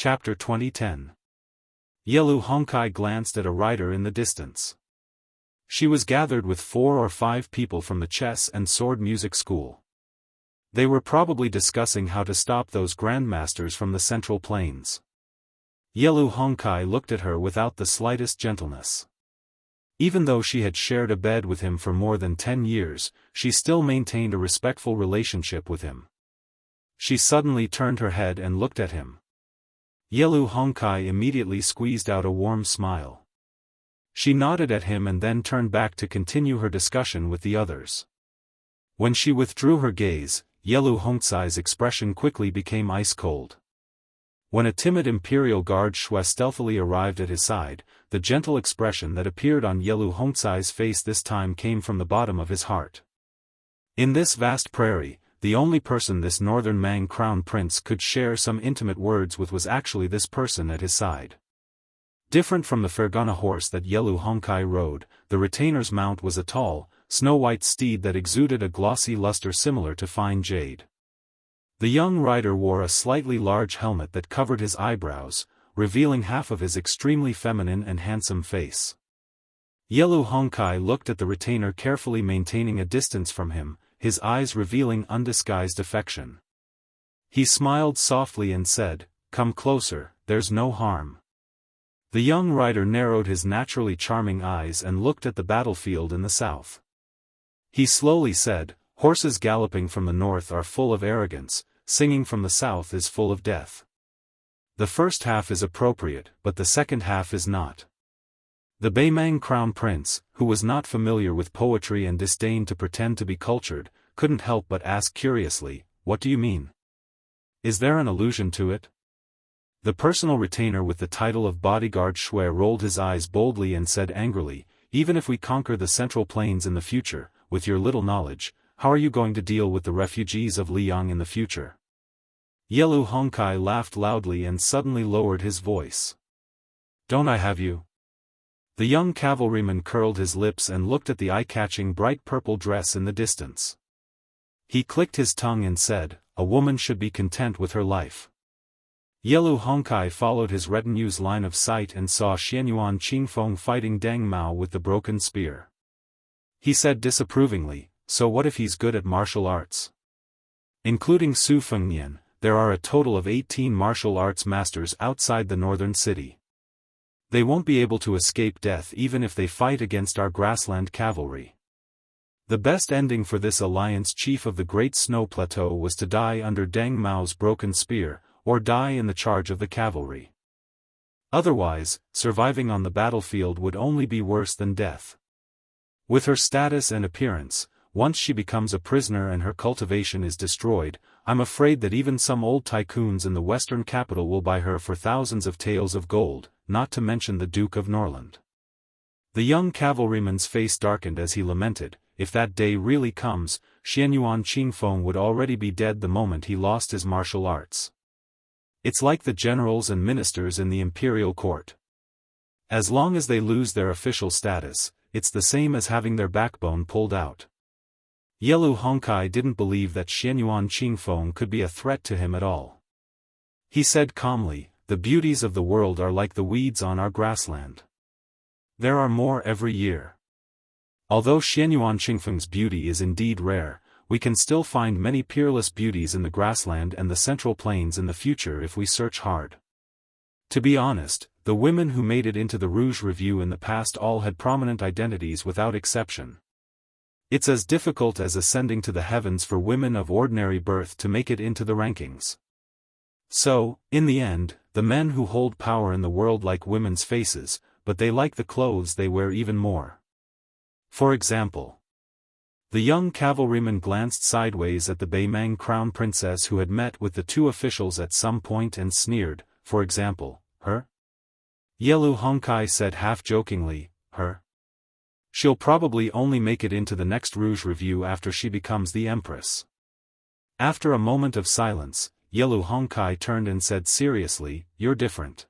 Chapter 2010. Yelu Hongkai glanced at a rider in the distance. She was gathered with 4 or 5 people from the chess and sword music school. They were probably discussing how to stop those grandmasters from the Central Plains. Yelu Hongkai looked at her without the slightest gentleness. Even though she had shared a bed with him for more than 10 years, she still maintained a respectful relationship with him. She suddenly turned her head and looked at him. Yelu Hongkai immediately squeezed out a warm smile. She nodded at him and then turned back to continue her discussion with the others. When she withdrew her gaze, Yelu Hongkai's expression quickly became ice-cold. When a timid imperial guard Shui stealthily arrived at his side, the gentle expression that appeared on Yelu Hongkai's face this time came from the bottom of his heart. In this vast prairie, the only person this northern Mang crown prince could share some intimate words with was actually this person at his side. Different from the Fergana horse that Yelu Hongkai rode, the retainer's mount was a tall, snow-white steed that exuded a glossy luster similar to fine jade. The young rider wore a slightly large helmet that covered his eyebrows, revealing half of his extremely feminine and handsome face. Yelu Hongkai looked at the retainer carefully maintaining a distance from him, his eyes revealing undisguised affection. He smiled softly and said, "Come closer, there's no harm." The young rider narrowed his naturally charming eyes and looked at the battlefield in the south. He slowly said, "Horses galloping from the north are full of arrogance, singing from the south is full of death. The first half is appropriate, but the second half is not." The Beimang crown prince, who was not familiar with poetry and disdained to pretend to be cultured, couldn't help but ask curiously, "What do you mean? Is there an allusion to it?" The personal retainer with the title of bodyguard Shui rolled his eyes boldly and said angrily, "Even if we conquer the Central Plains in the future, with your little knowledge, how are you going to deal with the refugees of Liang in the future?" Yelu Hongkai laughed loudly and suddenly lowered his voice. "Don't I have you?" The young cavalryman curled his lips and looked at the eye-catching bright purple dress in the distance. He clicked his tongue and said, "A woman should be content with her life." Yelu Hongkai followed his retinue's line of sight and saw Xianyuan Qingfeng fighting Dang Mao with the broken spear. He said disapprovingly, "So what if he's good at martial arts?" Including Su Fengnian, there are a total of 18 martial arts masters outside the northern city. They won't be able to escape death even if they fight against our grassland cavalry. The best ending for this alliance chief of the Great Snow Plateau was to die under Dang Mao's broken spear, or die in the charge of the cavalry. Otherwise, surviving on the battlefield would only be worse than death. With her status and appearance, once she becomes a prisoner and her cultivation is destroyed, I'm afraid that even some old tycoons in the western capital will buy her for thousands of taels of gold, not to mention the Duke of Norland. The young cavalryman's face darkened as he lamented, if that day really comes, Xianyuan Qingfeng would already be dead the moment he lost his martial arts. It's like the generals and ministers in the imperial court. As long as they lose their official status, it's the same as having their backbone pulled out. Yelu Hongkai didn't believe that Xianyuan Qingfeng could be a threat to him at all. He said calmly, "The beauties of the world are like the weeds on our grassland. There are more every year. Although Xianyuan Qingfeng's beauty is indeed rare, we can still find many peerless beauties in the grassland and the Central Plains in the future if we search hard." To be honest, the women who made it into the Rouge Review in the past all had prominent identities without exception. It's as difficult as ascending to the heavens for women of ordinary birth to make it into the rankings. So, in the end, the men who hold power in the world like women's faces, but they like the clothes they wear even more. For example, the young cavalryman glanced sideways at the Beimang crown princess who had met with the 2 officials at some point and sneered, "For example, her?" Yelu Hongkai said half-jokingly, "Her? She'll probably only make it into the next Rouge Review after she becomes the empress." After a moment of silence, Yelu Hongkai turned and said seriously, "You're different.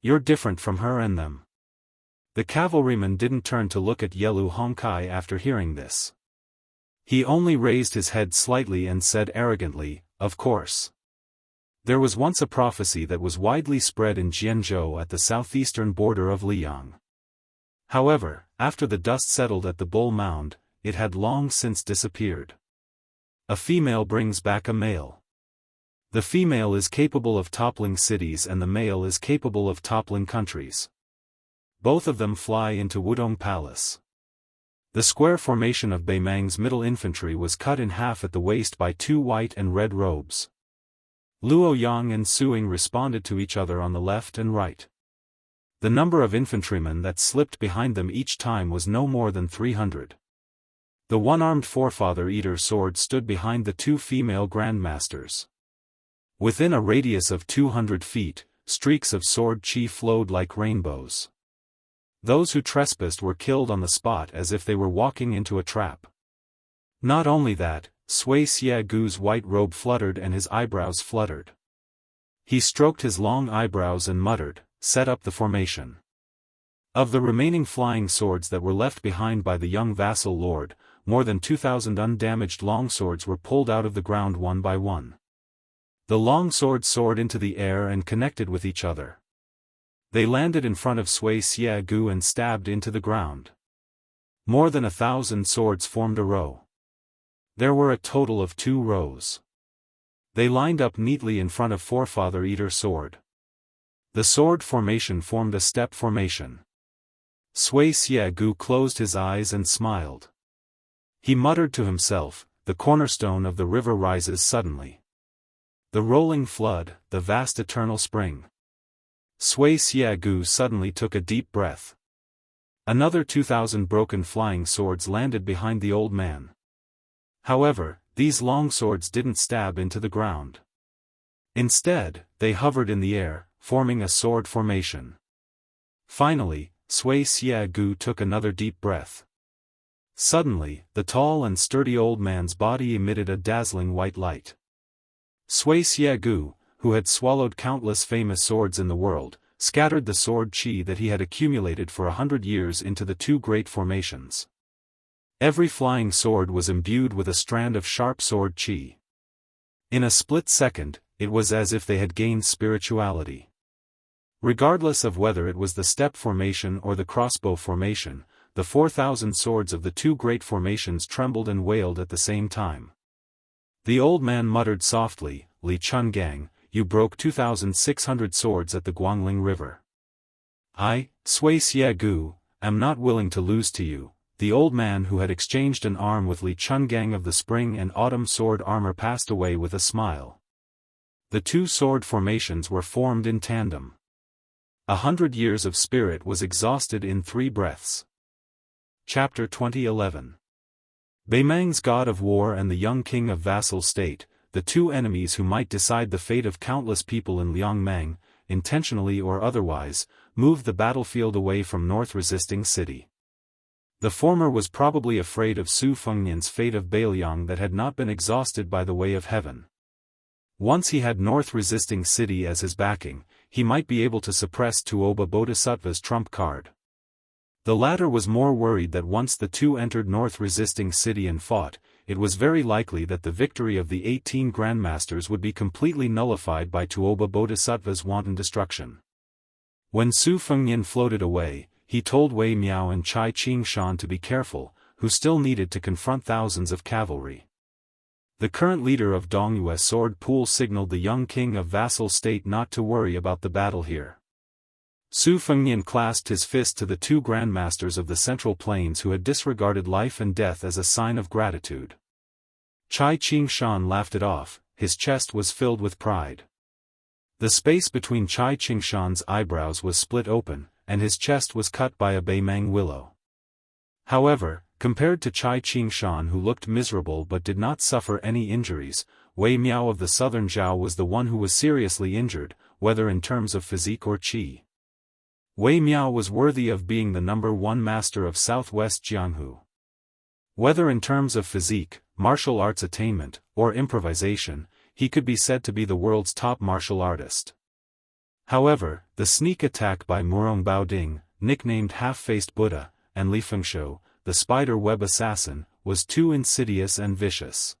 You're different from her and them." The cavalryman didn't turn to look at Yelu Hongkai after hearing this. He only raised his head slightly and said arrogantly, "Of course. There was once a prophecy that was widely spread in Jianghu at the southeastern border of Liang. However, after the dust settled at the Bull Mound, it had long since disappeared. A female brings back a male. The female is capable of toppling cities and the male is capable of toppling countries. Both of them fly into Wudong Palace. The square formation of Beimang's middle infantry was cut in half at the waist by 2 white and red robes. Luo Yang and Suing responded to each other on the left and right. The number of infantrymen that slipped behind them each time was no more than 300. The one-armed forefather eater sword stood behind the 2 female grandmasters. Within a radius of 200 feet, streaks of sword chi flowed like rainbows. Those who trespassed were killed on the spot as if they were walking into a trap. Not only that, Sui Xiagu's white robe fluttered and his eyebrows fluttered. He stroked his long eyebrows and muttered, "Set up the formation." Of the remaining flying swords that were left behind by the young vassal lord, more than 2,000 undamaged longswords were pulled out of the ground one by one. The long swords soared into the air and connected with each other. They landed in front of Sui Xiagu and stabbed into the ground. More than 1,000 swords formed a row. There were a total of 2 rows. They lined up neatly in front of forefather eater sword. The sword formation formed a step formation. Sui Xiagu closed his eyes and smiled. He muttered to himself, "The cornerstone of the river rises suddenly. The rolling flood, the vast eternal spring." Sui Xiagu suddenly took a deep breath. Another 2,000 broken flying swords landed behind the old man. However, these long swords didn't stab into the ground. Instead, they hovered in the air, forming a sword formation. Finally, Sui Xiagu took another deep breath. Suddenly, the tall and sturdy old man's body emitted a dazzling white light. Sui Xiagu, who had swallowed countless famous swords in the world, scattered the sword chi that he had accumulated for 100 years into the 2 great formations. Every flying sword was imbued with a strand of sharp sword chi. In a split second, it was as if they had gained spirituality. Regardless of whether it was the step formation or the crossbow formation, the 4,000 swords of the 2 great formations trembled and wailed at the same time. The old man muttered softly, "Li Chungang, you broke 2,600 swords at the Guangling River. I, Sui Xiagu, am not willing to lose to you." The old man who had exchanged an arm with Li Chungang of the spring and autumn sword armor passed away with a smile. The 2 sword formations were formed in tandem. 100 years of spirit was exhausted in 3 breaths. Chapter 2011. Beimang's god of war and the young king of vassal state, the 2 enemies who might decide the fate of countless people in Liangmang, intentionally or otherwise, moved the battlefield away from North Resisting City. The former was probably afraid of Su Fengnian's fate of Bailiang that had not been exhausted by the way of heaven. Once he had North Resisting City as his backing, he might be able to suppress Tuoba Bodhisattva's trump card. The latter was more worried that once the 2 entered North Resisting City and fought, it was very likely that the victory of the 18 grandmasters would be completely nullified by Tuoba Bodhisattva's wanton destruction. When Su Fengnian floated away, he told Wei Miao and Chai Qingshan to be careful, who still needed to confront thousands of cavalry. The current leader of Dongyue's sword pool signaled the young king of vassal state not to worry about the battle here. Su Fengnian clasped his fist to the 2 grandmasters of the Central Plains who had disregarded life and death as a sign of gratitude. Chai Qingshan laughed it off, his chest was filled with pride. The space between Chai Qingshan's eyebrows was split open, and his chest was cut by a Beimang willow. However, compared to Chai Qingshan who looked miserable but did not suffer any injuries, Wei Miao of the southern Zhao was the one who was seriously injured, whether in terms of physique or qi. Wei Miao was worthy of being the number 1 master of southwest Jianghu. Whether in terms of physique, martial arts attainment, or improvisation, he could be said to be the world's top martial artist. However, the sneak attack by Murong Baoding, nicknamed Half-Faced Buddha, and Li Fengshou, the spider web assassin, was too insidious and vicious.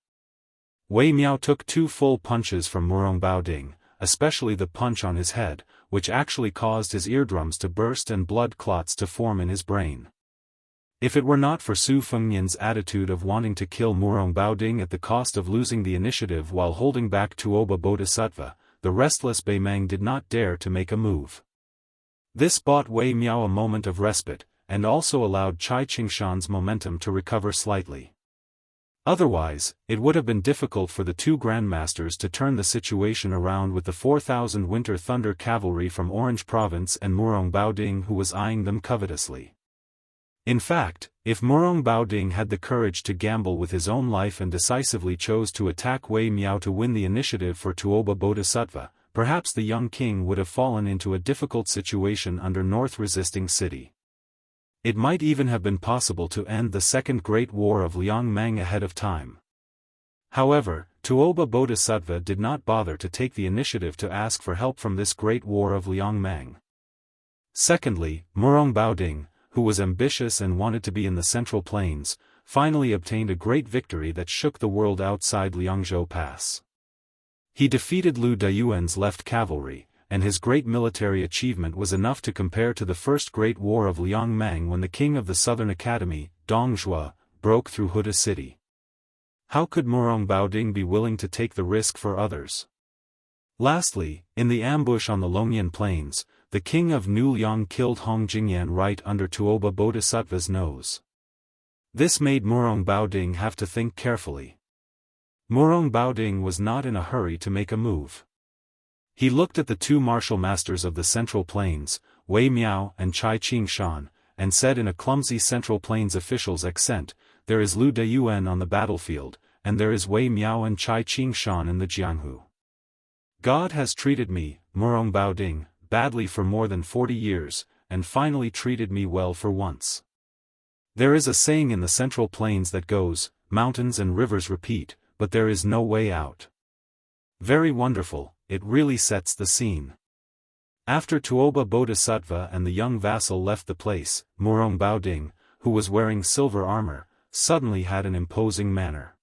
Wei Miao took 2 full punches from Murong Baoding, especially the punch on his head, which actually caused his eardrums to burst and blood clots to form in his brain. If it were not for Su Fengnian's attitude of wanting to kill Murong Baoding at the cost of losing the initiative while holding back Tuoba Bodhisattva, the restless Beimeng did not dare to make a move. This bought Wei Miao a moment of respite, and also allowed Chai Qingshan's momentum to recover slightly. Otherwise, it would have been difficult for the two grandmasters to turn the situation around with the 4,000 Winter Thunder cavalry from Orange Province and Murong Baoding, who was eyeing them covetously. In fact, if Murong Baoding had the courage to gamble with his own life and decisively chose to attack Wei Miao to win the initiative for Tuoba Bodhisattva, perhaps the young king would have fallen into a difficult situation under North resisting city. It might even have been possible to end the Second Great War of Liang Mang ahead of time. However, Tuoba Bodhisattva did not bother to take the initiative to ask for help from this Great War of Liang Mang. Secondly, Murong Baoding, who was ambitious and wanted to be in the Central Plains, finally obtained a great victory that shook the world outside Liangzhou Pass. He defeated Lu Dayuan's left cavalry, and his great military achievement was enough to compare to the First Great War of Liang Mang when the king of the Southern Academy, Dong Zhuo, broke through Huda city. How could Murong Baoding be willing to take the risk for others? Lastly, in the ambush on the Longyan Plains, the king of New Liang killed Hong Jingyan right under Tuoba Bodhisattva's nose. This made Murong Baoding have to think carefully. Murong Baoding was not in a hurry to make a move. He looked at the two martial masters of the Central Plains, Wei Miao and Chai Qingshan, and said in a clumsy Central Plains official's accent, "There is Lu Dayuan on the battlefield, and there is Wei Miao and Chai Qingshan in the Jianghu. God has treated me, Murong Baoding, badly for more than 40 years, and finally treated me well for once. There is a saying in the Central Plains that goes, mountains and rivers repeat, but there is no way out." Very wonderful, it really sets the scene. After Tuoba Bodhisattva and the young vassal left the place, Murong Baoding, who was wearing silver armor, suddenly had an imposing manner.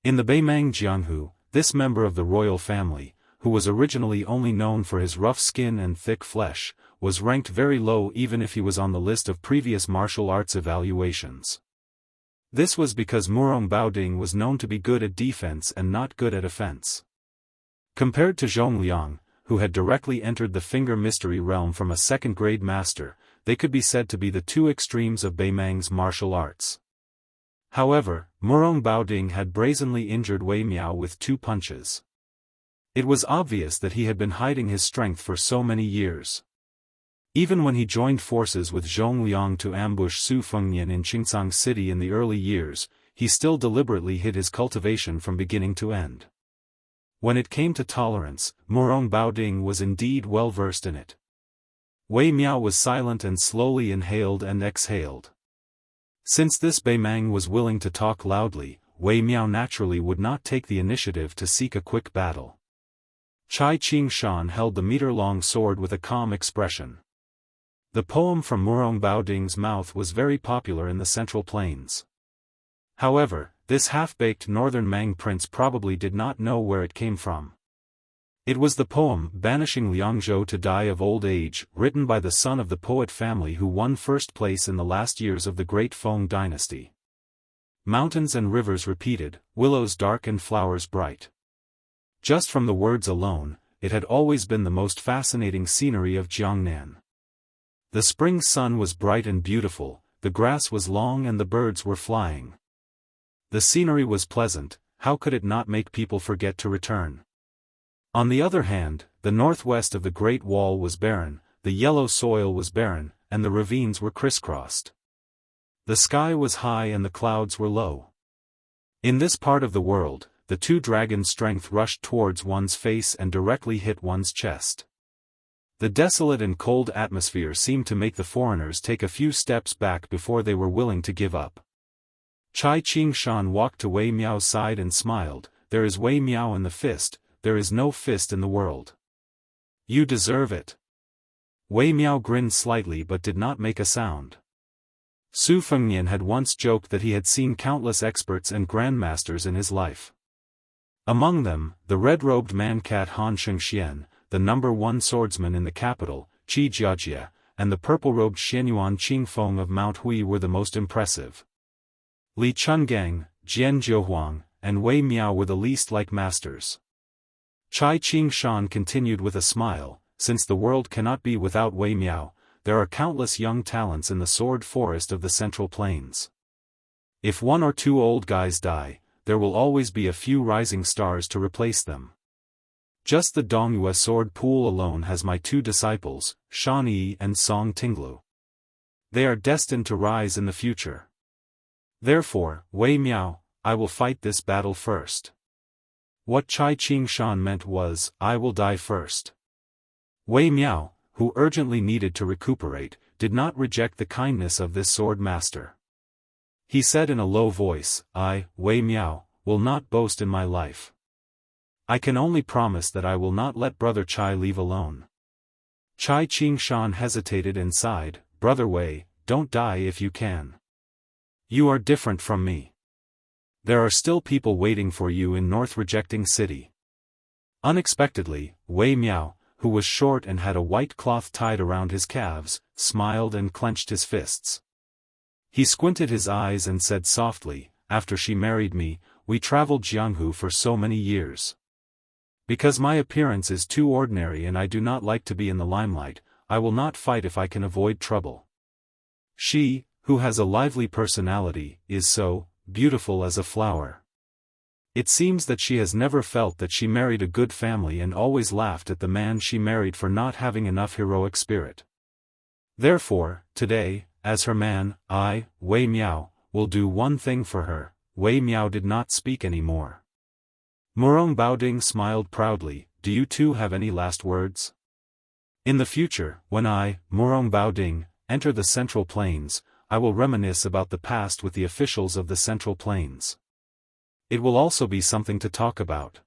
In the Beimeng Jianghu, this member of the royal family, who was originally only known for his rough skin and thick flesh, was ranked very low even if he was on the list of previous martial arts evaluations. This was because Murong Baoding was known to be good at defense and not good at offense. Compared to Zhong Liang, who had directly entered the finger mystery realm from a second-grade master, they could be said to be the two extremes of Beimeng's martial arts. However, Murong Baoding had brazenly injured Wei Miao with 2 punches. It was obvious that he had been hiding his strength for so many years. Even when he joined forces with Zhong Liang to ambush Su Fengnian in Qingcang City in the early years, he still deliberately hid his cultivation from beginning to end. When it came to tolerance, Murong Baoding was indeed well versed in it. Wei Miao was silent and slowly inhaled and exhaled. Since this Beimeng was willing to talk loudly, Wei Miao naturally would not take the initiative to seek a quick battle. Chai Qingshan held the meter-long sword with a calm expression. The poem from Murong Baoding's mouth was very popular in the Central Plains. However, this half-baked northern Mang prince probably did not know where it came from. It was the poem Banishing Liangzhou to Die of Old Age, written by the son of the poet family who won first place in the last years of the Great Feng dynasty. Mountains and rivers repeated, willows dark and flowers bright. Just from the words alone, it had always been the most fascinating scenery of Jiangnan. The spring sun was bright and beautiful, the grass was long and the birds were flying. The scenery was pleasant, how could it not make people forget to return? On the other hand, the northwest of the Great Wall was barren, the yellow soil was barren, and the ravines were crisscrossed. The sky was high and the clouds were low. In this part of the world, the 2 dragons' strength rushed towards one's face and directly hit one's chest. The desolate and cold atmosphere seemed to make the foreigners take a few steps back before they were willing to give up. Chai Qingshan walked to Wei Miao's side and smiled, "There is Wei Miao in the fist, there is no fist in the world. You deserve it." Wei Miao grinned slightly but did not make a sound. Su Fengnian had once joked that he had seen countless experts and grandmasters in his life. Among them, the red-robed man-cat Han Shengxian, the #1 swordsman in the capital, Qi Jiajia, and the purple-robed Xianyuan Qingfeng of Mount Hui were the most impressive. Li Chungang, Jian Jiuhuang, and Wei Miao were the least like masters. Chai Qingshan continued with a smile, since the world cannot be without Wei Miao, there are countless young talents in the sword forest of the Central Plains. If one or two old guys die, there will always be a few rising stars to replace them. Just the Dongyue sword pool alone has my two disciples, Shan Yi and Song Tinglu. They are destined to rise in the future. Therefore, Wei Miao, I will fight this battle first. What Chai Qingshan meant was, I will die first. Wei Miao, who urgently needed to recuperate, did not reject the kindness of this sword master. He said in a low voice, I, Wei Miao, will not boast in my life. I can only promise that I will not let Brother Chai leave alone. Chai Qingshan hesitated and sighed, Brother Wei, don't die if you can. You are different from me. There are still people waiting for you in North Rejecting City. Unexpectedly, Wei Miao, who was short and had a white cloth tied around his calves, smiled and clenched his fists. He squinted his eyes and said softly, after she married me, we traveled Jianghu for so many years. Because my appearance is too ordinary and I do not like to be in the limelight, I will not fight if I can avoid trouble. She, who has a lively personality, is so beautiful as a flower. It seems that she has never felt that she married a good family and always laughed at the man she married for not having enough heroic spirit. Therefore, today, as her man, I, Wei Miao, will do one thing for her. Wei Miao did not speak any more. Murong Baoding smiled proudly, do you two have any last words? In the future, when I, Murong Baoding, enter the Central Plains, I will reminisce about the past with the officials of the Central Plains. It will also be something to talk about.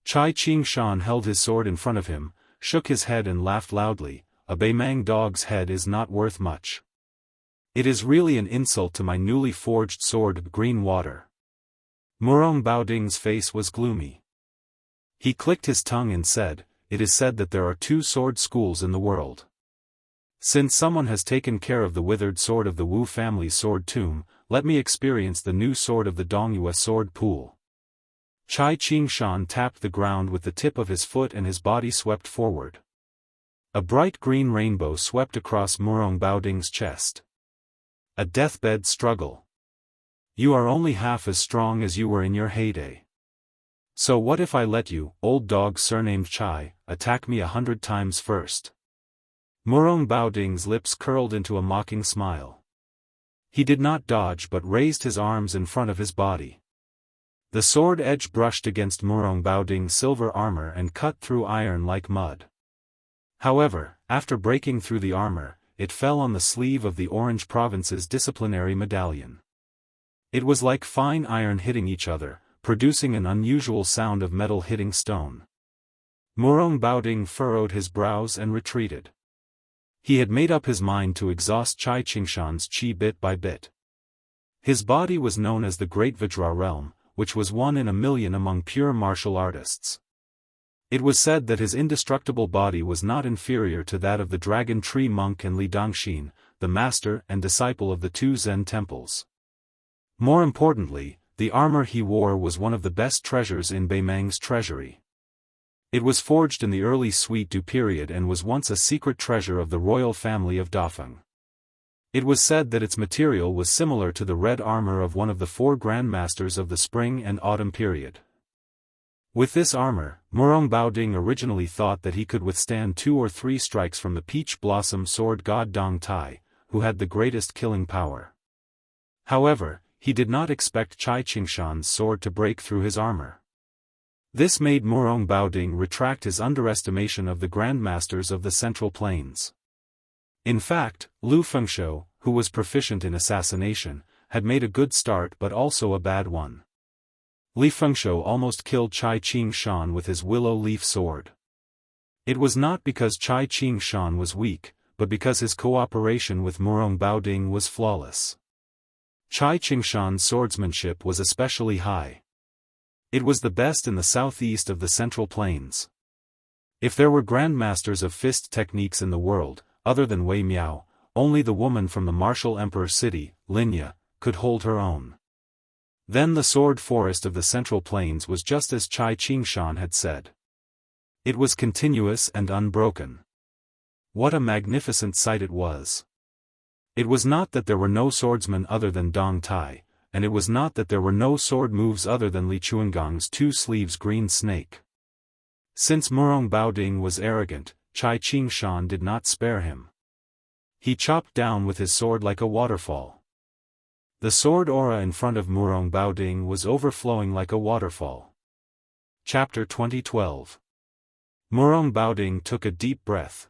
Chai Qingshan held his sword in front of him, shook his head and laughed loudly, a Beimang dog's head is not worth much. It is really an insult to my newly forged sword green water. Murong Baoding's face was gloomy. He clicked his tongue and said, it is said that there are 2 sword schools in the world. Since someone has taken care of the withered sword of the Wu family's sword tomb, let me experience the new sword of the Dongyue sword pool. Chai Qingshan tapped the ground with the tip of his foot and his body swept forward. A bright green rainbow swept across Murong Baoding's chest. A deathbed struggle. You are only half as strong as you were in your heyday. So what if I let you, old dog surnamed Chai, attack me 100 times first? Murong Baoding's lips curled into a mocking smile. He did not dodge but raised his arms in front of his body. The sword edge brushed against Murong Baoding's silver armor and cut through iron like mud. However, after breaking through the armor, it fell on the sleeve of the Orange Province's disciplinary medallion. It was like fine iron hitting each other, producing an unusual sound of metal hitting stone. Murong Baoding furrowed his brows and retreated. He had made up his mind to exhaust Chai Qingshan's qi bit by bit. His body was known as the Great Vajra Realm, which was 1 in a million among pure martial artists. It was said that his indestructible body was not inferior to that of the Dragon Tree Monk and Li Dongxin, the master and disciple of the 2 Zen temples. More importantly, the armor he wore was one of the best treasures in Beimang's treasury. It was forged in the early Sui Du period and was once a secret treasure of the royal family of Dafeng. It was said that its material was similar to the red armor of one of the 4 grandmasters of the spring and autumn period. With this armor, Murong Baoding originally thought that he could withstand 2 or 3 strikes from the peach blossom sword god Dong Tai, who had the greatest killing power. However, he did not expect Chai Qingshan's sword to break through his armor. This made Murong Baoding retract his underestimation of the grandmasters of the Central Plains. In fact, Lu Fengshou, who was proficient in assassination, had made a good start but also a bad one. Li Fengshou almost killed Chai Qingshan with his willow leaf sword. It was not because Chai Qingshan was weak, but because his cooperation with Murong Baoding was flawless. Chai Qingshan's swordsmanship was especially high. It was the best in the southeast of the Central Plains. If there were grandmasters of fist techniques in the world, other than Wei Miao, only the woman from the martial emperor city, Linya, could hold her own. Then the sword forest of the Central Plains was just as Chai Qingshan had said. It was continuous and unbroken. What a magnificent sight it was! It was not that there were no swordsmen other than Dong Tai, and it was not that there were no sword moves other than Li Chuangong's two sleeves green snake. Since Murong Baoding was arrogant, Chai Qingshan did not spare him. He chopped down with his sword like a waterfall. The sword aura in front of Murong Baoding was overflowing like a waterfall. Chapter 2012. Murong Baoding took a deep breath.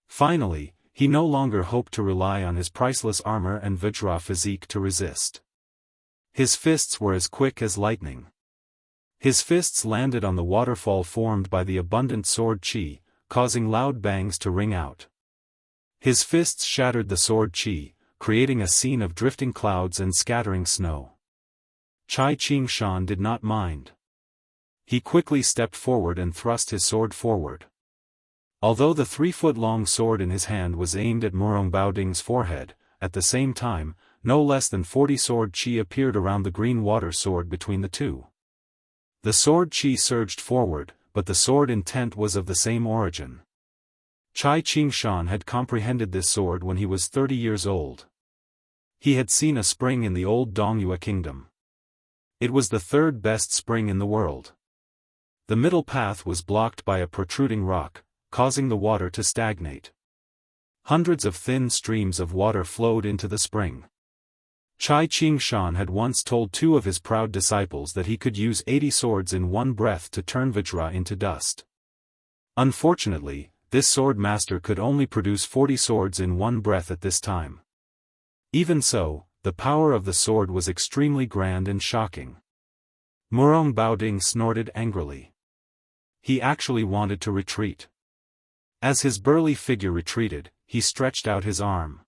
Finally, he no longer hoped to rely on his priceless armor and Vajra physique to resist. His fists were as quick as lightning. His fists landed on the waterfall formed by the abundant sword chi, causing loud bangs to ring out. His fists shattered the sword chi, creating a scene of drifting clouds and scattering snow. Chai Qingshan did not mind. He quickly stepped forward and thrust his sword forward. Although the 3-foot-long sword in his hand was aimed at Murong Baoding's forehead, at the same time, no less than 40 sword chi appeared around the green water sword between the two. The sword chi surged forward, but the sword intent was of the same origin. Chai Qingshan had comprehended this sword when he was 30 years old. He had seen a spring in the old Dongyue kingdom. It was the third best spring in the world. The middle path was blocked by a protruding rock, causing the water to stagnate. Hundreds of thin streams of water flowed into the spring. Chai Qingshan had once told 2 of his proud disciples that he could use 80 swords in one breath to turn Vajra into dust. Unfortunately, this sword master could only produce 40 swords in one breath at this time. Even so, the power of the sword was extremely grand and shocking. Murong Baoding snorted angrily. He actually wanted to retreat. As his burly figure retreated, he stretched out his arm.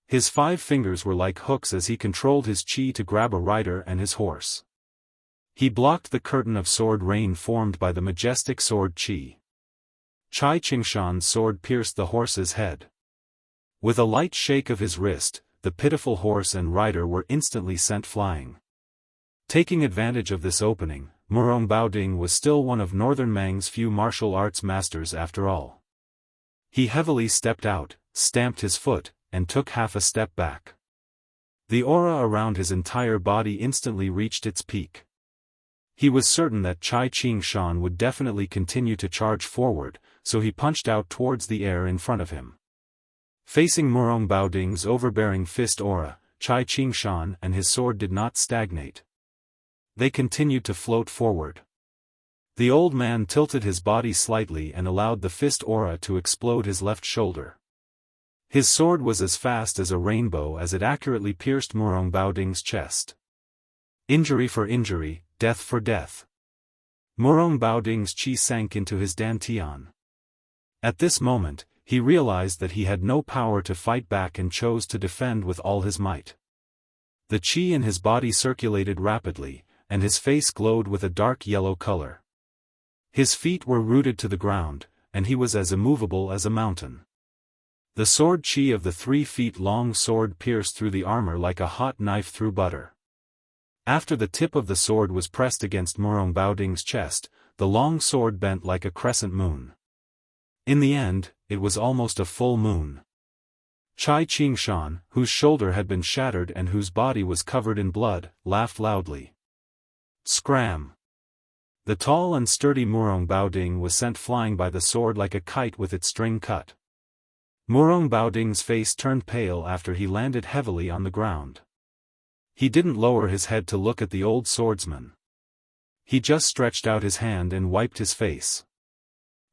His 5 fingers were like hooks as he controlled his chi to grab a rider and his horse. He blocked the curtain of sword rain formed by the majestic sword chi. Chai Qingshan's sword pierced the horse's head. With a light shake of his wrist, the pitiful horse and rider were instantly sent flying. Taking advantage of this opening, Murong Baoding was still one of Northern Mang's few martial arts masters after all. He heavily stepped out, stamped his foot, and took half a step back. The aura around his entire body instantly reached its peak. He was certain that Chai Qingshan would definitely continue to charge forward, so he punched out towards the air in front of him. Facing Murong Baoding's overbearing fist aura, Chai Qingshan and his sword did not stagnate. They continued to float forward. The old man tilted his body slightly and allowed the fist aura to explode his left shoulder. His sword was as fast as a rainbow as it accurately pierced Murong Baoding's chest. Injury for injury, death for death. Murong Baoding's chi sank into his dantian. At this moment, he realized that he had no power to fight back and chose to defend with all his might. The chi in his body circulated rapidly, and his face glowed with a dark yellow color. His feet were rooted to the ground, and he was as immovable as a mountain. The sword chi of the 3-feet-long sword pierced through the armor like a hot knife through butter. After the tip of the sword was pressed against Murong Baoding's chest, the long sword bent like a crescent moon. In the end, it was almost a full moon. Chai Qingshan, whose shoulder had been shattered and whose body was covered in blood, laughed loudly. Scram! The tall and sturdy Murong Baoding was sent flying by the sword like a kite with its string cut. Murong Baoding's face turned pale after he landed heavily on the ground. He didn't lower his head to look at the old swordsman. He just stretched out his hand and wiped his face.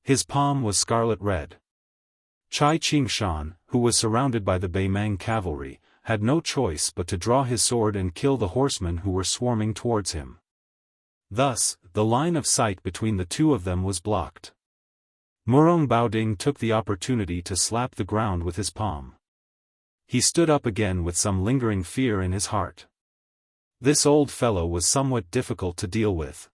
His palm was scarlet red. Chai Qingshan, who was surrounded by the Beimang cavalry, had no choice but to draw his sword and kill the horsemen who were swarming towards him. Thus, the line of sight between the two of them was blocked. Murong Baoding took the opportunity to slap the ground with his palm. He stood up again with some lingering fear in his heart. This old fellow was somewhat difficult to deal with.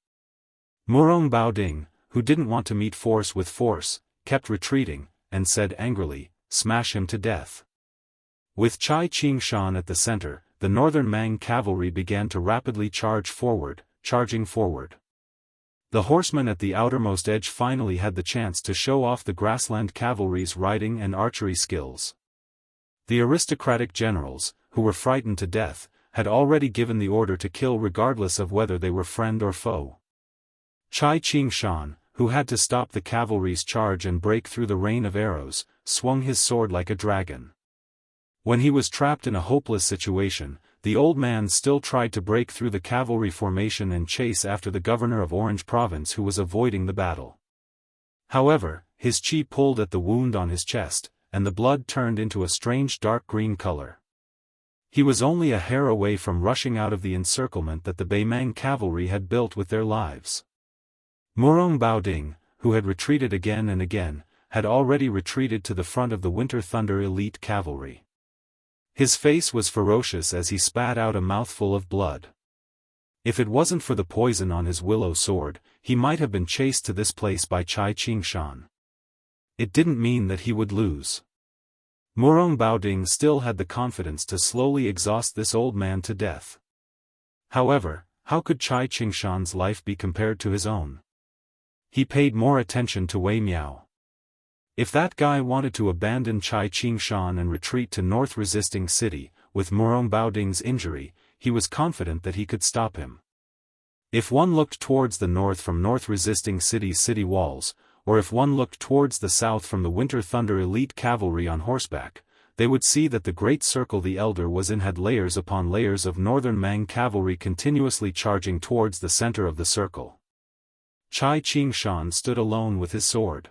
Murong Baoding, who didn't want to meet force with force, kept retreating, and said angrily, "Smash him to death." With Chai Qingshan at the center, the northern Mang cavalry began to rapidly charge forward, charging forward. The horsemen at the outermost edge finally had the chance to show off the grassland cavalry's riding and archery skills. The aristocratic generals, who were frightened to death, had already given the order to kill regardless of whether they were friend or foe. Chai Qingshan, who had to stop the cavalry's charge and break through the rain of arrows, swung his sword like a dragon. When he was trapped in a hopeless situation, the old man still tried to break through the cavalry formation and chase after the governor of Orange Province who was avoiding the battle. However, his chi pulled at the wound on his chest, and the blood turned into a strange dark green color. He was only a hair away from rushing out of the encirclement that the Beimang cavalry had built with their lives. Murong Baoding, who had retreated again and again, had already retreated to the front of the Winter Thunder elite cavalry. His face was ferocious as he spat out a mouthful of blood. If it wasn't for the poison on his willow sword, he might have been chased to this place by Chai Qingshan. It didn't mean that he would lose. Murong Baoding still had the confidence to slowly exhaust this old man to death. However, how could Chai Qingshan's life be compared to his own? He paid more attention to Wei Miao. If that guy wanted to abandon Chai Qingshan and retreat to North Resisting City, with Murong Baoding's injury, he was confident that he could stop him. If one looked towards the north from North Resisting City's city walls, or if one looked towards the south from the Winter Thunder elite cavalry on horseback, they would see that the great circle the elder was in had layers upon layers of northern Mang cavalry continuously charging towards the center of the circle. Chai Qingshan stood alone with his sword.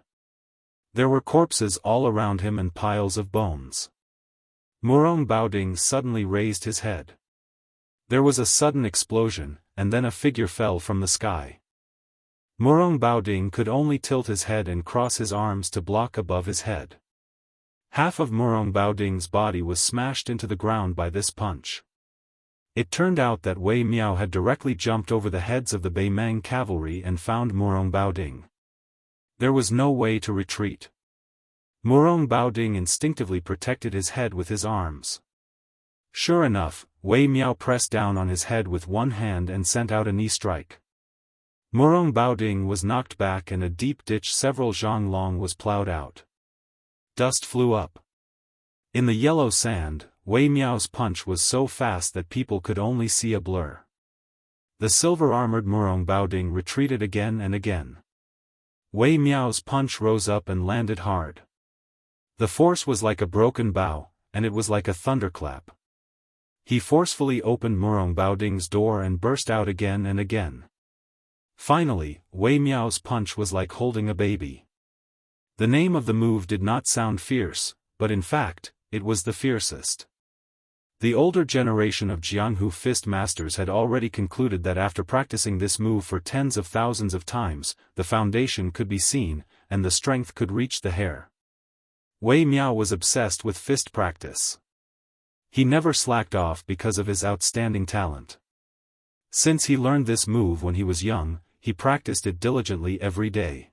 There were corpses all around him and piles of bones. Murong Baoding suddenly raised his head. There was a sudden explosion, and then a figure fell from the sky. Murong Baoding could only tilt his head and cross his arms to block above his head. Half of Murong Baoding's body was smashed into the ground by this punch. It turned out that Wei Miao had directly jumped over the heads of the Beimang cavalry and found Murong Baoding. There was no way to retreat. Murong Baoding instinctively protected his head with his arms. Sure enough, Wei Miao pressed down on his head with one hand and sent out a knee strike. Murong Baoding was knocked back and a deep ditch several zhang long was plowed out. Dust flew up. In the yellow sand, Wei Miao's punch was so fast that people could only see a blur. The silver-armored Murong Baoding retreated again and again. Wei Miao's punch rose up and landed hard. The force was like a broken bow, and it was like a thunderclap. He forcefully opened Murong Baoding's door and burst out again and again. Finally, Wei Miao's punch was like holding a baby. The name of the move did not sound fierce, but in fact, it was the fiercest. The older generation of Jianghu fist masters had already concluded that after practicing this move for tens of thousands of times, the foundation could be seen, and the strength could reach the hair. Wei Miao was obsessed with fist practice. He never slacked off because of his outstanding talent. Since he learned this move when he was young, he practiced it diligently every day.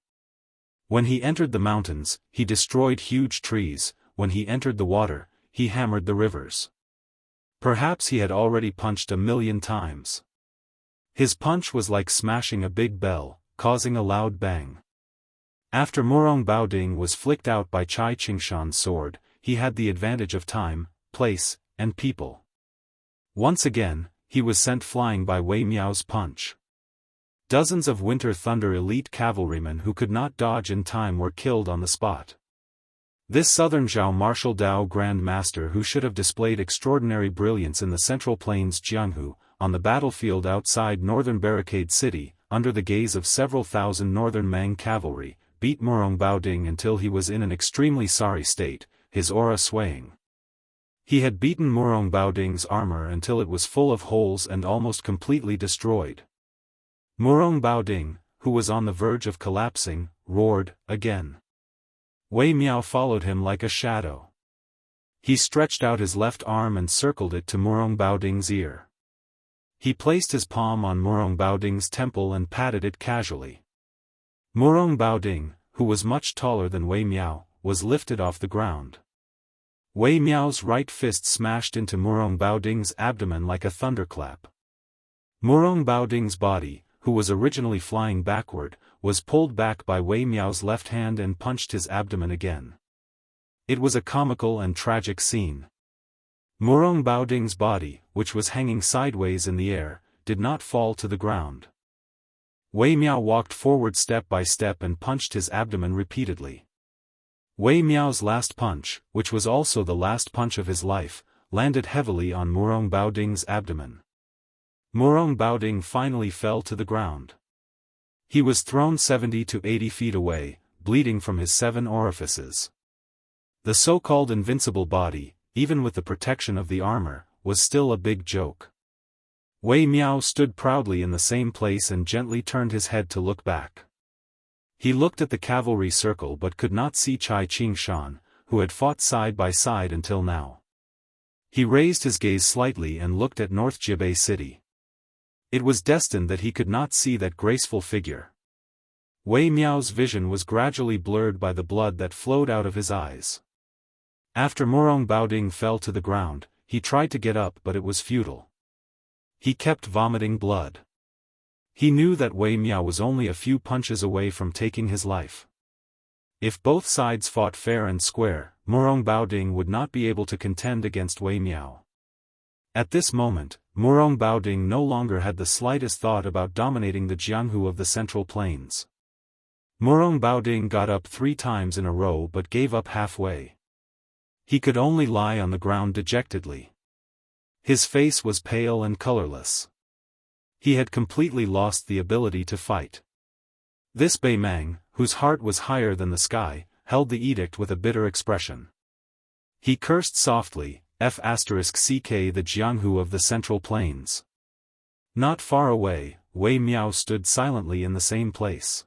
When he entered the mountains, he destroyed huge trees. When he entered the water, he hammered the rivers. Perhaps he had already punched 1,000,000 times. His punch was like smashing a big bell, causing a loud bang. After Murong Baoding was flicked out by Chai Qingshan's sword, he had the advantage of time, place, and people. Once again, he was sent flying by Wei Miao's punch. Dozens of Winter Thunder elite cavalrymen who could not dodge in time were killed on the spot. This southern Zhao Martial Dao Grand Master who should have displayed extraordinary brilliance in the Central Plains Jianghu, on the battlefield outside northern Barricade City, under the gaze of several thousand northern Mang cavalry, beat Murong Baoding until he was in an extremely sorry state, his aura swaying. He had beaten Murong Baoding's armor until it was full of holes and almost completely destroyed. Murong Baoding, who was on the verge of collapsing, roared again. Wei Miao followed him like a shadow. He stretched out his left arm and circled it to Murong Baoding's ear. He placed his palm on Murong Baoding's temple and patted it casually. Murong Baoding, who was much taller than Wei Miao, was lifted off the ground. Wei Miao's right fist smashed into Murong Baoding's abdomen like a thunderclap. Murong Baoding's body, who was originally flying backward, was pulled back by Wei Miao's left hand and punched his abdomen again. It was a comical and tragic scene. Murong Baoding's body, which was hanging sideways in the air, did not fall to the ground. Wei Miao walked forward step by step and punched his abdomen repeatedly. Wei Miao's last punch, which was also the last punch of his life, landed heavily on Murong Baoding's abdomen. Murong Baoding finally fell to the ground. He was thrown 70 to 80 feet away, bleeding from his 7 orifices. The so-called invincible body, even with the protection of the armor, was still a big joke. Wei Miao stood proudly in the same place and gently turned his head to look back. He looked at the cavalry circle but could not see Cai Qingshan, who had fought side by side until now. He raised his gaze slightly and looked at North Jibei City. It was destined that he could not see that graceful figure. Wei Miao's vision was gradually blurred by the blood that flowed out of his eyes. After Murong Baoding fell to the ground, he tried to get up but it was futile. He kept vomiting blood. He knew that Wei Miao was only a few punches away from taking his life. If both sides fought fair and square, Murong Baoding would not be able to contend against Wei Miao. At this moment, Murong Baoding no longer had the slightest thought about dominating the Jianghu of the Central Plains. Murong Baoding got up 3 times in a row but gave up halfway. He could only lie on the ground dejectedly. His face was pale and colorless. He had completely lost the ability to fight. This Bei Mang, whose heart was higher than the sky, held the edict with a bitter expression. He cursed softly, *ck the Jianghu of the Central Plains. Not far away, Wei Miao stood silently in the same place.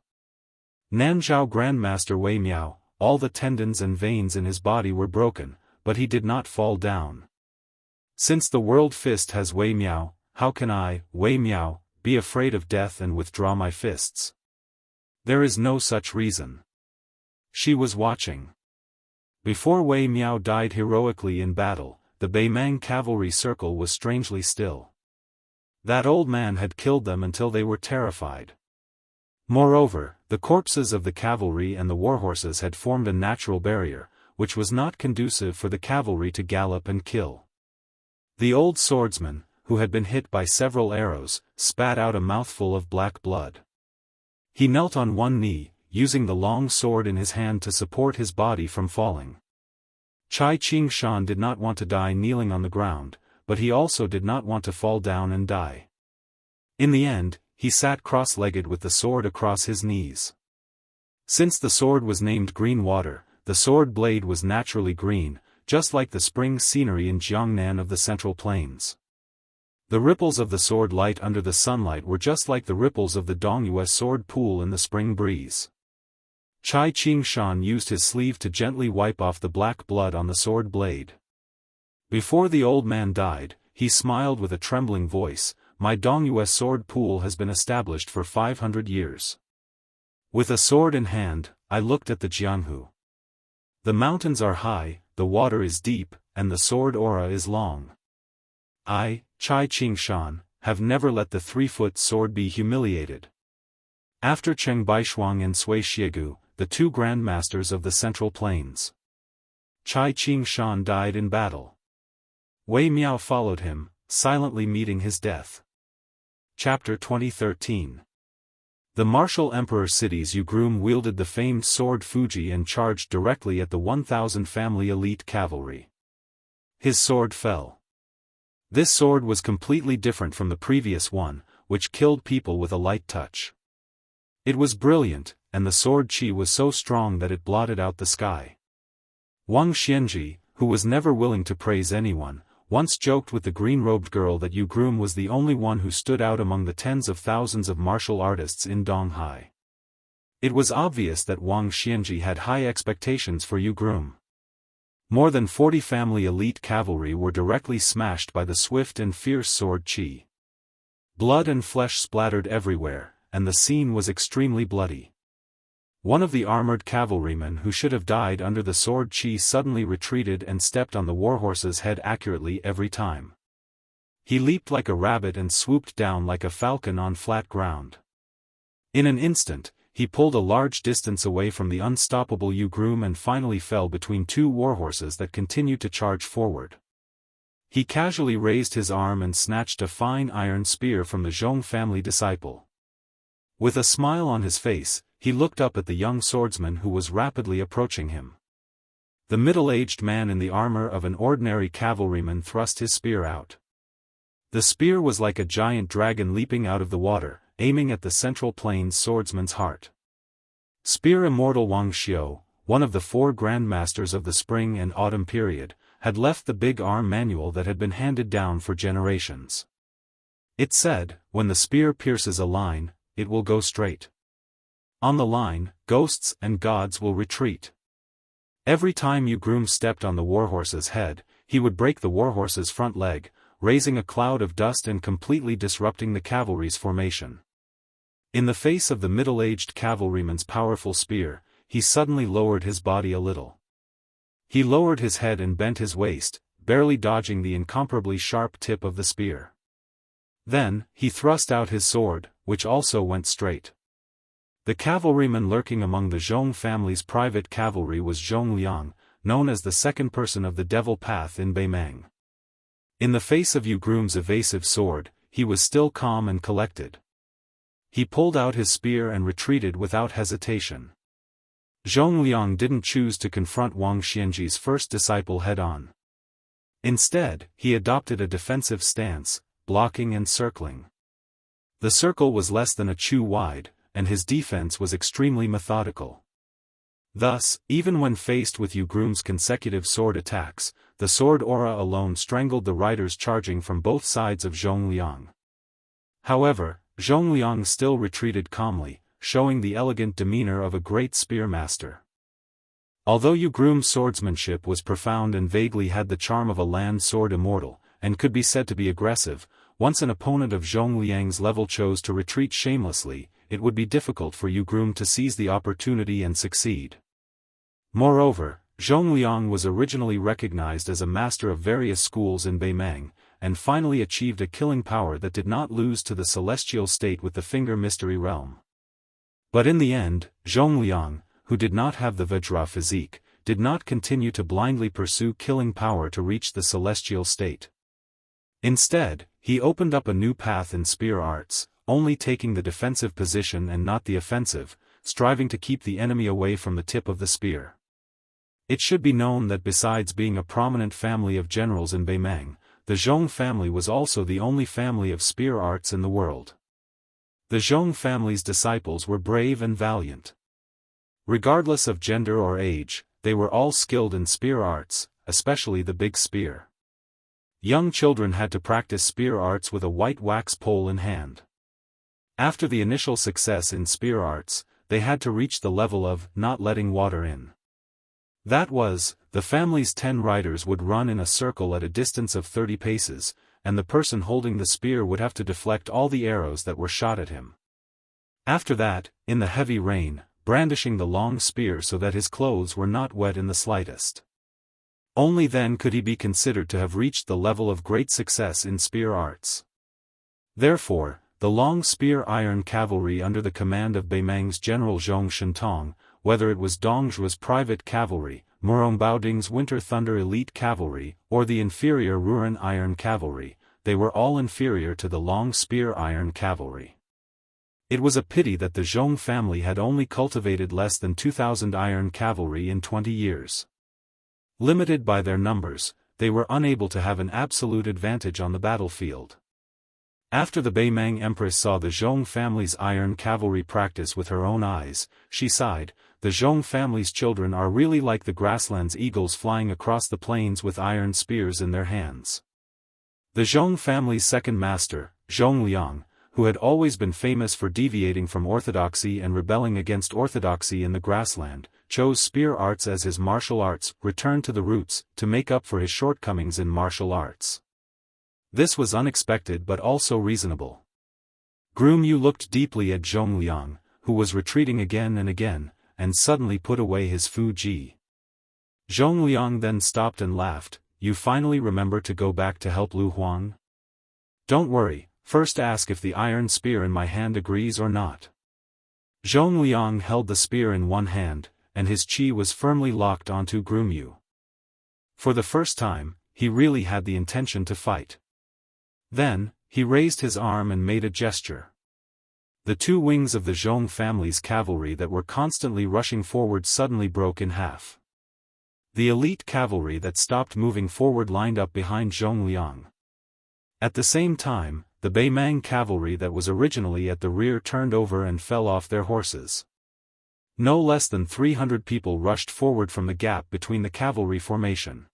Nanzhao Grandmaster Wei Miao, all the tendons and veins in his body were broken, but he did not fall down. Since the world fist has Wei Miao, how can I, Wei Miao, be afraid of death and withdraw my fists? There is no such reason. She was watching. Before Wei Miao died heroically in battle, the Bei Mang cavalry circle was strangely still. That old man had killed them until they were terrified. Moreover, the corpses of the cavalry and the warhorses had formed a natural barrier, which was not conducive for the cavalry to gallop and kill. The old swordsman, who had been hit by several arrows, spat out a mouthful of black blood. He knelt on one knee, using the long sword in his hand to support his body from falling. Cai Qingshan did not want to die kneeling on the ground, but he also did not want to fall down and die. In the end, he sat cross-legged with the sword across his knees. Since the sword was named Green Water, the sword blade was naturally green, just like the spring scenery in Jiangnan of the Central Plains. The ripples of the sword light under the sunlight were just like the ripples of the Dongyue sword pool in the spring breeze. Cai Qingshan used his sleeve to gently wipe off the black blood on the sword blade. Before the old man died, he smiled with a trembling voice, "My Dongyue sword pool has been established for 500 years. With a sword in hand, I looked at the Jianghu. The mountains are high, the water is deep, and the sword aura is long. I, Cai Qingshan, have never let the 3-foot sword be humiliated." After Cheng Baishuang and Sui Xiegu, the 2 grandmasters of the Central Plains, Cai Qingshan died in battle. Wei Miao followed him, silently meeting his death. Chapter 2013. The martial emperor cities Ugrum wielded the famed sword Fuji and charged directly at the 1,000 family elite cavalry. His sword fell. This sword was completely different from the previous one, which killed people with a light touch. It was brilliant, and the sword chi was so strong that it blotted out the sky. Wang Xianji, who was never willing to praise anyone, once joked with the green-robed girl that Ugrum was the only one who stood out among the tens of thousands of martial artists in Donghai. It was obvious that Wang Xianji had high expectations for Ugrum. More than 40 family elite cavalry were directly smashed by the swift and fierce sword chi. Blood and flesh splattered everywhere, and the scene was extremely bloody. One of the armored cavalrymen who should have died under the sword Qi suddenly retreated and stepped on the warhorse's head accurately every time. He leaped like a rabbit and swooped down like a falcon on flat ground. In an instant, he pulled a large distance away from the unstoppable Yu groom and finally fell between two warhorses that continued to charge forward. He casually raised his arm and snatched a fine iron spear from the Zhong family disciple. With a smile on his face, he looked up at the young swordsman who was rapidly approaching him. The middle-aged man in the armor of an ordinary cavalryman thrust his spear out. The spear was like a giant dragon leaping out of the water, aiming at the Central Plains swordsman's heart. Spear Immortal Wang Xiu, one of the 4 grandmasters of the spring and autumn period, had left the big arm manual that had been handed down for generations. It said, when the spear pierces a line, it will go straight. On the line, ghosts and gods will retreat. Every time Yu groom stepped on the warhorse's head, he would break the warhorse's front leg, raising a cloud of dust and completely disrupting the cavalry's formation. In the face of the middle-aged cavalryman's powerful spear, he suddenly lowered his body a little. He lowered his head and bent his waist, barely dodging the incomparably sharp tip of the spear. Then, he thrust out his sword, which also went straight. The cavalryman lurking among the Zhong family's private cavalry was Zhong Liang, known as the second person of the Devil Path in Beimeng. In the face of Yu groom's evasive sword, he was still calm and collected. He pulled out his spear and retreated without hesitation. Zhong Liang didn't choose to confront Wang Xianji's first disciple head-on. Instead, he adopted a defensive stance, blocking and circling. The circle was less than a chu wide, and his defense was extremely methodical. Thus, even when faced with Yu groom's consecutive sword attacks, the sword aura alone strangled the riders charging from both sides of Zhong Liang. However, Zhong Liang still retreated calmly, showing the elegant demeanor of a great spearmaster. Although Yu groom's swordsmanship was profound and vaguely had the charm of a land sword immortal, and could be said to be aggressive, once an opponent of Zhong Liang's level chose to retreat shamelessly, it would be difficult for Yu groom to seize the opportunity and succeed. Moreover, Zhong Liang was originally recognized as a master of various schools in Beimeng, and finally achieved a killing power that did not lose to the celestial state with the Finger Mystery Realm. But in the end, Zhong Liang, who did not have the Vajra physique, did not continue to blindly pursue killing power to reach the celestial state. Instead, he opened up a new path in spear arts, only taking the defensive position and not the offensive, striving to keep the enemy away from the tip of the spear. It should be known that besides being a prominent family of generals in Beimeng, the Zhong family was also the only family of spear arts in the world. The Zhong family's disciples were brave and valiant. Regardless of gender or age, they were all skilled in spear arts, especially the big spear. Young children had to practice spear arts with a white wax pole in hand. After the initial success in spear arts, they had to reach the level of not letting water in. That was, the family's 10 riders would run in a circle at a distance of 30 paces, and the person holding the spear would have to deflect all the arrows that were shot at him. After that, in the heavy rain, brandishing the long spear so that his clothes were not wet in the slightest. Only then could he be considered to have reached the level of great success in spear arts. Therefore, the long spear iron cavalry under the command of Beimeng's general Zhong Shentong, whether it was Dongzhu's private cavalry, Murong Baoding's Winter Thunder elite cavalry, or the inferior Ruren iron cavalry, they were all inferior to the long spear iron cavalry. It was a pity that the Zhong family had only cultivated less than 2,000 iron cavalry in 20 years. Limited by their numbers, they were unable to have an absolute advantage on the battlefield. After the Beimeng Empress saw the Zhong family's iron cavalry practice with her own eyes, she sighed, "The Zhong family's children are really like the grassland's eagles flying across the plains with iron spears in their hands." The Zhong family's second master, Zhong Liang, who had always been famous for deviating from orthodoxy and rebelling against orthodoxy in the grassland, chose spear arts as his martial arts, returned to the roots, to make up for his shortcomings in martial arts. This was unexpected but also reasonable. Groom looked deeply at Zhongliang, who was retreating again and again, and suddenly put away his Fuji. Zhongliang then stopped and laughed. You finally remember to go back to help Lu Huang? Don't worry, first ask if the iron spear in my hand agrees or not. Zhongliang held the spear in one hand, and his chi was firmly locked onto Groom. For the first time, he really had the intention to fight. Then, he raised his arm and made a gesture. The two wings of the Zhong family's cavalry that were constantly rushing forward suddenly broke in half. The elite cavalry that stopped moving forward lined up behind Zhongliang. At the same time, the Beimang cavalry that was originally at the rear turned over and fell off their horses. No less than 300 people rushed forward from the gap between the cavalry formation.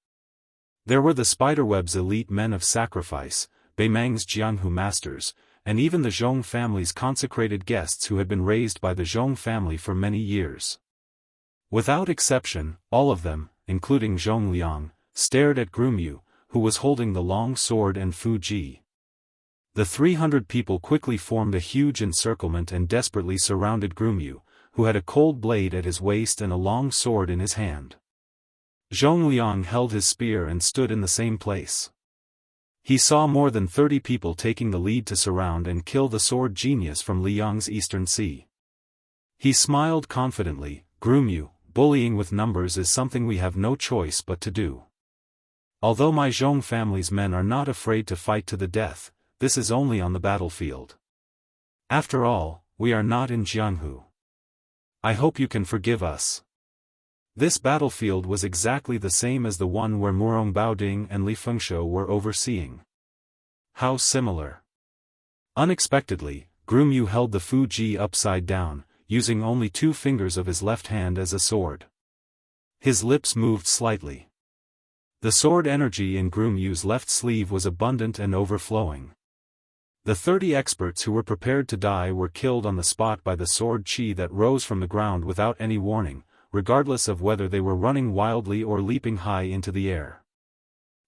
There were the Spiderweb's elite men of sacrifice, Beimang's Jianghu masters, and even the Zhong family's consecrated guests who had been raised by the Zhong family for many years. Without exception, all of them, including Zhongliang, stared at Groom, who was holding the long sword and Fuji. The 300 people quickly formed a huge encirclement and desperately surrounded Groom, who had a cold blade at his waist and a long sword in his hand. Zhongliang held his spear and stood in the same place. He saw more than 30 people taking the lead to surround and kill the sword genius from Liang's Eastern Sea. He smiled confidently. Groom, bullying with numbers is something we have no choice but to do. Although my Zhong family's men are not afraid to fight to the death, this is only on the battlefield. After all, we are not in Jianghu. I hope you can forgive us. This battlefield was exactly the same as the one where Murong Baoding and Li Fengshuo were overseeing. How similar. Unexpectedly, Groom held the Fuji upside down, using only 2 fingers of his left hand as a sword. His lips moved slightly. The sword energy in Groom's left sleeve was abundant and overflowing. The 30 experts who were prepared to die were killed on the spot by the sword chi that rose from the ground without any warning, regardless of whether they were running wildly or leaping high into the air.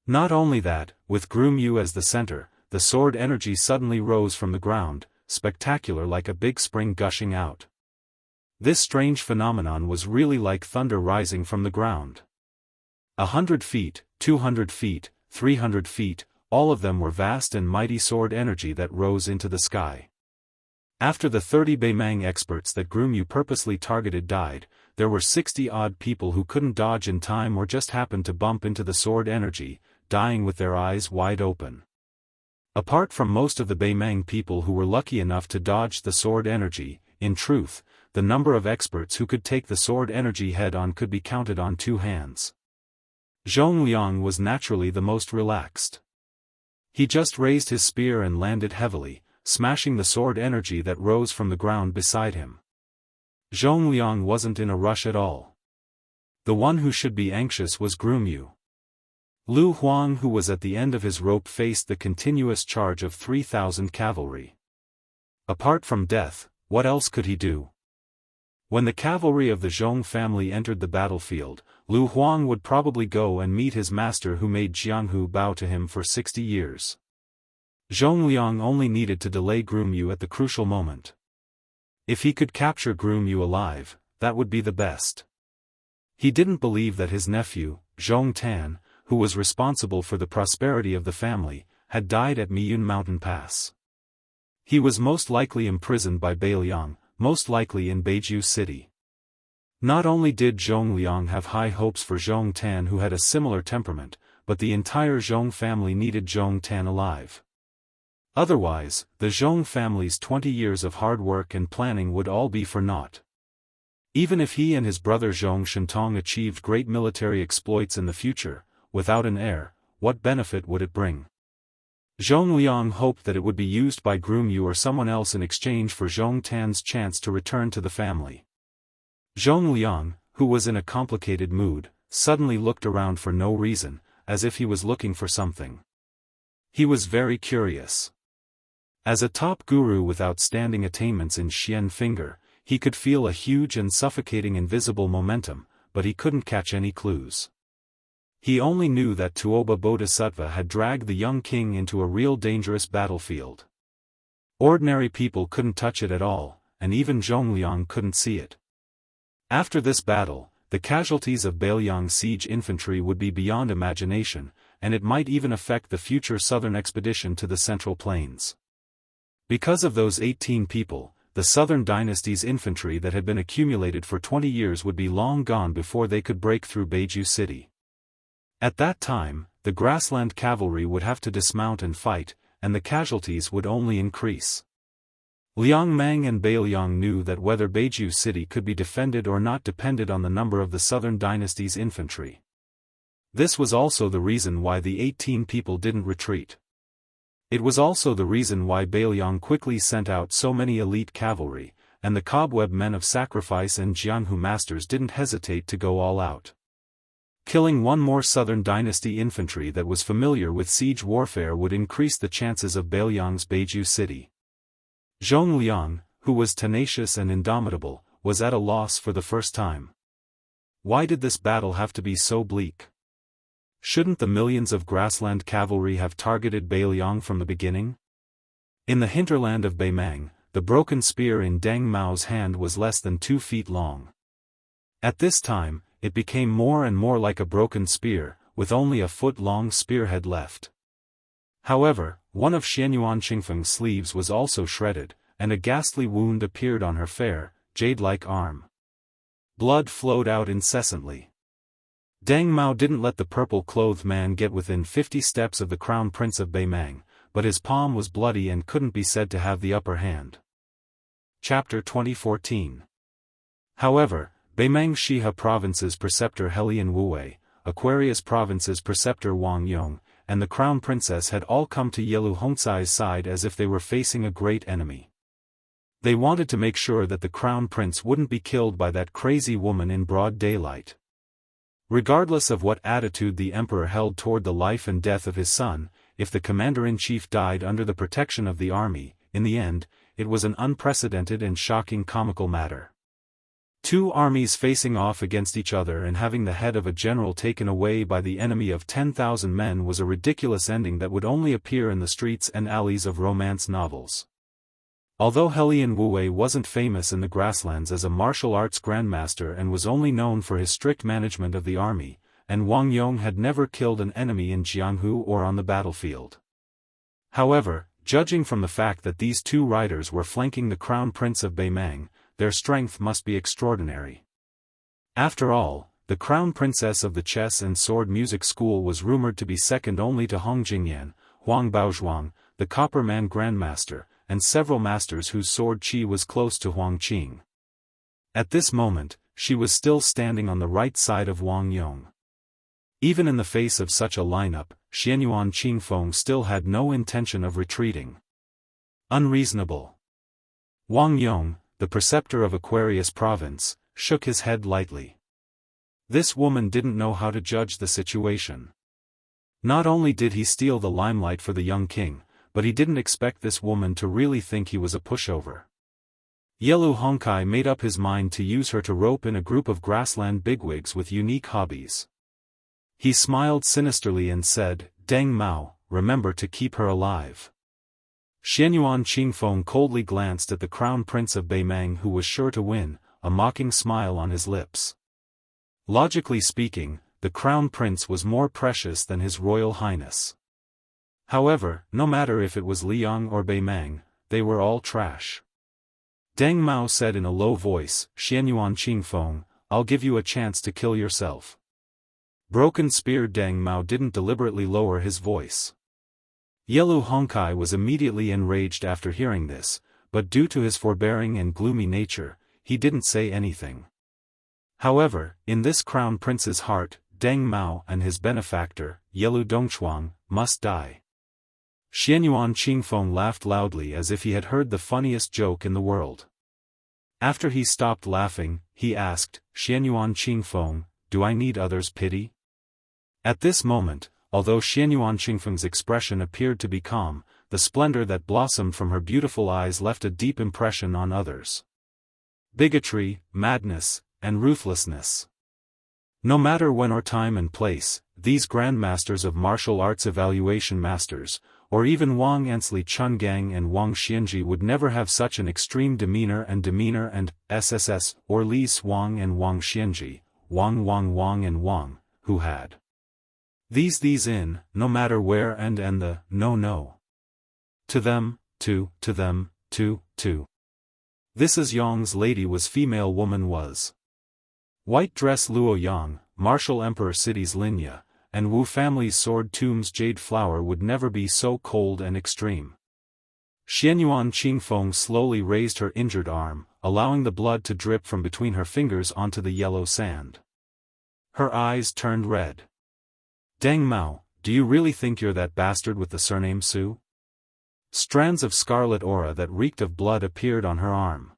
Not only that, with Groom as the center, the sword energy suddenly rose from the ground, spectacular like a big spring gushing out. This strange phenomenon was really like thunder rising from the ground. 100 feet, 200 feet, 300 feet, all of them were vast and mighty sword energy that rose into the sky. After the 30 Beimang experts that Groom purposely targeted died, there were 60-odd people who couldn't dodge in time or just happened to bump into the sword energy, dying with their eyes wide open. Apart from most of the Beimang people who were lucky enough to dodge the sword energy, in truth, the number of experts who could take the sword energy head-on could be counted on 2 hands. Zhongliang was naturally the most relaxed. He just raised his spear and landed heavily, smashing the sword energy that rose from the ground beside him. Zhongliang wasn't in a rush at all. The one who should be anxious was Groom. Lu Huang, who was at the end of his rope, faced the continuous charge of 3,000 cavalry. Apart from death, what else could he do? When the cavalry of the Zhong family entered the battlefield, Lu Huang would probably go and meet his master who made Jianghu bow to him for 60 years. Zhongliang only needed to delay Groom at the crucial moment. If he could capture Groom alive, that would be the best. He didn't believe that his nephew, Zhong Tan, who was responsible for the prosperity of the family, had died at Miyun Mountain Pass. He was most likely imprisoned by Beiliang, most likely in Beiju City. Not only did Zhongliang have high hopes for Zhong Tan, who had a similar temperament, but the entire Zhong family needed Zhong Tan alive. Otherwise, the Zhong family's 20 years of hard work and planning would all be for naught. Even if he and his brother Zhong Shentong achieved great military exploits in the future, without an heir, what benefit would it bring? Zhongliang hoped that it would be used by Groom or someone else in exchange for Zhong Tan's chance to return to the family. Zhongliang, who was in a complicated mood, suddenly looked around for no reason, as if he was looking for something. He was very curious. As a top guru with outstanding attainments in Xian Finger, he could feel a huge and suffocating invisible momentum, but he couldn't catch any clues. He only knew that Tuoba Bodhisattva had dragged the young king into a real dangerous battlefield. Ordinary people couldn't touch it at all, and even Zhongliang couldn't see it. After this battle, the casualties of Beiliang's siege infantry would be beyond imagination, and it might even affect the future southern expedition to the Central Plains. Because of those 18 people, the Southern Dynasty's infantry that had been accumulated for 20 years would be long gone before they could break through Beiju City. At that time, the grassland cavalry would have to dismount and fight, and the casualties would only increase. Liang Mang and Beiliang knew that whether Beiju City could be defended or not depended on the number of the Southern Dynasty's infantry. This was also the reason why the 18 people didn't retreat. It was also the reason why Beiliang quickly sent out so many elite cavalry, and the cobweb men of sacrifice and Jianghu masters didn't hesitate to go all out. Killing one more Southern Dynasty infantry that was familiar with siege warfare would increase the chances of Beiliang's Beiju City. Zhongliang, who was tenacious and indomitable, was at a loss for the first time. Why did this battle have to be so bleak? Shouldn't the millions of grassland cavalry have targeted Beiliang from the beginning? In the hinterland of Beimang, the broken spear in Deng Mao's hand was less than 2 feet long. At this time, it became more and more like a broken spear, with only a foot-long spearhead left. However, one of Xianyuan Qingfeng's sleeves was also shredded, and a ghastly wound appeared on her fair, jade-like arm. Blood flowed out incessantly. Deng Mao didn't let the purple-clothed man get within 50 steps of the crown prince of Beimang, but his palm was bloody and couldn't be said to have the upper hand. Chapter 2014. However, Beimang Shihe Province's preceptor Helian Wuwei, Aquarius Province's preceptor Wang Yong, and the crown princess had all come to Yelu Hongcai's side as if they were facing a great enemy. They wanted to make sure that the crown prince wouldn't be killed by that crazy woman in broad daylight. Regardless of what attitude the emperor held toward the life and death of his son, if the commander-in-chief died under the protection of the army, in the end, it was an unprecedented and shocking comical matter. 2 armies facing off against each other and having the head of a general taken away by the enemy of 10,000 men was a ridiculous ending that would only appear in the streets and alleys of romance novels. Although Helian Wuwei wasn't famous in the grasslands as a martial arts grandmaster and was only known for his strict management of the army, and Wang Yong had never killed an enemy in Jianghu or on the battlefield. However, judging from the fact that these 2 riders were flanking the crown prince of Beimang, their strength must be extraordinary. After all, the crown princess of the chess and sword music school was rumored to be second only to Hong Jingyan, Huang Baozhuang, the Copper Man grandmaster, and several masters whose sword chi was close to Huang Qing. At this moment, she was still standing on the right side of Wang Yong. Even in the face of such a lineup, Xianyuan Qingfeng still had no intention of retreating. Unreasonable. Wang Yong, the preceptor of Aquarius Province, shook his head lightly. This woman didn't know how to judge the situation. Not only did he steal the limelight for the young king, but he didn't expect this woman to really think he was a pushover. Yelu Hongcai made up his mind to use her to rope in a group of grassland bigwigs with unique hobbies. He smiled sinisterly and said, "Deng Mao, remember to keep her alive." Xianyuan Qingfeng coldly glanced at the crown prince of Beimang who was sure to win, a mocking smile on his lips. Logically speaking, the crown prince was more precious than his royal highness. However, no matter if it was Liang or Beimang, they were all trash. Deng Mao said in a low voice, "Xianyuan Qingfeng, I'll give you a chance to kill yourself." Broken Spear Deng Mao didn't deliberately lower his voice. Yelu Hongcai was immediately enraged after hearing this, but due to his forbearing and gloomy nature, he didn't say anything. However, in this crown prince's heart, Deng Mao and his benefactor, Yelu Dongchuang, must die. Xianyuan Qingfeng laughed loudly as if he had heard the funniest joke in the world. After he stopped laughing, he asked, "Xianyuan Qingfeng, do I need others' pity?" At this moment, although Xianyuan Qingfeng's expression appeared to be calm, the splendor that blossomed from her beautiful eyes left a deep impression on others. Bigotry, madness, and ruthlessness. No matter when or time and place, these grandmasters of martial arts evaluation masters, or even Wang Ansli Chungang and Wang Xianji would never have such an extreme demeanor and SSS, or Li Swang and Wang Xianji, Wang and Wang, who had these in, no matter where and the, no. To them. This is Yang's lady was female woman was. White dress Luo Yang, martial emperor cities Linya, and Wu family's sword tombs jade flower would never be so cold and extreme. Xianyuan Qingfeng slowly raised her injured arm, allowing the blood to drip from between her fingers onto the yellow sand. Her eyes turned red. Deng Mao, do you really think you're that bastard with the surname Su? Strands of scarlet aura that reeked of blood appeared on her arm.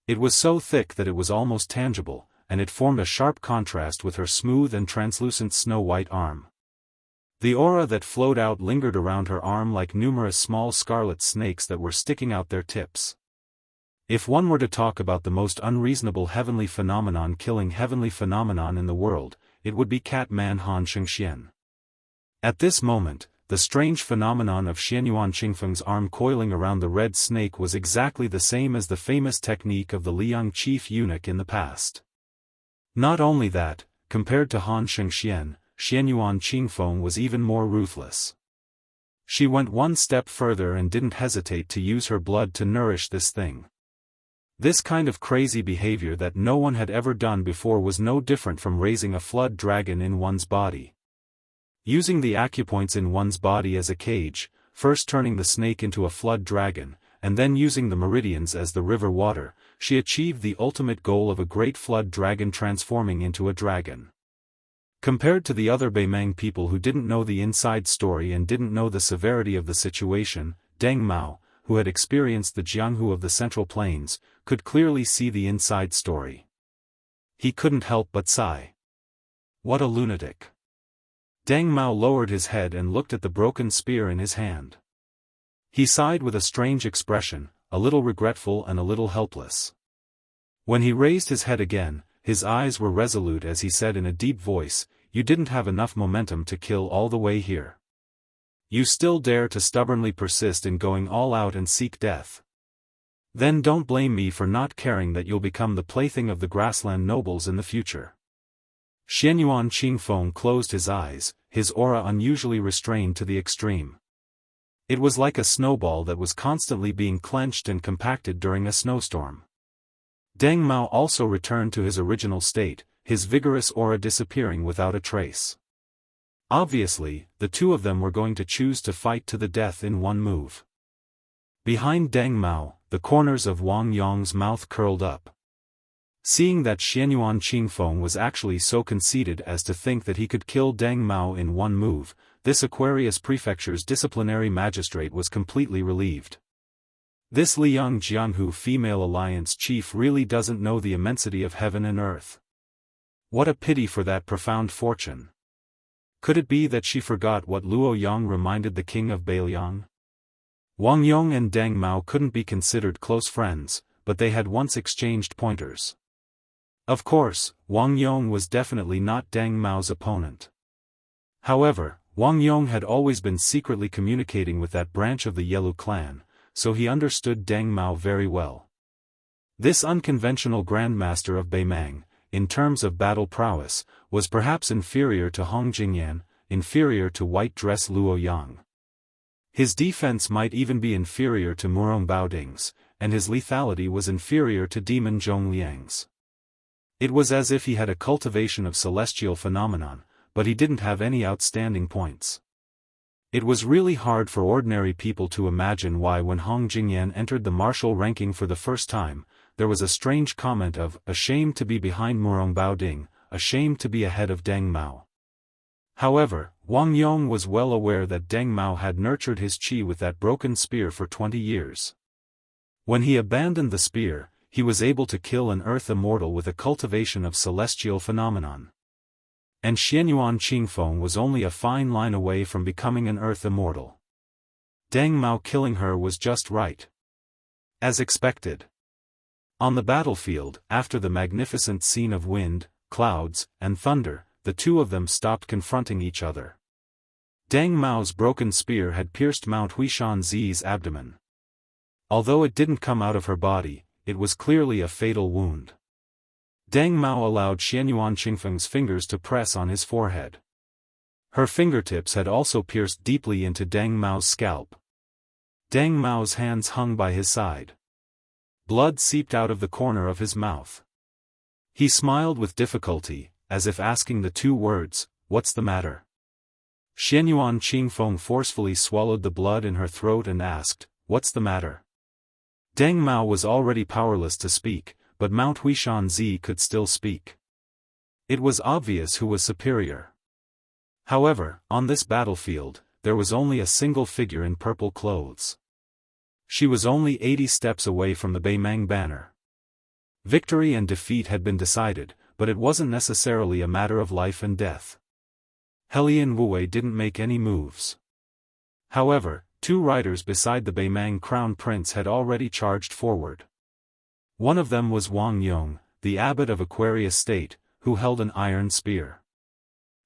It was so thick that it was almost tangible, and it formed a sharp contrast with her smooth and translucent snow-white arm. The aura that flowed out lingered around her arm like numerous small scarlet snakes that were sticking out their tips. If one were to talk about the most unreasonable heavenly phenomenon killing heavenly phenomenon in the world, it would be Cat-Man Han Shengxian. At this moment, the strange phenomenon of Xianyuan Qingfeng's arm coiling around the red snake was exactly the same as the famous technique of the Liang chief eunuch in the past. Not only that, compared to Han Shengxian, Xianyuan Qingfeng was even more ruthless. She went one step further and didn't hesitate to use her blood to nourish this thing. This kind of crazy behavior that no one had ever done before was no different from raising a flood dragon in one's body. Using the acupoints in one's body as a cage, first turning the snake into a flood dragon, and then using the meridians as the river water, she achieved the ultimate goal of a great flood dragon transforming into a dragon. Compared to the other Beimang people who didn't know the inside story and didn't know the severity of the situation, Deng Mao, who had experienced the Jianghu of the Central Plains, could clearly see the inside story. He couldn't help but sigh. What a lunatic. Deng Mao lowered his head and looked at the broken spear in his hand. He sighed with a strange expression, a little regretful and a little helpless. When he raised his head again, his eyes were resolute as he said in a deep voice, "You didn't have enough momentum to kill all the way here. You still dare to stubbornly persist in going all out and seek death. Then don't blame me for not caring that you'll become the plaything of the grassland nobles in the future." Xianyuan Qingfeng closed his eyes, his aura unusually restrained to the extreme. It was like a snowball that was constantly being clenched and compacted during a snowstorm. Deng Mao also returned to his original state, his vigorous aura disappearing without a trace. Obviously, the two of them were going to choose to fight to the death in one move. Behind Deng Mao, the corners of Wang Yong's mouth curled up. Seeing that Xianyuan Qingfeng was actually so conceited as to think that he could kill Deng Mao in one move, this Aquarius Prefecture's disciplinary magistrate was completely relieved. This Liang Jianghu female alliance chief really doesn't know the immensity of heaven and earth. What a pity for that profound fortune. Could it be that she forgot what Luo Yang reminded the king of Beiliang? Wang Yong and Deng Mao couldn't be considered close friends, but they had once exchanged pointers. Of course, Wang Yong was definitely not Deng Mao's opponent. However, Wang Yong had always been secretly communicating with that branch of the Yelu clan, so he understood Deng Mao very well. This unconventional grandmaster of Beimang, in terms of battle prowess, was perhaps inferior to Hong Jingyan, inferior to white dress Luo Yang. His defense might even be inferior to Murong Baoding's, and his lethality was inferior to Demon Zhong Liang's. It was as if he had a cultivation of celestial phenomenon, but he didn't have any outstanding points. It was really hard for ordinary people to imagine why when Hong Jingyan entered the martial ranking for the first time, there was a strange comment of, ashamed to be behind Murong Baoding, ashamed to be ahead of Deng Mao. However, Wang Yong was well aware that Deng Mao had nurtured his qi with that broken spear for 20 years. When he abandoned the spear, he was able to kill an earth immortal with a cultivation of celestial phenomenon. And Xianyuan Qingfeng was only a fine line away from becoming an earth immortal. Deng Mao killing her was just right. As expected. On the battlefield, after the magnificent scene of wind, clouds, and thunder, the two of them stopped confronting each other. Dang Mao's broken spear had pierced Mount Huishanzi's abdomen. Although it didn't come out of her body, it was clearly a fatal wound. Dang Mao allowed Xianyuan Qingfeng's fingers to press on his forehead. Her fingertips had also pierced deeply into Dang Mao's scalp. Dang Mao's hands hung by his side. Blood seeped out of the corner of his mouth. He smiled with difficulty, as if asking the two words, "What's the matter?" Xianyuan Qingfeng forcefully swallowed the blood in her throat and asked, "What's the matter?" Dang Mao was already powerless to speak, but Mount Huishanzi could still speak. It was obvious who was superior. However, on this battlefield, there was only a single figure in purple clothes. She was only 80 steps away from the Beimang banner. Victory and defeat had been decided, but it wasn't necessarily a matter of life and death. Helian Wuwei didn't make any moves. However, two riders beside the Beimang crown prince had already charged forward. One of them was Wang Yong, the abbot of Aquarius State, who held an iron spear.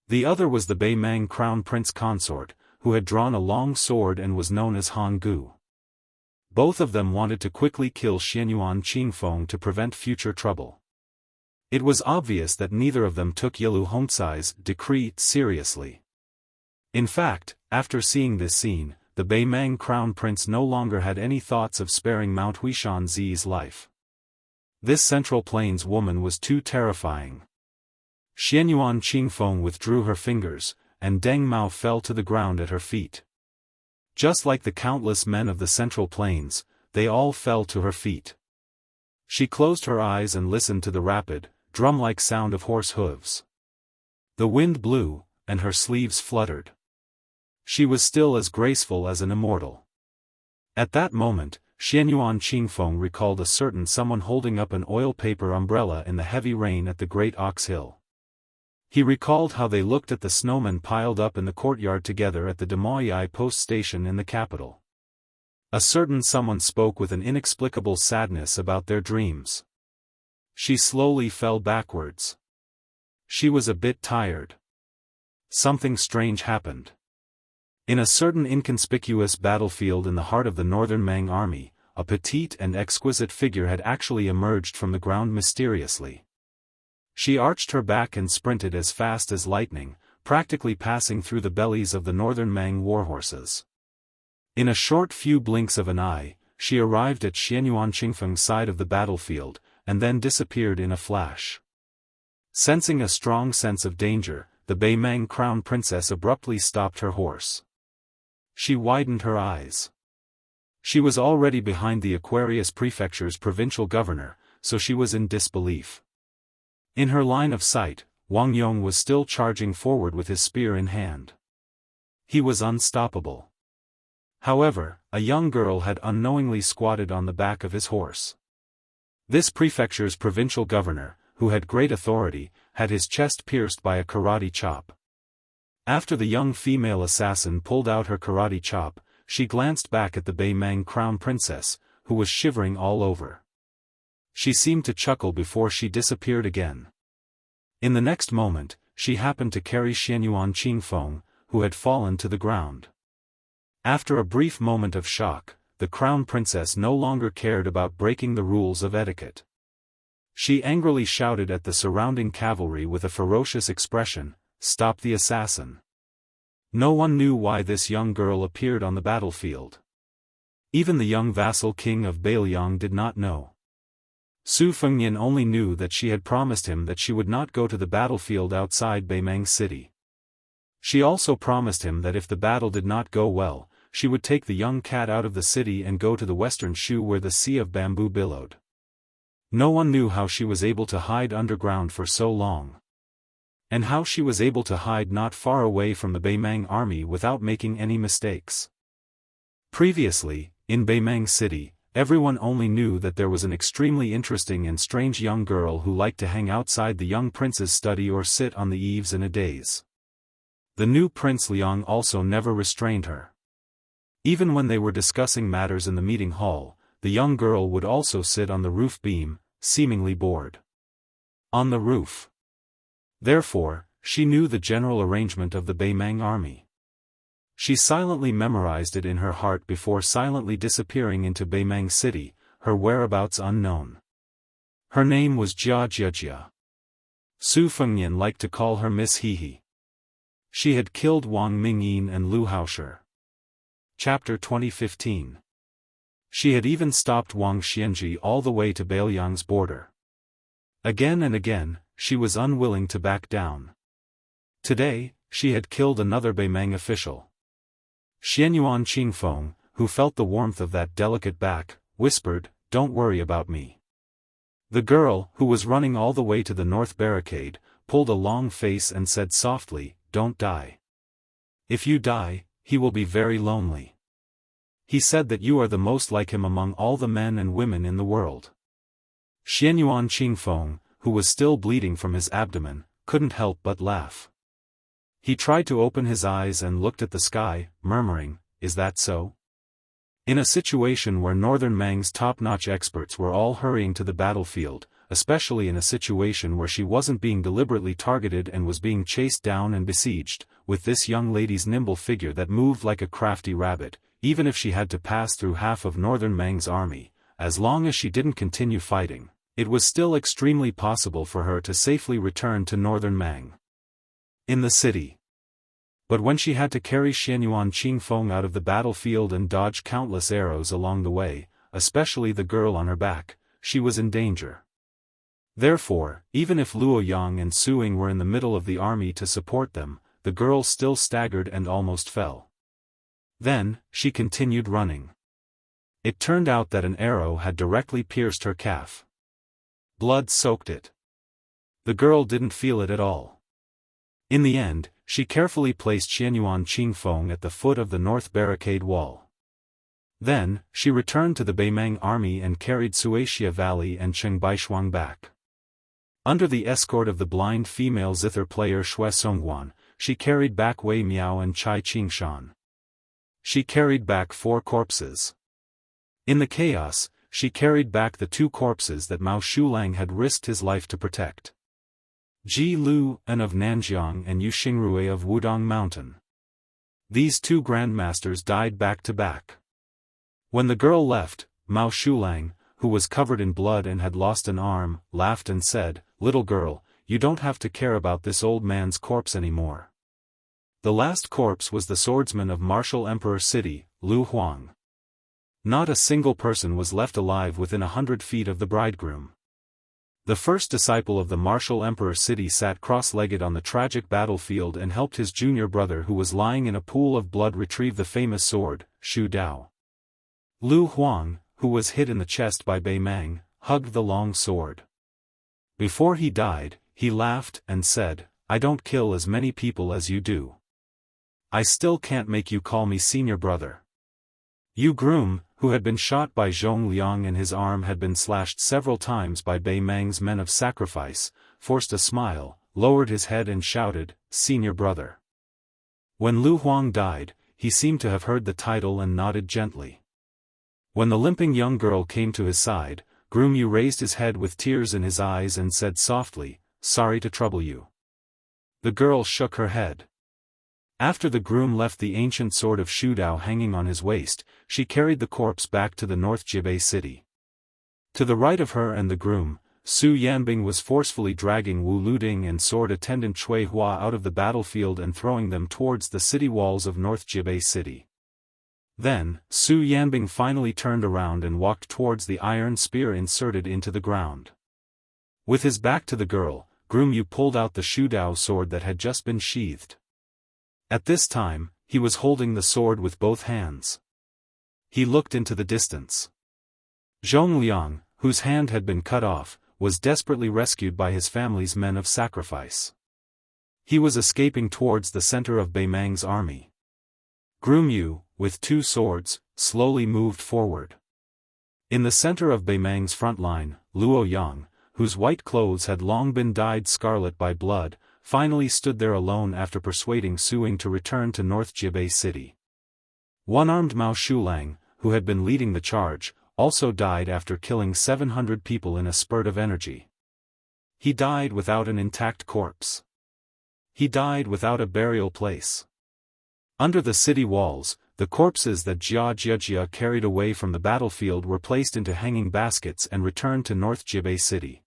The other was the Beimang crown prince consort, who had drawn a long sword and was known as Han Gu. Both of them wanted to quickly kill Xianyuan Qingfeng to prevent future trouble. It was obvious that neither of them took Yilu Hongcai's decree seriously. In fact, after seeing this scene, the Beimang crown prince no longer had any thoughts of sparing Mount Huishanzi's life. This Central Plains woman was too terrifying. Xianyuan Qingfeng withdrew her fingers, and Deng Mao fell to the ground at her feet. Just like the countless men of the Central Plains, they all fell to her feet. She closed her eyes and listened to the rapid, drum-like sound of horse hooves. The wind blew, and her sleeves fluttered. She was still as graceful as an immortal. At that moment, Xianyuan Qingfeng recalled a certain someone holding up an oil paper umbrella in the heavy rain at the Great Ox Hill. He recalled how they looked at the snowmen piled up in the courtyard together at the Demoyai post station in the capital. A certain someone spoke with an inexplicable sadness about their dreams. She slowly fell backwards. She was a bit tired. Something strange happened. In a certain inconspicuous battlefield in the heart of the northern Mang army, a petite and exquisite figure had actually emerged from the ground mysteriously. She arched her back and sprinted as fast as lightning, practically passing through the bellies of the northern Mang warhorses. In a short few blinks of an eye, she arrived at Xianyuan Qingfeng's side of the battlefield, and then disappeared in a flash. Sensing a strong sense of danger, the Beimang crown princess abruptly stopped her horse. She widened her eyes. She was already behind the Aquarius Prefecture's provincial governor, so she was in disbelief. In her line of sight, Wang Yong was still charging forward with his spear in hand. He was unstoppable. However, a young girl had unknowingly squatted on the back of his horse. This prefecture's provincial governor, who had great authority, had his chest pierced by a karate chop. After the young female assassin pulled out her karate chop, she glanced back at the Beimang crown princess, who was shivering all over. She seemed to chuckle before she disappeared again. In the next moment, she happened to carry Xianyuan Qingfeng, who had fallen to the ground. After a brief moment of shock, the crown princess no longer cared about breaking the rules of etiquette. She angrily shouted at the surrounding cavalry with a ferocious expression, "Stop the assassin." No one knew why this young girl appeared on the battlefield. Even the young vassal king of Bailiang did not know. Su Fengnian only knew that she had promised him that she would not go to the battlefield outside Beimang City. She also promised him that if the battle did not go well, she would take the young cat out of the city and go to the western Shu where the sea of bamboo billowed. No one knew how she was able to hide underground for so long. And how she was able to hide not far away from the Beimang army without making any mistakes. Previously, in Beimang City, everyone only knew that there was an extremely interesting and strange young girl who liked to hang outside the young prince's study or sit on the eaves in a daze. The new Prince Liang also never restrained her. Even when they were discussing matters in the meeting hall, the young girl would also sit on the roof beam, seemingly bored. On the roof. Therefore, she knew the general arrangement of the Beimang army. She silently memorized it in her heart before silently disappearing into Beimeng City, her whereabouts unknown. Her name was Jia. Su Fengnian liked to call her Miss Hehe. She had killed Wang Mingyin and Lu Haoshi. Chapter 2015. She had even stopped Wang Xianji all the way to Beiliang's border. Again and again, she was unwilling to back down. Today, she had killed another Beimeng official. Xianyuan Qingfeng, who felt the warmth of that delicate back, whispered, "Don't worry about me." The girl, who was running all the way to the north barricade, pulled a long face and said softly, "Don't die. If you die, he will be very lonely. He said that you are the most like him among all the men and women in the world." Xianyuan Qingfeng, who was still bleeding from his abdomen, couldn't help but laugh. He tried to open his eyes and looked at the sky, murmuring, "Is that so?" In a situation where Northern Meng's top-notch experts were all hurrying to the battlefield, especially in a situation where she wasn't being deliberately targeted and was being chased down and besieged, with this young lady's nimble figure that moved like a crafty rabbit, even if she had to pass through half of Northern Meng's army, as long as she didn't continue fighting, it was still extremely possible for her to safely return to Northern Meng. In the city. But when she had to carry Xianyuan Qingfeng out of the battlefield and dodge countless arrows along the way, especially the girl on her back, she was in danger. Therefore, even if Luo Yang and Suing were in the middle of the army to support them, the girl still staggered and almost fell. Then, she continued running. It turned out that an arrow had directly pierced her calf. Blood soaked it. The girl didn't feel it at all. In the end, she carefully placed Xianyuan Qingfeng at the foot of the north barricade wall. Then, she returned to the Beimeng army and carried Suaxia Valley and Chengbaishuang back. Under the escort of the blind female zither player Xue Songguan, she carried back Wei Miao and Chai Qingshan. She carried back 4 corpses. In the chaos, she carried back the 2 corpses that Mao Shulang had risked his life to protect. Ji Lu An of Nanjiang and Yu Xingrui of Wudong Mountain. These 2 grandmasters died back to back. When the girl left, Mao Shulang, who was covered in blood and had lost an arm, laughed and said, "Little girl, you don't have to care about this old man's corpse anymore." The last corpse was the swordsman of Martial Emperor City, Lu Huang. Not a single person was left alive within 100 feet of the bridegroom. The first disciple of the Martial Emperor City sat cross-legged on the tragic battlefield and helped his junior brother who was lying in a pool of blood retrieve the famous sword, Shu Dao. Lu Huang, who was hit in the chest by Beimeng, hugged the long sword. Before he died, he laughed and said, "I don't kill as many people as you do. I still can't make you call me senior brother." Yu Groom, who had been shot by Zhong Liang and his arm had been slashed several times by Beimeng's men of sacrifice, forced a smile, lowered his head and shouted, "Senior brother." When Lu Huang died, he seemed to have heard the title and nodded gently. When the limping young girl came to his side, Groom Yu raised his head with tears in his eyes and said softly, "Sorry to trouble you." The girl shook her head. After the groom left the ancient sword of Shu Dao hanging on his waist, she carried the corpse back to the North Jibei city. To the right of her and the groom, Su Yanbing was forcefully dragging Wu Luding and sword attendant Cui Hua out of the battlefield and throwing them towards the city walls of North Jibei city. Then, Su Yanbing finally turned around and walked towards the iron spear inserted into the ground. With his back to the girl, Groom Yu pulled out the Shu Dao sword that had just been sheathed. At this time, he was holding the sword with both hands. He looked into the distance. Zhong Liang, whose hand had been cut off, was desperately rescued by his family's men of sacrifice. He was escaping towards the center of Beimeng's army. Groom Yu, with 2 swords, slowly moved forward. In the center of Beimeng's front line, Luo Yang, whose white clothes had long been dyed scarlet by blood, finally stood there alone after persuading Suing to return to North Jibei city. One-armed Mao Shulang, who had been leading the charge, also died after killing 700 people in a spurt of energy. He died without an intact corpse. He died without a burial place. Under the city walls, the corpses that Jia carried away from the battlefield were placed into hanging baskets and returned to North Jibei City.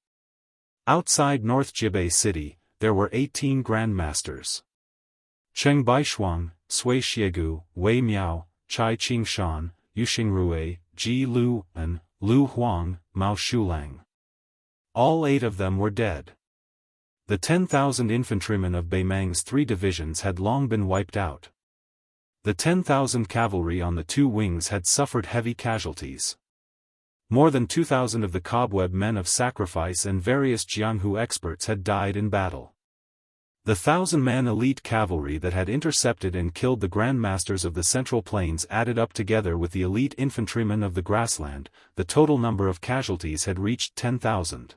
Outside North Jibei City, there were 18 grandmasters. Cheng Baishuang, Sui Xiegu, Wei Miao, Chai Qingshan, Yuxingrui, Ji Lu, and Lu Huang, Mao Shulang. All 8 of them were dead. The 10,000 infantrymen of Beimang's 3 divisions had long been wiped out. The 10,000 cavalry on the 2 wings had suffered heavy casualties. More than 2,000 of the cobweb men of sacrifice and various Jianghu experts had died in battle. The 1,000-man elite cavalry that had intercepted and killed the grandmasters of the Central Plains added up together with the elite infantrymen of the grassland, the total number of casualties had reached 10,000.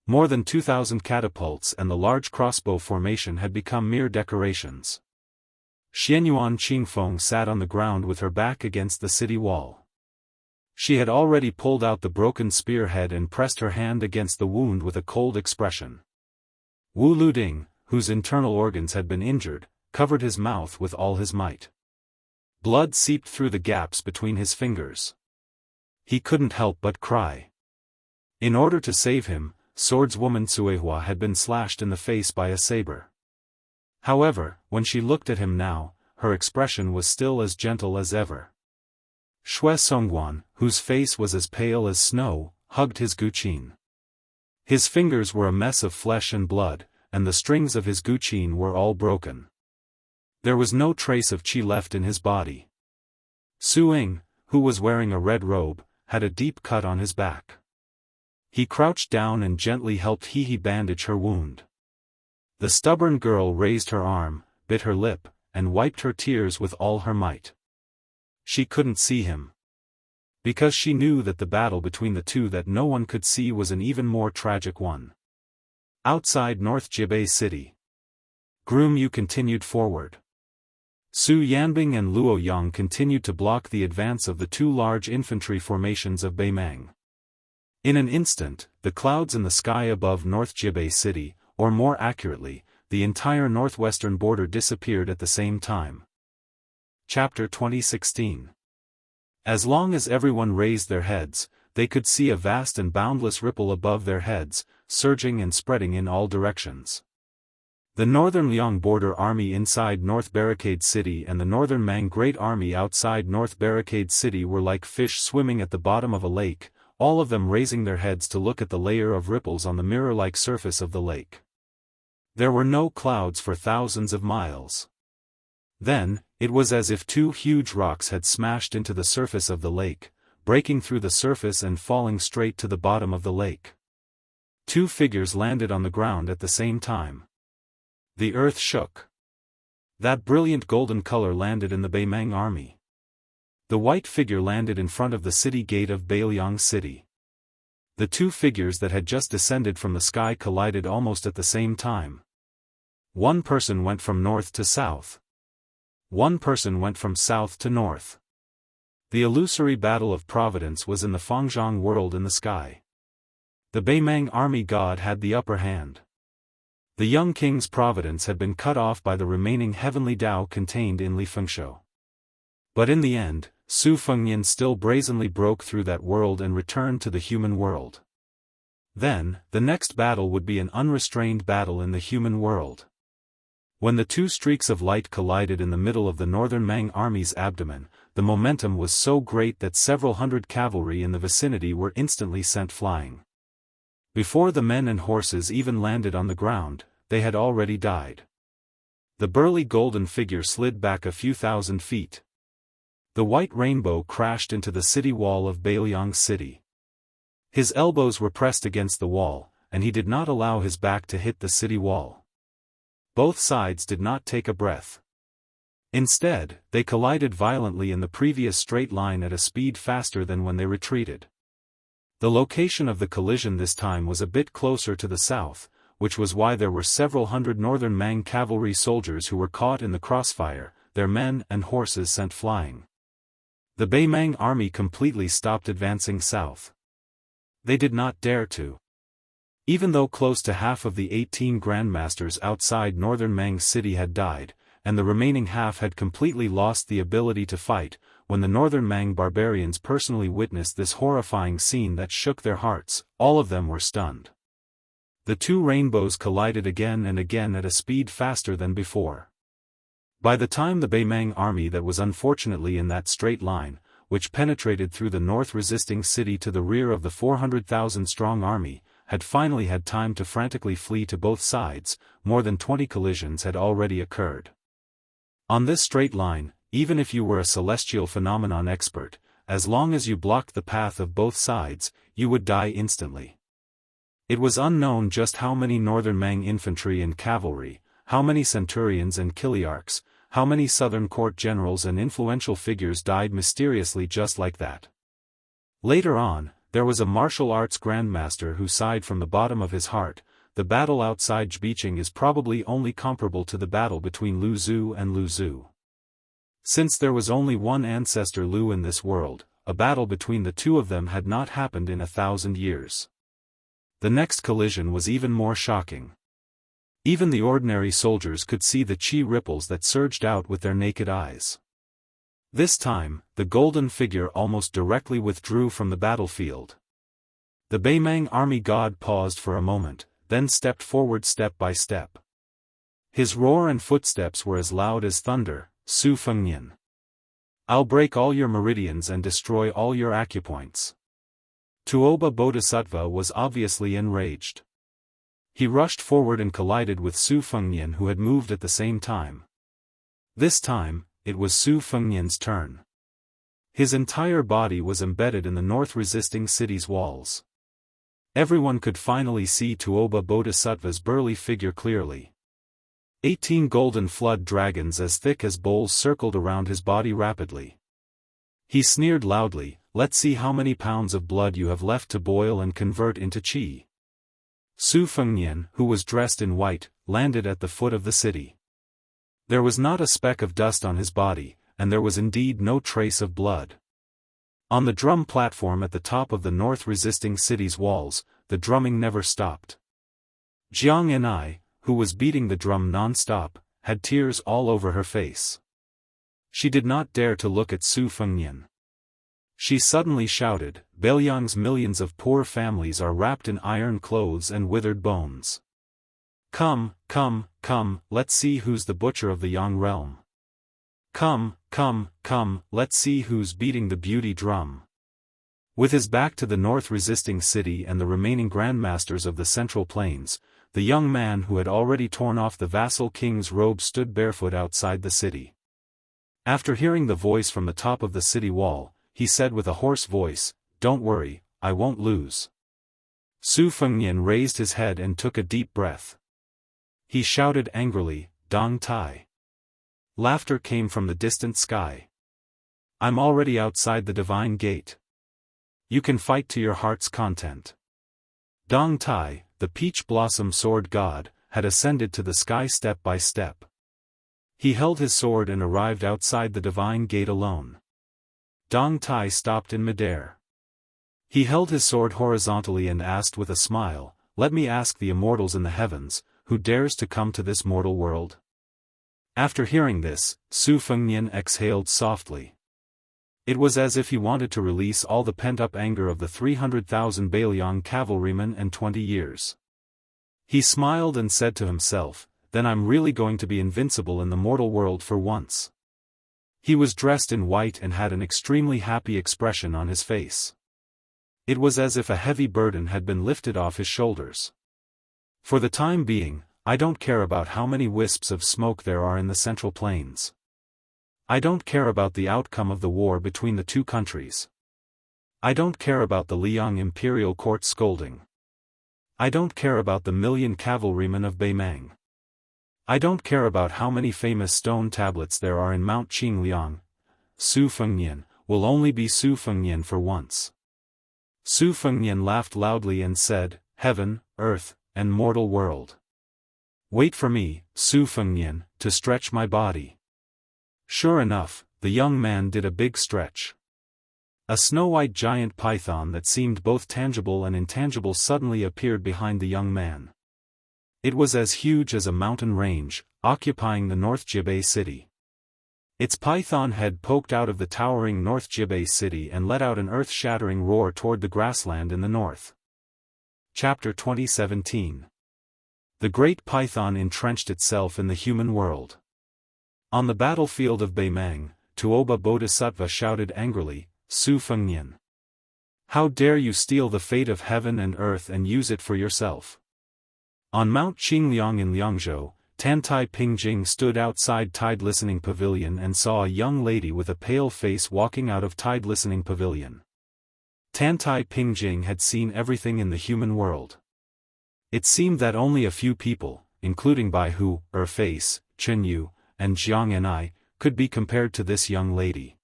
More than 2,000 catapults and the large crossbow formation had become mere decorations. Xianyuan Qingfeng sat on the ground with her back against the city wall. She had already pulled out the broken spearhead and pressed her hand against the wound with a cold expression. Wu Luding, whose internal organs had been injured, covered his mouth with all his might. Blood seeped through the gaps between his fingers. He couldn't help but cry. In order to save him, swordswoman Cuihua had been slashed in the face by a saber. However, when she looked at him now, her expression was still as gentle as ever. Xue Songguan, whose face was as pale as snow, hugged his guqin. His fingers were a mess of flesh and blood, and the strings of his guqin were all broken. There was no trace of qi left in his body. Su Ying, who was wearing a red robe, had a deep cut on his back. He crouched down and gently helped He bandage her wound. The stubborn girl raised her arm, bit her lip, and wiped her tears with all her might. She couldn't see him. Because she knew that the battle between the two that no one could see was an even more tragic one. Outside North Jibei City, Groom Yu continued forward. Su Yanbing and Luo Yang continued to block the advance of the 2 large infantry formations of Beimang. In an instant, the clouds in the sky above North Jibei City, or more accurately, the entire northwestern border disappeared at the same time. Chapter 2016. As long as everyone raised their heads, they could see a vast and boundless ripple above their heads, surging and spreading in all directions. The Northern Liang Border Army inside North Barricade City and the Northern Mang Great Army outside North Barricade City were like fish swimming at the bottom of a lake, all of them raising their heads to look at the layer of ripples on the mirror-like surface of the lake. There were no clouds for thousands of miles. Then, it was as if 2 huge rocks had smashed into the surface of the lake, breaking through the surface and falling straight to the bottom of the lake. 2 figures landed on the ground at the same time. The earth shook. That brilliant golden color landed in the Beimang army. The white figure landed in front of the city gate of Beiliang City. The 2 figures that had just descended from the sky collided almost at the same time. One person went from north to south. One person went from south to north. The illusory battle of Providence was in the Fangzhong world in the sky. The Beimang army god had the upper hand. The young king's providence had been cut off by the remaining heavenly Tao contained in Li Fengshou. But in the end, Su Fengnian still brazenly broke through that world and returned to the human world. Then, the next battle would be an unrestrained battle in the human world. When the 2 streaks of light collided in the middle of the Northern Mang army's abdomen, the momentum was so great that several hundred cavalry in the vicinity were instantly sent flying. Before the men and horses even landed on the ground, they had already died. The burly golden figure slid back a few thousand feet. The white rainbow crashed into the city wall of Beiliang City. His elbows were pressed against the wall, and he did not allow his back to hit the city wall. Both sides did not take a breath. Instead, they collided violently in the previous straight line at a speed faster than when they retreated. The location of the collision this time was a bit closer to the south, which was why there were several hundred Northern Mang cavalry soldiers who were caught in the crossfire, their men and horses sent flying. The Beimang army completely stopped advancing south. They did not dare to. Even though close to half of the 18 grandmasters outside Northern Mang City had died, and the remaining half had completely lost the ability to fight. When the northern Mang barbarians personally witnessed this horrifying scene that shook their hearts, all of them were stunned. The two rainbows collided again and again at a speed faster than before. By the time the Beimang army that was unfortunately in that straight line, which penetrated through the north resisting city to the rear of the 400,000-strong army, had finally had time to frantically flee to both sides, more than 20 collisions had already occurred. On this straight line, even if you were a celestial phenomenon expert, as long as you blocked the path of both sides, you would die instantly. It was unknown just how many northern Mang infantry and cavalry, how many centurions and kiliarchs, how many southern court generals and influential figures died mysteriously just like that. Later on, there was a martial arts grandmaster who sighed from the bottom of his heart, the battle outside Zbicheng is probably only comparable to the battle between Lu Zhu and Lu Zhu. Since there was only one ancestor Lu in this world, a battle between the two of them had not happened in 1,000 years. The next collision was even more shocking. Even the ordinary soldiers could see the chi ripples that surged out with their naked eyes. This time, the golden figure almost directly withdrew from the battlefield. The Beimang army god paused for a moment, then stepped forward step by step. His roar and footsteps were as loud as thunder. Su Fengnian. I'll break all your meridians and destroy all your acupoints. Tuoba Bodhisattva was obviously enraged. He rushed forward and collided with Su Fengnian, who had moved at the same time. This time, it was Su Fengnian's turn. His entire body was embedded in the north-resisting city's walls. Everyone could finally see Tuoba Bodhisattva's burly figure clearly. 18 golden flood dragons as thick as bowls circled around his body rapidly. He sneered loudly, "Let's see how many pounds of blood you have left to boil and convert into qi." Su Fengnian, who was dressed in white, landed at the foot of the city. There was not a speck of dust on his body, and there was indeed no trace of blood. On the drum platform at the top of the north-resisting city's walls, the drumming never stopped. Jianghu, who was beating the drum non-stop, had tears all over her face. She did not dare to look at Su Fengnian. She suddenly shouted, "Beiliang's millions of poor families are wrapped in iron clothes and withered bones. Come, come, come, let's see who's the butcher of the Yang realm. Come, come, come, let's see who's beating the beauty drum." With his back to the north-resisting city and the remaining grandmasters of the Central Plains, the young man who had already torn off the vassal king's robe stood barefoot outside the city. After hearing the voice from the top of the city wall, he said with a hoarse voice, "Don't worry, I won't lose." Su Fengnian raised his head and took a deep breath. He shouted angrily, "Dong Tai." Laughter came from the distant sky. "I'm already outside the divine gate. You can fight to your heart's content." Dong Tai, the peach blossom sword god, had ascended to the sky step by step. He held his sword and arrived outside the divine gate alone. Dong Tai stopped in midair. He held his sword horizontally and asked with a smile, "Let me ask the immortals in the heavens, who dares to come to this mortal world?" After hearing this, Su Fengnian exhaled softly. It was as if he wanted to release all the pent-up anger of the 300,000 Beiliang cavalrymen and 20 years. He smiled and said to himself, "Then I'm really going to be invincible in the mortal world for once." He was dressed in white and had an extremely happy expression on his face. It was as if a heavy burden had been lifted off his shoulders. "For the time being, I don't care about how many wisps of smoke there are in the Central Plains. I don't care about the outcome of the war between the two countries. I don't care about the Liang imperial court scolding. I don't care about the million cavalrymen of Beimang. I don't care about how many famous stone tablets there are in Mount Qingliang. Su Fengnian will only be Su Fengnian for once." Su Fengnian laughed loudly and said, "Heaven, earth, and mortal world. Wait for me, Su Fengnian, to stretch my body." Sure enough, the young man did a big stretch. A snow-white giant python that seemed both tangible and intangible suddenly appeared behind the young man. It was as huge as a mountain range, occupying the North Jibei city. Its python head poked out of the towering North Jibei city and let out an earth-shattering roar toward the grassland in the north. Chapter 2017. The Great Python entrenched itself in the human world. On the battlefield of Beimang, Tuoba Bodhisattva shouted angrily, Su Fengnian. How dare you steal the fate of heaven and earth and use it for yourself? On Mount Qingliang in Liangzhou, Tantai Pingjing stood outside Tide Listening Pavilion and saw a young lady with a pale face walking out of Tide Listening Pavilion. Tantai Pingjing had seen everything in the human world. It seemed that only a few people, including Bai Hu, Face, Chen Yu, and Jiang Enai, could be compared to this young lady.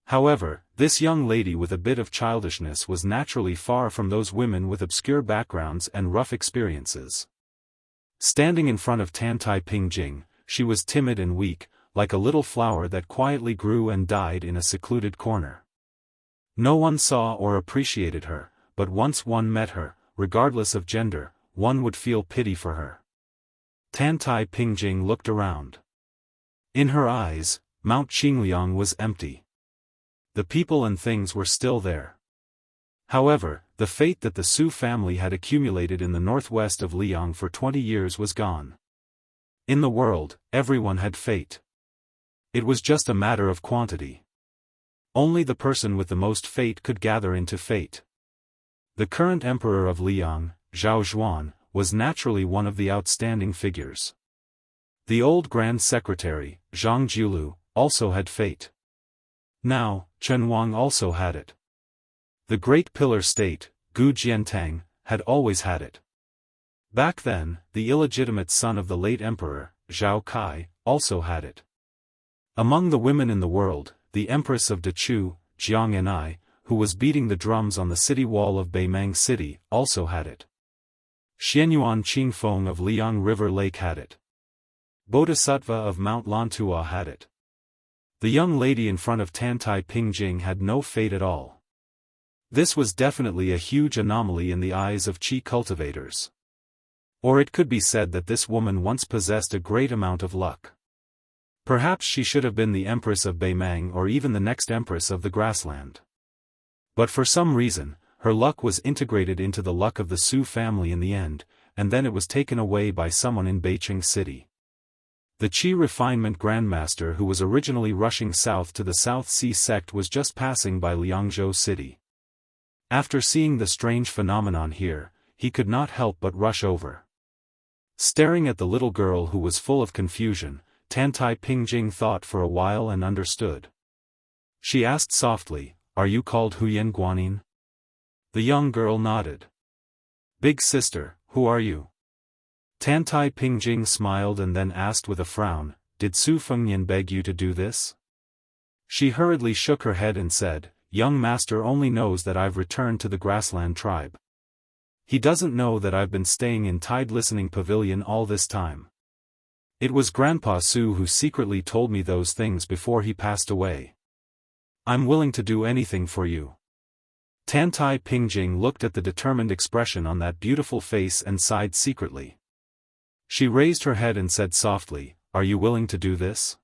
However, this young lady with a bit of childishness was naturally far from those women with obscure backgrounds and rough experiences. Standing in front of Tantai Pingjing, she was timid and weak, like a little flower that quietly grew and died in a secluded corner. No one saw or appreciated her, but once one met her, regardless of gender, one would feel pity for her. Tantai Pingjing looked around. In her eyes, Mount Qingliang was empty. The people and things were still there. However, the fate that the Su family had accumulated in the northwest of Liang for 20 years was gone. In the world, everyone had fate. It was just a matter of quantity. Only the person with the most fate could gather into fate. The current emperor of Liang, Zhao Zhuan, was naturally one of the outstanding figures. The old Grand Secretary, Zhang Jiulu, also had fate. Now, Chen Wang also had it. The Great Pillar State, Gu Jiantang, had always had it. Back then, the illegitimate son of the late emperor, Zhao Kai, also had it. Among the women in the world, the Empress of Dechu, Jiang Enai, who was beating the drums on the city wall of Beimang City, also had it. Xianyuan Qingfeng of Liang River Lake had it. Bodhisattva of Mount Lantua had it. The young lady in front of Tantai Pingjing had no fate at all. This was definitely a huge anomaly in the eyes of Qi cultivators. Or it could be said that this woman once possessed a great amount of luck. Perhaps she should have been the Empress of Beimang or even the next Empress of the Grassland. But for some reason, her luck was integrated into the luck of the Su family in the end, and then it was taken away by someone in Beiqing City. The Qi refinement grandmaster who was originally rushing south to the South Sea sect was just passing by Liangzhou City. After seeing the strange phenomenon here, he could not help but rush over. Staring at the little girl who was full of confusion, Tantai Pingjing thought for a while and understood. She asked softly, "Are you called Huyen Guanyin?" The young girl nodded. "Big sister, who are you?" Tantai Pingjing smiled and then asked with a frown, "Did Su Fengnian beg you to do this?" She hurriedly shook her head and said, "Young master only knows that I've returned to the Grassland tribe. He doesn't know that I've been staying in Tide Listening Pavilion all this time. It was Grandpa Su who secretly told me those things before he passed away. I'm willing to do anything for you." Tantai Pingjing looked at the determined expression on that beautiful face and sighed secretly. She raised her head and said softly, "Are you willing to do this?"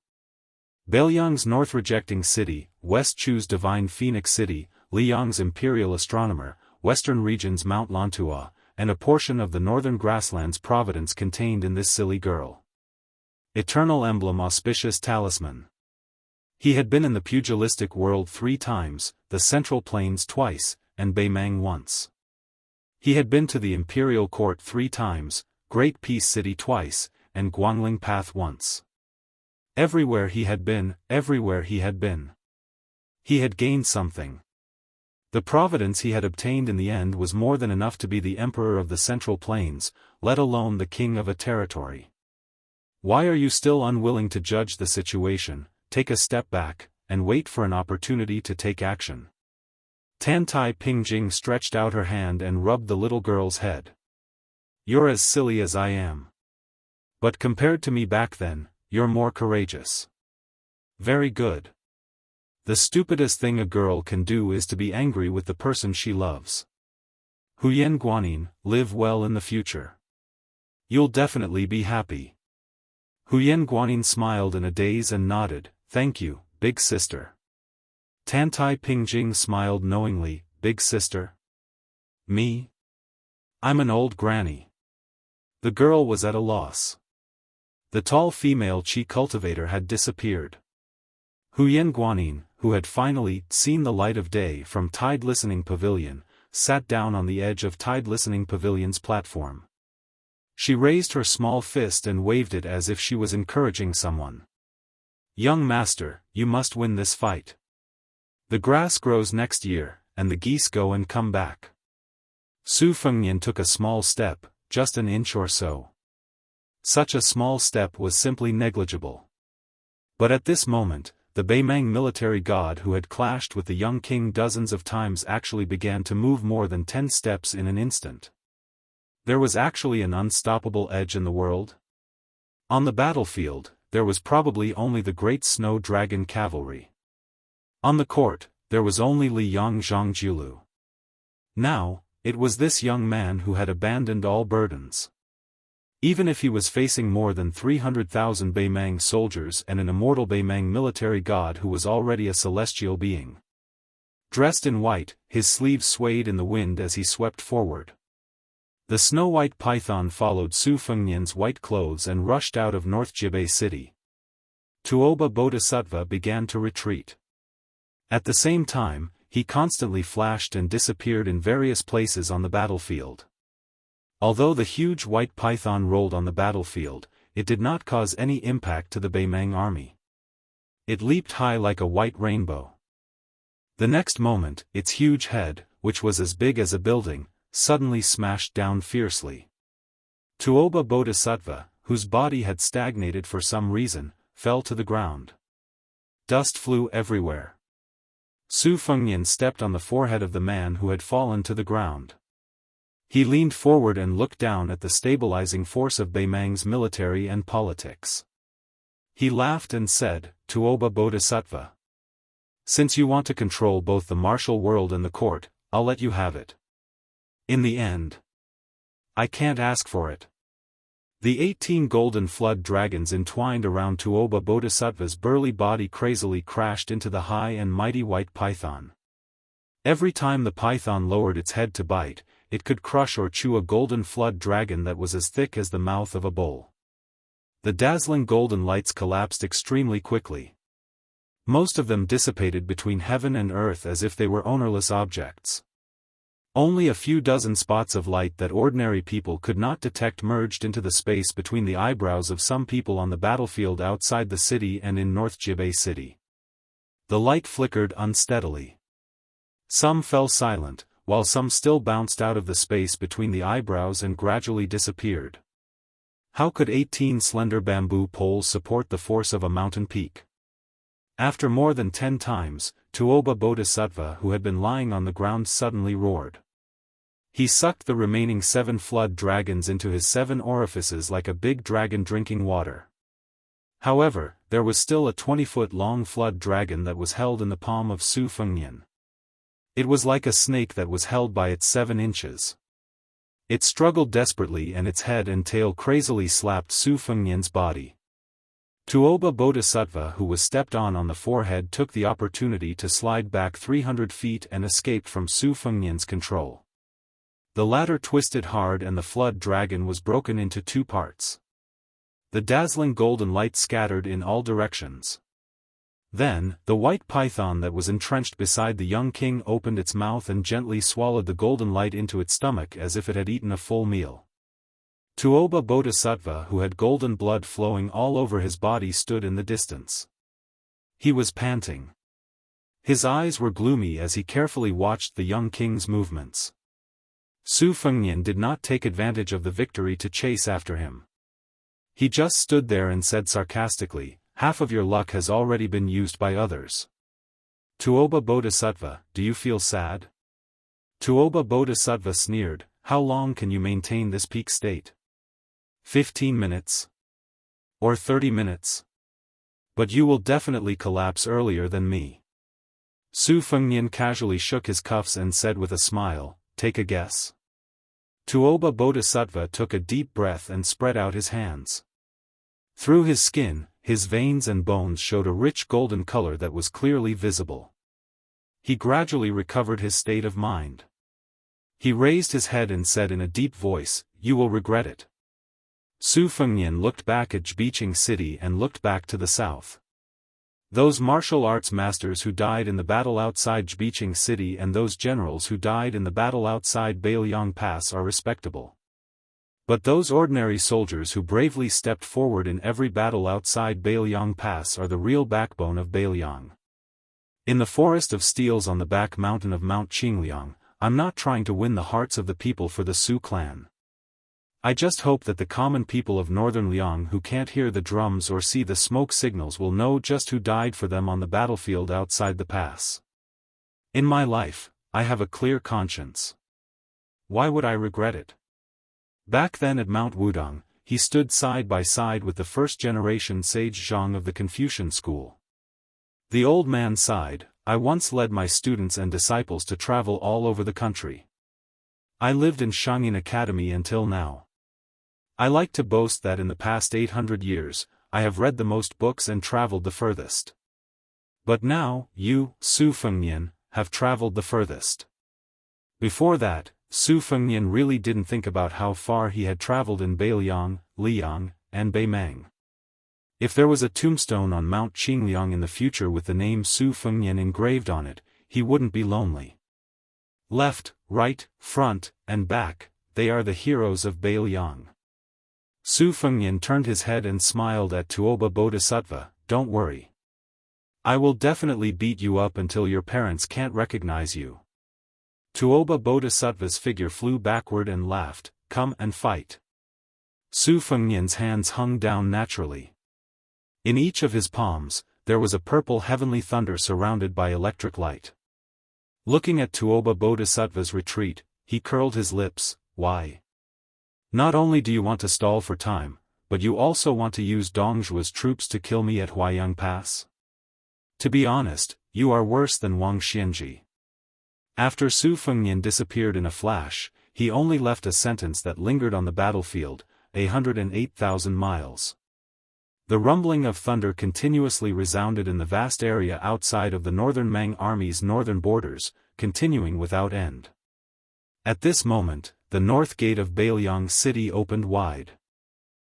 Beiliang's north rejecting city, west Chu's divine phoenix city, Liang's imperial astronomer, western region's Mount Lantua, and a portion of the northern grasslands providence contained in this silly girl. Eternal emblem, auspicious talisman. He had been in the pugilistic world 3 times, the Central Plains twice, and Beimang once. He had been to the imperial court 3 times, Great Peace City twice, and Guangling Path once. Everywhere he had been, he had gained something. The providence he had obtained in the end was more than enough to be the emperor of the Central Plains, let alone the king of a territory. Why are you still unwilling to judge the situation, take a step back, and wait for an opportunity to take action? Tantai Pingjing stretched out her hand and rubbed the little girl's head. "You're as silly as I am. But compared to me back then, you're more courageous." "Very good. The stupidest thing a girl can do is to be angry with the person she loves. Huyen Guanyin, live well in the future." You'll definitely be happy. Huyen Guanyin smiled in a daze and nodded, thank you, big sister. Tantai Pingjing smiled knowingly, big sister? Me? I'm an old granny. The girl was at a loss. The tall female chi cultivator had disappeared. Huyen Guanyin, who had finally seen the light of day from Tide Listening Pavilion, sat down on the edge of Tide Listening Pavilion's platform. She raised her small fist and waved it as if she was encouraging someone. Young master, you must win this fight. The grass grows next year, and the geese go and come back. Su Fengnian took a small step, just an inch or so. Such a small step was simply negligible. But at this moment, the Beimang military god who had clashed with the young king dozens of times actually began to move more than 10 steps in an instant. There was actually an unstoppable edge in the world. On the battlefield, there was probably only the great snow dragon cavalry. On the court, there was only Li Yang Zhangjiulu. Now, it was this young man who had abandoned all burdens. Even if he was facing more than 300,000 Beimang soldiers and an immortal Beimang military god who was already a celestial being. Dressed in white, his sleeves swayed in the wind as he swept forward. The snow-white python followed Su Fengnian's white clothes and rushed out of North Jibei City. Tuoba Bodhisattva began to retreat. At the same time, he constantly flashed and disappeared in various places on the battlefield. Although the huge white python rolled on the battlefield, it did not cause any impact to the Beimang army. It leaped high like a white rainbow. The next moment, its huge head, which was as big as a building, suddenly smashed down fiercely. Tuoba Bodhisattva, whose body had stagnated for some reason, fell to the ground. Dust flew everywhere. Su Fengnian stepped on the forehead of the man who had fallen to the ground. He leaned forward and looked down at the stabilizing force of Beimang's military and politics. He laughed and said, Tuoba Bodhisattva. Since you want to control both the martial world and the court, I'll let you have it. In the end, I can't ask for it. The 18 golden flood dragons entwined around Tuoba Bodhisattva's burly body crazily crashed into the high and mighty white python. Every time the python lowered its head to bite, it could crush or chew a golden flood dragon that was as thick as the mouth of a bull. The dazzling golden lights collapsed extremely quickly. Most of them dissipated between heaven and earth as if they were ownerless objects. Only a few dozen spots of light that ordinary people could not detect merged into the space between the eyebrows of some people on the battlefield outside the city and in North Jibei City. The light flickered unsteadily. Some fell silent, while some still bounced out of the space between the eyebrows and gradually disappeared. How could 18 slender bamboo poles support the force of a mountain peak? After more than 10 times, Tuoba Bodhisattva who had been lying on the ground suddenly roared. He sucked the remaining 7 flood dragons into his 7 orifices like a big dragon drinking water. However, there was still a 20-foot-long flood dragon that was held in the palm of Su Fengnian. It was like a snake that was held by its 7 inches. It struggled desperately and its head and tail crazily slapped Su Fengnian's body. Tuoba Bodhisattva who was stepped on the forehead took the opportunity to slide back 300 feet and escaped from Su Fengnian's control. The latter twisted hard and the flood dragon was broken into 2 parts. The dazzling golden light scattered in all directions. Then, the white python that was entrenched beside the young king opened its mouth and gently swallowed the golden light into its stomach as if it had eaten a full meal. Tuoba Bodhisattva who had golden blood flowing all over his body stood in the distance. He was panting. His eyes were gloomy as he carefully watched the young king's movements. Su Fengnian did not take advantage of the victory to chase after him. He just stood there and said sarcastically, half of your luck has already been used by others. Tuoba Bodhisattva, do you feel sad? Tuoba Bodhisattva sneered, how long can you maintain this peak state? 15 minutes? Or 30 minutes? But you will definitely collapse earlier than me. Su Fengnian casually shook his cuffs and said with a smile, take a guess. Tuoba Bodhisattva took a deep breath and spread out his hands. Through his skin, his veins and bones showed a rich golden color that was clearly visible. He gradually recovered his state of mind. He raised his head and said in a deep voice, "You will regret it." Su Fengnian looked back at Jianghu City and looked back to the south. Those martial arts masters who died in the battle outside Jianghu City and those generals who died in the battle outside Bailiang Pass are respectable. But those ordinary soldiers who bravely stepped forward in every battle outside Bailiang Pass are the real backbone of Bailiang. In the forest of steels on the back mountain of Mount Qingliang, I'm not trying to win the hearts of the people for the Su clan. I just hope that the common people of northern Liang who can't hear the drums or see the smoke signals will know just who died for them on the battlefield outside the pass. In my life, I have a clear conscience. Why would I regret it? Back then at Mount Wudong, he stood side by side with the first-generation sage Zhang of the Confucian school. The old man sighed, "I once led my students and disciples to travel all over the country. I lived in Shangyin Academy until now. I like to boast that in the past 800 years, I have read the most books and traveled the furthest. But now, you, Su Fengnian, have traveled the furthest." Before that, Su Fengnian really didn't think about how far he had traveled in Bailiang, Liang, and Beimang. If there was a tombstone on Mount Qingliang in the future with the name Su Fengnian engraved on it, he wouldn't be lonely. Left, right, front, and back, they are the heroes of Bailiang. Su Fengnian turned his head and smiled at Tuoba Bodhisattva, "Don't worry. I will definitely beat you up until your parents can't recognize you." Tuoba Bodhisattva's figure flew backward and laughed, "Come and fight." Su Fengnian's hands hung down naturally. In each of his palms, there was a purple heavenly thunder surrounded by electric light. Looking at Tuoba Bodhisattva's retreat, he curled his lips, "Why? Not only do you want to stall for time, but you also want to use Dongzhuo's troops to kill me at Huaiyang Pass? To be honest, you are worse than Wang Xianji." After Su Fengnian disappeared in a flash, he only left a sentence that lingered on the battlefield, 108,000 miles. The rumbling of thunder continuously resounded in the vast area outside of the northern Mang army's northern borders, continuing without end. At this moment, the north gate of Bailiang City opened wide.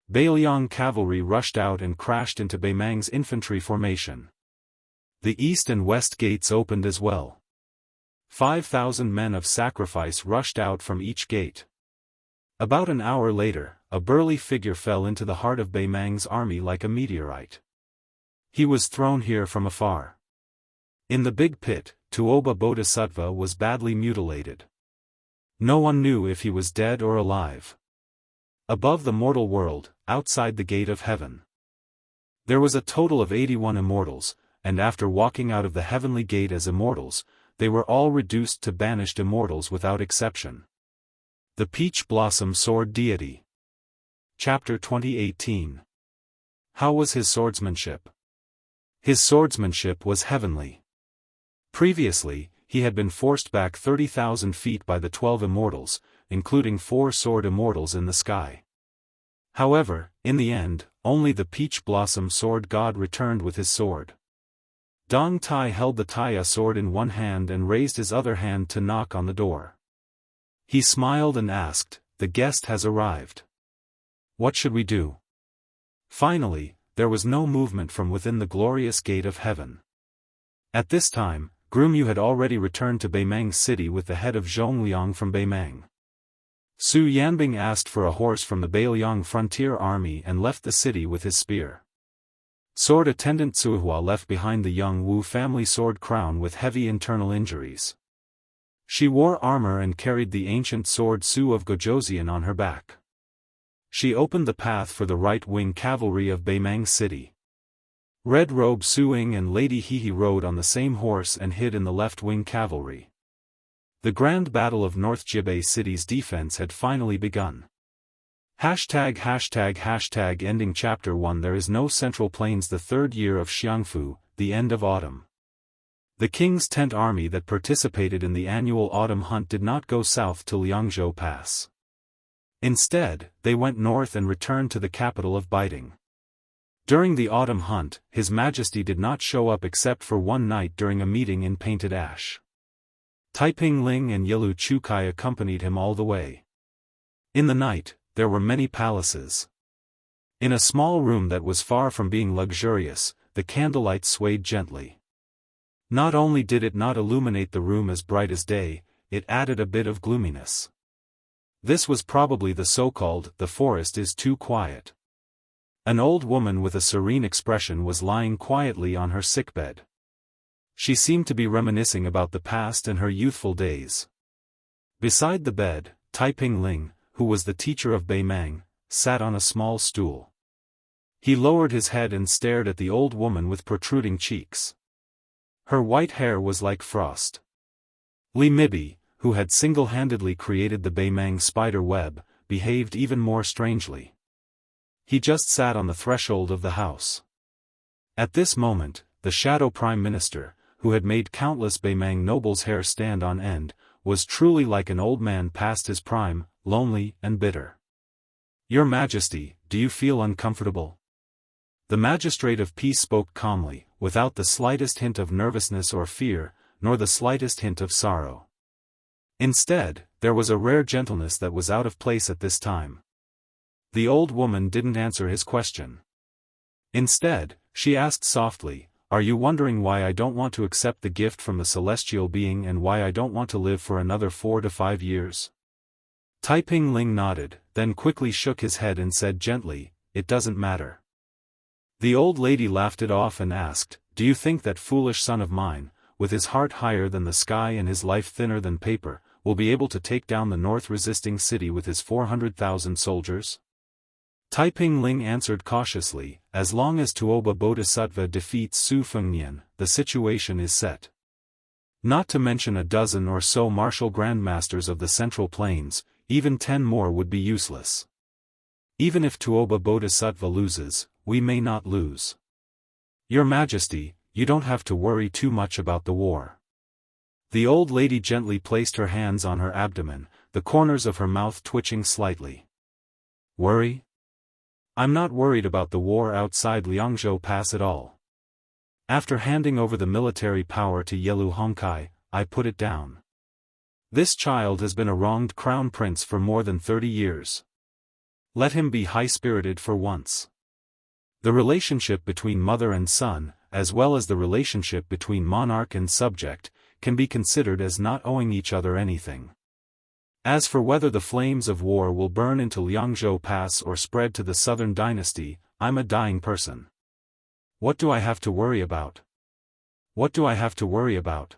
Bailiang cavalry rushed out and crashed into Beimang's infantry formation. The east and west gates opened as well. 5,000 men of sacrifice rushed out from each gate. About an hour later, a burly figure fell into the heart of Beimang's army like a meteorite. He was thrown here from afar. In the big pit, Tuoba Bodhisattva was badly mutilated. No one knew if he was dead or alive. Above the mortal world, outside the gate of heaven, there was a total of 81 immortals, and after walking out of the heavenly gate as immortals, they were all reduced to banished immortals without exception. The Peach Blossom Sword Deity. Chapter 2018. How was his swordsmanship? His swordsmanship was heavenly. Previously, he had been forced back 30,000 feet by the 12 immortals, including 4 sword immortals in the sky. However, in the end, only the Peach Blossom Sword God returned with his sword. Dong Tai held the Taiya sword in one hand and raised his other hand to knock on the door. He smiled and asked, "The guest has arrived. What should we do?" Finally, there was no movement from within the glorious gate of heaven. At this time, Grumyu had already returned to Beimang City with the head of Zhongliang from Beimang. Su Yanbing asked for a horse from the Bailiang frontier army and left the city with his spear. Sword attendant Cuihua left behind the young Wu family sword crown with heavy internal injuries. She wore armor and carried the ancient sword Su of Gojoseon on her back. She opened the path for the right-wing cavalry of Beimang City. Red Robe Suing and Lady Hehe rode on the same horse and hid in the left-wing cavalry. The grand battle of North Jibei City's defense had finally begun. ###ending Chapter 1 There is no Central Plains. The third year of Xiangfu, the end of autumn. The king's tent army that participated in the annual autumn hunt did not go south to Liangzhou Pass. Instead, they went north and returned to the capital of Biting. During the autumn hunt, His Majesty did not show up except for one night during a meeting in Painted Ash. Taiping Ling and Yilu Chukai accompanied him all the way. In the night, there were many palaces. In a small room that was far from being luxurious, the candlelight swayed gently. Not only did it not illuminate the room as bright as day, it added a bit of gloominess. This was probably the so-called "the forest is too quiet." An old woman with a serene expression was lying quietly on her sickbed. She seemed to be reminiscing about the past and her youthful days. Beside the bed, Taiping Ling, who was the teacher of Bei Mang, sat on a small stool. He lowered his head and stared at the old woman with protruding cheeks. Her white hair was like frost. Li Mibi, who had single-handedly created the Bei Mang spider web, behaved even more strangely. He just sat on the threshold of the house. At this moment, the Shadow Prime Minister, who had made countless Bei Mang nobles' hair stand on end, was truly like an old man past his prime, lonely and bitter. "Your Majesty, do you feel uncomfortable?" The Magistrate of Peace spoke calmly, without the slightest hint of nervousness or fear, nor the slightest hint of sorrow. Instead, there was a rare gentleness that was out of place at this time. The old woman didn't answer his question. Instead, she asked softly, "Are you wondering why I don't want to accept the gift from the celestial being and why I don't want to live for another 4 to 5 years? Taiping Ling nodded, then quickly shook his head and said gently, "It doesn't matter." The old lady laughed it off and asked, "Do you think that foolish son of mine, with his heart higher than the sky and his life thinner than paper, will be able to take down the north-resisting city with his 400,000 soldiers?" Taiping Ling answered cautiously, "As long as Tuoba Bodhisattva defeats Su Fengnian, the situation is set. Not to mention a dozen or so martial grandmasters of the Central Plains, even 10 more would be useless. Even if Tuoba Bodhisattva loses, we may not lose. Your Majesty, you don't have to worry too much about the war." The old lady gently placed her hands on her abdomen, the corners of her mouth twitching slightly. "Worry? I'm not worried about the war outside Liangzhou Pass at all. After handing over the military power to Yilu Hongkai, I put it down. This child has been a wronged crown prince for more than 30 years. Let him be high-spirited for once. The relationship between mother and son, as well as the relationship between monarch and subject, can be considered as not owing each other anything. As for whether the flames of war will burn into Liangzhou Pass or spread to the southern dynasty, I'm a dying person. What do I have to worry about? What do I have to worry about?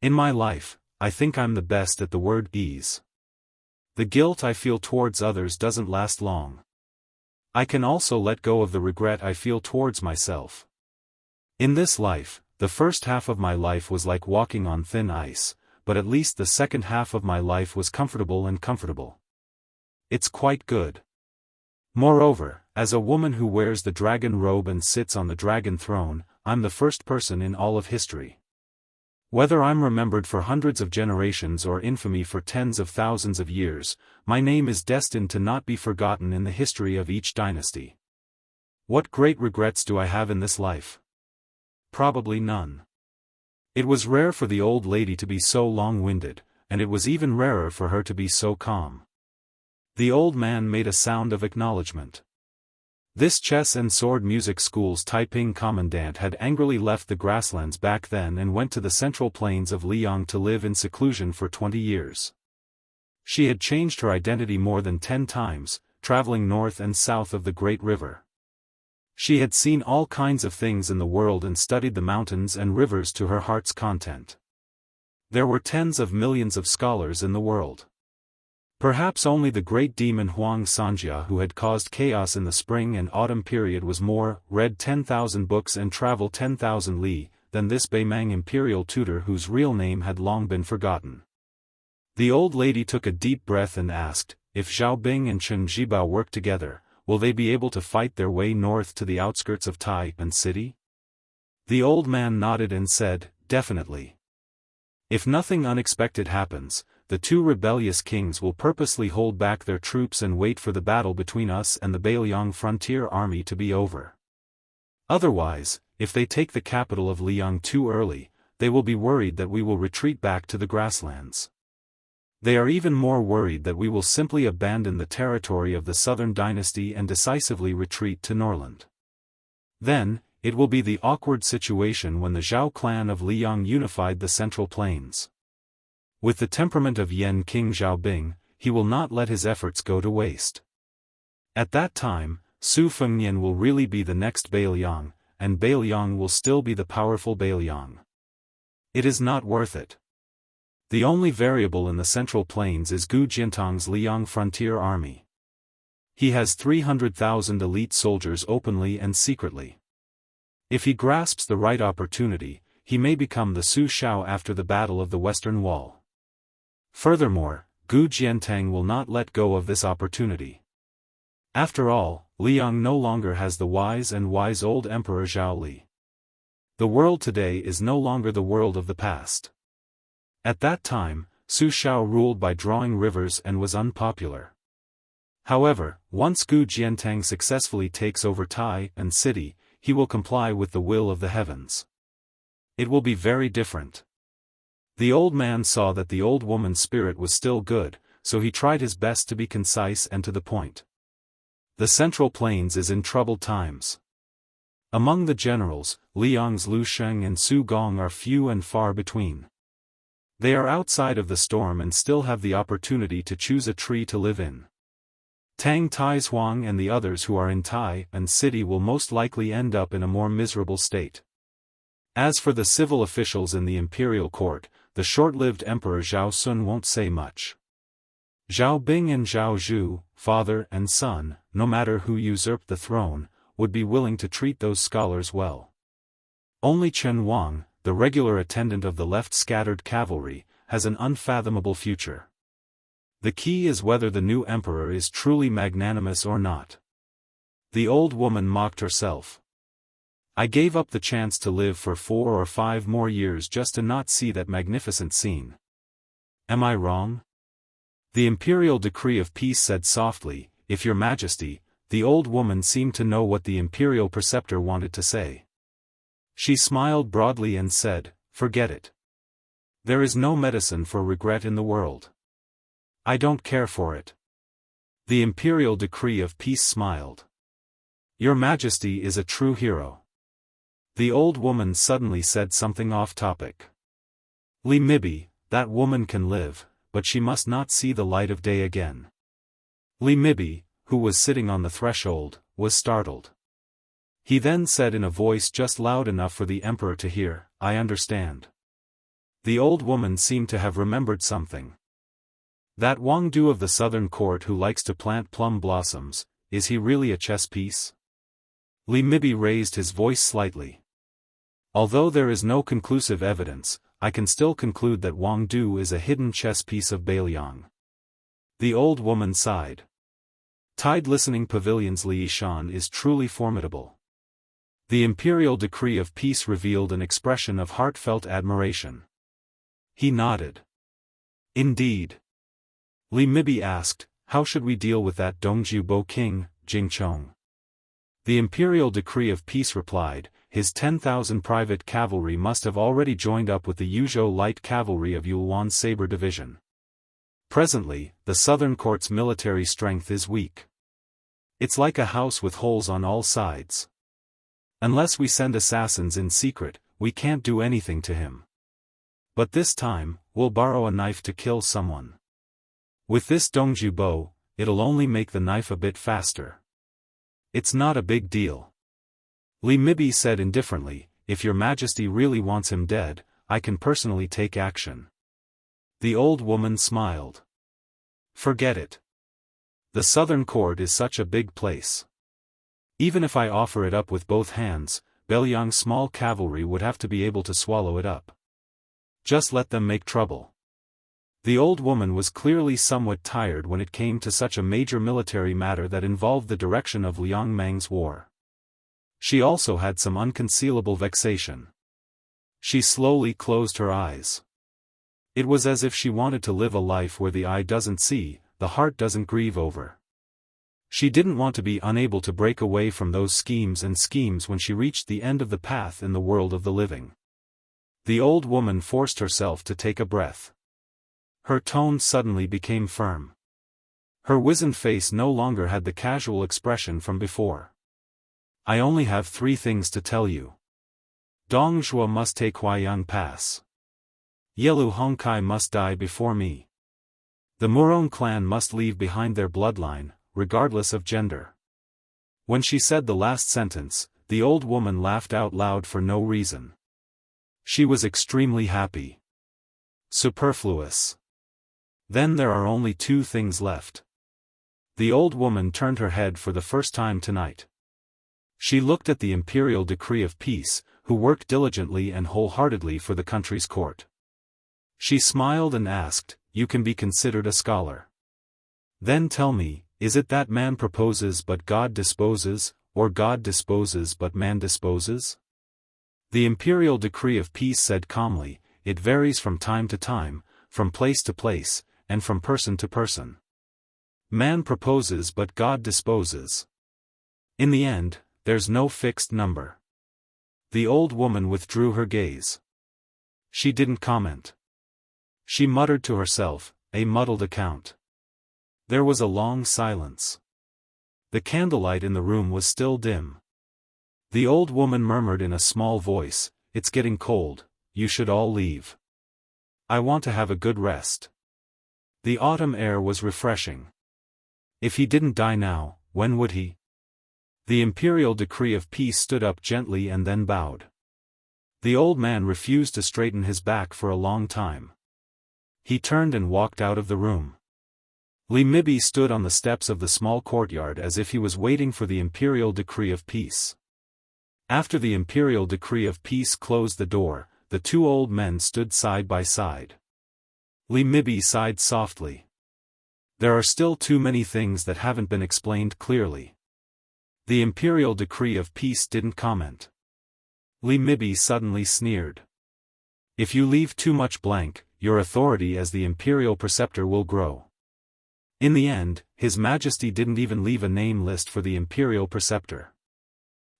In my life, I think I'm the best at the word ease. The guilt I feel towards others doesn't last long. I can also let go of the regret I feel towards myself. In this life, the first half of my life was like walking on thin ice, but at least the second half of my life was comfortable. It's quite good. Moreover, as a woman who wears the dragon robe and sits on the dragon throne, I'm the first person in all of history. Whether I'm remembered for hundreds of generations or infamy for tens of thousands of years, my name is destined to not be forgotten in the history of each dynasty. What great regrets do I have in this life? Probably none. It was rare for the old lady to be so long-winded, and it was even rarer for her to be so calm. The old man made a sound of acknowledgement. This chess and sword music school's Taiping commandant had angrily left the grasslands back then and went to the central plains of Liang to live in seclusion for 20 years. She had changed her identity more than 10 times, traveling north and south of the Great River. She had seen all kinds of things in the world and studied the mountains and rivers to her heart's content. There were tens of millions of scholars in the world. Perhaps only the great demon Huang Sanjia, who had caused chaos in the spring and autumn period, was more, read 10,000 books and traveled 10,000 li, than this Bei Mang imperial tutor whose real name had long been forgotten. The old lady took a deep breath and asked, "If Zhao Bing and Chen Zhibao work together, will they be able to fight their way north to the outskirts of Taiping City?" The old man nodded and said, "Definitely. If nothing unexpected happens, the two rebellious kings will purposely hold back their troops and wait for the battle between us and the Bailiang frontier army to be over. Otherwise, if they take the capital of Liang too early, they will be worried that we will retreat back to the grasslands. They are even more worried that we will simply abandon the territory of the southern dynasty and decisively retreat to Norland. Then, it will be the awkward situation when the Zhao clan of Liang unified the Central Plains. With the temperament of Yan King Zhaobing, he will not let his efforts go to waste. At that time, Su Fengnian will really be the next Bailiang, and Bailiang will still be the powerful Bailiang. It is not worth it. The only variable in the Central Plains is Gu Jiantang's Liang frontier army. He has 300,000 elite soldiers openly and secretly. If he grasps the right opportunity, he may become the Su Shao after the Battle of the Western Wall. Furthermore, Gu Jiantang will not let go of this opportunity. After all, Liang no longer has the wise old Emperor Zhao Li. The world today is no longer the world of the past. At that time, Su Shao ruled by drawing rivers and was unpopular. However, once Gu Jiantang successfully takes over Tai and city, he will comply with the will of the heavens. It will be very different. The old man saw that the old woman's spirit was still good, so he tried his best to be concise and to the point. The Central Plains is in troubled times. Among the generals, Liang's Lu Sheng and Su Gong are few and far between. They are outside of the storm and still have the opportunity to choose a tree to live in. Tang Taizuang and the others who are in Tai and city will most likely end up in a more miserable state. As for the civil officials in the imperial court, the short-lived Emperor Zhao Sun won't say much. Zhao Bing and Zhao Zhu, father and son, no matter who usurped the throne, would be willing to treat those scholars well. Only Chen Wang, the regular attendant of the left-scattered cavalry, has an unfathomable future. The key is whether the new emperor is truly magnanimous or not. The old woman mocked herself. I gave up the chance to live for 4 or 5 more years just to not see that magnificent scene. Am I wrong? The imperial decree of peace said softly, "If your majesty." The old woman seemed to know what the imperial preceptor wanted to say. She smiled broadly and said, "Forget it. There is no medicine for regret in the world. I don't care for it." The imperial decree of peace smiled. "Your majesty is a true hero." The old woman suddenly said something off-topic. "Li Mibi, that woman can live, but she must not see the light of day again." Li Mibi, who was sitting on the threshold, was startled. He then said in a voice just loud enough for the emperor to hear, "I understand." The old woman seemed to have remembered something. "That Wang Du of the southern court who likes to plant plum blossoms, is he really a chess piece?" Li Mibi raised his voice slightly. "Although there is no conclusive evidence, I can still conclude that Wang Du is a hidden chess piece of Bailiang." The old woman sighed. Tide Listening Pavilion's Li Yishan is truly formidable. The imperial decree of peace revealed an expression of heartfelt admiration. He nodded. "Indeed." Li Mibi asked, "How should we deal with that Dongjiubo king, Jingchong?" The imperial decree of peace replied, "His 10,000 private cavalry must have already joined up with the Yuzhou light cavalry of Yulwan's saber division. Presently, the southern court's military strength is weak. It's like a house with holes on all sides. Unless we send assassins in secret, we can't do anything to him. But this time, we'll borrow a knife to kill someone. With this Dongjiubo, it'll only make the knife a bit faster. It's not a big deal." Li Mibi said indifferently, "If your majesty really wants him dead, I can personally take action." The old woman smiled. "Forget it. The southern court is such a big place. Even if I offer it up with both hands, Bailiang's small cavalry would have to be able to swallow it up. Just let them make trouble." The old woman was clearly somewhat tired when it came to such a major military matter that involved the direction of Liang Meng's war. She also had some unconcealable vexation. She slowly closed her eyes. It was as if she wanted to live a life where the eye doesn't see, the heart doesn't grieve over. She didn't want to be unable to break away from those schemes when she reached the end of the path in the world of the living. The old woman forced herself to take a breath. Her tone suddenly became firm. Her wizened face no longer had the casual expression from before. I only have 3 things to tell you. Dong Zhuo must take Huaiyang Pass. Yelu Hongkai must die before me. The Murong clan must leave behind their bloodline, regardless of gender. When she said the last sentence, the old woman laughed out loud for no reason. She was extremely happy. Superfluous. Then there are only 2 things left. The old woman turned her head for the first time tonight. She looked at the imperial decree of peace, who worked diligently and wholeheartedly for the country's court. She smiled and asked, "You can be considered a scholar. Then tell me, is it that man proposes but God disposes, or God disposes but man disposes?" The imperial decree of peace said calmly, "It varies from time to time, from place to place, and from person to person. Man proposes but God disposes. In the end, there's no fixed number." The old woman withdrew her gaze. She didn't comment. She muttered to herself, "A muddled account." There was a long silence. The candlelight in the room was still dim. The old woman murmured in a small voice, "It's getting cold, you should all leave. I want to have a good rest." The autumn air was refreshing. If he didn't die now, when would he? The imperial decree of peace stood up gently and then bowed. The old man refused to straighten his back for a long time. He turned and walked out of the room. Li Mibi stood on the steps of the small courtyard as if he was waiting for the imperial decree of peace. After the imperial decree of peace closed the door, the 2 old men stood side by side. Li Mibi sighed softly. There are still too many things that haven't been explained clearly. The imperial decree of peace didn't comment. Li Mibi suddenly sneered. "If you leave too much blank, your authority as the imperial preceptor will grow." In the end, His Majesty didn't even leave a name list for the imperial preceptor.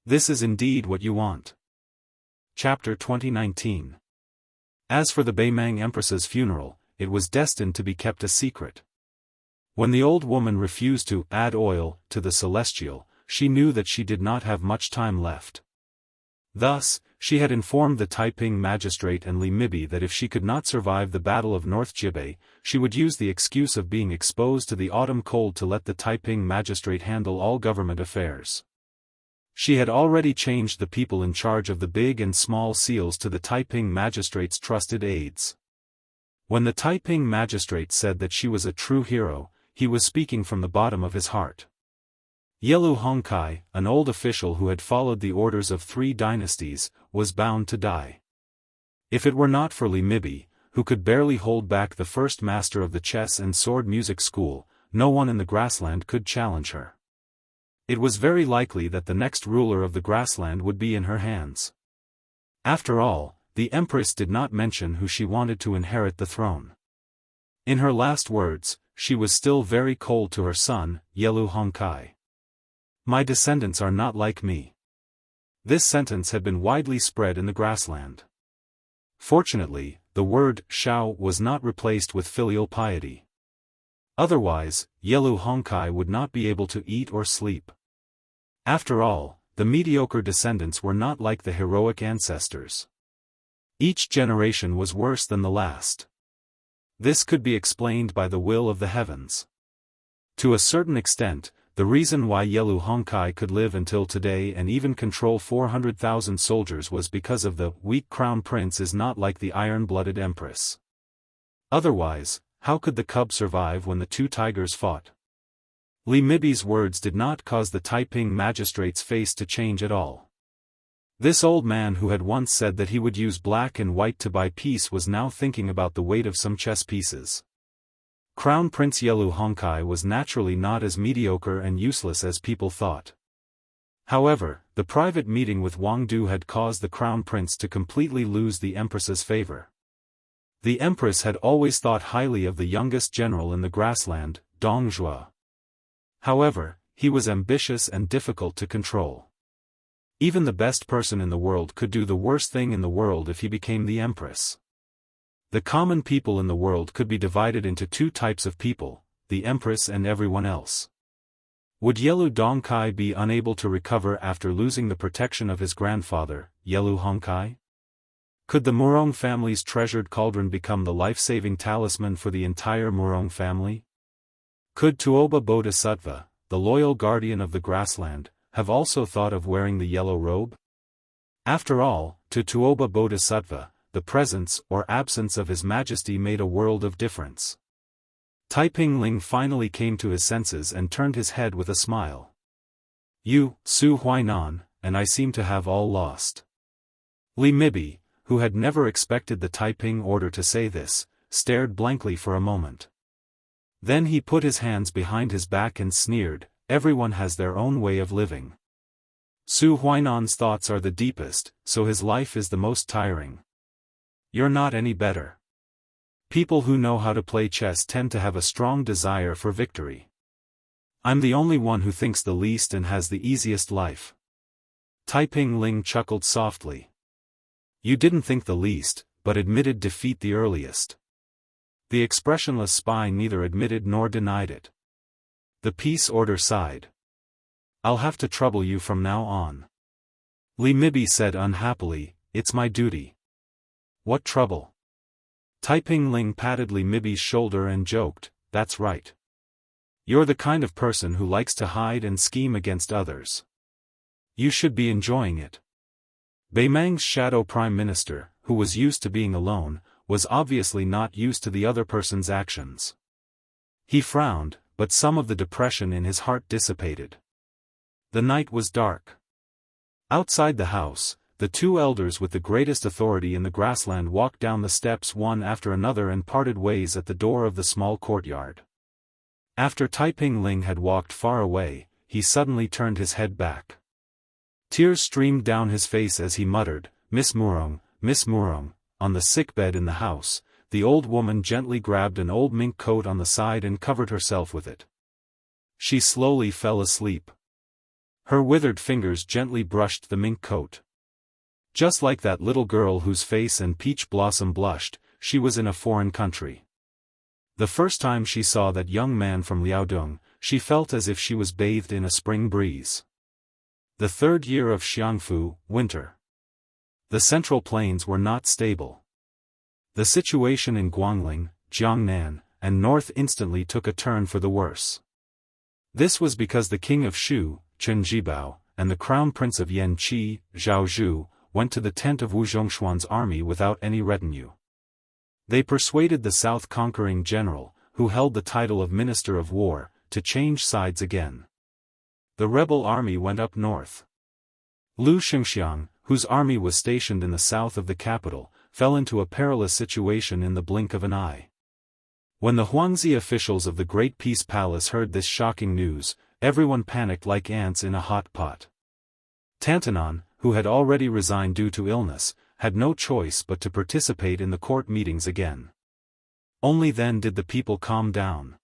This is indeed what you want. Chapter 2019. As for the Beimang Empress's funeral, it was destined to be kept a secret. When the old woman refused to add oil to the celestial, she knew that she did not have much time left. Thus, she had informed the Taiping magistrate and Li Mibi that if she could not survive the Battle of North Jibei, she would use the excuse of being exposed to the autumn cold to let the Taiping magistrate handle all government affairs. She had already changed the people in charge of the big and small seals to the Taiping magistrate's trusted aides. When the Taiping magistrate said that she was a true hero, he was speaking from the bottom of his heart. Yelu Hongkai, an old official who had followed the orders of 3 dynasties, was bound to die. If it were not for Li Mibi, who could barely hold back the first master of the chess and sword music school, no one in the grassland could challenge her. It was very likely that the next ruler of the grassland would be in her hands. After all, the Empress did not mention who she wanted to inherit the throne. In her last words, she was still very cold to her son, Yelu Hongkai. "My descendants are not like me." This sentence had been widely spread in the grassland. Fortunately, the word shao was not replaced with filial piety. Otherwise, Yelu Hongkai would not be able to eat or sleep. After all, the mediocre descendants were not like the heroic ancestors. Each generation was worse than the last. This could be explained by the will of the heavens. To a certain extent, the reason why Yelu Hongkai could live until today and even control 400,000 soldiers was because of the weak crown prince is not like the iron-blooded empress. Otherwise, how could the cub survive when the 2 tigers fought? Li Mibi's words did not cause the Taiping magistrate's face to change at all. This old man who had once said that he would use black and white to buy peace was now thinking about the weight of some chess pieces. Crown Prince Yelu Hongkai was naturally not as mediocre and useless as people thought. However, the private meeting with Wang Du had caused the Crown Prince to completely lose the Empress's favor. The empress had always thought highly of the youngest general in the grassland, Dong Zhuo. However, he was ambitious and difficult to control. Even the best person in the world could do the worst thing in the world if he became the empress. The common people in the world could be divided into two types of people, the empress and everyone else. Would Yelu Dongkai be unable to recover after losing the protection of his grandfather, Yelu Hongkai? Could the Murong family's treasured cauldron become the life-saving talisman for the entire Murong family? Could Tuoba Bodhisattva, the loyal guardian of the grassland, have also thought of wearing the yellow robe? After all, to Tuoba Bodhisattva, the presence or absence of His Majesty made a world of difference. Taiping Ling finally came to his senses and turned his head with a smile. You, Su Huainan, and I seem to have all lost. Li Mibi, who had never expected the Taiping order to say this, stared blankly for a moment. Then he put his hands behind his back and sneered, everyone has their own way of living. Su Huainan's thoughts are the deepest, so his life is the most tiring. You're not any better. People who know how to play chess tend to have a strong desire for victory. I'm the only one who thinks the least and has the easiest life. Taiping Ling chuckled softly. You didn't think the least, but admitted defeat the earliest. The expressionless spy neither admitted nor denied it. The peace order sighed. I'll have to trouble you from now on. Li Mibi said unhappily, it's my duty. What trouble? Taiping Ling patted Li Mibi's shoulder and joked, that's right. You're the kind of person who likes to hide and scheme against others. You should be enjoying it. Beimang's shadow prime minister, who was used to being alone, was obviously not used to the other person's actions. He frowned, but some of the depression in his heart dissipated. The night was dark. Outside the house, the two elders with the greatest authority in the grassland walked down the steps one after another and parted ways at the door of the small courtyard. After Taiping Ling had walked far away, he suddenly turned his head back. Tears streamed down his face as he muttered, Miss Murong, on the sickbed in the house. The old woman gently grabbed an old mink coat on the side and covered herself with it. She slowly fell asleep. Her withered fingers gently brushed the mink coat. Just like that little girl whose face and peach blossom blushed, she was in a foreign country. The first time she saw that young man from Liaodong, she felt as if she was bathed in a spring breeze. The third year of Jianghu, winter. The central plains were not stable. The situation in Guangling, Jiangnan, and north instantly took a turn for the worse. This was because the king of Shu, Chen Jibao, and the crown prince of Yanqi, Zhao Zhu, went to the tent of Wu Zhongshuan's army without any retinue. They persuaded the south-conquering general, who held the title of Minister of War, to change sides again. The rebel army went up north. Lu Xingxiang, whose army was stationed in the south of the capital, fell into a perilous situation in the blink of an eye. When the Huangzi officials of the Great Peace Palace heard this shocking news, everyone panicked like ants in a hot pot. Tantanon, who had already resigned due to illness, had no choice but to participate in the court meetings again. Only then did the people calm down.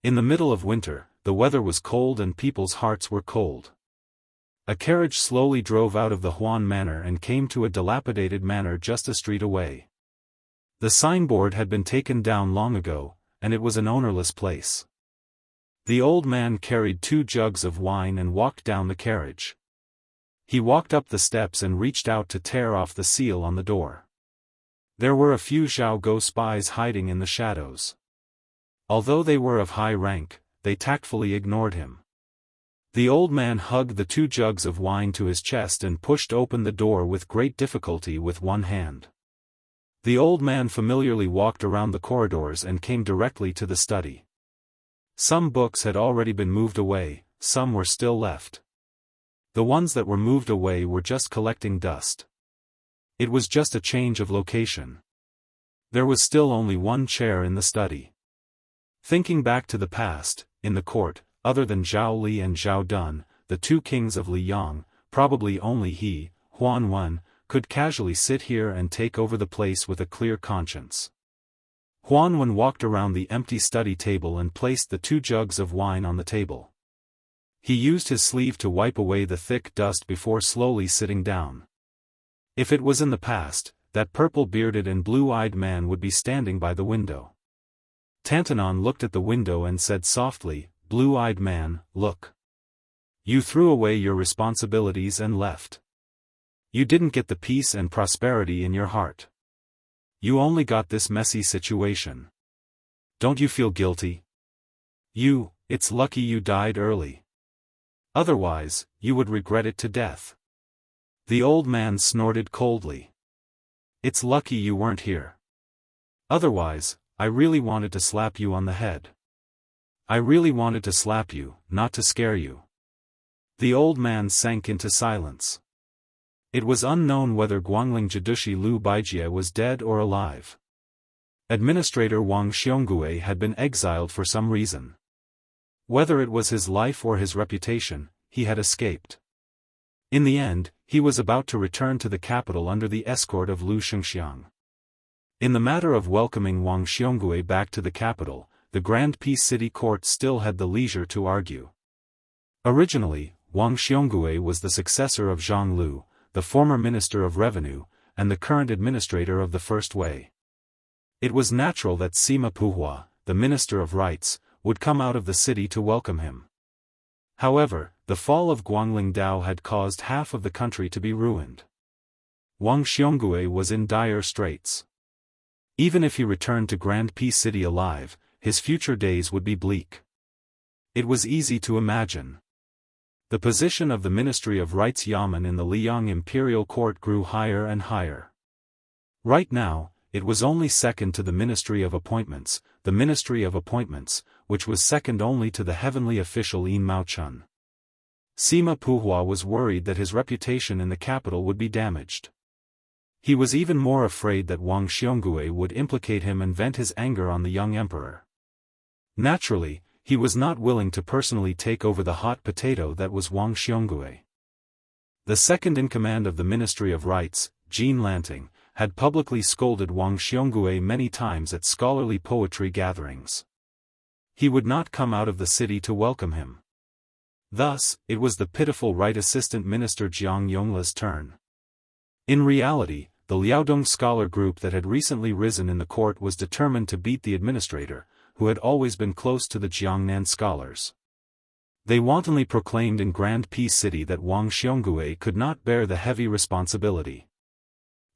In the middle of winter, the weather was cold and people's hearts were cold. A carriage slowly drove out of the Huan Manor and came to a dilapidated manor just a street away. The signboard had been taken down long ago, and it was an ownerless place. The old man carried 2 jugs of wine and walked down the carriage. He walked up the steps and reached out to tear off the seal on the door. There were a few Zhao spies hiding in the shadows. Although they were of high rank, they tactfully ignored him. The old man hugged the 2 jugs of wine to his chest and pushed open the door with great difficulty with one hand. The old man familiarly walked around the corridors and came directly to the study. Some books had already been moved away, some were still left. The ones that were moved away were just collecting dust. It was just a change of location. There was still only one chair in the study. Thinking back to the past, in the court, other than Zhao Li and Zhao Dun, the 2 kings of Liyang, probably only he, Huan Wen, could casually sit here and take over the place with a clear conscience. Huan walked around the empty study table and placed the 2 jugs of wine on the table. He used his sleeve to wipe away the thick dust before slowly sitting down. If it was in the past, that purple-bearded and blue-eyed man would be standing by the window. Tantanon looked at the window and said softly, "Blue-eyed man, look. You threw away your responsibilities and left. You didn't get the peace and prosperity in your heart. You only got this messy situation. Don't you feel guilty? It's lucky you died early. Otherwise, you would regret it to death." The old man snorted coldly. "It's lucky you weren't here. Otherwise, I really wanted to slap you on the head. I really wanted to slap you, not to scare you." The old man sank into silence. It was unknown whether Guangling Jidushi Lu Baijie was dead or alive. Administrator Wang Xiongui had been exiled for some reason. Whether it was his life or his reputation, he had escaped. In the end, he was about to return to the capital under the escort of Lu Shengxiang. In the matter of welcoming Wang Xiongui back to the capital, the Grand Peace City Court still had the leisure to argue. Originally, Wang Xiongui was the successor of Zhang Lu, the former Minister of Revenue, and the current administrator of the First Way. It was natural that Sima Puhua, the Minister of Rights, would come out of the city to welcome him. However, the fall of Guangling Dao had caused half of the country to be ruined. Wang Xiongui was in dire straits. Even if he returned to Grand Peace City alive, his future days would be bleak. It was easy to imagine. The position of the Ministry of Rights Yamen in the Liang Imperial Court grew higher and higher. Right now, it was only second to the Ministry of Appointments, which was second only to the heavenly official Yin Maochun. Sima Puhua was worried that his reputation in the capital would be damaged. He was even more afraid that Wang Xiongui would implicate him and vent his anger on the young emperor. Naturally, he was not willing to personally take over the hot potato that was Wang Xiongui. The second-in-command of the Ministry of Rights, Jean Lanting, had publicly scolded Wang Xiongui many times at scholarly poetry gatherings. He would not come out of the city to welcome him. Thus, it was the pitiful Right Assistant Minister Jiang Yongla's turn. In reality, the Liaodong scholar group that had recently risen in the court was determined to beat the administrator, who had always been close to the Jiangnan scholars. They wantonly proclaimed in Grand Peace City that Wang Xiongui could not bear the heavy responsibility.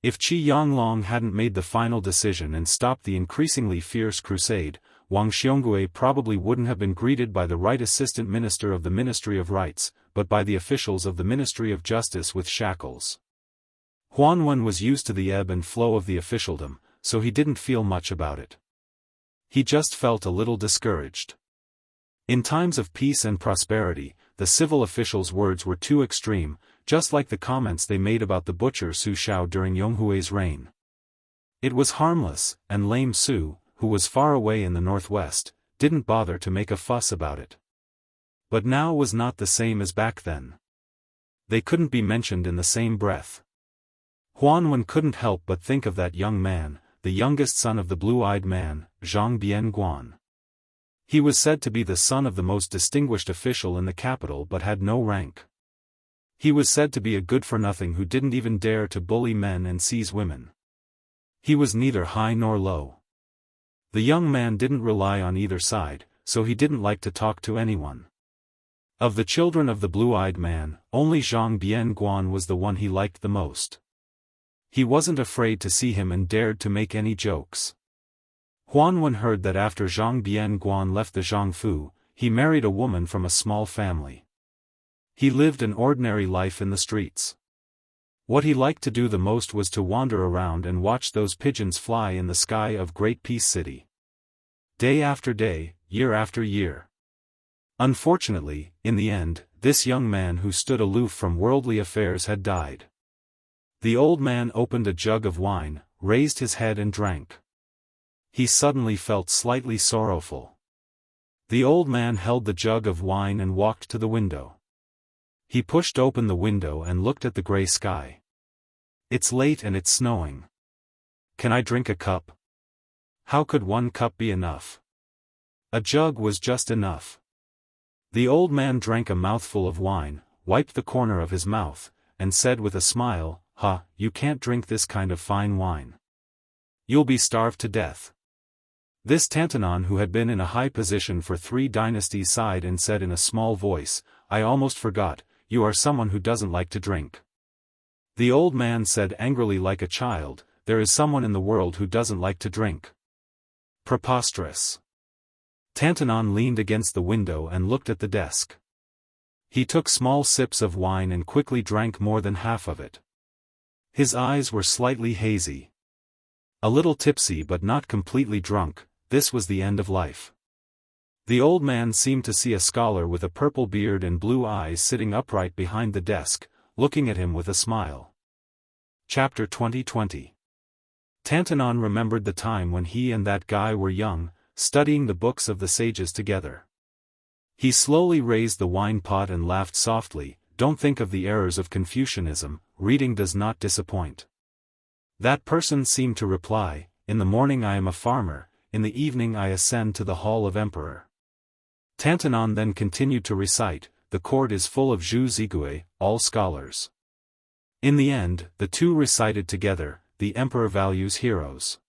If Qi Yanglong hadn't made the final decision and stopped the increasingly fierce crusade, Wang Xiongui probably wouldn't have been greeted by the Right Assistant Minister of the Ministry of Rights, but by the officials of the Ministry of Justice with shackles. Huan was used to the ebb and flow of the officialdom, so he didn't feel much about it. He just felt a little discouraged. In times of peace and prosperity, the civil officials' words were too extreme, just like the comments they made about the butcher Su Shao during Yonghui's reign. It was harmless, and lame Su, who was far away in the northwest, didn't bother to make a fuss about it. But now was not the same as back then. They couldn't be mentioned in the same breath. Huan couldn't help but think of that young man, the youngest son of the blue-eyed man, Zhang Bianguan. He was said to be the son of the most distinguished official in the capital but had no rank. He was said to be a good-for-nothing who didn't even dare to bully men and seize women. He was neither high nor low. The young man didn't rely on either side, so he didn't like to talk to anyone. Of the children of the blue-eyed man, only Zhang Bianguan was the one he liked the most. He wasn't afraid to see him and dared to make any jokes. Huan heard that after Zhang Bianguan left the Jianghu, he married a woman from a small family. He lived an ordinary life in the streets. What he liked to do the most was to wander around and watch those pigeons fly in the sky of Great Peace City. Day after day, year after year. Unfortunately, in the end, this young man who stood aloof from worldly affairs had died. The old man opened a jug of wine, raised his head and drank. He suddenly felt slightly sorrowful. The old man held the jug of wine and walked to the window. He pushed open the window and looked at the gray sky. It's late and it's snowing. Can I drink a cup? How could one cup be enough? A jug was just enough. The old man drank a mouthful of wine, wiped the corner of his mouth, and said with a smile, you can't drink this kind of fine wine. You'll be starved to death. This Tantanon, who had been in a high position for 3 dynasties, sighed and said in a small voice, I almost forgot, you are someone who doesn't like to drink. The old man said angrily like a child, there is someone in the world who doesn't like to drink. Preposterous. Tantanon leaned against the window and looked at the desk. He took small sips of wine and quickly drank more than half of it. His eyes were slightly hazy. A little tipsy but not completely drunk, this was the end of life. The old man seemed to see a scholar with a purple beard and blue eyes sitting upright behind the desk, looking at him with a smile. Chapter 2020. Tantanon remembered the time when he and that guy were young, studying the books of the sages together. He slowly raised the wine pot and laughed softly, don't think of the errors of Confucianism, reading does not disappoint. That person seemed to reply, in the morning I am a farmer, in the evening I ascend to the hall of emperor. Tantanon then continued to recite, the court is full of Zhu Zigui, all scholars. In the end, the two recited together, the emperor values heroes.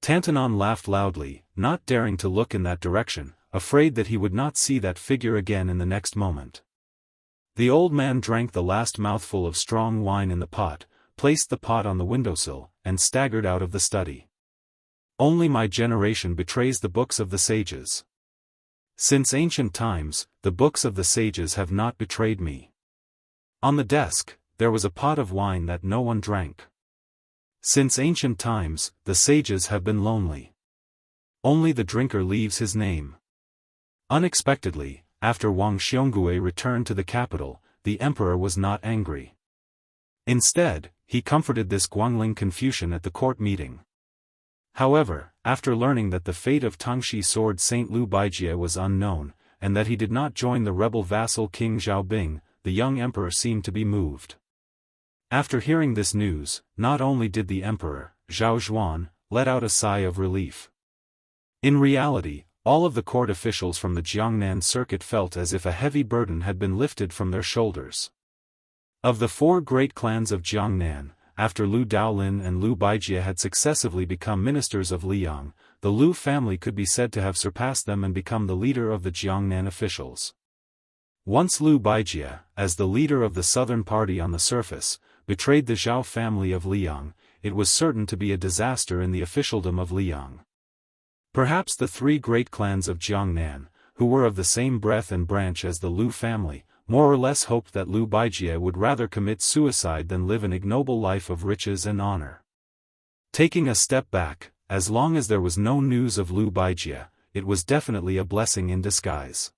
Tantanon laughed loudly, not daring to look in that direction, afraid that he would not see that figure again in the next moment. The old man drank the last mouthful of strong wine in the pot, placed the pot on the windowsill, and staggered out of the study. Only my generation betrays the books of the sages. Since ancient times, the books of the sages have not betrayed me. On the desk, there was a pot of wine that no one drank. Since ancient times, the sages have been lonely. Only the drinker leaves his name. Unexpectedly, after Wang Xiongui returned to the capital, the emperor was not angry. Instead, he comforted this Guangling Confucian at the court meeting. However, after learning that the fate of Tangxi sword Saint Liu Baijie was unknown, and that he did not join the rebel vassal King Zhaobing, the young emperor seemed to be moved. After hearing this news, not only did the emperor, Zhao Zhuan, let out a sigh of relief. In reality, all of the court officials from the Jiangnan circuit felt as if a heavy burden had been lifted from their shoulders. Of the 4 great clans of Jiangnan, after Liu Daolin and Liu Baijie had successively become ministers of Liang, the Liu family could be said to have surpassed them and become the leader of the Jiangnan officials. Once Liu Baijie, as the leader of the southern party on the surface, betrayed the Zhao family of Liang, it was certain to be a disaster in the officialdom of Liang. Perhaps the 3 great clans of Jiangnan, who were of the same breadth and branch as the Liu family, more or less hoped that Liu Baijie would rather commit suicide than live an ignoble life of riches and honor. Taking a step back, as long as there was no news of Liu Baijie, it was definitely a blessing in disguise.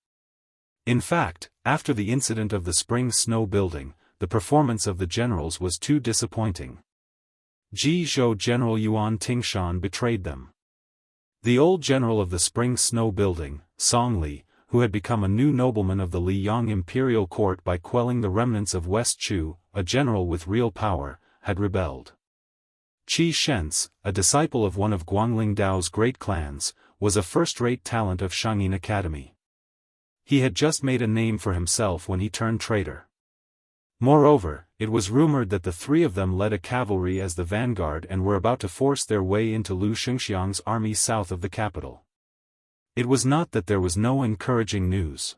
In fact, after the incident of the spring snow building, the performance of the generals was too disappointing. Jizhou General Yuan Tingshan betrayed them. The old general of the spring snow building, Song Li, who had become a new nobleman of the Liyang imperial court by quelling the remnants of West Chu, a general with real power, had rebelled. Qi Shens, a disciple of one of Guangling Dao's great clans, was a first-rate talent of Shangyin Academy. He had just made a name for himself when he turned traitor. Moreover, it was rumored that the 3 of them led a cavalry as the vanguard and were about to force their way into Liu Xingxiang's army south of the capital. It was not that there was no encouraging news.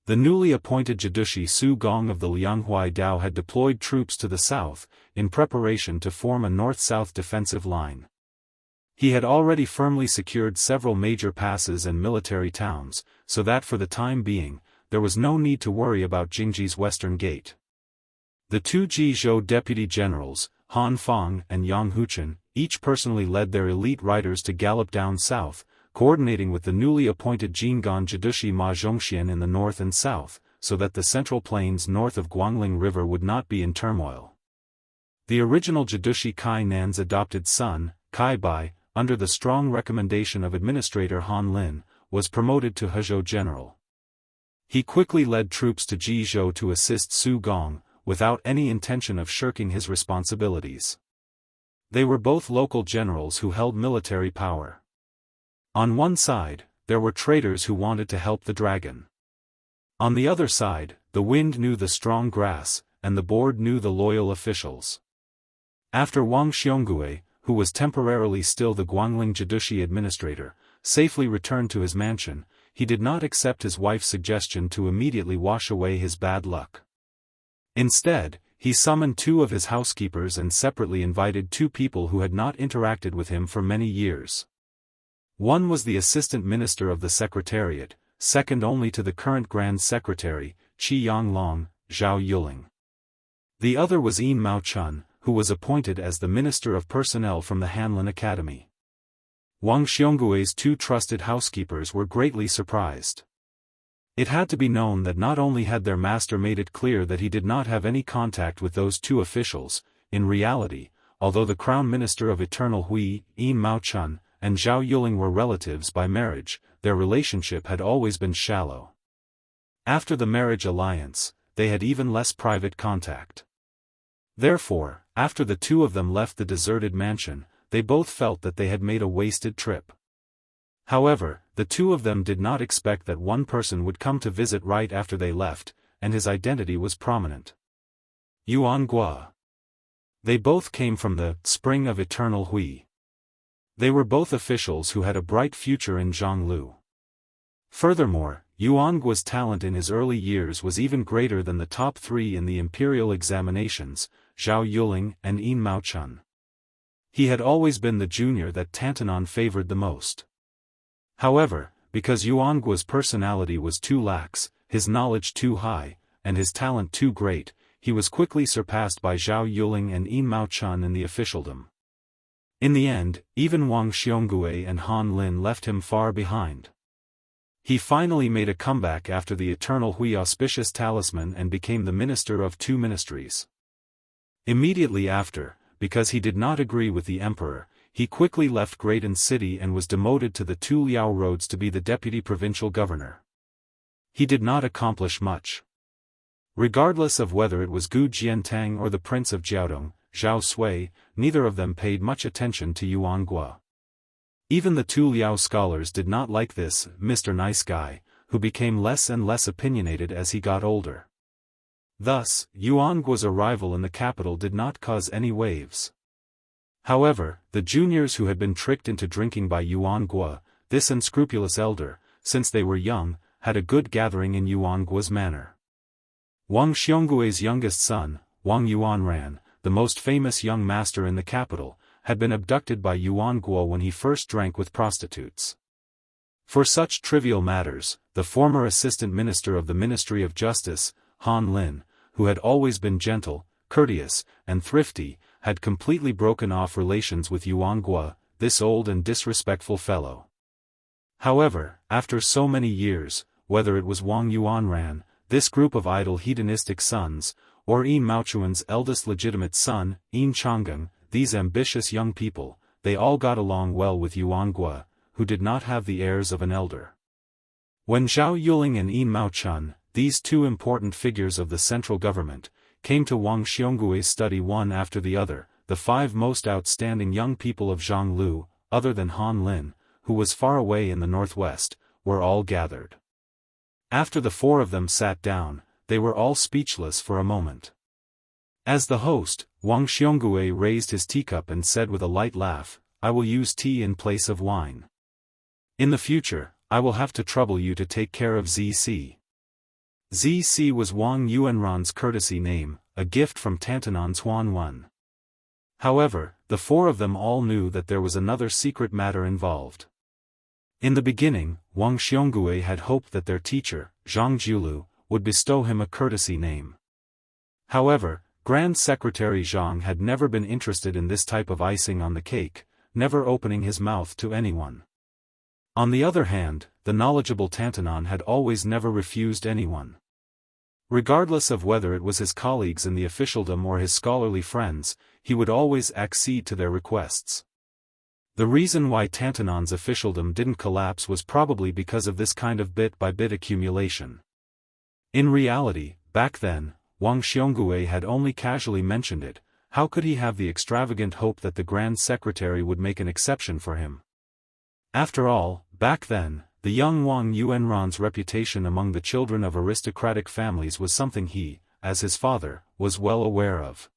The newly appointed Jidushi Su Gong of the Lianghuai Dao had deployed troops to the south, in preparation to form a north-south defensive line. He had already firmly secured several major passes and military towns, so that for the time being, there was no need to worry about Jingji's western gate. The 2 Jizhou deputy generals, Han Fang and Yang Huchen, each personally led their elite riders to gallop down south, coordinating with the newly appointed Jinggan Jidushi Ma Zhongxian in the north and south, so that the central plains north of Guangling River would not be in turmoil. The original Jidushi Kai Nan's adopted son, Kai Bai, under the strong recommendation of Administrator Han Lin, was promoted to Hezhou general. He quickly led troops to Jizhou to assist Su Gong, without any intention of shirking his responsibilities. They were both local generals who held military power. On one side, there were traders who wanted to help the dragon. On the other side, the wind knew the strong grass, and the board knew the loyal officials. After Wang Xiongui, who was temporarily still the Guangling Jidushi administrator, safely returned to his mansion, he did not accept his wife's suggestion to immediately wash away his bad luck. Instead, he summoned 2 of his housekeepers and separately invited 2 people who had not interacted with him for many years. One was the assistant minister of the secretariat, second only to the current grand secretary, Qi Yanglong, Zhao Yuling. The other was Yin Mao Chun, who was appointed as the Minister of Personnel from the Hanlin Academy. Wang Xionggui's 2 trusted housekeepers were greatly surprised. It had to be known that not only had their master made it clear that he did not have any contact with those 2 officials, in reality, although the Crown Minister of Eternal Hui, Yin Mao Chun, and Zhao Yuling were relatives by marriage, their relationship had always been shallow. After the marriage alliance, they had even less private contact. Therefore, after the 2 of them left the deserted mansion, they both felt that they had made a wasted trip. However, the 2 of them did not expect that one person would come to visit right after they left, and his identity was prominent. Yuan Gua. They both came from the spring of Eternal Hui. They were both officials who had a bright future in Jianghu. Furthermore, Yuan Gua's talent in his early years was even greater than the top 3 in the imperial examinations, Zhao Yuling and Yin Mao Chun. He had always been the junior that Tantanon favored the most. However, because Yuan Gua's personality was too lax, his knowledge too high, and his talent too great, he was quickly surpassed by Zhao Yuling and Yin Mao Chun in the officialdom. In the end, even Wang Xiongui and Han Lin left him far behind. He finally made a comeback after the Eternal Hui auspicious talisman and became the minister of 2 ministries. Immediately after, because he did not agree with the emperor, he quickly left Graydon City and was demoted to the 2 Liao roads to be the deputy provincial governor. He did not accomplish much. Regardless of whether it was Gu Jiantang or the Prince of Jiaodong, Zhao Sui, neither of them paid much attention to Yuan Gua. Even the 2 Liao scholars did not like this Mr. Nice Guy, who became less and less opinionated as he got older. Thus, Yuan Gua's arrival in the capital did not cause any waves. However, the juniors who had been tricked into drinking by Yuan Gua, this unscrupulous elder, since they were young, had a good gathering in Yuan Gua's manor. Wang Xionggui's youngest son, Wang Yuanran, the most famous young master in the capital, had been abducted by Yuan Gua when he first drank with prostitutes. For such trivial matters, the former assistant minister of the Ministry of Justice, Han Lin, who had always been gentle, courteous, and thrifty, had completely broken off relations with Yuan Gua, this old and disrespectful fellow. However, after so many years, whether it was Wang Yuanran, this group of idle hedonistic sons, or Yin Maochuan's eldest legitimate son, Yin Changgang, these ambitious young people, they all got along well with Yuan Gua, who did not have the airs of an elder. When Zhao Yuling and Yin Mao Chun, these 2 important figures of the central government, came to Wang Xionggui's study one after the other, the 5 most outstanding young people of Jianghu, other than Han Lin, who was far away in the northwest, were all gathered. After the 4 of them sat down, they were all speechless for a moment. As the host, Wang Xiongui raised his teacup and said with a light laugh, "I will use tea in place of wine. In the future, I will have to trouble you to take care of ZC." ZC was Wang Yuanran's courtesy name, a gift from Tantanon's Huanwen. However, the 4 of them all knew that there was another secret matter involved. In the beginning, Wang Xiongui had hoped that their teacher, Zhang Jiulu, would bestow him a courtesy name. However, Grand Secretary Zhang had never been interested in this type of icing on the cake, never opening his mouth to anyone. On the other hand, the knowledgeable Tantanon had always never refused anyone. Regardless of whether it was his colleagues in the officialdom or his scholarly friends, he would always accede to their requests. The reason why Tantanon's officialdom didn't collapse was probably because of this kind of bit-by-bit accumulation. In reality, back then, Wang Xiongui had only casually mentioned it. How could he have the extravagant hope that the Grand Secretary would make an exception for him? After all, back then, the young Wang Yuanran's reputation among the children of aristocratic families was something he, as his father, was well aware of.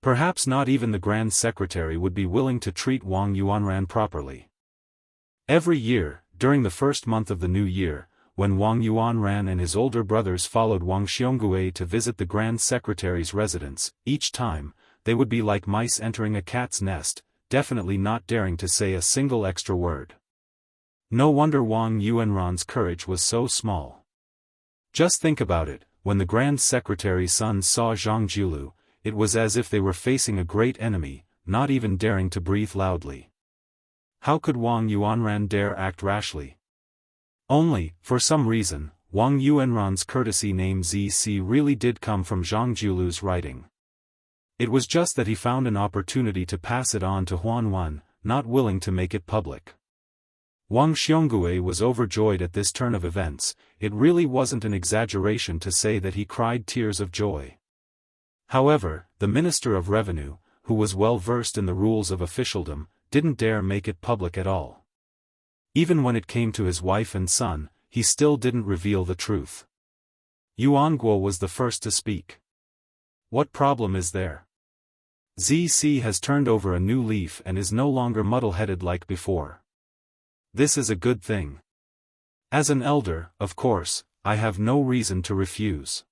Perhaps not even the Grand Secretary would be willing to treat Wang Yuanran properly. Every year, during the first month of the new year, when Wang Yuanran and his older brothers followed Wang Xiongui to visit the Grand Secretary's residence, each time, they would be like mice entering a cat's nest, definitely not daring to say a single extra word. No wonder Wang Yuanran's courage was so small. Just think about it, when the Grand Secretary's sons saw Zhang Jiulu, it was as if they were facing a great enemy, not even daring to breathe loudly. How could Wang Yuanran dare act rashly? Only, for some reason, Wang Yuanran's courtesy name ZC really did come from Zhang Jiulu's writing. It was just that he found an opportunity to pass it on to Huanwan, not willing to make it public. Wang Xiongui was overjoyed at this turn of events. It really wasn't an exaggeration to say that he cried tears of joy. However, the Minister of Revenue, who was well versed in the rules of officialdom, didn't dare make it public at all. Even when it came to his wife and son, he still didn't reveal the truth. Yuan Guo was the first to speak. What problem is there? ZC has turned over a new leaf and is no longer muddle-headed like before. This is a good thing. As an elder, of course, I have no reason to refuse.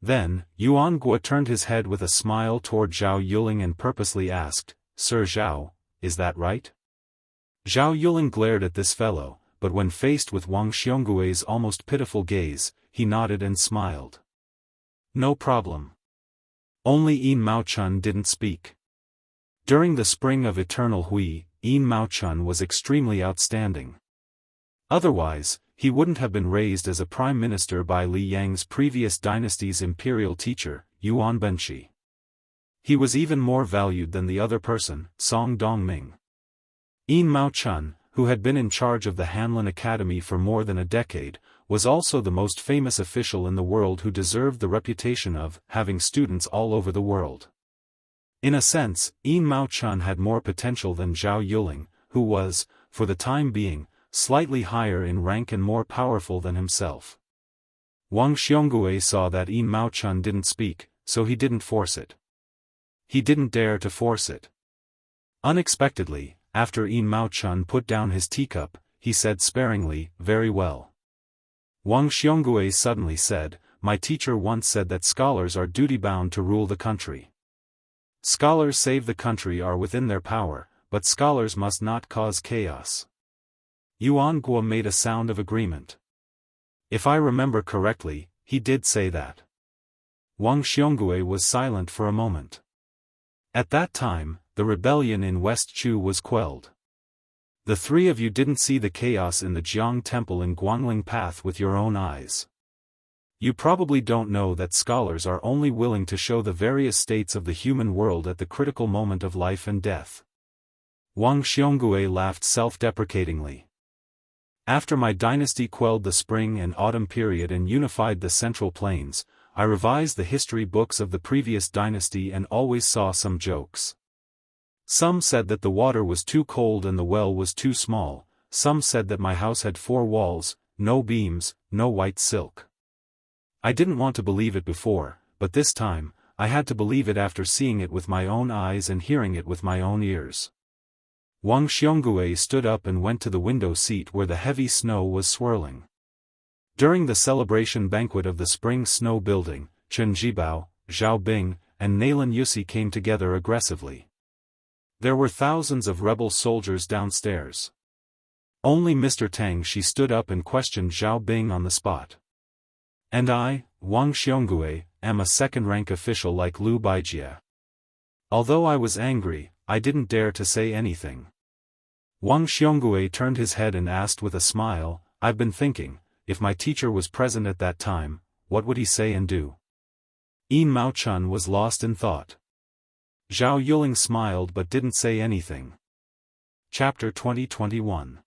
Then, Yuan Guo turned his head with a smile toward Zhao Yuling and purposely asked, "Sir Zhao, is that right?" Zhao Yuling glared at this fellow, but when faced with Wang Xionggui's almost pitiful gaze, he nodded and smiled. No problem. Only Yin Maochun didn't speak. During the spring of Eternal Hui, Yin Maochun was extremely outstanding. Otherwise, he wouldn't have been raised as a prime minister by Li Yang's previous dynasty's imperial teacher, Yuan Benshi. He was even more valued than the other person, Song Dongming. Yin Maochun, who had been in charge of the Hanlin Academy for more than a decade, was also the most famous official in the world who deserved the reputation of having students all over the world. In a sense, Yin Maochun had more potential than Zhao Yuling, who was, for the time being, slightly higher in rank and more powerful than himself. Wang Xiongui saw that Yin Maochun didn't speak, so he didn't force it. He didn't dare to force it. Unexpectedly, after Yin Maochun put down his teacup, he said sparingly, "Very well." Wang Xiongui suddenly said, "My teacher once said that scholars are duty-bound to rule the country. Scholars save the country are within their power, but scholars must not cause chaos." Yuan Guo made a sound of agreement. If I remember correctly, he did say that. Wang Xiongui was silent for a moment. At that time, the rebellion in West Chu was quelled. The three of you didn't see the chaos in the Jiang Temple in Guangling Path with your own eyes. You probably don't know that scholars are only willing to show the various states of the human world at the critical moment of life and death. Wang Xiongui laughed self-deprecatingly. After my dynasty quelled the spring and autumn period and unified the Central Plains, I revised the history books of the previous dynasty and always saw some jokes. Some said that the water was too cold and the well was too small, some said that my house had 4 walls, no beams, no white silk. I didn't want to believe it before, but this time, I had to believe it after seeing it with my own eyes and hearing it with my own ears. Wang Xiongui stood up and went to the window seat where the heavy snow was swirling. During the celebration banquet of the spring snow building, Chen Jibao, Zhao Bing, and Nalen Yusi came together aggressively. There were thousands of rebel soldiers downstairs. Only Mr. Tang Shi stood up and questioned Zhao Bing on the spot. And I, Wang Xiongui, am a second-rank official like Liu Baijie. Although I was angry, I didn't dare to say anything. Wang Xiongui turned his head and asked with a smile, "I've been thinking, if my teacher was present at that time, what would he say and do?" Yin Maochun was lost in thought. Zhao Yuling smiled but didn't say anything. Chapter 2021.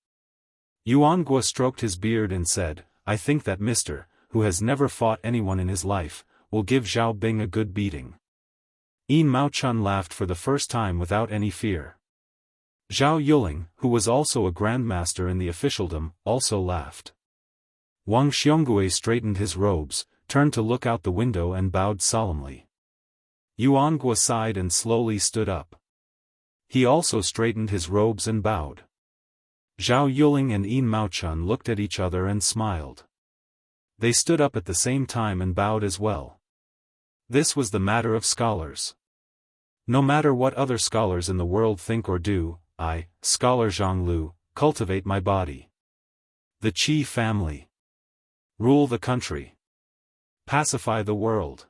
Yuan Guo stroked his beard and said, "I think that Mr., who has never fought anyone in his life, will give Zhao Bing a good beating. Yin Maochun laughed for the first time without any fear. Zhao Yuling, who was also a grandmaster in the officialdom, also laughed. Wang Xiongui straightened his robes, turned to look out the window and bowed solemnly. Yuan Gua sighed and slowly stood up. He also straightened his robes and bowed. Zhao Yuling and Yin Maochun looked at each other and smiled. They stood up at the same time and bowed as well. This was the matter of scholars. No matter what other scholars in the world think or do, I, Scholar Zhang Lu, cultivate my body. The Qi family. Rule the country. Pacify the world.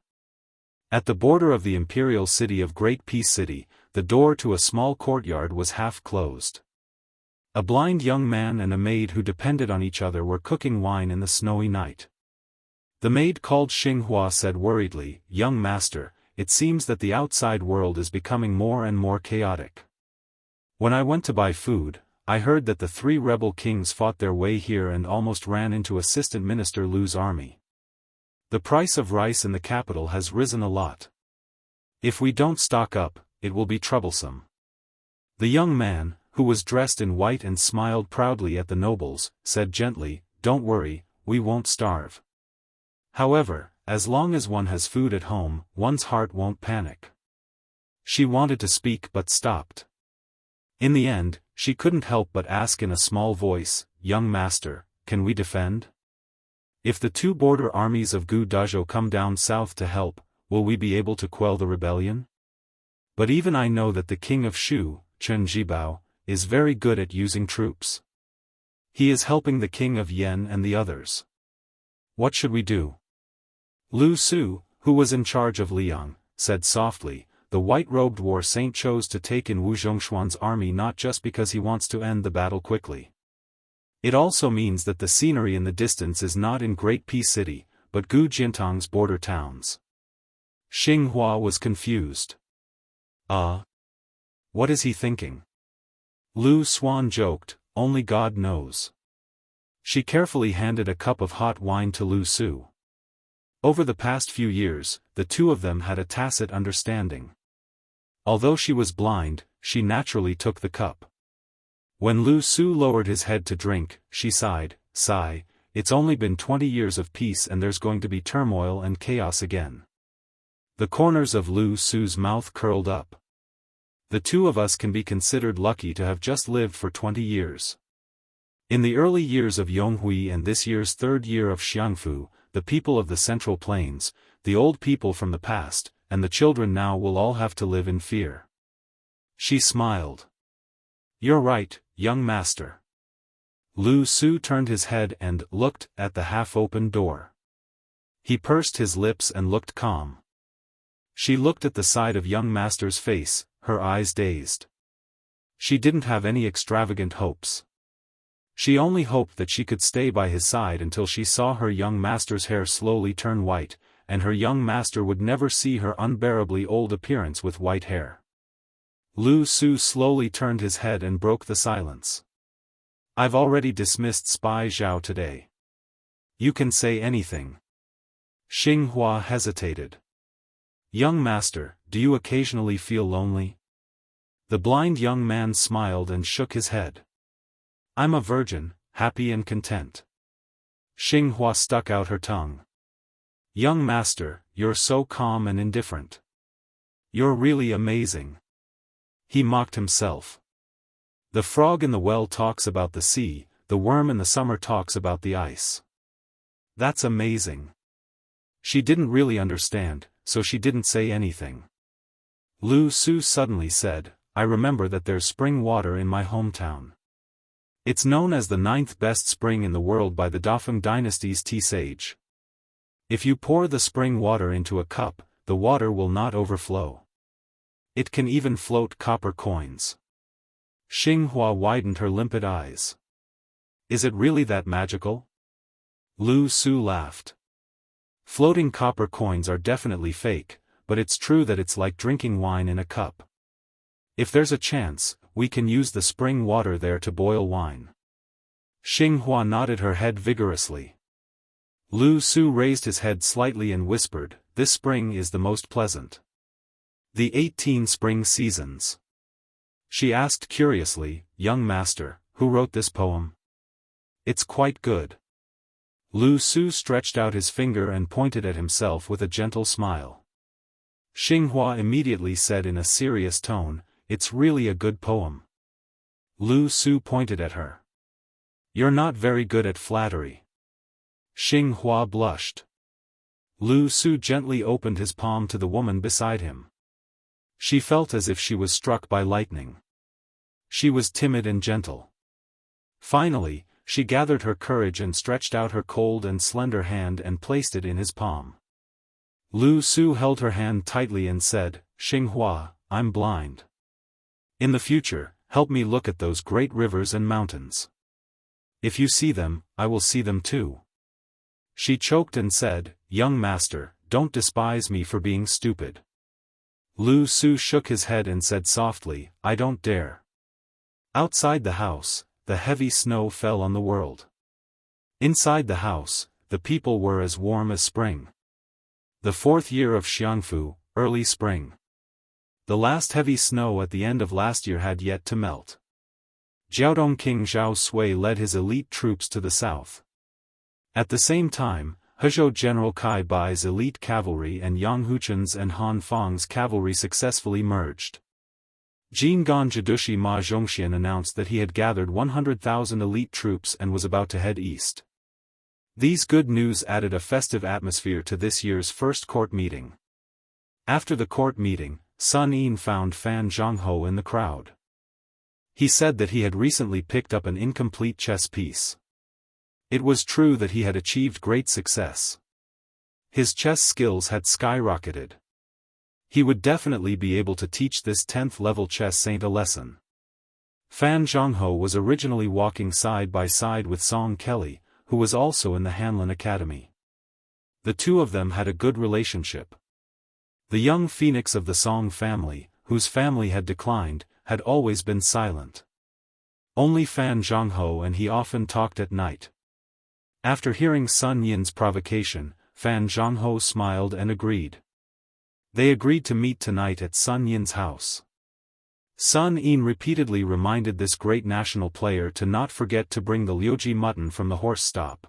At the border of the imperial city of Great Peace City, the door to a small courtyard was half closed. A blind young man and a maid who depended on each other were cooking wine in the snowy night. The maid called Xinghua said worriedly, "Young master, it seems that the outside world is becoming more and more chaotic. When I went to buy food, I heard that the 3 rebel kings fought their way here and almost ran into Assistant Minister Lu's army. The price of rice in the capital has risen a lot. If we don't stock up, it will be troublesome." The young man, who was dressed in white and smiled proudly at the nobles, said gently, "Don't worry, we won't starve. However, as long as one has food at home, one's heart won't panic." She wanted to speak but stopped. In the end, she couldn't help but ask in a small voice, "Young master, can we defend? If the 2 border armies of Gu Dazhou come down south to help, will we be able to quell the rebellion? But even I know that the king of Shu, Chen Zhibao, is very good at using troops. He is helping the king of Yen and the others. What should we do?" Lu Su, who was in charge of Liang, said softly, "The white-robed war saint chose to take in Wu Zhongshuan's army not just because he wants to end the battle quickly. It also means that the scenery in the distance is not in Great Peace City, but Gu Jintang's border towns." Xinghua was confused. What is he thinking?" Lu Xuan joked, "Only God knows." She carefully handed a cup of hot wine to Lu Su. Over the past few years, the two of them had a tacit understanding. Although she was blind, she naturally took the cup. When Lu Su lowered his head to drink, she sighed, "Sigh, it's only been 20 years of peace and there's going to be turmoil and chaos again." The corners of Lu Su's mouth curled up. "The 2 of us can be considered lucky to have just lived for 20 years. In the early years of Yonghui and this year's 3rd year of Xiangfu, the people of the Central Plains, the old people from the past, and the children now will all have to live in fear." She smiled. "You're right, young master." Lu Su turned his head and looked at the half-open door. He pursed his lips and looked calm. She looked at the side of young master's face, her eyes dazed. She didn't have any extravagant hopes. She only hoped that she could stay by his side until she saw her young master's hair slowly turn white, and her young master would never see her unbearably old appearance with white hair. Lu Su slowly turned his head and broke the silence. "I've already dismissed Spy Zhao today. You can say anything." Xinghua hesitated. "Young master, do you occasionally feel lonely?" The blind young man smiled and shook his head. "I'm a virgin, happy and content." Xinghua stuck out her tongue. "Young master, you're so calm and indifferent. You're really amazing." He mocked himself. The frog in the well talks about the sea, the worm in the summer talks about the ice. That's amazing. She didn't really understand, so she didn't say anything. Lu Su suddenly said, "I remember that there's spring water in my hometown. It's known as the 9th best spring in the world by the Dafeng dynasty's tea sage. If you pour the spring water into a cup, the water will not overflow. It can even float copper coins." Xinghua widened her limpid eyes. "Is it really that magical?" Lu Su laughed. "Floating copper coins are definitely fake, but it's true that it's like drinking wine in a cup. If there's a chance, we can use the spring water there to boil wine." Xinghua nodded her head vigorously. Lu Su raised his head slightly and whispered, this spring is the most pleasant. The 18 spring seasons. She asked curiously, young master, who wrote this poem? It's quite good. Lu Su stretched out his finger and pointed at himself with a gentle smile. Xinghua immediately said in a serious tone, it's really a good poem. Lu Su pointed at her. You're not very good at flattery. Xinghua blushed. Lu Su gently opened his palm to the woman beside him. She felt as if she was struck by lightning. She was timid and gentle. Finally, she gathered her courage and stretched out her cold and slender hand and placed it in his palm. Lu Su held her hand tightly and said, Xinghua, I'm blind. In the future, help me look at those great rivers and mountains. If you see them, I will see them too. She choked and said, young master, don't despise me for being stupid. Lu Su shook his head and said softly, I don't dare. Outside the house, the heavy snow fell on the world. Inside the house, the people were as warm as spring. The 4th year of Jianghu, early spring. The last heavy snow at the end of last year had yet to melt. Jiaodong King Zhao Sui led his elite troops to the south. At the same time, Hezhou General Kai Bai's elite cavalry and Yang Huchen's and Han Fang's cavalry successfully merged. Jingan Jidushi Ma Zhongxian announced that he had gathered 100,000 elite troops and was about to head east. These good news added a festive atmosphere to this year's first court meeting. After the court meeting, Sun Yin found Fan Zhongho in the crowd. He said that he had recently picked up an incomplete chess piece. It was true that he had achieved great success. His chess skills had skyrocketed. He would definitely be able to teach this 10th level chess saint a lesson. Fan Zhongho was originally walking side by side with Song Kelly, who was also in the Hanlin Academy. The two of them had a good relationship. The young phoenix of the Song family, whose family had declined, had always been silent. Only Fan Zhongho and he often talked at night. After hearing Sun Yin's provocation, Fan Zhongho smiled and agreed. They agreed to meet tonight at Sun Yin's house. Sun Yin repeatedly reminded this great national player to not forget to bring the liuji mutton from the horse stop.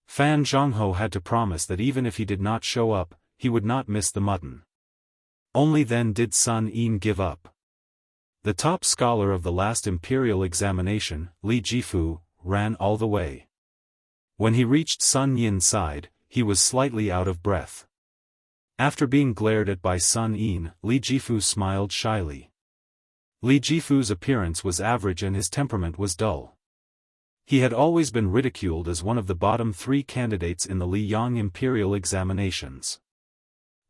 Fan Zhongho had to promise that even if he did not show up, he would not miss the mutton. Only then did Sun Yin give up. The top scholar of the last imperial examination, Li Jifu, ran all the way. When he reached Sun Yin's side, he was slightly out of breath. After being glared at by Sun Yin, Li Jifu smiled shyly. Li Jifu's appearance was average and his temperament was dull. He had always been ridiculed as one of the bottom 3 candidates in the Liyang imperial examinations.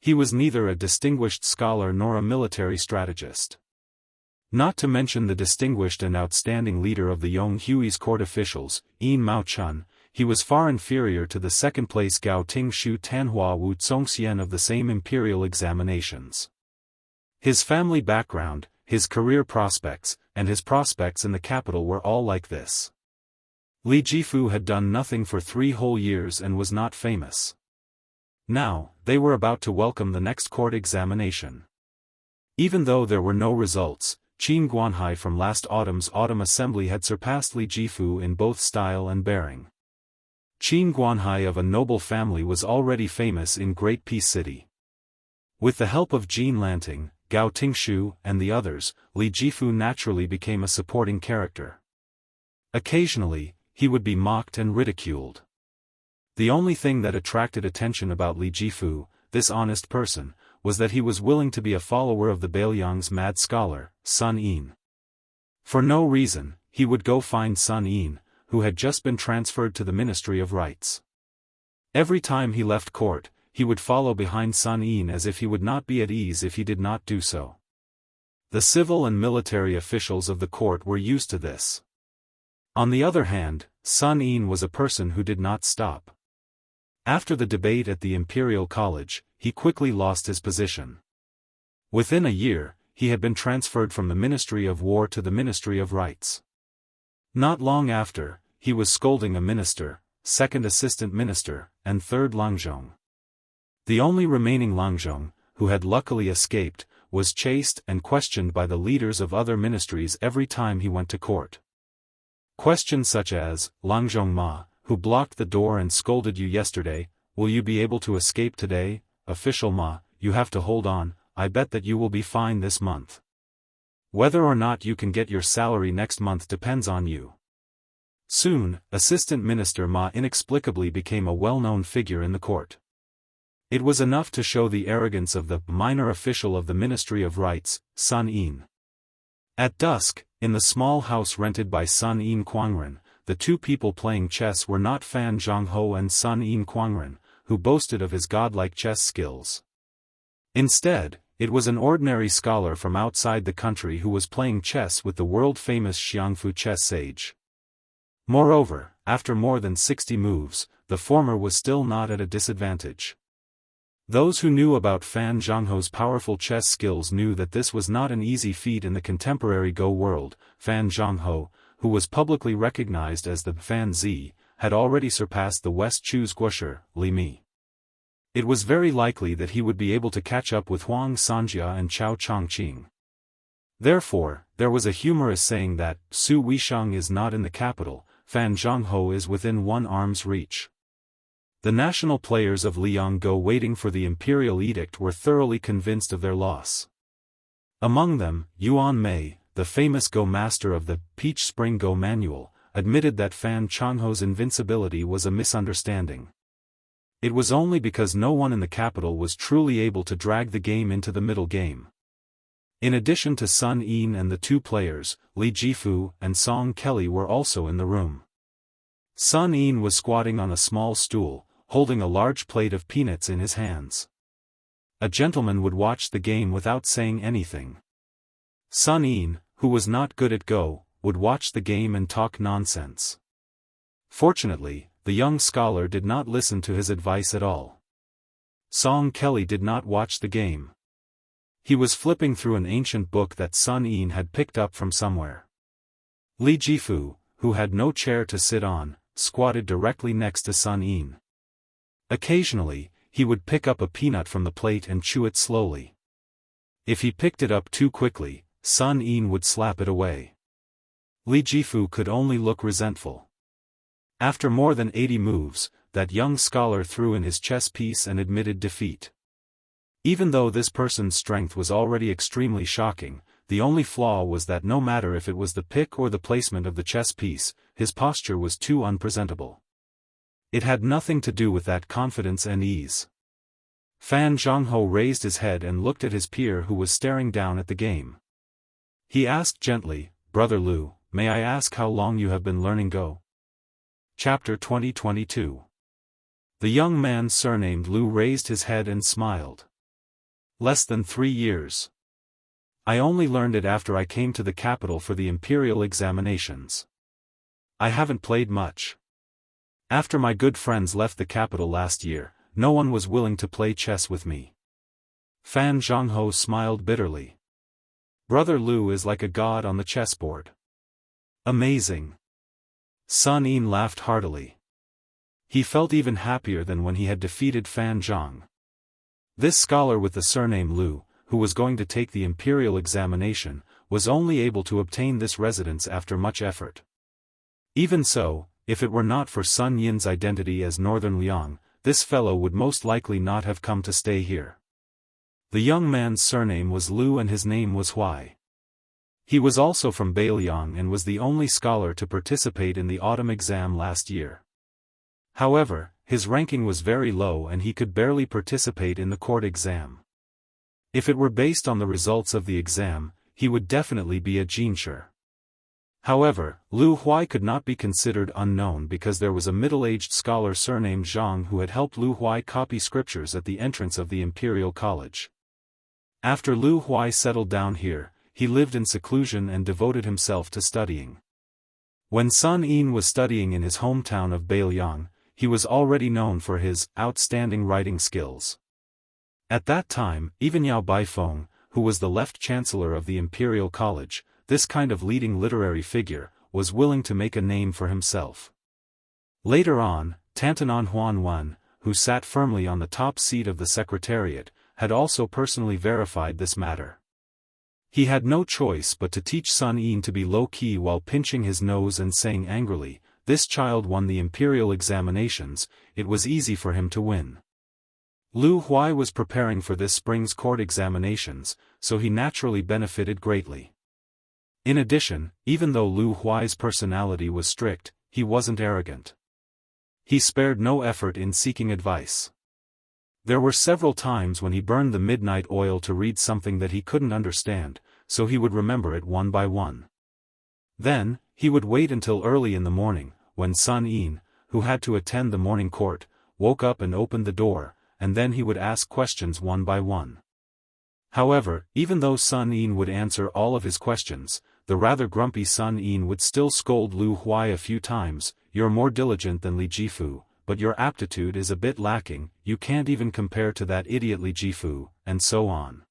He was neither a distinguished scholar nor a military strategist. Not to mention the distinguished and outstanding leader of the Yonghui's court officials, Yin Maochun, he was far inferior to the second-place Gao Tingshu Tanhua Wu Zongxian of the same imperial examinations. His family background, his career prospects, and his prospects in the capital were all like this. Li Jifu had done nothing for 3 whole years and was not famous. Now, they were about to welcome the next court examination. Even though there were no results, Qin Guanhai from last autumn's autumn assembly had surpassed Li Jifu in both style and bearing. Qin Guanhai of a noble family was already famous in Great Peace City. With the help of Jin Lanting, Gao Tingshu, and the others, Li Jifu naturally became a supporting character. Occasionally, he would be mocked and ridiculed. The only thing that attracted attention about Li Jifu, this honest person, was that he was willing to be a follower of the Bailiang's mad scholar, Sun Yin. For no reason, he would go find Sun Yin, who had just been transferred to the Ministry of Rights. Every time he left court, he would follow behind Sun Yin as if he would not be at ease if he did not do so. The civil and military officials of the court were used to this. On the other hand, Sun Yin was a person who did not stop. After the debate at the Imperial College, he quickly lost his position. Within a year, he had been transferred from the Ministry of War to the Ministry of Rights. Not long after, he was scolding a minister, second assistant minister, and third Langzhong. The only remaining Langzhong, who had luckily escaped, was chased and questioned by the leaders of other ministries every time he went to court. Questions such as, Langzhong Ma, who blocked the door and scolded you yesterday, will you be able to escape today? Official Ma, you have to hold on, I bet that you will be fine this month. Whether or not you can get your salary next month depends on you. Soon, Assistant Minister Ma inexplicably became a well-known figure in the court. It was enough to show the arrogance of the minor official of the Ministry of Rights, Sun Yin. At dusk, in the small house rented by Sun Yin Quangren, the two people playing chess were not Fan Zhongho and Sun Yin Quangren, who boasted of his godlike chess skills. Instead, it was an ordinary scholar from outside the country who was playing chess with the world-famous Xianghu chess sage. Moreover, after more than 60 moves, the former was still not at a disadvantage. Those who knew about Fan Zhongho's powerful chess skills knew that this was not an easy feat in the contemporary Go world. Fan Zhongho, who was publicly recognized as the Fan Zi, had already surpassed the West Chu's Guosher, Li Mi. It was very likely that he would be able to catch up with Huang Sanjia and Chao Chongqing. Therefore, there was a humorous saying that, Su Weisheng is not in the capital, Fan Zhongho is within one arm's reach. The national players of Liang Go waiting for the imperial edict were thoroughly convinced of their loss. Among them, Yuan Mei, the famous Go master of the Peach Spring Go manual, admitted that Fan Zhongho's invincibility was a misunderstanding. It was only because no one in the capital was truly able to drag the game into the middle game. In addition to Sun Yin and the two players, Li Jifu and Song Kelly were also in the room. Sun Yin was squatting on a small stool, holding a large plate of peanuts in his hands. A gentleman would watch the game without saying anything. Sun Yin, who was not good at Go, would watch the game and talk nonsense. Fortunately, the young scholar did not listen to his advice at all. Song Kelly did not watch the game. He was flipping through an ancient book that Sun Yin had picked up from somewhere. Li Jifu, who had no chair to sit on, squatted directly next to Sun Yin. Occasionally, he would pick up a peanut from the plate and chew it slowly. If he picked it up too quickly, Sun Yin would slap it away. Li Jifu could only look resentful. After more than 80 moves, that young scholar threw in his chess piece and admitted defeat. Even though this person's strength was already extremely shocking, the only flaw was that no matter if it was the pick or the placement of the chess piece, his posture was too unpresentable. It had nothing to do with that confidence and ease. Fan Zhongho raised his head and looked at his peer who was staring down at the game. He asked gently, Brother Lu, may I ask how long you have been learning Go? Chapter 2022. The young man surnamed Lu raised his head and smiled. Less than 3 years. I only learned it after I came to the capital for the imperial examinations. I haven't played much. After my good friends left the capital last year, no one was willing to play chess with me. Fan Zhongho smiled bitterly. Brother Lu is like a god on the chessboard. Amazing. Sun Yin laughed heartily. He felt even happier than when he had defeated Fan Zhong. This scholar with the surname Lu, who was going to take the imperial examination, was only able to obtain this residence after much effort. Even so, if it were not for Sun Yin's identity as Northern Liang, this fellow would most likely not have come to stay here. The young man's surname was Lu and his name was Huai. He was also from Beiliang and was the only scholar to participate in the autumn exam last year. However, his ranking was very low and he could barely participate in the court exam. If it were based on the results of the exam, he would definitely be a Jinsher. However, Lu Huai could not be considered unknown because there was a middle-aged scholar surnamed Zhang who had helped Lu Huai copy scriptures at the entrance of the Imperial College. After Lu Huai settled down here, he lived in seclusion and devoted himself to studying. When Sun Yin was studying in his hometown of Beiliang, he was already known for his outstanding writing skills. At that time, even Yao Baifeng, who was the left chancellor of the Imperial College, this kind of leading literary figure, was willing to make a name for himself. Later on, Tantanan Huanwen, who sat firmly on the top seat of the secretariat, had also personally verified this matter. He had no choice but to teach Sun Yin to be low-key while pinching his nose and saying angrily, "This child won the imperial examinations, it was easy for him to win." Lu Huai was preparing for this spring's court examinations, so he naturally benefited greatly. In addition, even though Lu Huai's personality was strict, he wasn't arrogant. He spared no effort in seeking advice. There were several times when he burned the midnight oil to read something that he couldn't understand, so he would remember it one by one. Then, he would wait until early in the morning, when Sun Yin, who had to attend the morning court, woke up and opened the door, and then he would ask questions one by one. However, even though Sun Yin would answer all of his questions, the rather grumpy Sun Yin would still scold Lu Huai a few times, "You're more diligent than Li Jifu, but your aptitude is a bit lacking, you can't even compare to that idiot Li Jifu," and so on.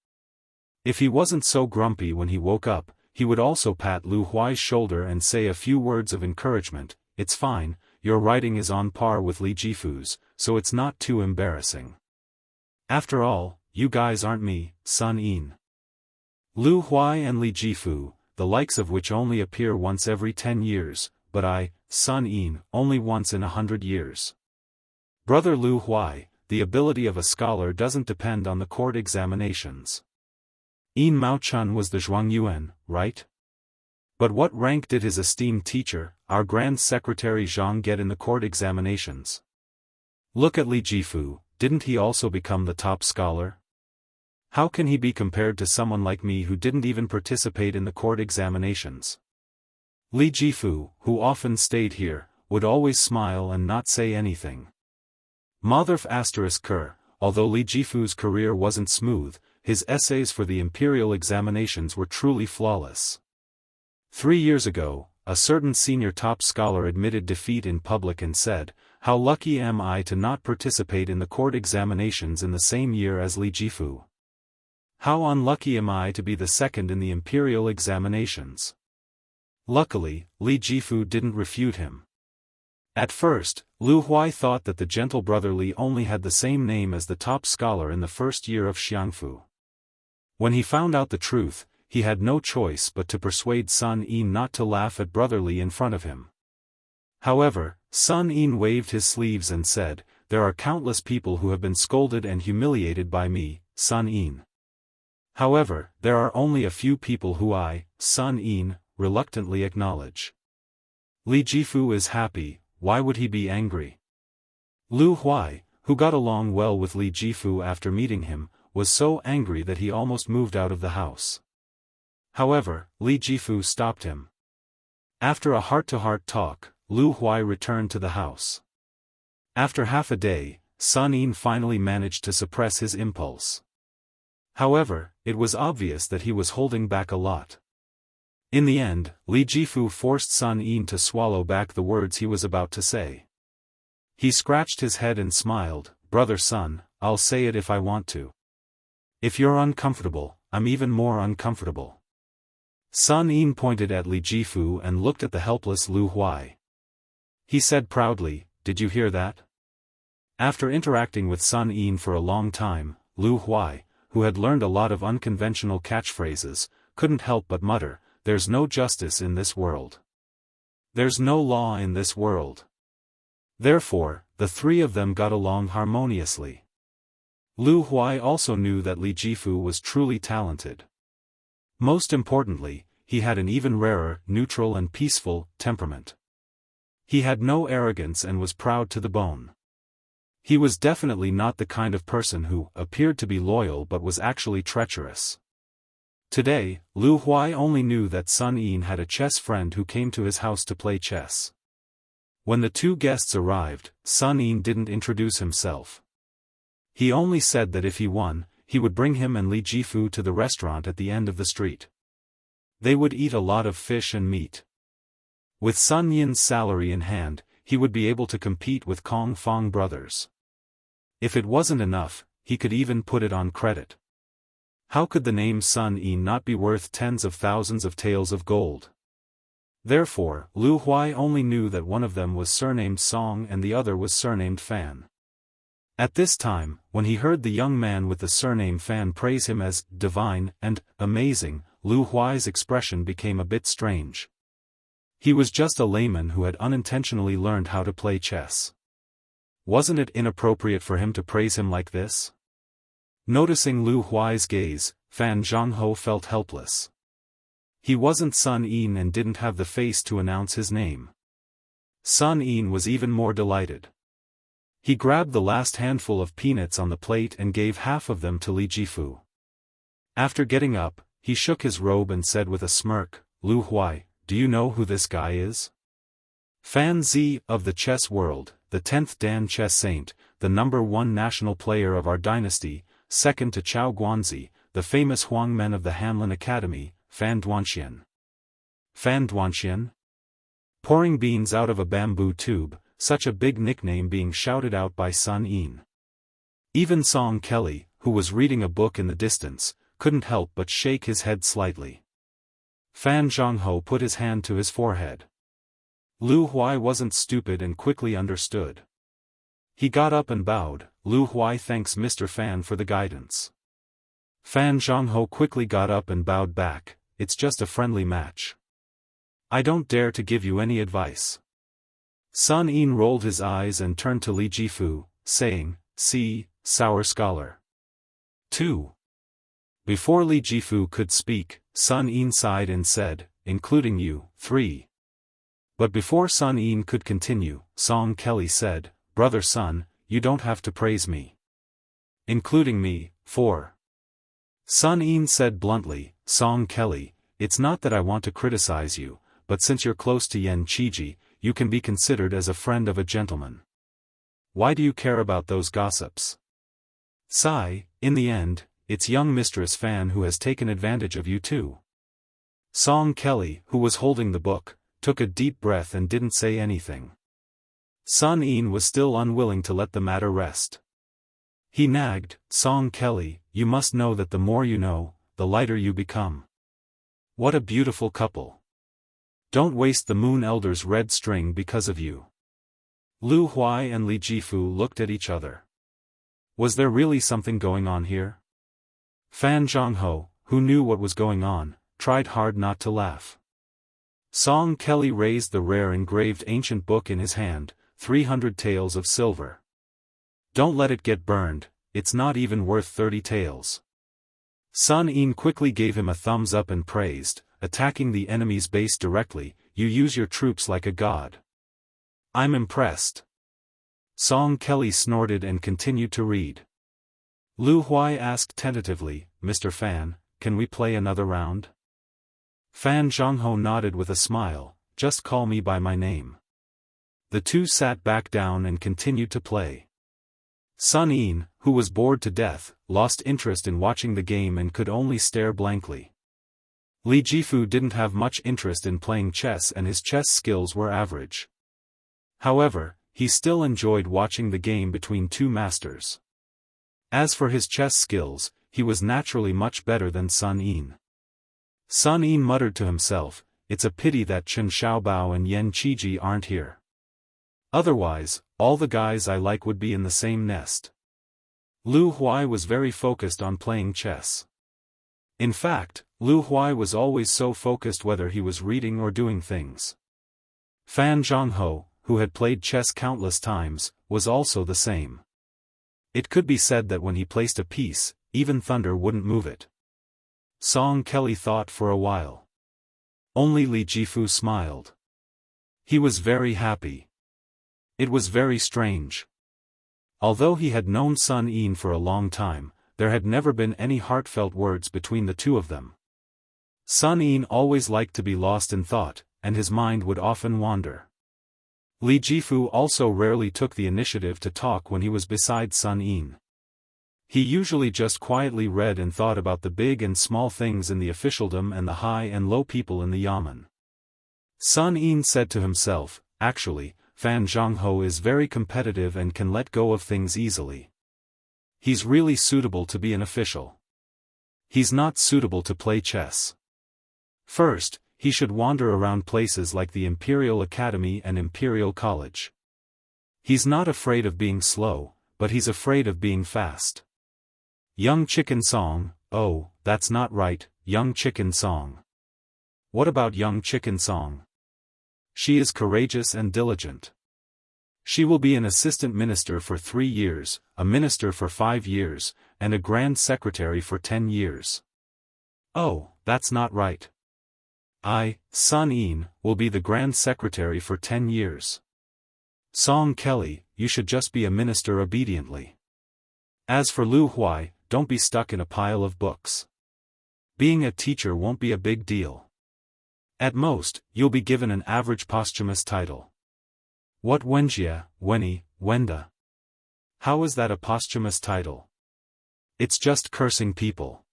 If he wasn't so grumpy when he woke up, he would also pat Lu Huai's shoulder and say a few words of encouragement, "It's fine, your writing is on par with Li Jifu's, so it's not too embarrassing. After all, you guys aren't me, Sun Yin. Lu Huai and Li Jifu, the likes of which only appear once every 10 years, but I, Sun Yin, only once in 100 years. Brother Lu Huai, the ability of a scholar doesn't depend on the court examinations. Yin Mao Chun was the Zhuangyuan, right? But what rank did his esteemed teacher, our Grand Secretary Zhang, get in the court examinations? Look at Li Jifu, didn't he also become the top scholar? How can he be compared to someone like me who didn't even participate in the court examinations? Li Jifu, who often stayed here, would always smile and not say anything. Motherf *Ker, although Li Jifu's career wasn't smooth, his essays for the imperial examinations were truly flawless. 3 years ago, a certain senior top scholar admitted defeat in public and said, "How lucky am I to not participate in the court examinations in the same year as Li Jifu? How unlucky am I to be the second in the imperial examinations?" Luckily, Li Jifu didn't refute him. At first, Lu Huai thought that the gentle brother Li only had the same name as the top scholar in the first year of Xianghu. When he found out the truth, he had no choice but to persuade Sun Yin not to laugh at brother Li in front of him. However, Sun Yin waved his sleeves and said, "There are countless people who have been scolded and humiliated by me, Sun Yin. However, there are only a few people who I, Sun Yin, reluctantly acknowledge. Li Jifu is happy, why would he be angry?" Lu Huai, who got along well with Li Jifu after meeting him, was so angry that he almost moved out of the house. However, Li Jifu stopped him. After a heart-to-heart talk, Lu Huai returned to the house. After half a day, Sun Yin finally managed to suppress his impulse. However, it was obvious that he was holding back a lot. In the end, Li Jifu forced Sun Yin to swallow back the words he was about to say. He scratched his head and smiled, "Brother Sun, I'll say it if I want to. If you're uncomfortable, I'm even more uncomfortable." Sun Yin pointed at Li Jifu and looked at the helpless Lu Huai. He said proudly, "Did you hear that?" After interacting with Sun Yin for a long time, Lu Huai, who had learned a lot of unconventional catchphrases, couldn't help but mutter, "There's no justice in this world. There's no law in this world." Therefore, the three of them got along harmoniously. Lu Huai also knew that Li Jifu was truly talented. Most importantly, he had an even rarer, neutral and peaceful, temperament. He had no arrogance and was proud to the bone. He was definitely not the kind of person who appeared to be loyal but was actually treacherous. Today, Lu Huai only knew that Sun Yin had a chess friend who came to his house to play chess. When the two guests arrived, Sun Yin didn't introduce himself. He only said that if he won, he would bring him and Li Jifu to the restaurant at the end of the street. They would eat a lot of fish and meat. With Sun Yin's salary in hand, he would be able to compete with Kong Fong brothers. If it wasn't enough, he could even put it on credit. How could the name Sun Yin not be worth tens of thousands of taels of gold? Therefore, Lu Huai only knew that one of them was surnamed Song and the other was surnamed Fan. At this time, when he heard the young man with the surname Fan praise him as divine and amazing, Lu Huai's expression became a bit strange. He was just a layman who had unintentionally learned how to play chess. Wasn't it inappropriate for him to praise him like this? Noticing Lu Huai's gaze, Fan Zhongho felt helpless. He wasn't Sun Yin and didn't have the face to announce his name. Sun Yin was even more delighted. He grabbed the last handful of peanuts on the plate and gave half of them to Li Jifu. After getting up, he shook his robe and said with a smirk, "Lu Huai, do you know who this guy is? Fan Zi of the chess world, the 10th Dan chess saint, the #1 national player of our dynasty, second to Chao Guanzi, the famous Huang Men of the Hanlin Academy, Fan Duanxian." Fan Duanxian? Pouring beans out of a bamboo tube, such a big nickname being shouted out by Sun Yin. Even Song Kelly, who was reading a book in the distance, couldn't help but shake his head slightly. Fan Zhongho put his hand to his forehead. Lu Huai wasn't stupid and quickly understood. He got up and bowed. "Lu Huai thanks Mr. Fan for the guidance." Fan Zhongho quickly got up and bowed back. "It's just a friendly match. I don't dare to give you any advice." Sun Yin rolled his eyes and turned to Li Jifu, saying, "See, sour scholar. 2. Before Li Jifu could speak, Sun Yin sighed and said, "Including you, 3. But before Sun Yin could continue, Song Kelly said, "Brother Sun, you don't have to praise me. Including me, 4. Sun Yin said bluntly, "Song Kelly, it's not that I want to criticize you, but since you're close to Yan Qiji, you can be considered as a friend of a gentleman. Why do you care about those gossips? Sigh, in the end, it's young Mistress Fan who has taken advantage of you too." Song Kelly, who was holding the book, took a deep breath and didn't say anything. Sun Yin was still unwilling to let the matter rest. He nagged, "Song Kelly, you must know that the more you know, the lighter you become. What a beautiful couple. Don't waste the Moon Elder's red string because of you." Lu Huai and Li Jifu looked at each other. Was there really something going on here? Fan Zhongho, who knew what was going on, tried hard not to laugh. Song Kelly raised the rare engraved ancient book in his hand, 300 taels of silver. "Don't let it get burned, it's not even worth 30 taels. Sun Yin quickly gave him a thumbs up and praised, "Attacking the enemy's base directly, you use your troops like a god. I'm impressed." Song Kelly snorted and continued to read. Lu Huai asked tentatively, "Mr. Fan, can we play another round?" Fan Zhongho nodded with a smile, "Just call me by my name." The two sat back down and continued to play. Sun Yin, who was bored to death, lost interest in watching the game and could only stare blankly. Li Jifu didn't have much interest in playing chess and his chess skills were average. However, he still enjoyed watching the game between two masters. As for his chess skills, he was naturally much better than Sun Yin. Sun Yin muttered to himself, "It's a pity that Chen Xiaobao and Yan Qiji aren't here. Otherwise, all the guys I like would be in the same nest." Lu Huai was very focused on playing chess. In fact, Lu Huai was always so focused whether he was reading or doing things. Fan Zhongho, who had played chess countless times, was also the same. It could be said that when he placed a piece, even thunder wouldn't move it. Song Kelly thought for a while. Only Li Jifu smiled. He was very happy. It was very strange. Although he had known Sun Yin for a long time, there had never been any heartfelt words between the two of them. Sun Yin always liked to be lost in thought, and his mind would often wander. Li Jifu also rarely took the initiative to talk when he was beside Sun Yin. He usually just quietly read and thought about the big and small things in the officialdom and the high and low people in the yamen. Sun Yin said to himself, "Actually, Fan Zhongho is very competitive and can let go of things easily. He's really suitable to be an official. He's not suitable to play chess. First, he should wander around places like the Imperial Academy and Imperial College. He's not afraid of being slow, but he's afraid of being fast. Young Chicken Song, oh, that's not right, Young Chicken Song. What about Young Chicken Song? She is courageous and diligent. She will be an assistant minister for 3 years, a minister for 5 years, and a grand secretary for 10 years. Oh, that's not right. I, Sun Yin, will be the grand secretary for 10 years. Song Kelly, you should just be a minister obediently. As for Lu Huai, don't be stuck in a pile of books. Being a teacher won't be a big deal. At most, you'll be given an average posthumous title. What Wenjia, Weni, Wenda? How is that a posthumous title? It's just cursing people.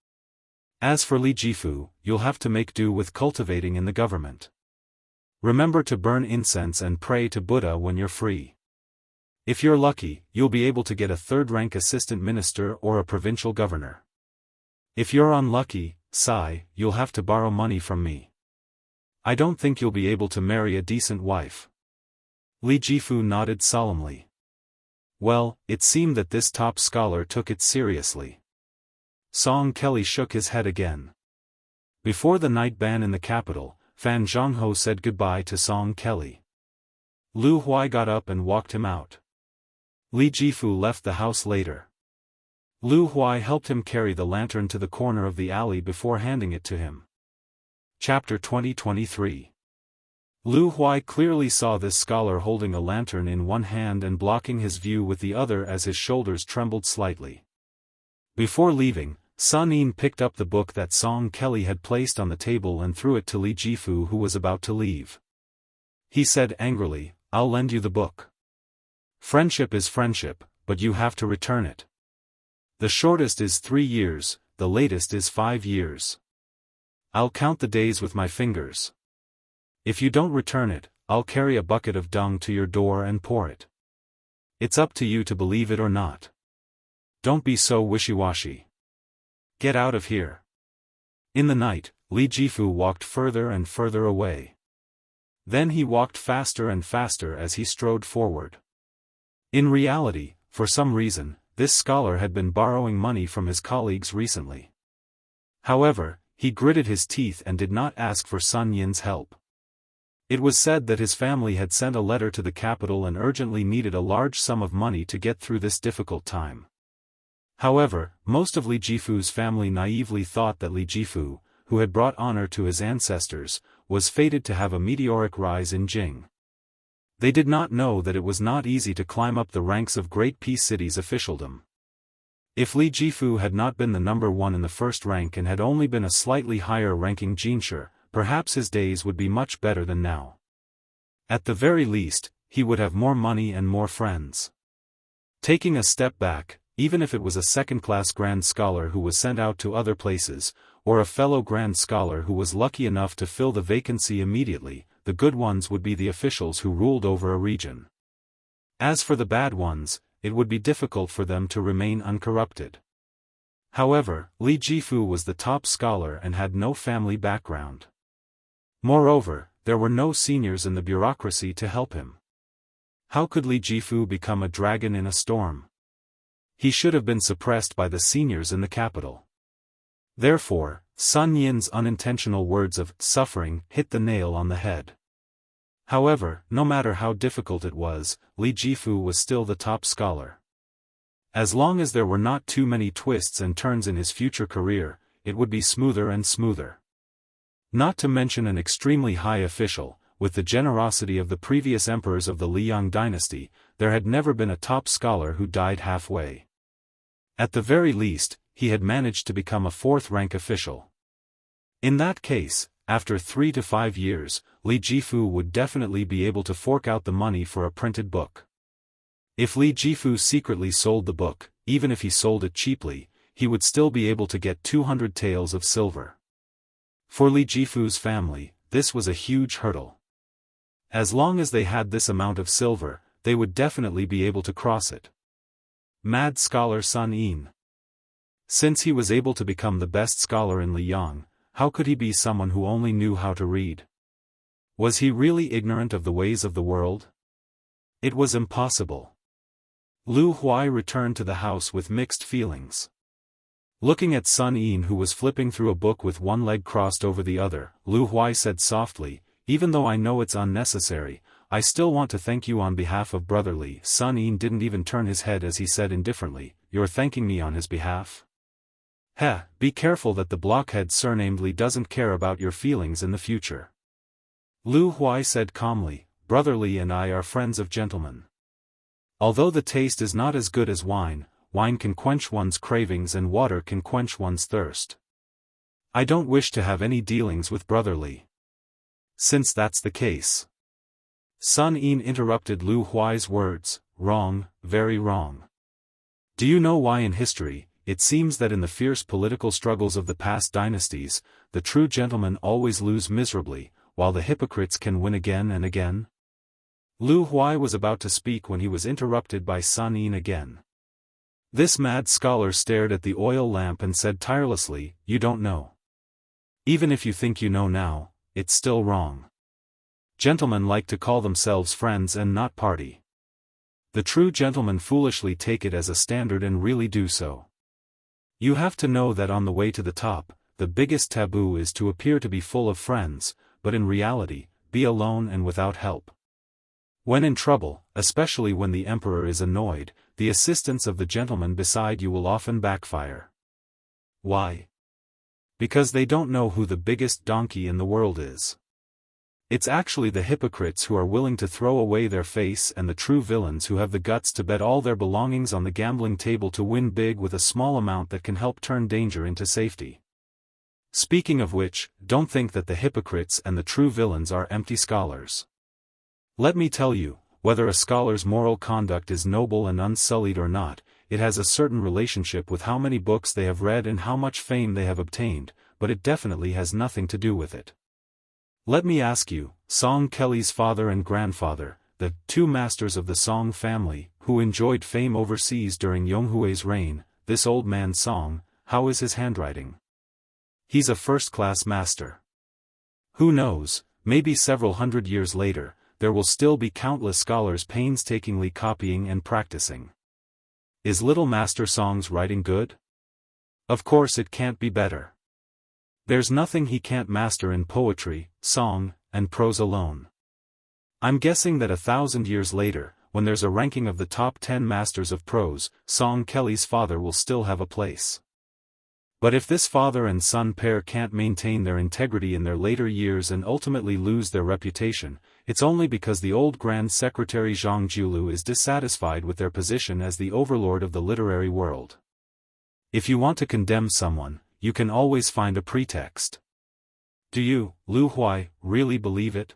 As for Li Jifu, you'll have to make do with cultivating in the government. Remember to burn incense and pray to Buddha when you're free. If you're lucky, you'll be able to get a third-rank assistant minister or a provincial governor. If you're unlucky, Sai, you'll have to borrow money from me. I don't think you'll be able to marry a decent wife. Li Jifu nodded solemnly. Well, it seemed that this top scholar took it seriously. Song Kelly shook his head again. Before the night ban in the capital, Fan Zhongho said goodbye to Song Kelly. Lu Huai got up and walked him out. Li Jifu left the house later. Lu Huai helped him carry the lantern to the corner of the alley before handing it to him. Chapter 2023. Lu Huai clearly saw this scholar holding a lantern in one hand and blocking his view with the other as his shoulders trembled slightly. Before leaving, Sun Yin picked up the book that Song Kelly had placed on the table and threw it to Li Jifu, who was about to leave. He said angrily, "I'll lend you the book. Friendship is friendship, but you have to return it. The shortest is 3 years, the latest is 5 years. I'll count the days with my fingers. If you don't return it, I'll carry a bucket of dung to your door and pour it. It's up to you to believe it or not. Don't be so wishy-washy. Get out of here." In the night, Li Jifu walked further and further away. Then he walked faster and faster as he strode forward. In reality, for some reason, this scholar had been borrowing money from his colleagues recently. However, he gritted his teeth and did not ask for Sun Yin's help. It was said that his family had sent a letter to the capital and urgently needed a large sum of money to get through this difficult time. However, most of Li Jifu's family naively thought that Li Jifu, who had brought honor to his ancestors, was fated to have a meteoric rise in Jing. They did not know that it was not easy to climb up the ranks of great peace cities' officialdom. If Li Jifu had not been the number 1 in the first rank and had only been a slightly higher-ranking Jinsher, perhaps his days would be much better than now. At the very least, he would have more money and more friends. Taking a step back, even if it was a second-class Grand Scholar who was sent out to other places, or a fellow Grand Scholar who was lucky enough to fill the vacancy immediately, the good ones would be the officials who ruled over a region. As for the bad ones, it would be difficult for them to remain uncorrupted. However, Li Jifu was the top scholar and had no family background. Moreover, there were no seniors in the bureaucracy to help him. How could Li Jifu become a dragon in a storm? He should have been suppressed by the seniors in the capital. Therefore, Sun Yin's unintentional words of suffering hit the nail on the head. However, no matter how difficult it was, Li Jifu was still the top scholar. As long as there were not too many twists and turns in his future career, it would be smoother and smoother. Not to mention an extremely high official, with the generosity of the previous emperors of the Liang dynasty, there had never been a top scholar who died halfway. At the very least, he had managed to become a 4th-rank official. In that case, after 3 to 5 years, Li Jifu would definitely be able to fork out the money for a printed book. If Li Jifu secretly sold the book, even if he sold it cheaply, he would still be able to get 200 taels of silver. For Li Jifu's family, this was a huge hurdle. As long as they had this amount of silver, they would definitely be able to cross it. Mad Scholar Sun Yin. Since he was able to become the best scholar in Liang, how could he be someone who only knew how to read? Was he really ignorant of the ways of the world? It was impossible. Lu Huai returned to the house with mixed feelings. Looking at Sun Yin, who was flipping through a book with one leg crossed over the other, Lu Huai said softly, "Even though I know it's unnecessary, I still want to thank you on behalf of Brother Li." Sun Yin didn't even turn his head as he said indifferently, "You're thanking me on his behalf? Heh, be careful that the blockhead surnamed Li doesn't care about your feelings in the future." Lu Huai said calmly, "Brother Li and I are friends of gentlemen. Although the taste is not as good as wine, wine can quench one's cravings and water can quench one's thirst. I don't wish to have any dealings with Brother Li. Since that's the case." Sun Yin interrupted Lu Huai's words, "Wrong, very wrong. Do you know why in history, it seems that in the fierce political struggles of the past dynasties, the true gentlemen always lose miserably, while the hypocrites can win again and again?" Lu Huai was about to speak when he was interrupted by Sun Yin again. This mad scholar stared at the oil lamp and said tirelessly, "You don't know. Even if you think you know now, it's still wrong. Gentlemen like to call themselves friends and not party. The true gentlemen foolishly take it as a standard and really do so. You have to know that on the way to the top, the biggest taboo is to appear to be full of friends, but in reality, be alone and without help. When in trouble, especially when the emperor is annoyed, the assistance of the gentleman beside you will often backfire. Why? Because they don't know who the biggest donkey in the world is. It's actually the hypocrites who are willing to throw away their face and the true villains who have the guts to bet all their belongings on the gambling table to win big with a small amount that can help turn danger into safety. Speaking of which, don't think that the hypocrites and the true villains are empty scholars. Let me tell you, whether a scholar's moral conduct is noble and unsullied or not, it has a certain relationship with how many books they have read and how much fame they have obtained, but it definitely has nothing to do with it. Let me ask you, Song Kelly's father and grandfather, the two masters of the Song family, who enjoyed fame overseas during Yonghui's reign, this old man Song, how is his handwriting? He's a first-class master. Who knows, maybe several hundred years later, there will still be countless scholars painstakingly copying and practicing. Is little Master Song's writing good? Of course it can't be better. There's nothing he can't master in poetry, song, and prose alone. I'm guessing that 1,000 years later, when there's a ranking of the top 10 masters of prose, Song Kelly's father will still have a place. But if this father and son pair can't maintain their integrity in their later years and ultimately lose their reputation, it's only because the old Grand Secretary Zhang Jiulu is dissatisfied with their position as the overlord of the literary world. If you want to condemn someone, you can always find a pretext. Do you, Lu Huai, really believe it?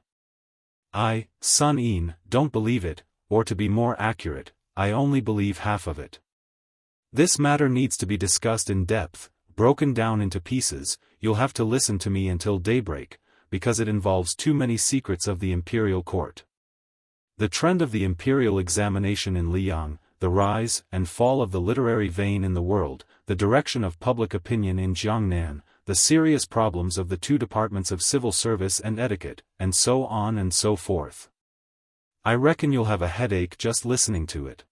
I, Sun Yin, don't believe it, or to be more accurate, I only believe half of it. This matter needs to be discussed in depth, broken down into pieces. You'll have to listen to me until daybreak, because it involves too many secrets of the imperial court. The trend of the imperial examination in Liang, the rise and fall of the literary vein in the world, the direction of public opinion in Jiangnan, the serious problems of the two departments of civil service and etiquette, and so on and so forth. I reckon you'll have a headache just listening to it.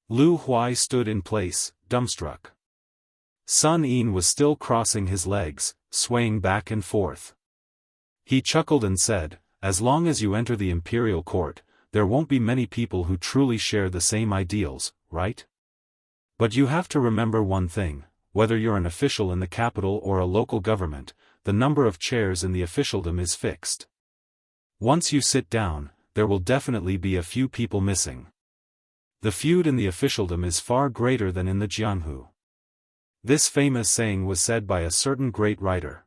Lu Huai stood in place, dumbstruck. Sun Yin was still crossing his legs, swaying back and forth. He chuckled and said, "As long as you enter the imperial court, there won't be many people who truly share the same ideals, right? But you have to remember one thing, whether you're an official in the capital or a local government, the number of chairs in the officialdom is fixed. Once you sit down, there will definitely be a few people missing. The feud in the officialdom is far greater than in the Jianghu." This famous saying was said by a certain great writer.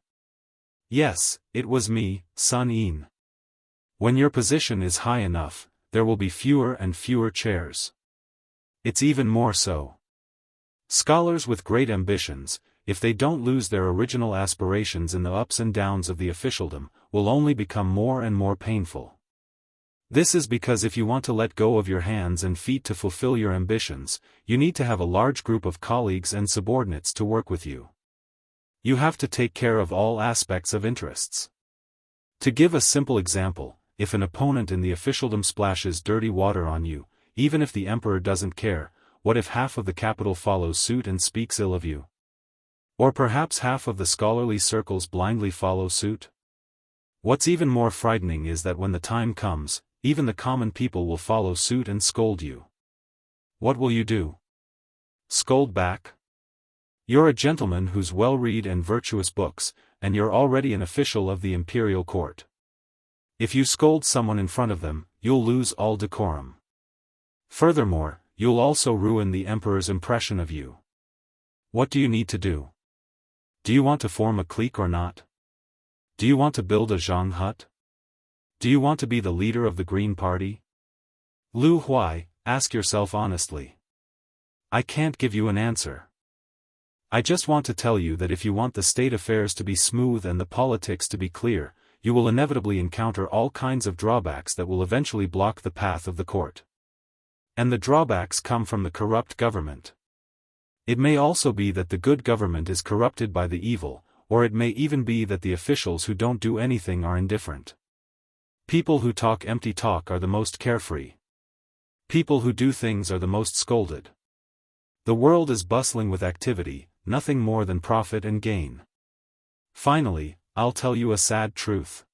Yes, it was me, Sun Yin. When your position is high enough, there will be fewer and fewer chairs. It's even more so. Scholars with great ambitions, if they don't lose their original aspirations in the ups and downs of the officialdom, will only become more and more painful. This is because if you want to let go of your hands and feet to fulfill your ambitions, you need to have a large group of colleagues and subordinates to work with you. You have to take care of all aspects of interests. To give a simple example, if an opponent in the officialdom splashes dirty water on you, even if the emperor doesn't care, what if half of the capital follows suit and speaks ill of you? Or perhaps half of the scholarly circles blindly follow suit? What's even more frightening is that when the time comes, even the common people will follow suit and scold you. What will you do? Scold back? You're a gentleman who's well-read and virtuous books, and you're already an official of the imperial court. If you scold someone in front of them, you'll lose all decorum. Furthermore, you'll also ruin the emperor's impression of you. What do you need to do? Do you want to form a clique or not? Do you want to build a Zhang hut? Do you want to be the leader of the Green Party? Lu Huai, ask yourself honestly. I can't give you an answer. I just want to tell you that if you want the state affairs to be smooth and the politics to be clear, you will inevitably encounter all kinds of drawbacks that will eventually block the path of the court. And the drawbacks come from the corrupt government. It may also be that the good government is corrupted by the evil, or it may even be that the officials who don't do anything are indifferent. People who talk empty talk are the most carefree. People who do things are the most scolded. The world is bustling with activity, nothing more than profit and gain. Finally, I'll tell you a sad truth.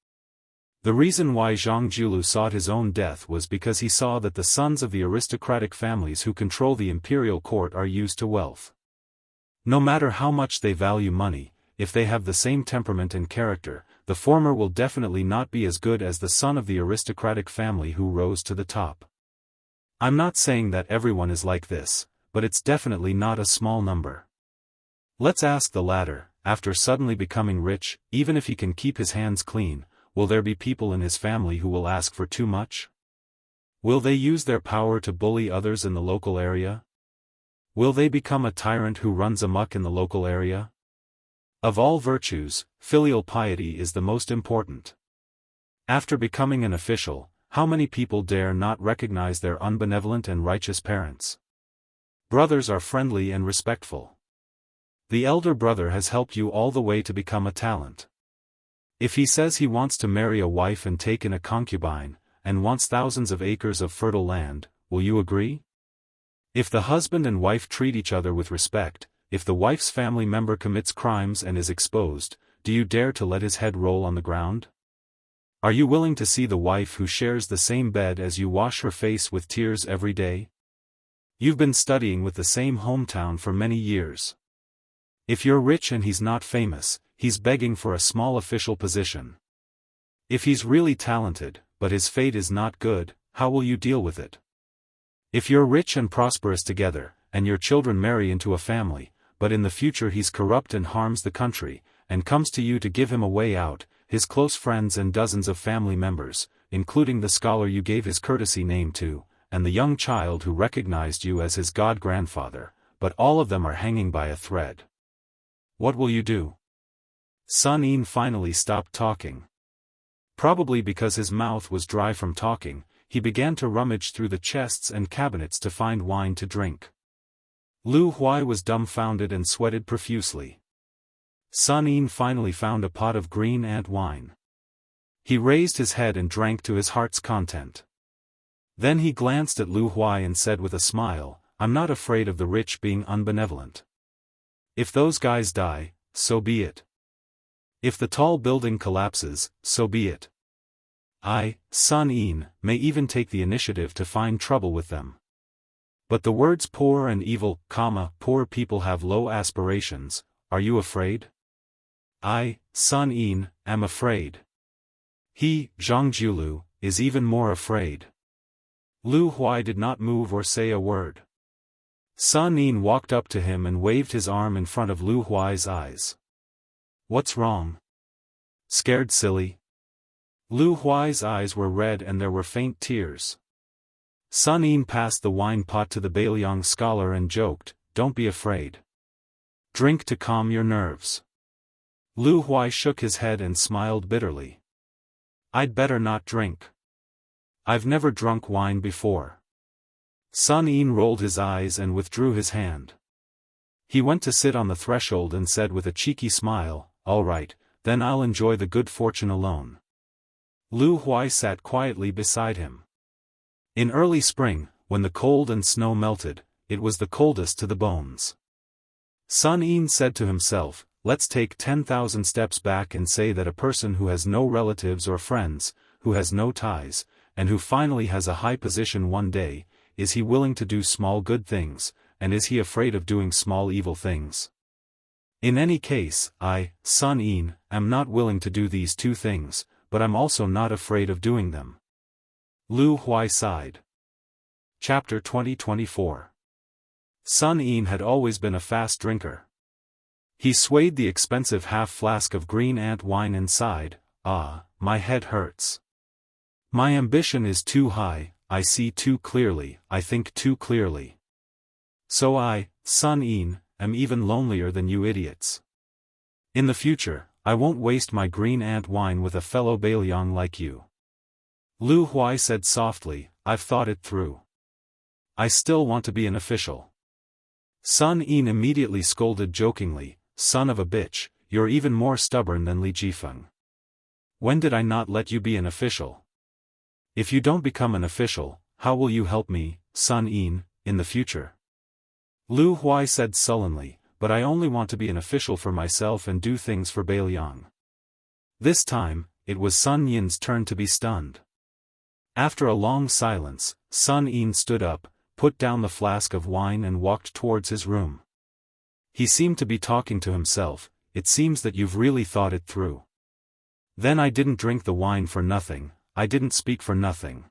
The reason why Zhang Jiulu sought his own death was because he saw that the sons of the aristocratic families who control the imperial court are used to wealth. No matter how much they value money, if they have the same temperament and character, the former will definitely not be as good as the son of the aristocratic family who rose to the top. I'm not saying that everyone is like this, but it's definitely not a small number. Let's ask the latter, after suddenly becoming rich, even if he can keep his hands clean, will there be people in his family who will ask for too much? Will they use their power to bully others in the local area? Will they become a tyrant who runs amok in the local area? Of all virtues, filial piety is the most important. After becoming an official, how many people dare not recognize their unbenevolent and righteous parents? Brothers are friendly and respectful. The elder brother has helped you all the way to become a talent. If he says he wants to marry a wife and take in a concubine, and wants thousands of acres of fertile land, will you agree? If the husband and wife treat each other with respect, if the wife's family member commits crimes and is exposed, do you dare to let his head roll on the ground? Are you willing to see the wife who shares the same bed as you wash her face with tears every day? You've been studying with the same hometown for many years. If you're rich and he's not famous, he's begging for a small official position. If he's really talented, but his fate is not good, how will you deal with it? If you're rich and prosperous together, and your children marry into a family, but in the future he's corrupt and harms the country, and comes to you to give him a way out, his close friends and dozens of family members, including the scholar you gave his courtesy name to, and the young child who recognized you as his god-grandfather, but all of them are hanging by a thread. What will you do? Sun Yin finally stopped talking. Probably because his mouth was dry from talking, he began to rummage through the chests and cabinets to find wine to drink. Lu Huai was dumbfounded and sweated profusely. Sun Yin finally found a pot of green ant wine. He raised his head and drank to his heart's content. Then he glanced at Lu Huai and said with a smile, "I'm not afraid of the rich being unbenevolent. If those guys die, so be it. If the tall building collapses, so be it. I, Sun Yin, may even take the initiative to find trouble with them. But the words poor and evil, poor people have low aspirations, are you afraid? I, Sun Yin, am afraid. He, Zhang Jiulu, is even more afraid." Lu Huai did not move or say a word. Sun Yin walked up to him and waved his arm in front of Lu Huai's eyes. "What's wrong? Scared silly?" Lu Huai's eyes were red and there were faint tears. Sun Yin passed the wine pot to the Bailiang scholar and joked, "Don't be afraid. Drink to calm your nerves." Lu Huai shook his head and smiled bitterly. "I'd better not drink. I've never drunk wine before." Sun Yin rolled his eyes and withdrew his hand. He went to sit on the threshold and said with a cheeky smile, "All right, then I'll enjoy the good fortune alone." Lu Huai sat quietly beside him. In early spring, when the cold and snow melted, it was the coldest to the bones. Sun Yin said to himself, let's take 10,000 steps back and say that a person who has no relatives or friends, who has no ties, and who finally has a high position one day, is he willing to do small good things, and is he afraid of doing small evil things? In any case, I, Sun Yin, am not willing to do these two things, but I'm also not afraid of doing them. Lu Huai sighed. Chapter 20-24. Sun Yin had always been a fast drinker. He swayed the expensive half-flask of green ant wine and sighed, "Ah, my head hurts. My ambition is too high, I see too clearly, I think too clearly. So I, Sun Yin, am even lonelier than you idiots. In the future, I won't waste my green ant wine with a fellow Bailiang like you." Lu Huai said softly, "I've thought it through. I still want to be an official." Sun Yin immediately scolded jokingly, "Son of a bitch, you're even more stubborn than Li Jifeng. When did I not let you be an official? If you don't become an official, how will you help me, Sun Yin, in the future?" Lu Huai said sullenly, "But I only want to be an official for myself and do things for Bailiang." This time, it was Sun Yin's turn to be stunned. After a long silence, Sun Yin stood up, put down the flask of wine and walked towards his room. He seemed to be talking to himself, "It seems that you've really thought it through. Then I didn't drink the wine for nothing, I didn't speak for nothing."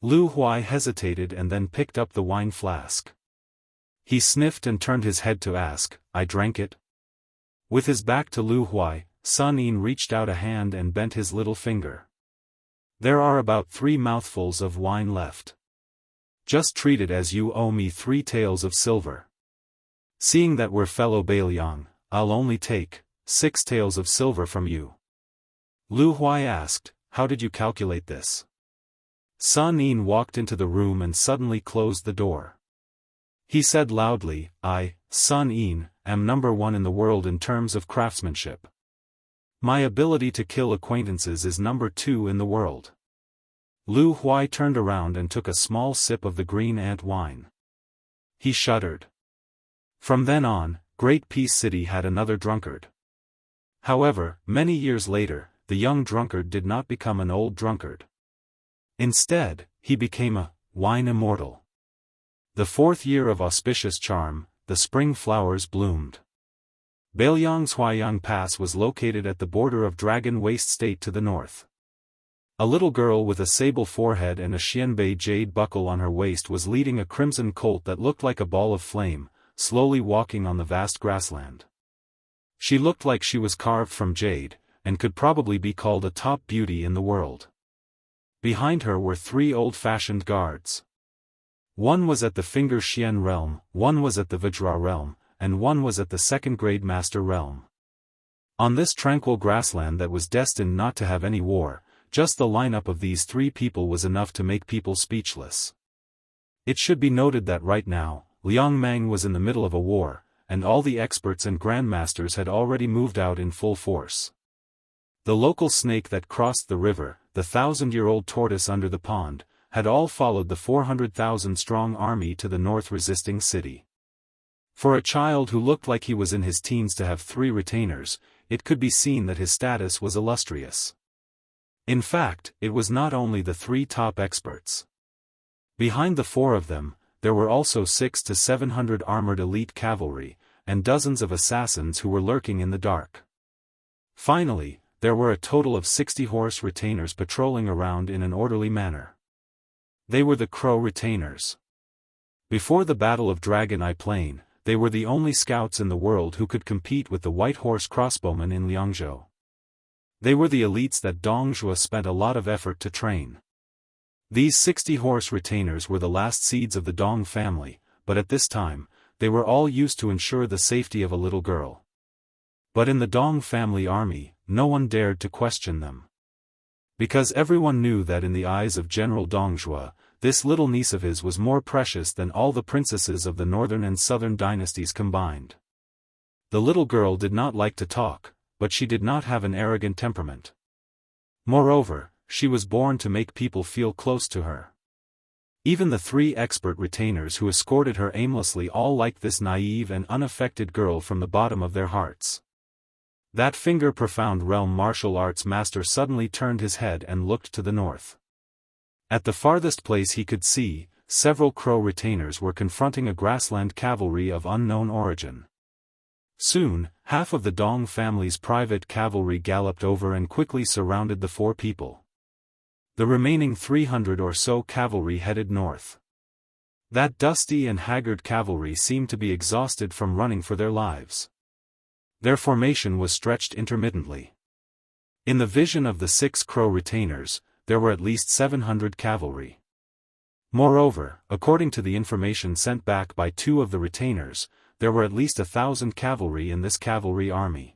Lu Huai hesitated and then picked up the wine flask. He sniffed and turned his head to ask, "I drank it?" With his back to Lu Huai, Sun Yin reached out a hand and bent his little finger. "There are about 3 mouthfuls of wine left. Just treat it as you owe me 3 taels of silver. Seeing that we're fellow Bailiang, I'll only take 6 taels of silver from you." Lu Huai asked, "How did you calculate this?" Sun Yin walked into the room and suddenly closed the door. He said loudly, "I, Sun Yin, am number 1 in the world in terms of craftsmanship. My ability to kill acquaintances is number 2 in the world." Lu Huai turned around and took a small sip of the green ant wine. He shuddered. From then on, Great Peace City had another drunkard. However, many years later, the young drunkard did not become an old drunkard. Instead, he became a wine immortal. The 4th year of auspicious charm, the spring flowers bloomed. Bailiang's Huaiyang Pass was located at the border of Dragon Waste State to the north. A little girl with a sable forehead and a Xianbei jade buckle on her waist was leading a crimson colt that looked like a ball of flame, slowly walking on the vast grassland. She looked like she was carved from jade, and could probably be called a top beauty in the world. Behind her were 3 old-fashioned guards. One was at the Finger Xian realm, one was at the Vajra realm, and one was at the 2nd grade Master realm. On this tranquil grassland that was destined not to have any war, just the lineup of these 3 people was enough to make people speechless. It should be noted that right now, Liang Mang was in the middle of a war, and all the experts and grandmasters had already moved out in full force. The local snake that crossed the river, the 1,000-year-old tortoise under the pond, had all followed the 400,000-strong army to the north resisting city. For a child who looked like he was in his teens to have 3 retainers, it could be seen that his status was illustrious. In fact, it was not only the 3 top experts. Behind the 4 of them, there were also 600 to 700 armored elite cavalry, and dozens of assassins who were lurking in the dark. Finally, there were a total of 60 horse retainers patrolling around in an orderly manner. They were the Crow retainers. Before the Battle of Dragon Eye Plain, they were the only scouts in the world who could compete with the White Horse crossbowmen in Liangzhou. They were the elites that Dong Zhuo spent a lot of effort to train. These 60 horse retainers were the last seeds of the Dong family, but at this time, they were all used to ensure the safety of a little girl. But in the Dong family army, no one dared to question them. Because everyone knew that in the eyes of General Dong Zhuo, this little niece of his was more precious than all the princesses of the northern and southern dynasties combined. The little girl did not like to talk, but she did not have an arrogant temperament. Moreover, she was born to make people feel close to her. Even the 3 expert retainers who escorted her aimlessly all liked this naive and unaffected girl from the bottom of their hearts. That finger-profound realm martial arts master suddenly turned his head and looked to the north. At the farthest place he could see, several crow retainers were confronting a grassland cavalry of unknown origin. Soon, half of the Dong family's private cavalry galloped over and quickly surrounded the 4 people. The remaining 300 or so cavalry headed north. That dusty and haggard cavalry seemed to be exhausted from running for their lives. Their formation was stretched intermittently. In the vision of the 6 crow retainers, there were at least 700 cavalry. Moreover, according to the information sent back by 2 of the retainers, there were at least 1,000 cavalry in this cavalry army.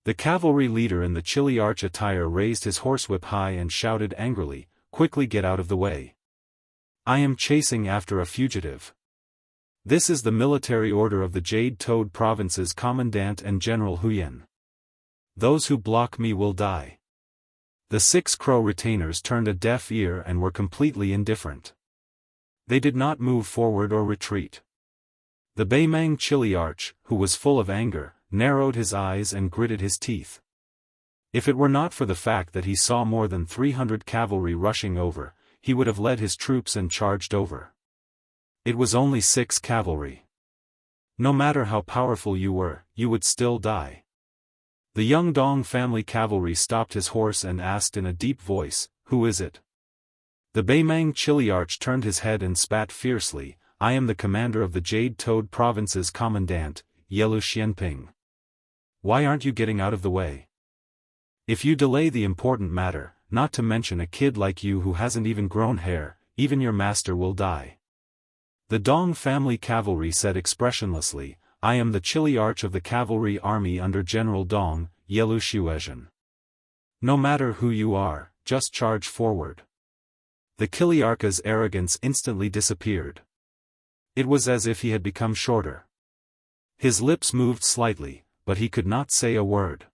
The cavalry leader in the chili arch attire raised his horsewhip high and shouted angrily, "Quickly get out of the way. I am chasing after a fugitive. This is the military order of the Jade-Toed Province's Commandant and General Huyan. Those who block me will die." The 6 crow retainers turned a deaf ear and were completely indifferent. They did not move forward or retreat. The Baimang chili arch, who was full of anger, narrowed his eyes and gritted his teeth. If it were not for the fact that he saw more than 300 cavalry rushing over, he would have led his troops and charged over. It was only 6 cavalry. No matter how powerful you were, you would still die. The young Dong family cavalry stopped his horse and asked in a deep voice, "Who is it?" The Baimang chili arch turned his head and spat fiercely, "I am the commander of the Jade-Toed Province's Commandant, Wuxia Xianxia. Why aren't you getting out of the way? If you delay the important matter, not to mention a kid like you who hasn't even grown hair, even your master will die." The Dong family cavalry said expressionlessly, "I am the chili arch of the cavalry army under General Dong, Wuxia Xianxia. No matter who you are, just charge forward." The Kiliarka's arrogance instantly disappeared. It was as if he had become shorter. His lips moved slightly, but he could not say a word.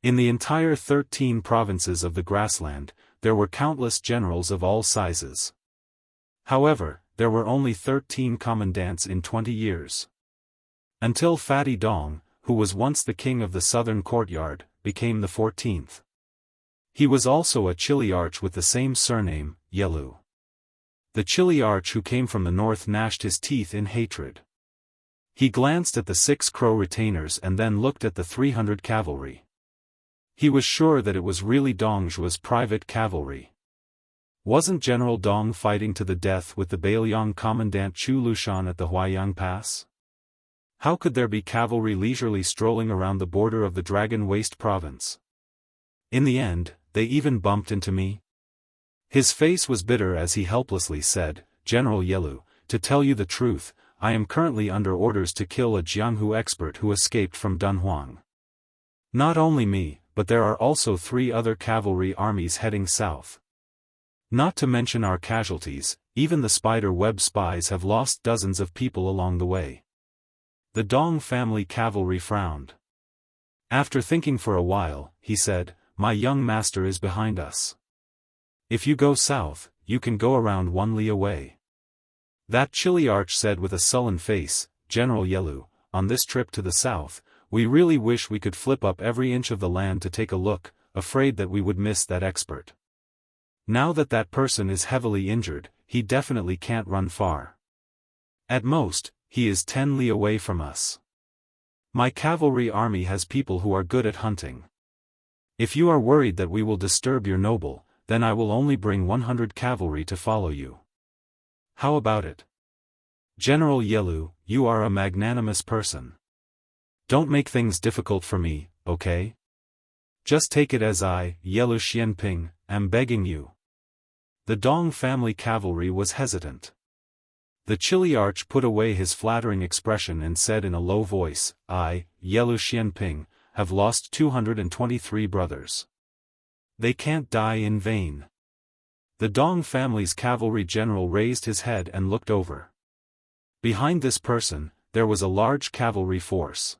In the entire 13 provinces of the grassland, there were countless generals of all sizes. However, there were only 13 commandants in 20 years. Until Fatty Dong, who was once the king of the southern courtyard, became the 14th. He was also a chili arch with the same surname, Yelu. The chili arch who came from the north gnashed his teeth in hatred. He glanced at the 6 crow retainers and then looked at the 300 cavalry. He was sure that it was really Dong Zhuo's private cavalry. Wasn't General Dong fighting to the death with the Bailiang Commandant Chu Lushan at the Huaiyang Pass? How could there be cavalry leisurely strolling around the border of the Dragon Waste province? In the end, they even bumped into me. His face was bitter as he helplessly said, "General Yelu, to tell you the truth, I am currently under orders to kill a Jianghu expert who escaped from Dunhuang. Not only me, but there are also 3 other cavalry armies heading south. Not to mention our casualties, even the spider web spies have lost dozens of people along the way." The Dong family cavalry frowned. After thinking for a while, he said, "My young master is behind us. If you go south, you can go around 1 li away." That chili arch said with a sullen face, "General Yelu, on this trip to the south, we really wish we could flip up every inch of the land to take a look, afraid that we would miss that expert. Now that that person is heavily injured, he definitely can't run far. At most, he is 10 li away from us. My cavalry army has people who are good at hunting. If you are worried that we will disturb your noble, then I will only bring 100 cavalry to follow you. How about it? General Yelu, you are a magnanimous person. Don't make things difficult for me, okay? Just take it as I, Yelu Xianping, am begging you." The Dong family cavalry was hesitant. The chili arch put away his flattering expression and said in a low voice, "I, Yelu Xianping, have lost 223 brothers. They can't die in vain." The Dong family's cavalry general raised his head and looked over. Behind this person, there was a large cavalry force.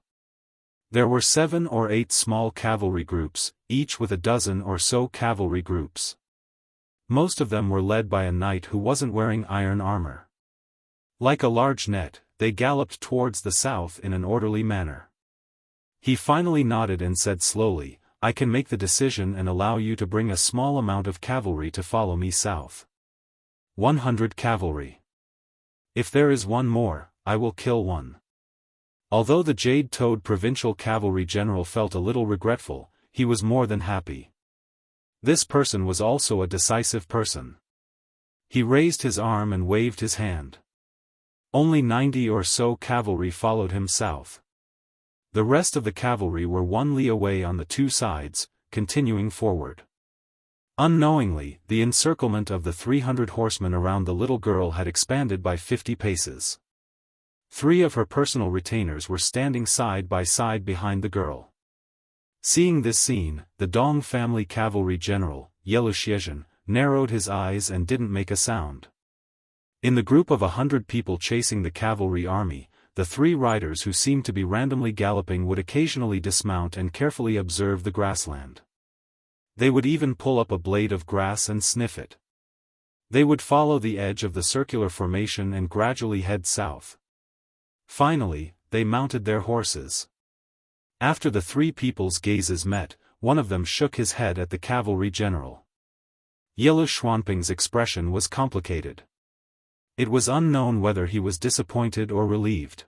There were 7 or 8 small cavalry groups, each with a dozen or so cavalry groups. Most of them were led by a knight who wasn't wearing iron armor. Like a large net, they galloped towards the south in an orderly manner. He finally nodded and said slowly, "I can make the decision and allow you to bring a small amount of cavalry to follow me south. 100 cavalry. If there is one more, I will kill one." Although the Jade-Toed provincial cavalry general felt a little regretful, he was more than happy. This person was also a decisive person. He raised his arm and waved his hand. Only 90 or so cavalry followed him south. The rest of the cavalry were 1 li away on the two sides, continuing forward. Unknowingly, the encirclement of the 300 horsemen around the little girl had expanded by 50 paces. 3 of her personal retainers were standing side by side behind the girl. Seeing this scene, the Dong family cavalry general, Wuxia Xianxia, narrowed his eyes and didn't make a sound. In the group of 100 people chasing the cavalry army, the 3 riders who seemed to be randomly galloping would occasionally dismount and carefully observe the grassland. They would even pull up a blade of grass and sniff it. They would follow the edge of the circular formation and gradually head south. Finally, they mounted their horses. After the 3 people's gazes met, one of them shook his head at the cavalry general. Yellow Xuanping's expression was complicated. It was unknown whether he was disappointed or relieved.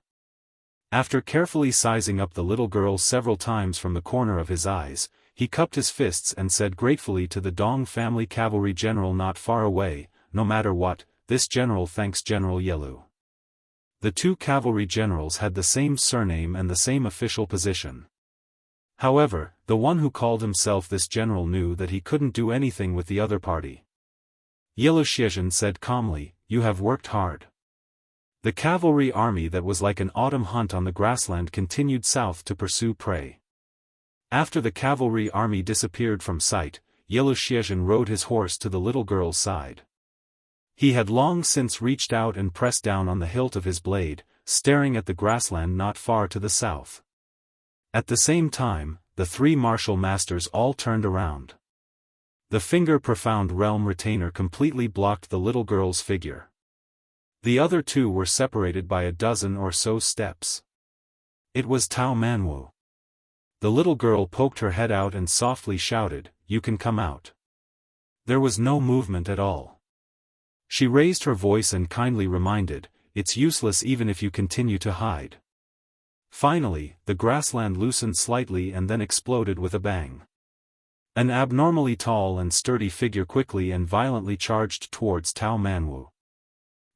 After carefully sizing up the little girl several times from the corner of his eyes, he cupped his fists and said gratefully to the Dong family cavalry general not far away, "No matter what, this general thanks General Yelu." The 2 cavalry generals had the same surname and the same official position. However, the one who called himself this general knew that he couldn't do anything with the other party. Wuxia Xianxia said calmly, "You have worked hard." The cavalry army that was like an autumn hunt on the grassland continued south to pursue prey. After the cavalry army disappeared from sight, Wuxia Xianxia rode his horse to the little girl's side. He had long since reached out and pressed down on the hilt of his blade, staring at the grassland not far to the south. At the same time, the 3 martial masters all turned around. The finger-profound realm retainer completely blocked the little girl's figure. The other 2 were separated by a dozen or so steps. It was Tao Manwu. The little girl poked her head out and softly shouted, "You can come out." There was no movement at all. She raised her voice and kindly reminded, "It's useless even if you continue to hide." Finally, the grassland loosened slightly and then exploded with a bang. An abnormally tall and sturdy figure quickly and violently charged towards Tao Manwu.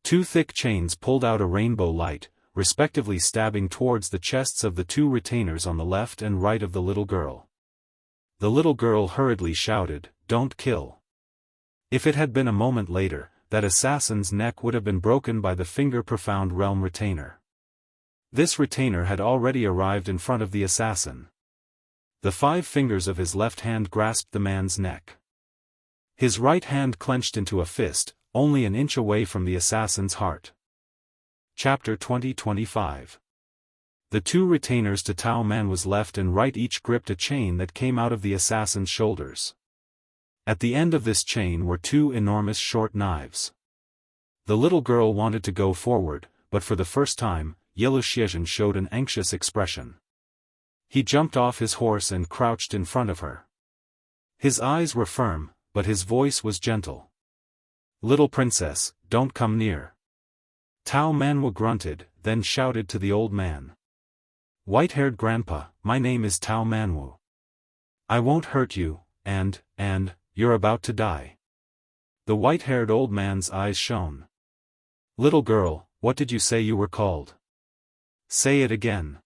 2 thick chains pulled out a rainbow light, respectively stabbing towards the chests of the 2 retainers on the left and right of the little girl. The little girl hurriedly shouted, "Don't kill." If it had been a moment later, that assassin's neck would have been broken by the finger-profound realm retainer. This retainer had already arrived in front of the assassin. The 5 fingers of his left hand grasped the man's neck. His right hand clenched into a fist, only an inch away from the assassin's heart. Chapter 20-25. The 2 retainers to Tao Manwu's left and right each gripped a chain that came out of the assassin's shoulders. At the end of this chain were 2 enormous short knives. The little girl wanted to go forward, but for the first time, Wuxia Xianxia showed an anxious expression. He jumped off his horse and crouched in front of her. His eyes were firm, but his voice was gentle. "Little princess, don't come near." Tao Manwu grunted, then shouted to the old man. "White-haired grandpa, my name is Tao Manwu. I won't hurt you, and, you're about to die." The white-haired old man's eyes shone. "Little girl, what did you say you were called?" "Say it again."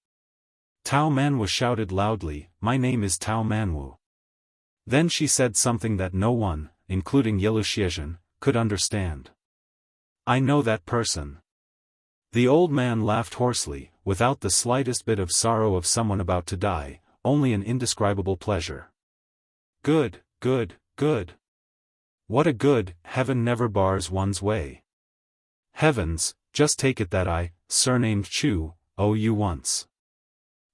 Tao Manwu shouted loudly, "My name is Tao Manwu." Then she said something that no one, including Wuxia Xianxia, could understand. "I know that person." The old man laughed hoarsely, without the slightest bit of sorrow of someone about to die, only an indescribable pleasure. "Good, good, good. What a good, heaven never bars one's way. Heavens, just take it that I, surnamed Chu, owe you once."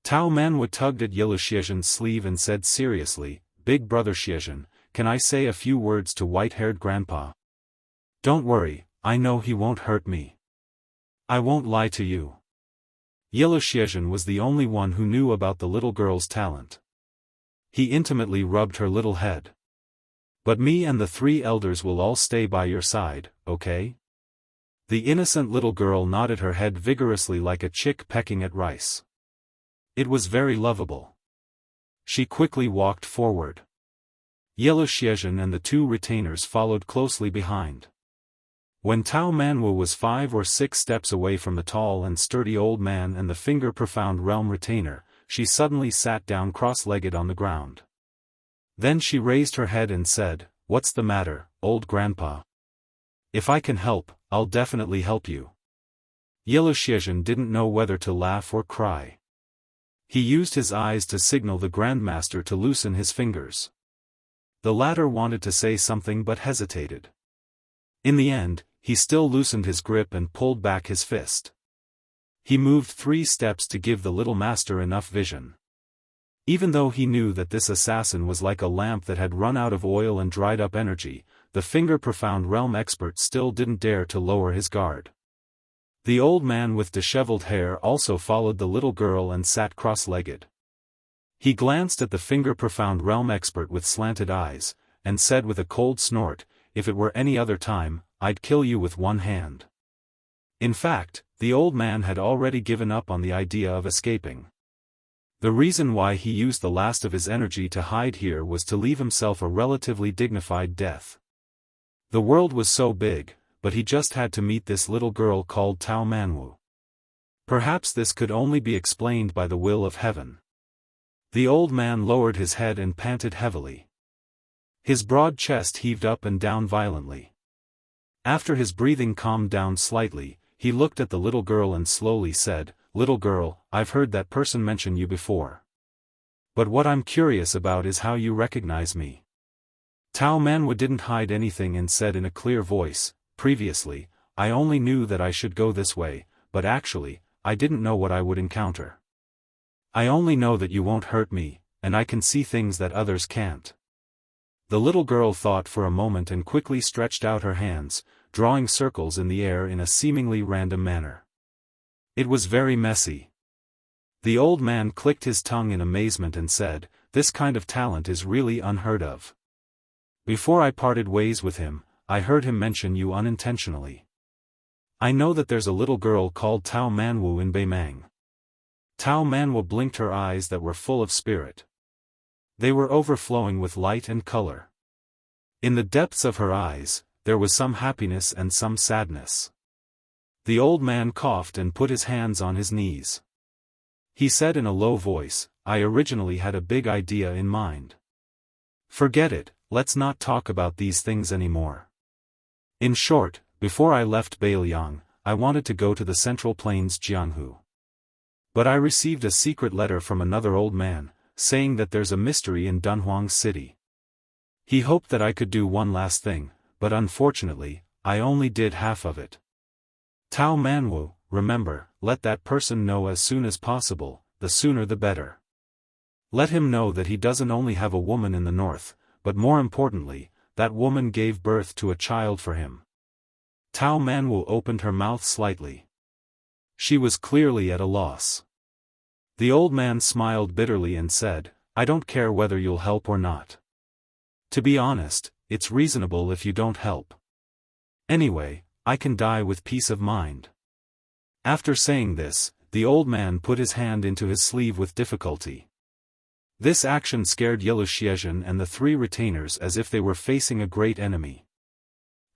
Tao Manwu tugged at Wuxia Xianxia's sleeve and said seriously, "Big brother Xianxia, can I say a few words to white-haired grandpa? Don't worry, I know he won't hurt me. I won't lie to you. Yellow Xianxia was the only one who knew about the little girl's talent. He intimately rubbed her little head. But me and the 3 elders will all stay by your side, okay? The innocent little girl nodded her head vigorously like a chick pecking at rice. It was very lovable. She quickly walked forward. Yellow Xianxia and the 2 retainers followed closely behind. When Tao Manwu was 5 or 6 steps away from the tall and sturdy old man and the finger-profound realm retainer, she suddenly sat down cross-legged on the ground. Then she raised her head and said, "What's the matter, old grandpa? If I can help, I'll definitely help you." Yellow Xianxia didn't know whether to laugh or cry. He used his eyes to signal the Grandmaster to loosen his fingers. The latter wanted to say something but hesitated. In the end, he still loosened his grip and pulled back his fist. He moved 3 steps to give the little master enough vision. Even though he knew that this assassin was like a lamp that had run out of oil and dried up energy, the finger-profound realm expert still didn't dare to lower his guard. The old man with disheveled hair also followed the little girl and sat cross-legged. He glanced at the finger-profound realm expert with slanted eyes, and said with a cold snort, "If it were any other time, I'd kill you with one hand." In fact, the old man had already given up on the idea of escaping. The reason why he used the last of his energy to hide here was to leave himself a relatively dignified death. The world was so big, but he just had to meet this little girl called Tao Manwu. Perhaps this could only be explained by the will of heaven. The old man lowered his head and panted heavily. His broad chest heaved up and down violently. After his breathing calmed down slightly, he looked at the little girl and slowly said, "Little girl, I've heard that person mention you before. But what I'm curious about is how you recognize me." Tao Manwu didn't hide anything and said in a clear voice, "Previously, I only knew that I should go this way, but actually, I didn't know what I would encounter. I only know that you won't hurt me, and I can see things that others can't." The little girl thought for a moment and quickly stretched out her hands, drawing circles in the air in a seemingly random manner. It was very messy. The old man clicked his tongue in amazement and said, "This kind of talent is really unheard of. Before I parted ways with him, I heard him mention you unintentionally. I know that there's a little girl called Tao Manwu in Beimang." Tao Manwu blinked her eyes that were full of spirit. They were overflowing with light and color. In the depths of her eyes, there was some happiness and some sadness. The old man coughed and put his hands on his knees. He said in a low voice, "I originally had a big idea in mind. Forget it, let's not talk about these things anymore. In short, before I left Beiliang, I wanted to go to the Central Plains Jianghu. But I received a secret letter from another old man, saying that there's a mystery in Dunhuang City. He hoped that I could do one last thing, but unfortunately, I only did half of it. Tao Manwu, remember, let that person know as soon as possible, the sooner the better. Let him know that he doesn't only have a woman in the north, but more importantly, that woman gave birth to a child for him." Tao Manwu opened her mouth slightly. She was clearly at a loss. The old man smiled bitterly and said, "I don't care whether you'll help or not. To be honest, it's reasonable if you don't help. Anyway, I can die with peace of mind." After saying this, the old man put his hand into his sleeve with difficulty. This action scared Yellow Xianxia and the 3 retainers as if they were facing a great enemy.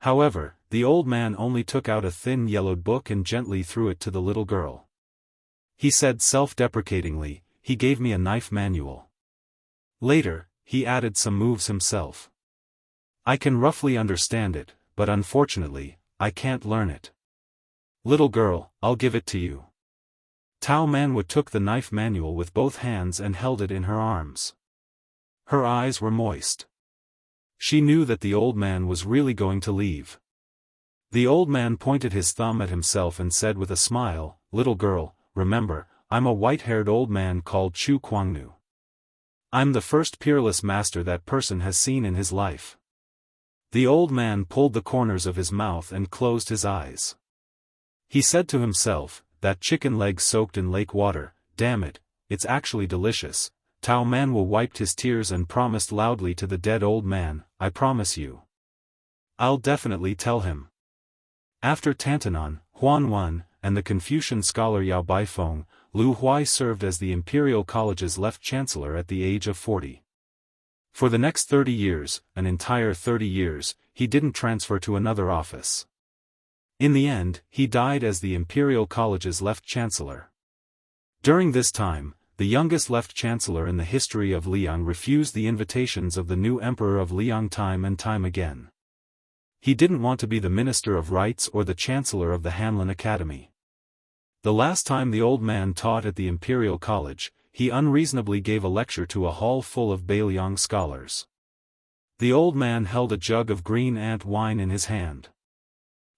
However, the old man only took out a thin yellowed book and gently threw it to the little girl. He said self-deprecatingly, "He gave me a knife manual. Later, he added some moves himself. I can roughly understand it, but unfortunately, I can't learn it. Little girl, I'll give it to you." Tao Manwu took the knife manual with both hands and held it in her arms. Her eyes were moist. She knew that the old man was really going to leave. The old man pointed his thumb at himself and said with a smile, "Little girl, remember, I'm a white-haired old man called Chu Kuangnu. I'm the first peerless master that person has seen in his life. The old man pulled the corners of his mouth and closed his eyes. He said to himself, that chicken leg soaked in lake water, damn it, it's actually delicious. Tao Manwu wiped his tears and promised loudly to the dead old man, I promise you. I'll definitely tell him. After Tantanon, Huan Wen, and the Confucian scholar Yao Baifeng, Lu Huai served as the Imperial College's left chancellor at the age of 40. For the next 30 years, an entire 30 years, he didn't transfer to another office. In the end, he died as the Imperial College's left chancellor. During this time, the youngest left chancellor in the history of Liang refused the invitations of the new emperor of Liang time and time again. He didn't want to be the Minister of Rites or the Chancellor of the Hanlin Academy. The last time the old man taught at the Imperial College, he unreasonably gave a lecture to a hall full of Beiliang scholars. The old man held a jug of green ant wine in his hand.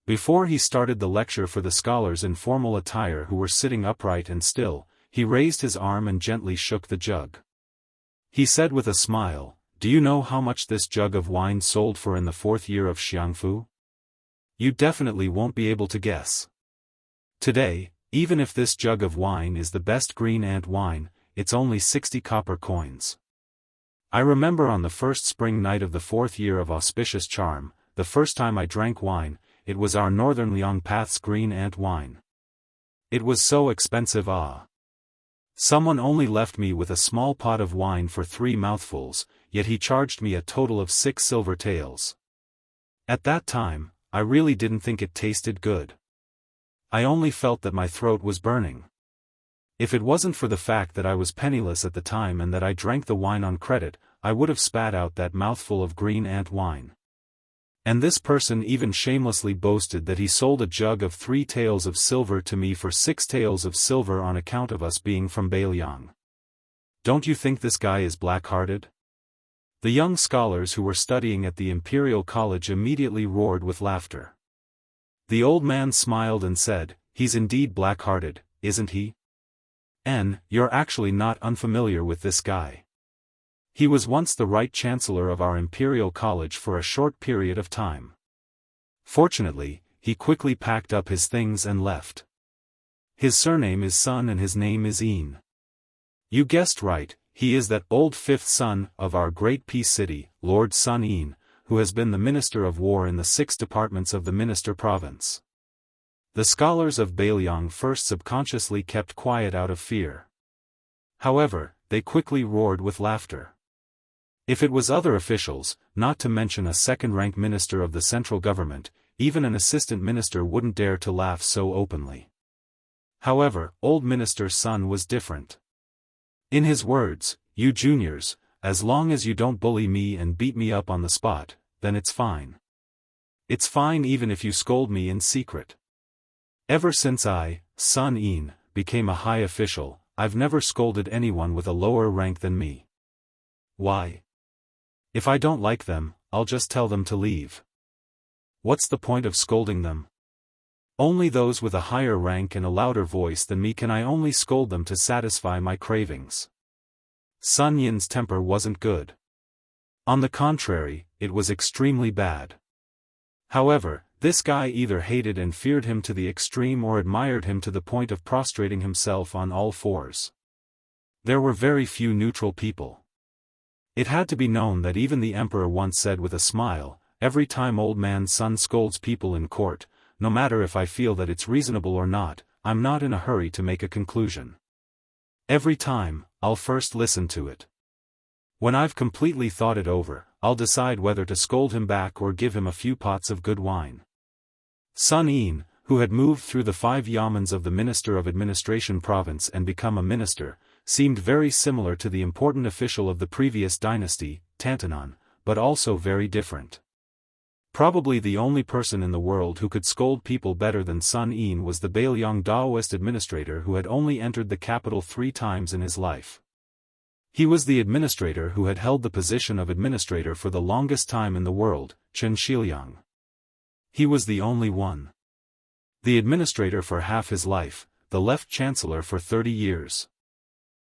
Before he started the lecture for the scholars in formal attire who were sitting upright and still, he raised his arm and gently shook the jug. He said with a smile, do you know how much this jug of wine sold for in the 4th year of Jianghu? You definitely won't be able to guess. Today, even if this jug of wine is the best green ant wine, it's only 60 copper coins. I remember on the first spring night of the 4th year of auspicious charm, the first time I drank wine, it was our northern Liang Path's green ant wine. It was so expensive Someone only left me with a small pot of wine for 3 mouthfuls, yet he charged me a total of 6 silver taels. At that time, I really didn't think it tasted good. I only felt that my throat was burning. If it wasn't for the fact that I was penniless at the time and that I drank the wine on credit, I would have spat out that mouthful of green ant wine. And this person even shamelessly boasted that he sold a jug of 3 taels of silver to me for 6 taels of silver on account of us being from Beiliang. Don't you think this guy is black-hearted? The young scholars who were studying at the Imperial College immediately roared with laughter. The old man smiled and said, he's indeed black-hearted, isn't he? You're actually not unfamiliar with this guy. He was once the right chancellor of our Imperial College for a short period of time. Fortunately, he quickly packed up his things and left. His surname is Sun and his name is Yin. You guessed right, he is that old 5th son of our great peace city, Lord Sun Yin, who has been the Minister of War in the 6 departments of the Minister Province. The scholars of Beiliang first subconsciously kept quiet out of fear. However, they quickly roared with laughter. If it was other officials, not to mention a second-rank minister of the central government, even an assistant minister wouldn't dare to laugh so openly. However, old Minister Sun was different. In his words, you juniors, as long as you don't bully me and beat me up on the spot, then it's fine. It's fine even if you scold me in secret. Ever since I, Sun Yin, became a high official, I've never scolded anyone with a lower rank than me. Why? If I don't like them, I'll just tell them to leave. What's the point of scolding them? Only those with a higher rank and a louder voice than me can I only scold them to satisfy my cravings. Sun Yin's temper wasn't good. On the contrary, it was extremely bad. However, this guy either hated and feared him to the extreme or admired him to the point of prostrating himself on all fours. There were very few neutral people. It had to be known that even the emperor once said with a smile, every time old man Sun scolds people in court, no matter if I feel that it's reasonable or not, I'm not in a hurry to make a conclusion. Every time, I'll first listen to it. When I've completely thought it over, I'll decide whether to scold him back or give him a few pots of good wine. Sun Yin, who had moved through the 5 yamens of the Minister of Administration province and become a minister, seemed very similar to the important official of the previous dynasty, Tantanon, but also very different. Probably the only person in the world who could scold people better than Sun Yin was the Beiliang Daoist administrator who had only entered the capital 3 times in his life. He was the administrator who had held the position of administrator for the longest time in the world, Chen Shiliang. He was the only one. The administrator for half his life, the left chancellor for 30 years.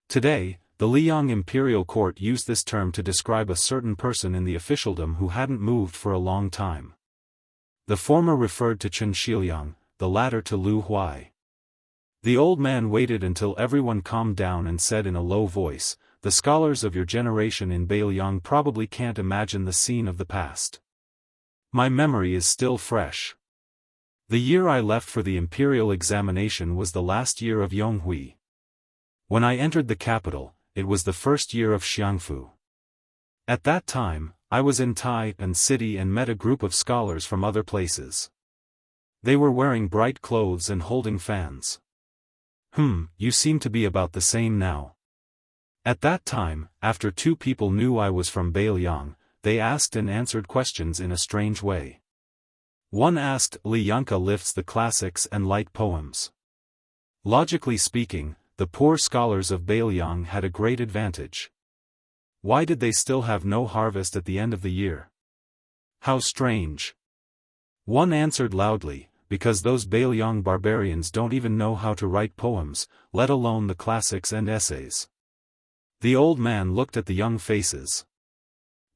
Today, the Liang imperial court used this term to describe a certain person in the officialdom who hadn't moved for a long time. The former referred to Chen Shiliang, the latter to Lu Huai. The old man waited until everyone calmed down and said in a low voice, "The scholars of your generation in Beiliang probably can't imagine the scene of the past. My memory is still fresh. The year I left for the imperial examination was the last year of Yonghui. When I entered the capital, it was the first year of Xiangfu. At that time, I was in Taipan city and met a group of scholars from other places. They were wearing bright clothes and holding fans. You seem to be about the same now." At that time, after two people knew I was from Beiliang, they asked and answered questions in a strange way. One asked, "Li Yanka lifts the classics and light poems. Logically speaking, the poor scholars of Beiliang had a great advantage. Why did they still have no harvest at the end of the year? How strange." One answered loudly, "Because those Beiliang barbarians don't even know how to write poems, let alone the classics and essays." The old man looked at the young faces.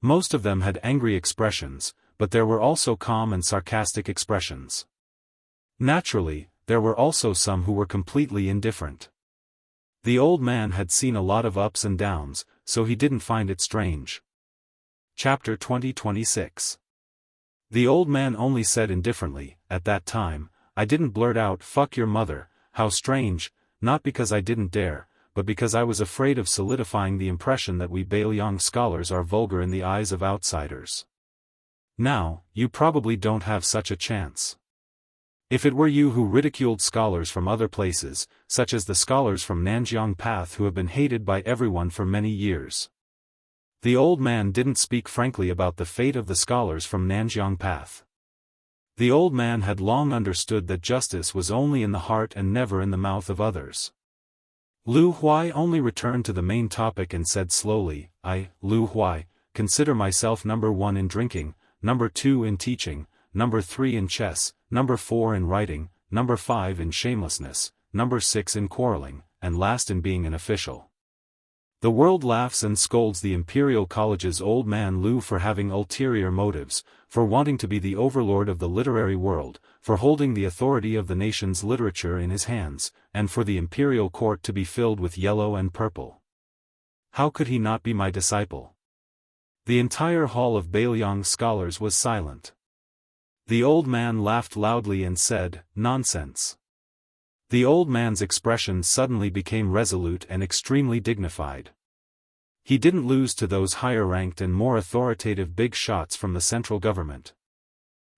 Most of them had angry expressions, but there were also calm and sarcastic expressions. Naturally, there were also some who were completely indifferent. The old man had seen a lot of ups and downs, so he didn't find it strange. Chapter 20-26. The old man only said indifferently, "At that time, I didn't blurt out 'fuck your mother,' how strange, not because I didn't dare, but because I was afraid of solidifying the impression that we Beiliang scholars are vulgar in the eyes of outsiders. Now, you probably don't have such a chance. If it were you who ridiculed scholars from other places, such as the scholars from Nanjiang Path who have been hated by everyone for many years." The old man didn't speak frankly about the fate of the scholars from Nanjiang Path. The old man had long understood that justice was only in the heart and never in the mouth of others. Lu Huai only returned to the main topic and said slowly, "I, Lu Huai, consider myself number 1 in drinking, number 2 in teaching, number 3 in chess, number 4 in writing, number 5 in shamelessness, number 6 in quarreling, and last in being an official." The world laughs and scolds the Imperial College's old man Lu for having ulterior motives, for wanting to be the overlord of the literary world, for holding the authority of the nation's literature in his hands, and for the Imperial Court to be filled with yellow and purple. How could he not be my disciple? The entire hall of Beiliang scholars was silent. The old man laughed loudly and said, "Nonsense." The old man's expression suddenly became resolute and extremely dignified. He didn't lose to those higher-ranked and more authoritative big shots from the central government.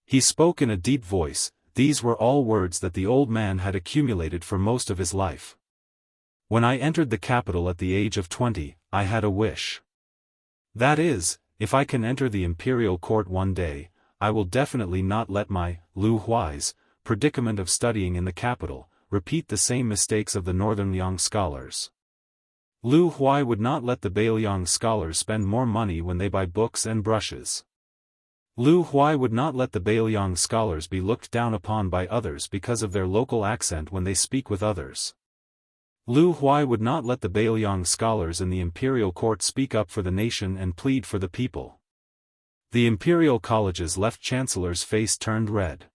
He spoke in a deep voice. These were all words that the old man had accumulated for most of his life. "When I entered the capital at the age of 20, I had a wish. That is, if I can enter the imperial court one day, I will definitely not let my, Lu Huai's, predicament of studying in the capital, repeat the same mistakes of the Northern Liang scholars. Lu Huai would not let the Beiliang scholars spend more money when they buy books and brushes. Lu Huai would not let the Beiliang scholars be looked down upon by others because of their local accent when they speak with others. Lu Huai would not let the Beiliang scholars in the imperial court speak up for the nation and plead for the people." The imperial college's left chancellor's face turned red.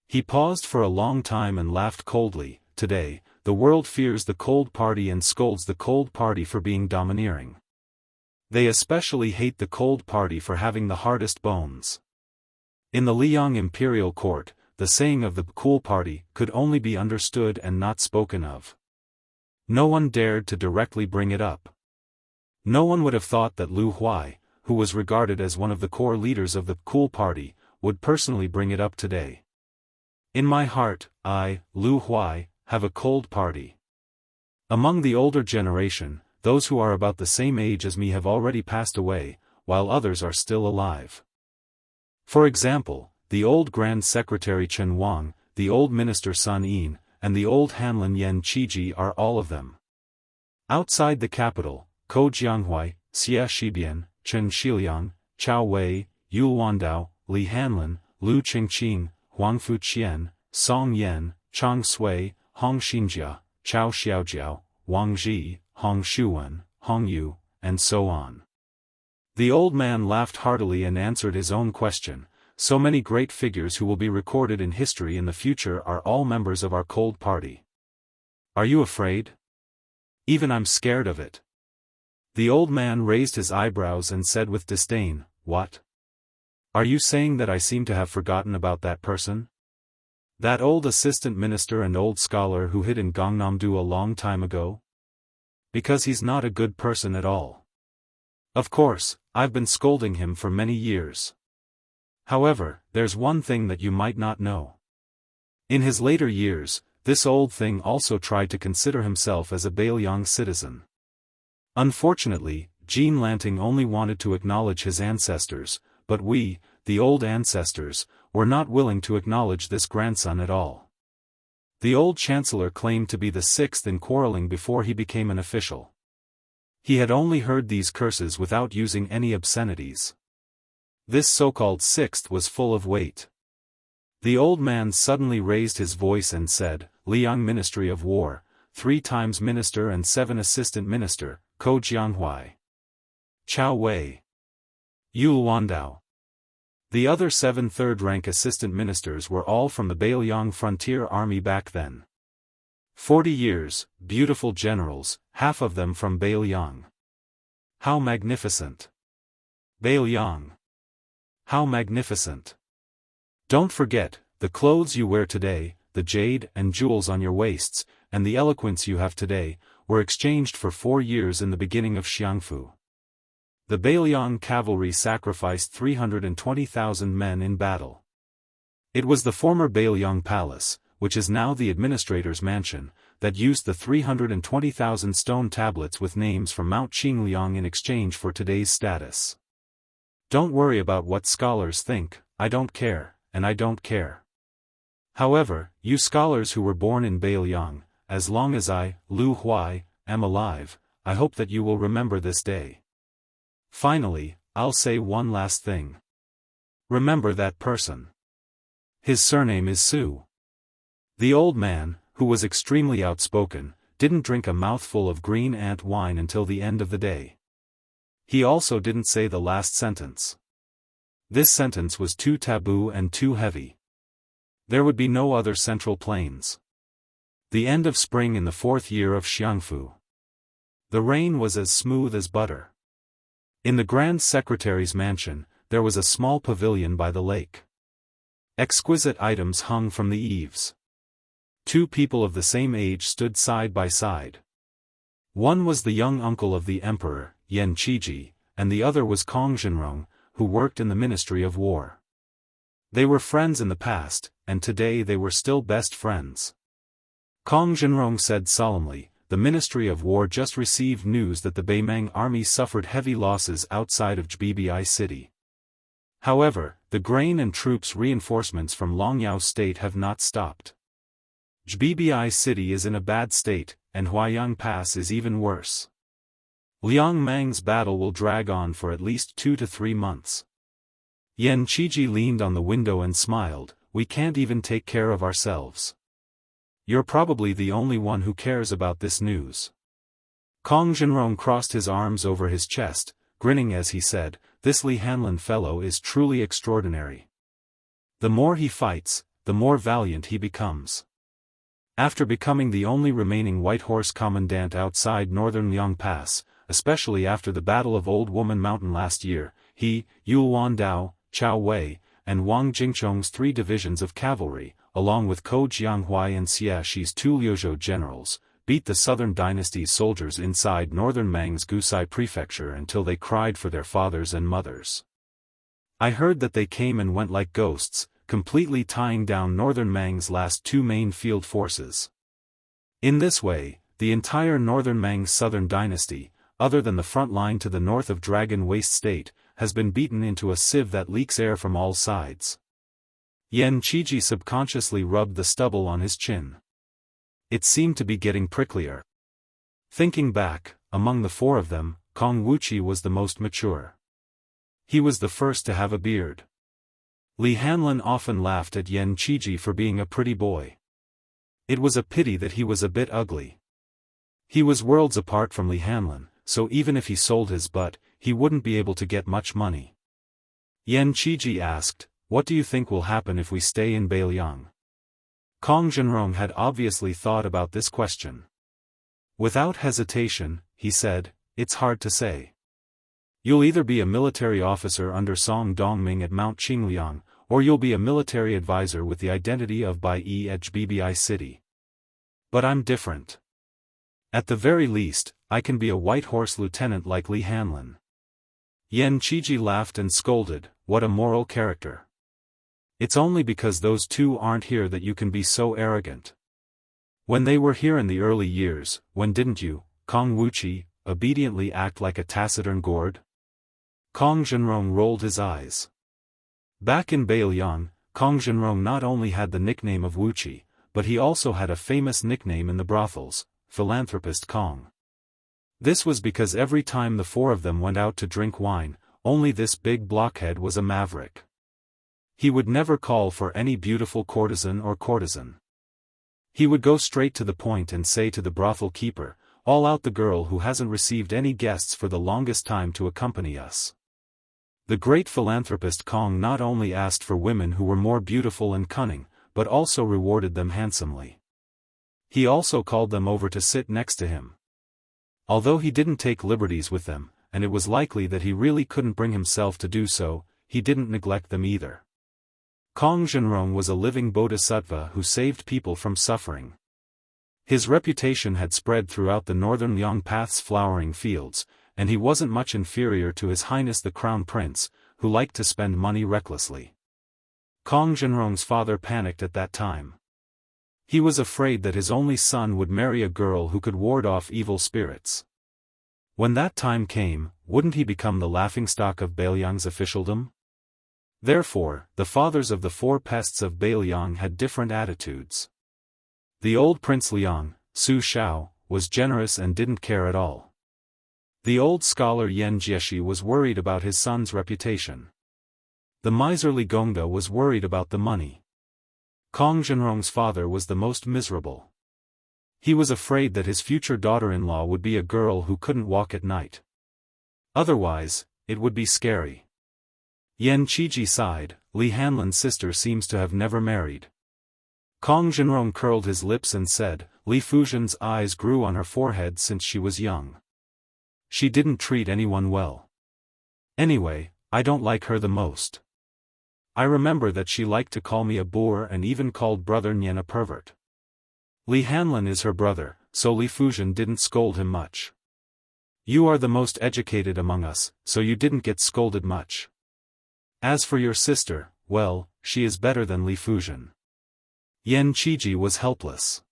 He paused for a long time and laughed coldly. "Today, the world fears the cold party and scolds the cold party for being domineering. They especially hate the cold party for having the hardest bones. In the Liang imperial court, the saying of the cool party could only be understood and not spoken of. No one dared to directly bring it up. No one would have thought that Lu Huai, who was regarded as one of the core leaders of the cool party, would personally bring it up today. In my heart, I, Lu Huai, have a cold party. Among the older generation, those who are about the same age as me have already passed away, while others are still alive. For example, the old Grand Secretary Chen Wang, the old Minister Sun Yin, and the old Hanlin Yen Qiji are all of them. Outside the capital, Ko Jianghui, Xia Shibian, Chen Shiliang, Chao Wei, Yu Wandao, Li Hanlin, Lu Qingqing, Huang Fuqian, Song Yan, Chang Sui, Hong Xinjia, Chao Xiaojiao, Wang Ji, Hong Shuwen, Hongyu, and so on. The old man laughed heartily and answered his own question. So many great figures who will be recorded in history in the future are all members of our cold party. Are you afraid? Even I'm scared of it. The old man raised his eyebrows and said with disdain, "What? Are you saying that I seem to have forgotten about that person? That old assistant minister and old scholar who hid in Gangnam-do a long time ago? Because he's not a good person at all. Of course, I've been scolding him for many years. However, there's one thing that you might not know. In his later years, this old thing also tried to consider himself as a Bailiang citizen. Unfortunately, Jean Lanting only wanted to acknowledge his ancestors, but we, the old ancestors, were not willing to acknowledge this grandson at all. The old chancellor claimed to be the sixth in quarreling before he became an official. He had only heard these curses without using any obscenities. This so-called sixth was full of weight. The old man suddenly raised his voice and said, "Liang Ministry of War, 3 times minister and 7 assistant minister, Ko Jianghui, Chao Wei, Yul Wandao." The other 7 third-rank assistant ministers were all from the Bailiang frontier army back then. 40 years, beautiful generals, half of them from Bailiang. How magnificent! Bailiang! How magnificent! Don't forget, the clothes you wear today, the jade and jewels on your waists, and the eloquence you have today, were exchanged for 4 years in the beginning of Xiangfu. The Bailiang cavalry sacrificed 320,000 men in battle. It was the former Bailiang Palace, which is now the administrator's mansion, that used the 320,000 stone tablets with names from Mount Qingliang in exchange for today's status. Don't worry about what scholars think, I don't care, and I don't care. However, you scholars who were born in Bailiang, as long as I, Lu Huai, am alive, I hope that you will remember this day. Finally, I'll say one last thing. Remember that person. His surname is Su. The old man, who was extremely outspoken, didn't drink a mouthful of green ant wine until the end of the day. He also didn't say the last sentence. This sentence was too taboo and too heavy. There would be no other central plains. The end of spring in the 4th year of Xiangfu. The rain was as smooth as butter. In the Grand Secretary's mansion, there was a small pavilion by the lake. Exquisite items hung from the eaves. 2 people of the same age stood side by side. One was the young uncle of the emperor, Yan Qiji, and the other was Kong Zhenrong, who worked in the Ministry of War. They were friends in the past, and today they were still best friends. Kong Zhenrong said solemnly, "The Ministry of War just received news that the Beimang army suffered heavy losses outside of Zbibi city. However, the grain and troops reinforcements from Longyao state have not stopped. Zbibi city is in a bad state, and Huaiyang Pass is even worse. Liang Mang's battle will drag on for at least 2 to 3 months." Yan Qiji leaned on the window and smiled, "We can't even take care of ourselves. You're probably the only one who cares about this news." Kong Zhenrong crossed his arms over his chest, grinning as he said, "This Li Hanlin fellow is truly extraordinary. The more he fights, the more valiant he becomes." After becoming the only remaining White Horse commandant outside northern Liang Pass, especially after the Battle of Old Woman Mountain last year, he, Yul Wandao, Chao Wei, and Wang Jingchong's 3 divisions of cavalry, along with Ko Jianghui and Xia Shi's 2 Liuzhou generals, beat the southern dynasty's soldiers inside northern Mang's Gusai prefecture until they cried for their fathers and mothers. I heard that they came and went like ghosts, completely tying down northern Mang's last 2 main field forces. In this way, the entire northern Mang's southern dynasty, other than the front line to the north of Dragon Waste State, has been beaten into a sieve that leaks air from all sides. Yan Qiji subconsciously rubbed the stubble on his chin. It seemed to be getting pricklier. Thinking back, among the 4 of them, Kong Wuqi was the most mature. He was the first to have a beard. Li Hanlin often laughed at Yan Qiji for being a pretty boy. It was a pity that he was a bit ugly. He was worlds apart from Li Hanlin, so even if he sold his butt, he wouldn't be able to get much money. Yan Qiji asked, "What do you think will happen if we stay in Beiliang?" Kong Zhenrong had obviously thought about this question. Without hesitation, he said, "It's hard to say. You'll either be a military officer under Song Dongming at Mount Qingliang, or you'll be a military advisor with the identity of Bai Bbi City. But I'm different. At the very least, I can be a white horse lieutenant like Li Hanlin." Yan Qiji laughed and scolded, "What a moral character. It's only because those two aren't here that you can be so arrogant. When they were here in the early years, when didn't you, Kong Wuqi, obediently act like a taciturn gourd?" Kong Zhenrong rolled his eyes. Back in Beiliang, Kong Zhenrong not only had the nickname of Wuqi, but he also had a famous nickname in the brothels, Philanthropist Kong. This was because every time the four of them went out to drink wine, only this big blockhead was a maverick. He would never call for any beautiful courtesan or courtesan. He would go straight to the point and say to the brothel keeper, "All out the girl who hasn't received any guests for the longest time to accompany us." The great philanthropist Kong not only asked for women who were more beautiful and cunning, but also rewarded them handsomely. He also called them over to sit next to him. Although he didn't take liberties with them, and it was likely that he really couldn't bring himself to do so, he didn't neglect them either. Kong Zhenrong was a living bodhisattva who saved people from suffering. His reputation had spread throughout the northern Liang Path's flowering fields, and he wasn't much inferior to His Highness the Crown Prince, who liked to spend money recklessly. Kong Zhenrong's father panicked at that time. He was afraid that his only son would marry a girl who could ward off evil spirits. When that time came, wouldn't he become the laughingstock of Beiliang's officialdom? Therefore, the fathers of the four pests of Beiliang had different attitudes. The old Prince Liang, Su Shao, was generous and didn't care at all. The old scholar Yan Jieshi was worried about his son's reputation. The miserly Gongda was worried about the money. Kong Zhenrong's father was the most miserable. He was afraid that his future daughter-in-law would be a girl who couldn't walk at night. Otherwise, it would be scary. Yan Qiji sighed, "Li Hanlin's sister seems to have never married." Kong Zhenrong curled his lips and said, "Li Fuzhen's eyes grew on her forehead since she was young. She didn't treat anyone well. Anyway, I don't like her the most. I remember that she liked to call me a boor and even called brother Nian a pervert. Li Hanlin is her brother, so Li Fuzhen didn't scold him much. You are the most educated among us, so you didn't get scolded much. As for your sister, well, she is better than Li Fuzhen." Yan Qiji was helpless.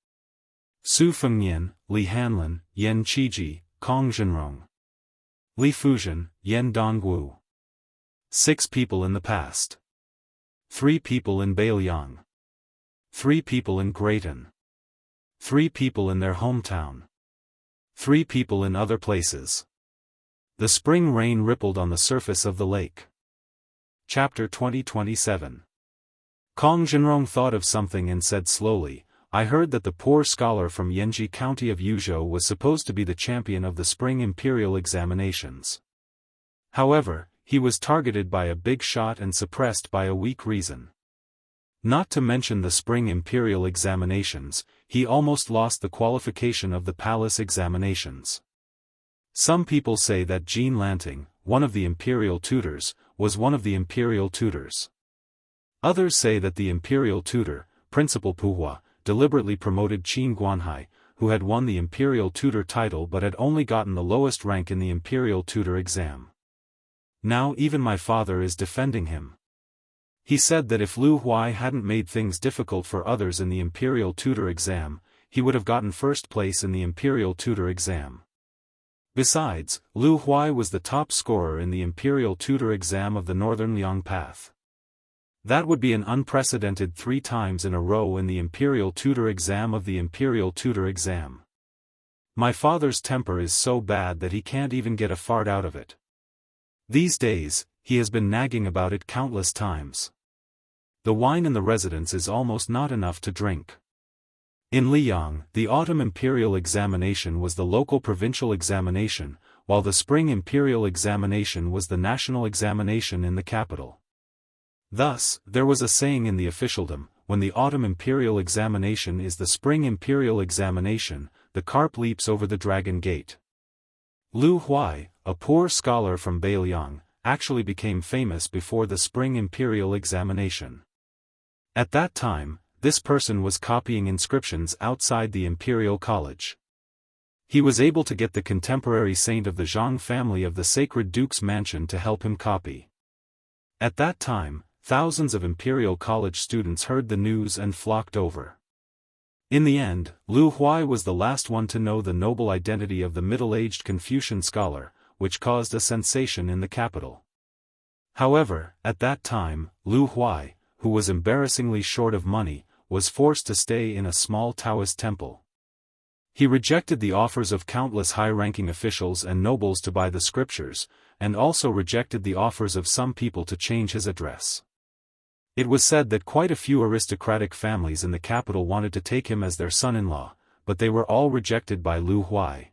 Su Fengnian, Li Hanlin, Yan Qiji, Kong Zhenrong. Li Fuzhen, Yan Dongwu. 6 people in the past. 3 people in Beiliang. 3 people in Grayton. 3 people in their hometown. 3 people in other places. The spring rain rippled on the surface of the lake. Chapter 2027. Kong Zhenrong thought of something and said slowly, "I heard that the poor scholar from Yanji County of Yuzhou was supposed to be the champion of the spring imperial examinations. However, he was targeted by a big shot and suppressed by a weak reason. Not to mention the spring imperial examinations, he almost lost the qualification of the palace examinations. Some people say that Jean Lanting, one of the imperial tutors, was one of the imperial tutors. Others say that the imperial tutor, Principal Puhua, deliberately promoted Qin Guanhai, who had won the imperial tutor title but had only gotten the lowest rank in the imperial tutor exam. Now even my father is defending him. He said that if Lu Huai hadn't made things difficult for others in the imperial tutor exam, he would have gotten first place in the imperial tutor exam. Besides, Lu Huai was the top scorer in the imperial tutor exam of the Northern Liang Path. That would be an unprecedented 3 times in a row in the imperial tutor exam of the imperial tutor exam. My father's temper is so bad that he can't even get a fart out of it. These days, he has been nagging about it countless times. The wine in the residence is almost not enough to drink. In Liyang, the autumn imperial examination was the local provincial examination, while the spring imperial examination was the national examination in the capital. Thus, there was a saying in the officialdom, when the autumn imperial examination is the spring imperial examination, the carp leaps over the dragon gate. Lu Huai, a poor scholar from Beiliang, actually became famous before the spring imperial examination. At that time, this person was copying inscriptions outside the imperial college. He was able to get the contemporary saint of the Zhang family of the sacred duke's mansion to help him copy. At that time, thousands of imperial college students heard the news and flocked over. In the end, Lu Huai was the last one to know the noble identity of the middle-aged Confucian scholar, which caused a sensation in the capital. However, at that time, Lu Huai, who was embarrassingly short of money, was forced to stay in a small Taoist temple. He rejected the offers of countless high-ranking officials and nobles to buy the scriptures, and also rejected the offers of some people to change his address. It was said that quite a few aristocratic families in the capital wanted to take him as their son-in-law, but they were all rejected by Lu Huai.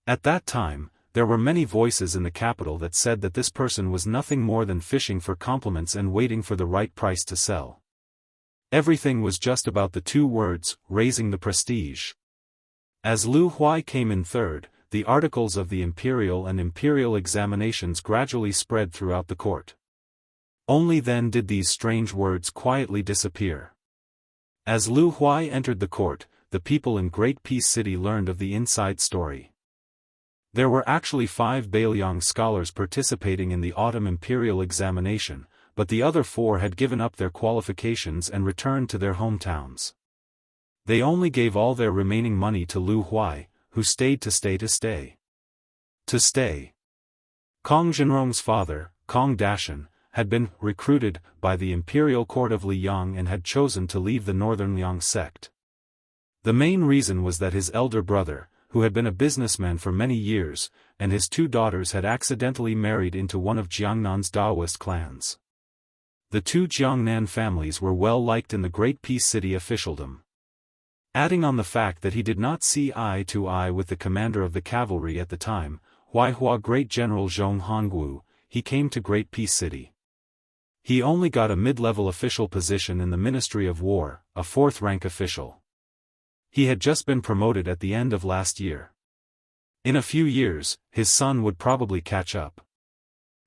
At that time, there were many voices in the capital that said that this person was nothing more than fishing for compliments and waiting for the right price to sell. Everything was just about the two words, raising the prestige. As Lu Huai came in third, the articles of the imperial and imperial examinations gradually spread throughout the court. Only then did these strange words quietly disappear. As Lu Huai entered the court, the people in Great Peace City learned of the inside story. There were actually 5 Beiliang scholars participating in the autumn imperial examination, but the other 4 had given up their qualifications and returned to their hometowns. They only gave all their remaining money to Lu Huai, who stayed to stay. Kong Zhenrong's father, Kong Dashan, had been recruited by the imperial court of Liang and had chosen to leave the northern Liang sect. The main reason was that his elder brother, who had been a businessman for many years, and his 2 daughters had accidentally married into one of Jiangnan's Daoist clans. The 2 Jiangnan families were well liked in the Great Peace City officialdom. Adding on the fact that he did not see eye to eye with the commander of the cavalry at the time, Huaihua Great General Zhong Hongwu, he came to Great Peace City. He only got a mid-level official position in the Ministry of War, a 4th-rank official. He had just been promoted at the end of last year. In a few years, his son would probably catch up.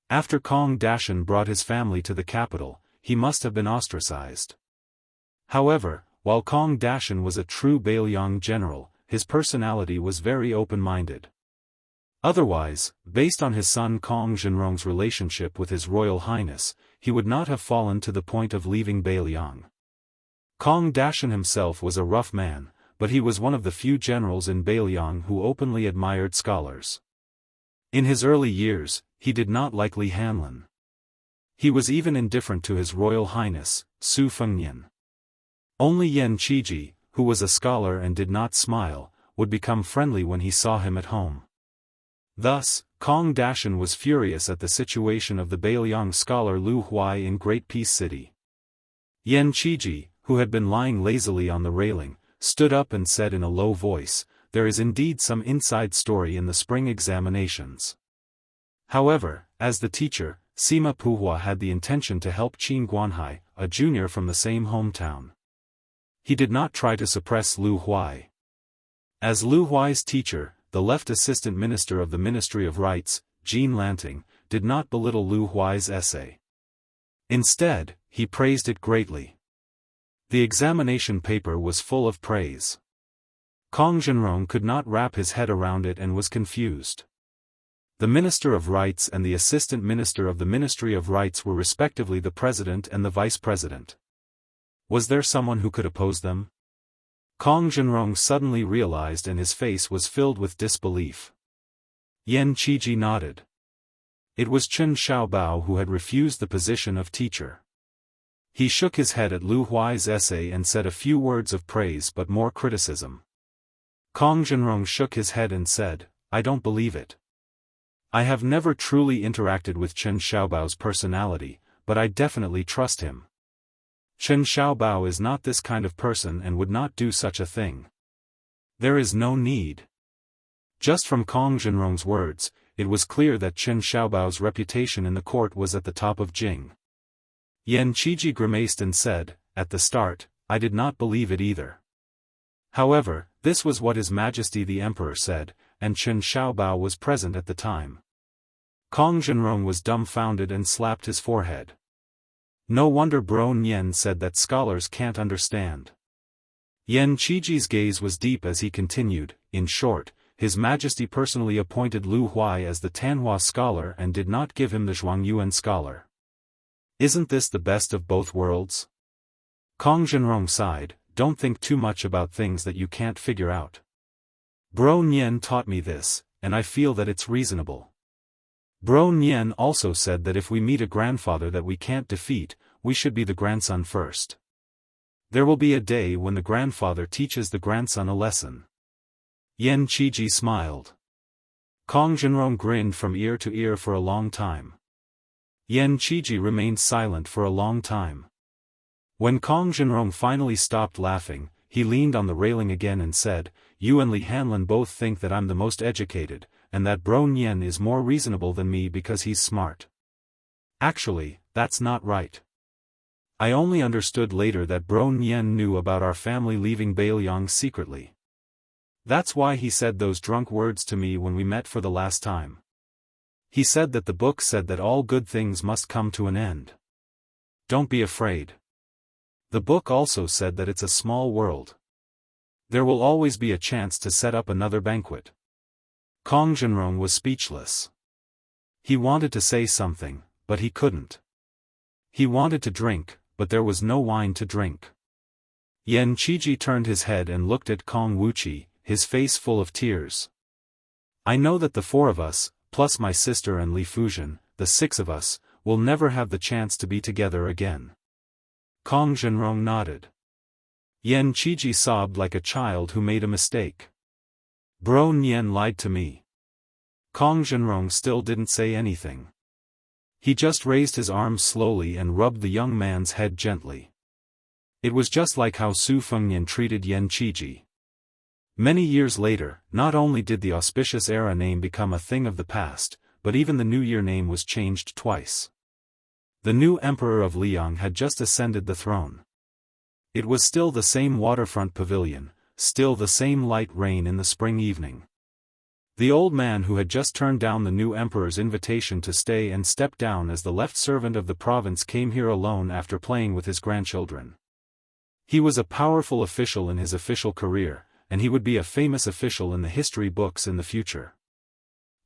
After Kong Dashan brought his family to the capital, he must have been ostracized. However, while Kong Dashan was a true Beiliang general, his personality was very open-minded. Otherwise, based on his son Kong Zhenrong's relationship with His Royal Highness, he would not have fallen to the point of leaving Beiliang. Kong Dashan himself was a rough man, but he was one of the few generals in Beiliang who openly admired scholars. In his early years, he did not like Li Hanlin. He was even indifferent to His Royal Highness, Su Fengnian. Only Yan Qiji, who was a scholar and did not smile, would become friendly when he saw him at home. Thus, Kong Dashan was furious at the situation of the Beiliang scholar Lu Huai in Great Peace City. Yan Qiji, who had been lying lazily on the railing, stood up and said in a low voice, "There is indeed some inside story in the spring examinations." However, as the teacher, Sima Puhua had the intention to help Qin Guanhai, a junior from the same hometown. He did not try to suppress Lu Huai. As Lu Huai's teacher, the left assistant minister of the Ministry of Rights, Jean Lanting, did not belittle Lu Huai's essay. Instead, he praised it greatly. The examination paper was full of praise. Kong Zhenrong could not wrap his head around it and was confused. The Minister of Rights and the Assistant Minister of the Ministry of Rights were respectively the President and the Vice President. Was there someone who could oppose them? Kong Zhenrong suddenly realized and his face was filled with disbelief. Yan Qiji nodded. It was Chen Xiaobao who had refused the position of teacher. He shook his head at Lu Huai's essay and said a few words of praise but more criticism. Kong Zhenrong shook his head and said, "I don't believe it. I have never truly interacted with Chen Xiaobao's personality, but I definitely trust him. Chen Xiaobao is not this kind of person and would not do such a thing. There is no need." Just from Kong Zhenrong's words, it was clear that Chen Xiaobao's reputation in the court was at the top of Jing. Yan Qiji grimaced and said, "At the start, I did not believe it either. However, this was what His Majesty the Emperor said, and Chen Xiaobao was present at the time." Kong Zhenrong was dumbfounded and slapped his forehead. No wonder Bro Nian said that scholars can't understand. Yan Qiji's gaze was deep as he continued, "In short, His Majesty personally appointed Lu Huai as the Tanhua scholar and did not give him the Zhuangyuan scholar. Isn't this the best of both worlds?" Kong Zhenrong sighed, "Don't think too much about things that you can't figure out. Bro Nian taught me this, and I feel that it's reasonable." Bro Nian also said that if we meet a grandfather that we can't defeat, we should be the grandson first. There will be a day when the grandfather teaches the grandson a lesson. Yan Qiji smiled. Kong Zhenrong grinned from ear to ear for a long time. Yan Qiji remained silent for a long time. When Kong Zhenrong finally stopped laughing, he leaned on the railing again and said, "You and Li Hanlin both think that I'm the most educated, and that Bro Nian is more reasonable than me because he's smart. Actually, that's not right. I only understood later that Bro Nian knew about our family leaving Beiliang secretly. That's why he said those drunk words to me when we met for the last time. He said that the book said that all good things must come to an end. Don't be afraid. The book also said that it's a small world. There will always be a chance to set up another banquet." Kong Zhenrong was speechless. He wanted to say something, but he couldn't. He wanted to drink, but there was no wine to drink. Yan Qiji turned his head and looked at Kong Wuqi, his face full of tears. "I know that the four of us, plus my sister and Li Fuzhen, the six of us, will never have the chance to be together again." Kong Zhenrong nodded. Yan Qiji sobbed like a child who made a mistake. "Bro Nian lied to me." Kong Zhenrong still didn't say anything. He just raised his arms slowly and rubbed the young man's head gently. It was just like how Su Fengnian treated Yan Qiji. Many years later, not only did the auspicious era name become a thing of the past, but even the New Year name was changed twice. The new emperor of Liang had just ascended the throne. It was still the same waterfront pavilion, still the same light rain in the spring evening. The old man who had just turned down the new emperor's invitation to stay and stepped down as the left servant of the province came here alone after playing with his grandchildren. He was a powerful official in his official career, and he would be a famous official in the history books in the future.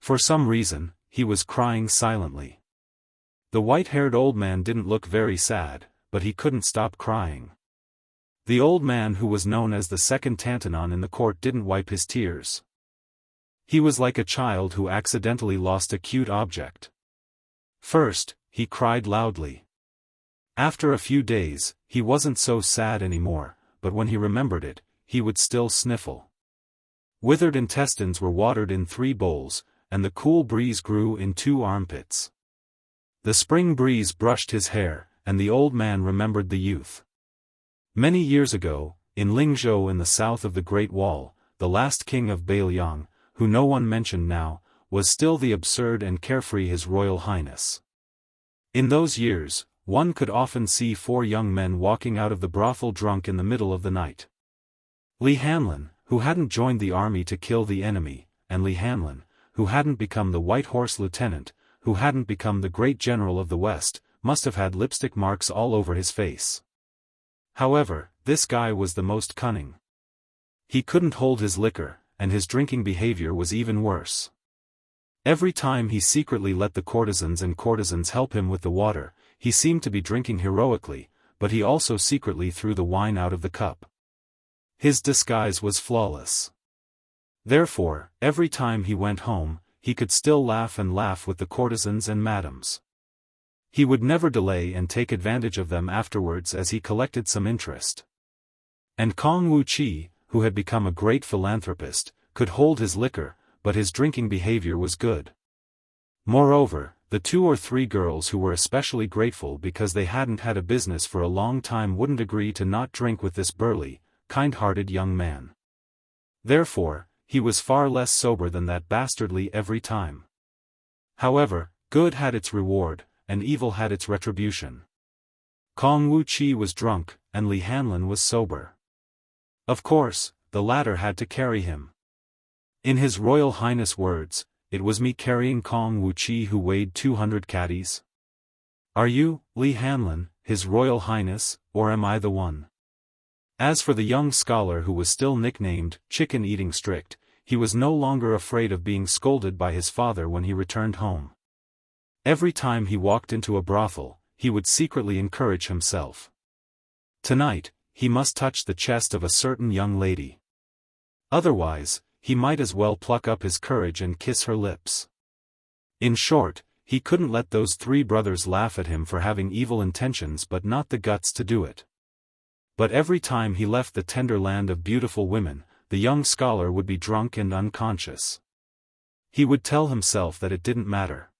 For some reason, he was crying silently. The white-haired old man didn't look very sad, but he couldn't stop crying. The old man who was known as the second Tantanon in the court didn't wipe his tears. He was like a child who accidentally lost a cute object. First, he cried loudly. After a few days, he wasn't so sad anymore, but when he remembered it, he would still sniffle. Withered intestines were watered in 3 bowls, and the cool breeze grew in 2 armpits. The spring breeze brushed his hair, and the old man remembered the youth. Many years ago, in Lingzhou in the south of the Great Wall, the last king of Beiliang, who no one mentioned now, was still the absurd and carefree His Royal Highness. In those years, one could often see 4 young men walking out of the brothel drunk in the middle of the night. Li Hanlin, who hadn't joined the army to kill the enemy, and Li Hanlin, who hadn't become the White Horse Lieutenant, who hadn't become the great general of the West, must have had lipstick marks all over his face. However, this guy was the most cunning. He couldn't hold his liquor, and his drinking behavior was even worse. Every time he secretly let the courtesans help him with the water, he seemed to be drinking heroically, but he also secretly threw the wine out of the cup. His disguise was flawless. Therefore, every time he went home, he could still laugh with the courtesans and madams. He would never delay and take advantage of them afterwards as he collected some interest. And Kong Wuqi, who had become a great philanthropist, could hold his liquor, but his drinking behavior was good. Moreover, the 2 or 3 girls who were especially grateful because they hadn't had a business for a long time wouldn't agree to not drink with this burly, kind-hearted young man. Therefore, he was far less sober than that bastardly every time. However, good had its reward, and evil had its retribution. Kong Wuqi was drunk, and Li Hanlin was sober. Of course, the latter had to carry him. In His Royal Highness' words, "It was me carrying Kong Wuqi who weighed 200 catties. Are you, Li Hanlin, His Royal Highness, or am I the one?" As for the young scholar who was still nicknamed Chicken-Eating Strict, he was no longer afraid of being scolded by his father when he returned home. Every time he walked into a brothel, he would secretly encourage himself. Tonight, he must touch the chest of a certain young lady. Otherwise, he might as well pluck up his courage and kiss her lips. In short, he couldn't let those three brothers laugh at him for having evil intentions but not the guts to do it. But every time he left the tender land of beautiful women, the young scholar would be drunk and unconscious. He would tell himself that it didn't matter.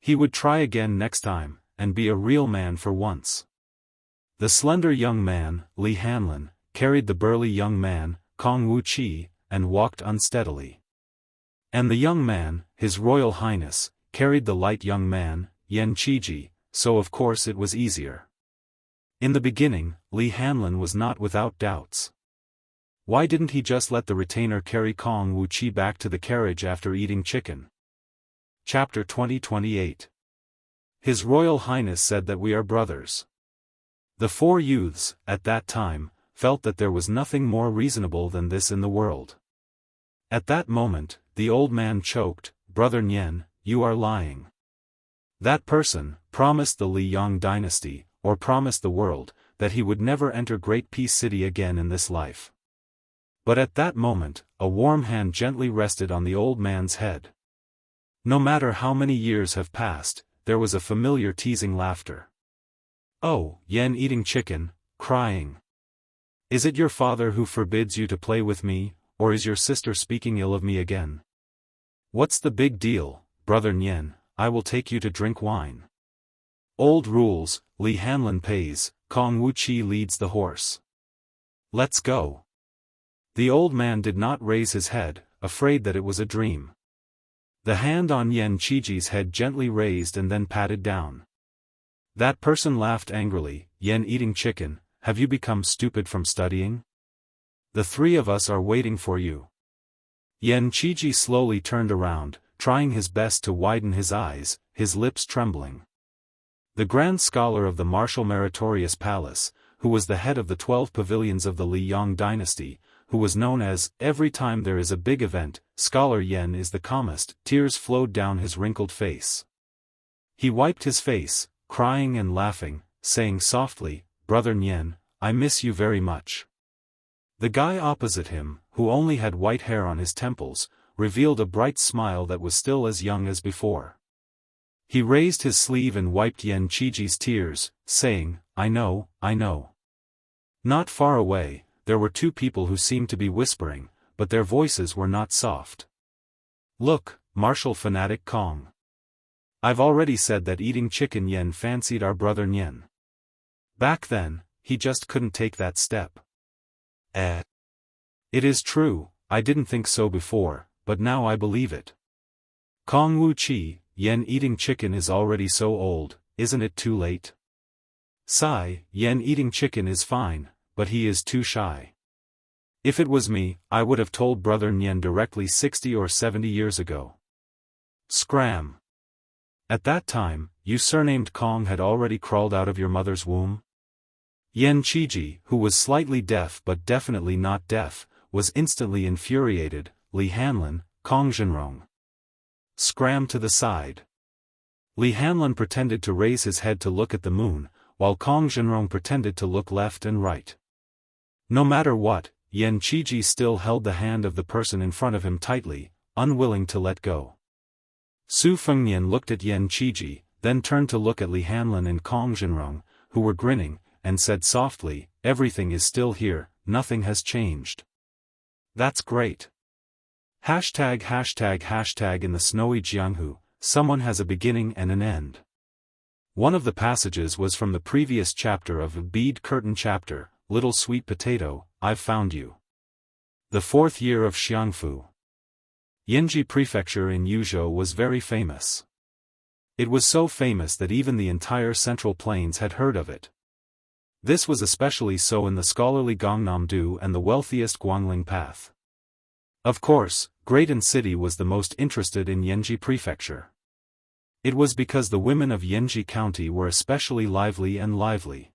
He would try again next time, and be a real man for once. The slender young man, Li Hanlin, carried the burly young man, Kong Wuqi, and walked unsteadily. And the young man, His Royal Highness, carried the light young man, Yan Qiji, so of course it was easier. In the beginning, Li Hanlin was not without doubts. Why didn't he just let the retainer carry Kong Wuqi back to the carriage after eating chicken? Chapter 20-28. His Royal Highness said that we are brothers. The four youths, at that time, felt that there was nothing more reasonable than this in the world. At that moment, the old man choked, "Brother Nyen, you are lying. That person promised the Li Yang dynasty, or promised the world, that he would never enter Great Peace City again in this life." But at that moment, a warm hand gently rested on the old man's head. No matter how many years have passed, there was a familiar teasing laughter. "Oh, Yen eating chicken, crying. Is it your father who forbids you to play with me, or is your sister speaking ill of me again? What's the big deal, Brother Nyen? I will take you to drink wine. Old rules, Li Hanlin pays, Kong Wuqi leads the horse. Let's go." The old man did not raise his head, afraid that it was a dream. The hand on Yan Qiji's head gently raised and then patted down. That person laughed angrily. "Yen eating chicken, have you become stupid from studying? The three of us are waiting for you." Yan Qiji slowly turned around, trying his best to widen his eyes, his lips trembling. The grand scholar of the martial meritorious palace, who was the head of the 12 pavilions of the Li Yang dynasty, who was known as, "Every time there is a big event, Scholar Yen is the calmest," tears flowed down his wrinkled face. He wiped his face, crying and laughing, saying softly, "Brother Nyen, I miss you very much." The guy opposite him, who only had white hair on his temples, revealed a bright smile that was still as young as before. He raised his sleeve and wiped Yan Qiji's tears, saying, I know. Not far away, there were two people who seemed to be whispering, but their voices were not soft. "Look, martial fanatic Kong. I've already said that eating chicken Yen fancied our brother Nyen. Back then, he just couldn't take that step." It is true, I didn't think so before, but now I believe it. Kong Wuqi, Yen eating chicken is already so old, isn't it too late? Sigh, Yen eating chicken is fine, but he is too shy. If it was me, I would have told brother Nyen directly 60 or 70 years ago. Scram. At that time, you surnamed Kong had already crawled out of your mother's womb? Yan Qiji, who was slightly deaf but definitely not deaf, was instantly infuriated. "Li Hanlin, Kong Zhenrong. Scram to the side." Li Hanlin pretended to raise his head to look at the moon, while Kong Zhenrong pretended to look left and right. No matter what, Yan Qiji still held the hand of the person in front of him tightly, unwilling to let go. Su Fengnian looked at Yan Qiji, then turned to look at Li Hanlin and Kong Zhenrong, who were grinning, and said softly, "Everything is still here, nothing has changed. That's great. Hashtag in the snowy Jianghu, someone has a beginning and an end." One of the passages was from the previous chapter of Bead Curtain chapter, "Little Sweet Potato, I've found you." The 4th year of Xiangfu. Yanji Prefecture in Yuzhou was very famous. It was so famous that even the entire Central Plains had heard of it. This was especially so in the scholarly Gangnam-do and the wealthiest Guangling Path. Of course, Greaton City was the most interested in Yanji Prefecture. It was because the women of Yanji County were especially lively and lively.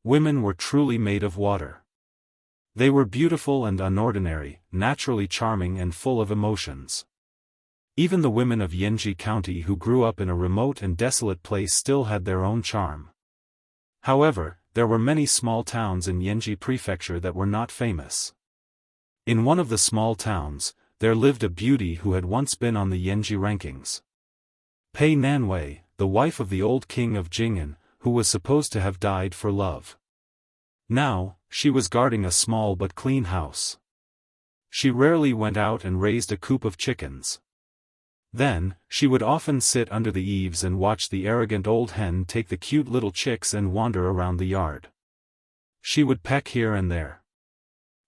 Women were truly made of water. They were beautiful and unordinary, naturally charming and full of emotions. Even the women of Yanji County who grew up in a remote and desolate place still had their own charm. However, there were many small towns in Yanji Prefecture that were not famous. In one of the small towns, there lived a beauty who had once been on the Yanji rankings. Pei Nanwei, the wife of the old king of Jing'an, who was supposed to have died for love. Now, she was guarding a small but clean house. She rarely went out and raised a coop of chickens. Then, she would often sit under the eaves and watch the arrogant old hen take the cute little chicks and wander around the yard. She would peck here and there.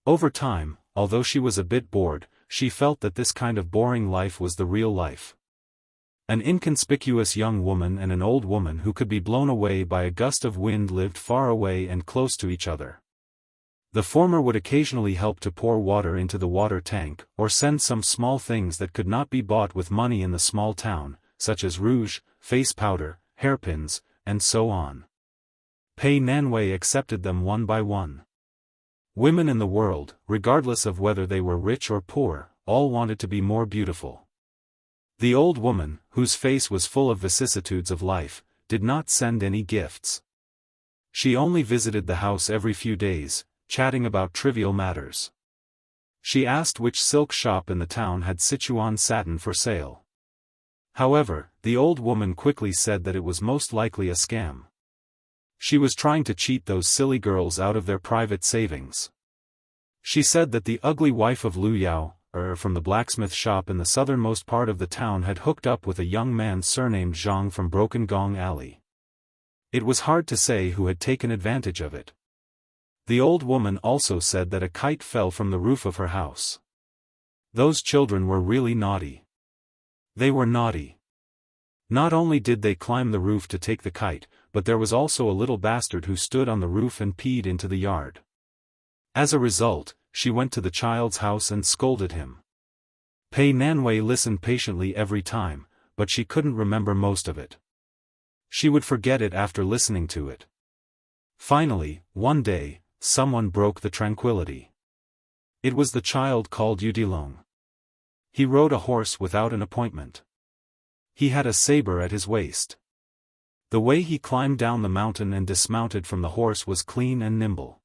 Over time, although she was a bit bored, she felt that this kind of boring life was the real life. An inconspicuous young woman and an old woman who could be blown away by a gust of wind lived far away and close to each other. The former would occasionally help to pour water into the water tank, or send some small things that could not be bought with money in the small town, such as rouge, face powder, hairpins, and so on. Pei Nanwei accepted them one by one. Women in the world, regardless of whether they were rich or poor, all wanted to be more beautiful. The old woman, whose face was full of vicissitudes of life, did not send any gifts. She only visited the house every few days, chatting about trivial matters. She asked which silk shop in the town had Sichuan satin for sale. However, the old woman quickly said that it was most likely a scam. She was trying to cheat those silly girls out of their private savings. She said that the ugly wife of Lu Yao, from the blacksmith shop in the southernmost part of the town had hooked up with a young man surnamed Zhang from Broken Gong Alley. It was hard to say who had taken advantage of it. The old woman also said that a kite fell from the roof of her house. Those children were really naughty. They were naughty. Not only did they climb the roof to take the kite, but there was also a little bastard who stood on the roof and peed into the yard. As a result, she went to the child's house and scolded him. Pei Nanwei listened patiently every time, but she couldn't remember most of it. She would forget it after listening to it. Finally, one day, someone broke the tranquility. It was the child called Yudilong. He rode a horse without an appointment. He had a saber at his waist. The way he climbed down the mountain and dismounted from the horse was clean and nimble.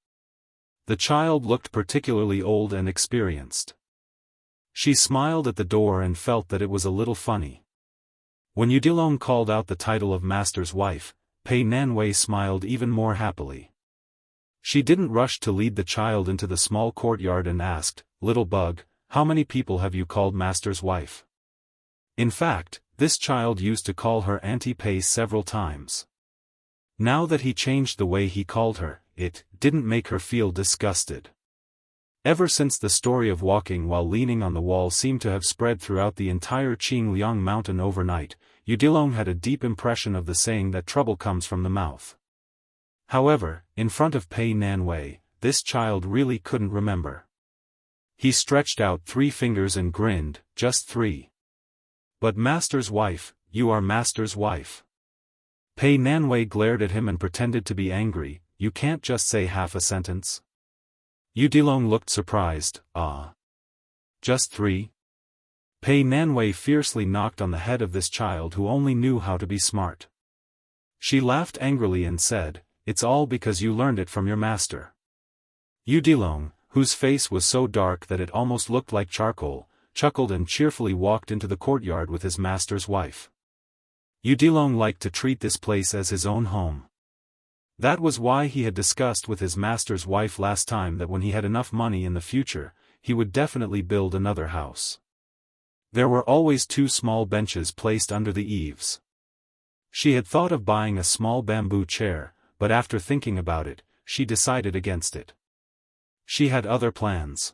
The child looked particularly old and experienced. She smiled at the door and felt that it was a little funny. When Yudilong called out the title of master's wife, Pei Nanwei smiled even more happily. She didn't rush to lead the child into the small courtyard and asked, "Little bug, how many people have you called master's wife?" In fact, this child used to call her Auntie Pei several times. Now that he changed the way he called her, it didn't make her feel disgusted. Ever since the story of walking while leaning on the wall seemed to have spread throughout the entire Qingliang mountain overnight, Yudilong had a deep impression of the saying that trouble comes from the mouth. However, in front of Pei Nanwei, this child really couldn't remember. He stretched out 3 fingers and grinned, "Just 3. But master's wife, you are master's wife." Pei Nanwei glared at him and pretended to be angry. "You can't just say half a sentence." Yudilong looked surprised. "Ah. Just 3? Pei Nanwei fiercely knocked on the head of this child who only knew how to be smart. She laughed angrily and said, "It's all because you learned it from your master." Yudilong, whose face was so dark that it almost looked like charcoal, chuckled and cheerfully walked into the courtyard with his master's wife. Yudilong liked to treat this place as his own home. That was why he had discussed with his master's wife last time that when he had enough money in the future, he would definitely build another house. There were always 2 small benches placed under the eaves. She had thought of buying a small bamboo chair, but after thinking about it, she decided against it. She had other plans.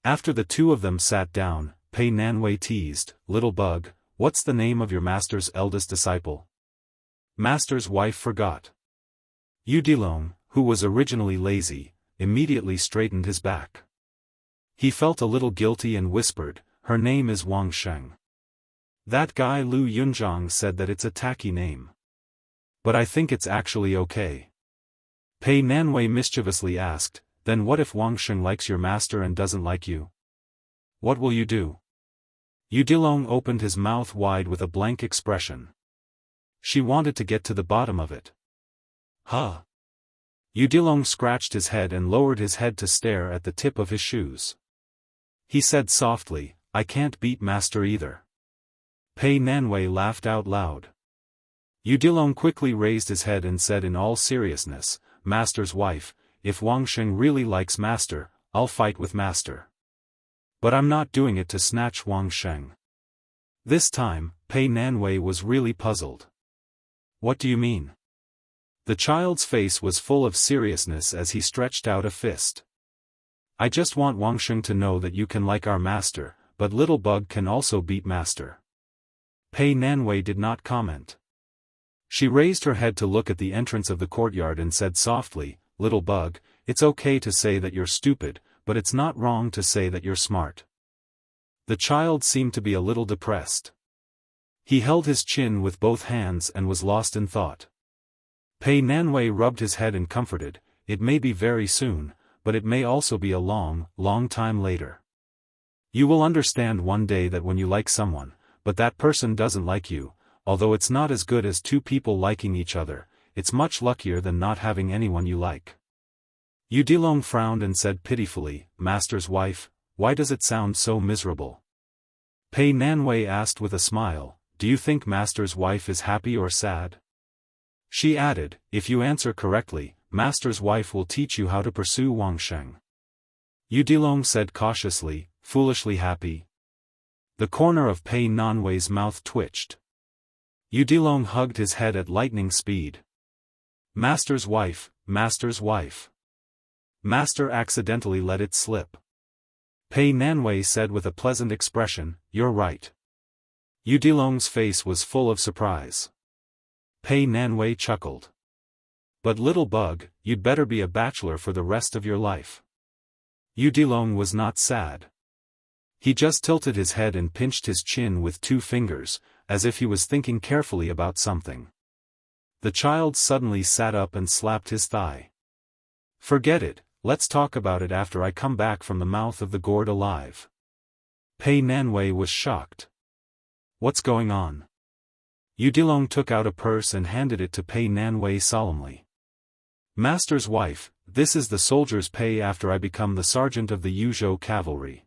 After the two of them sat down, Pei Nanwei teased, "Little bug, what's the name of your master's eldest disciple?" Master's wife forgot. Udilong, who was originally lazy, immediately straightened his back. He felt a little guilty and whispered, "Her name is Wang Sheng." That guy Lu Yunzhang said that it's a tacky name. But I think it's actually okay. Pei Nanwei mischievously asked, "Then what if Wang Sheng likes your master and doesn't like you? What will you do?" Udilong opened his mouth wide with a blank expression. She wanted to get to the bottom of it. Huh? Udilong scratched his head and lowered his head to stare at the tip of his shoes. He said softly, "I can't beat master either." Pei Nanwei laughed out loud. Udilong quickly raised his head and said in all seriousness, "Master's wife, if Wang Sheng really likes master, I'll fight with master. But I'm not doing it to snatch Wang Sheng." This time, Pei Nanwei was really puzzled. "What do you mean?" The child's face was full of seriousness as he stretched out a fist. "I just want Wang Sheng to know that you can like our master, but little bug can also beat master." Pei Nanwei did not comment. She raised her head to look at the entrance of the courtyard and said softly, "Little bug, it's okay to say that you're stupid, but it's not wrong to say that you're smart." The child seemed to be a little depressed. He held his chin with both hands and was lost in thought. Pei Nanwei rubbed his head and comforted, "It may be very soon, but it may also be a long, long time later. You will understand one day that when you like someone, but that person doesn't like you, although it's not as good as two people liking each other, it's much luckier than not having anyone you like." Udilong frowned and said pitifully, "Master's wife, why does it sound so miserable?" Pei Nanwei asked with a smile, "Do you think master's wife is happy or sad?" She added, "If you answer correctly, master's wife will teach you how to pursue Wang Sheng." Udilong said cautiously, "Foolishly happy." The corner of Pei Nanwei's mouth twitched. Udilong hugged his head at lightning speed. "Master's wife, master's wife." Master accidentally let it slip. Pei Nanwei said with a pleasant expression, "You're right." Udilong's face was full of surprise. Pei Nanwei chuckled. "But little bug, you'd better be a bachelor for the rest of your life." Udilong was not sad. He just tilted his head and pinched his chin with 2 fingers, as if he was thinking carefully about something. The child suddenly sat up and slapped his thigh. "Forget it, let's talk about it after I come back from the mouth of the gourd alive." Pei Nanwei was shocked. "What's going on?" Udilong took out a purse and handed it to Pei Nanwei solemnly. "Master's wife, this is the soldier's pay after I become the sergeant of the Yuzhou cavalry.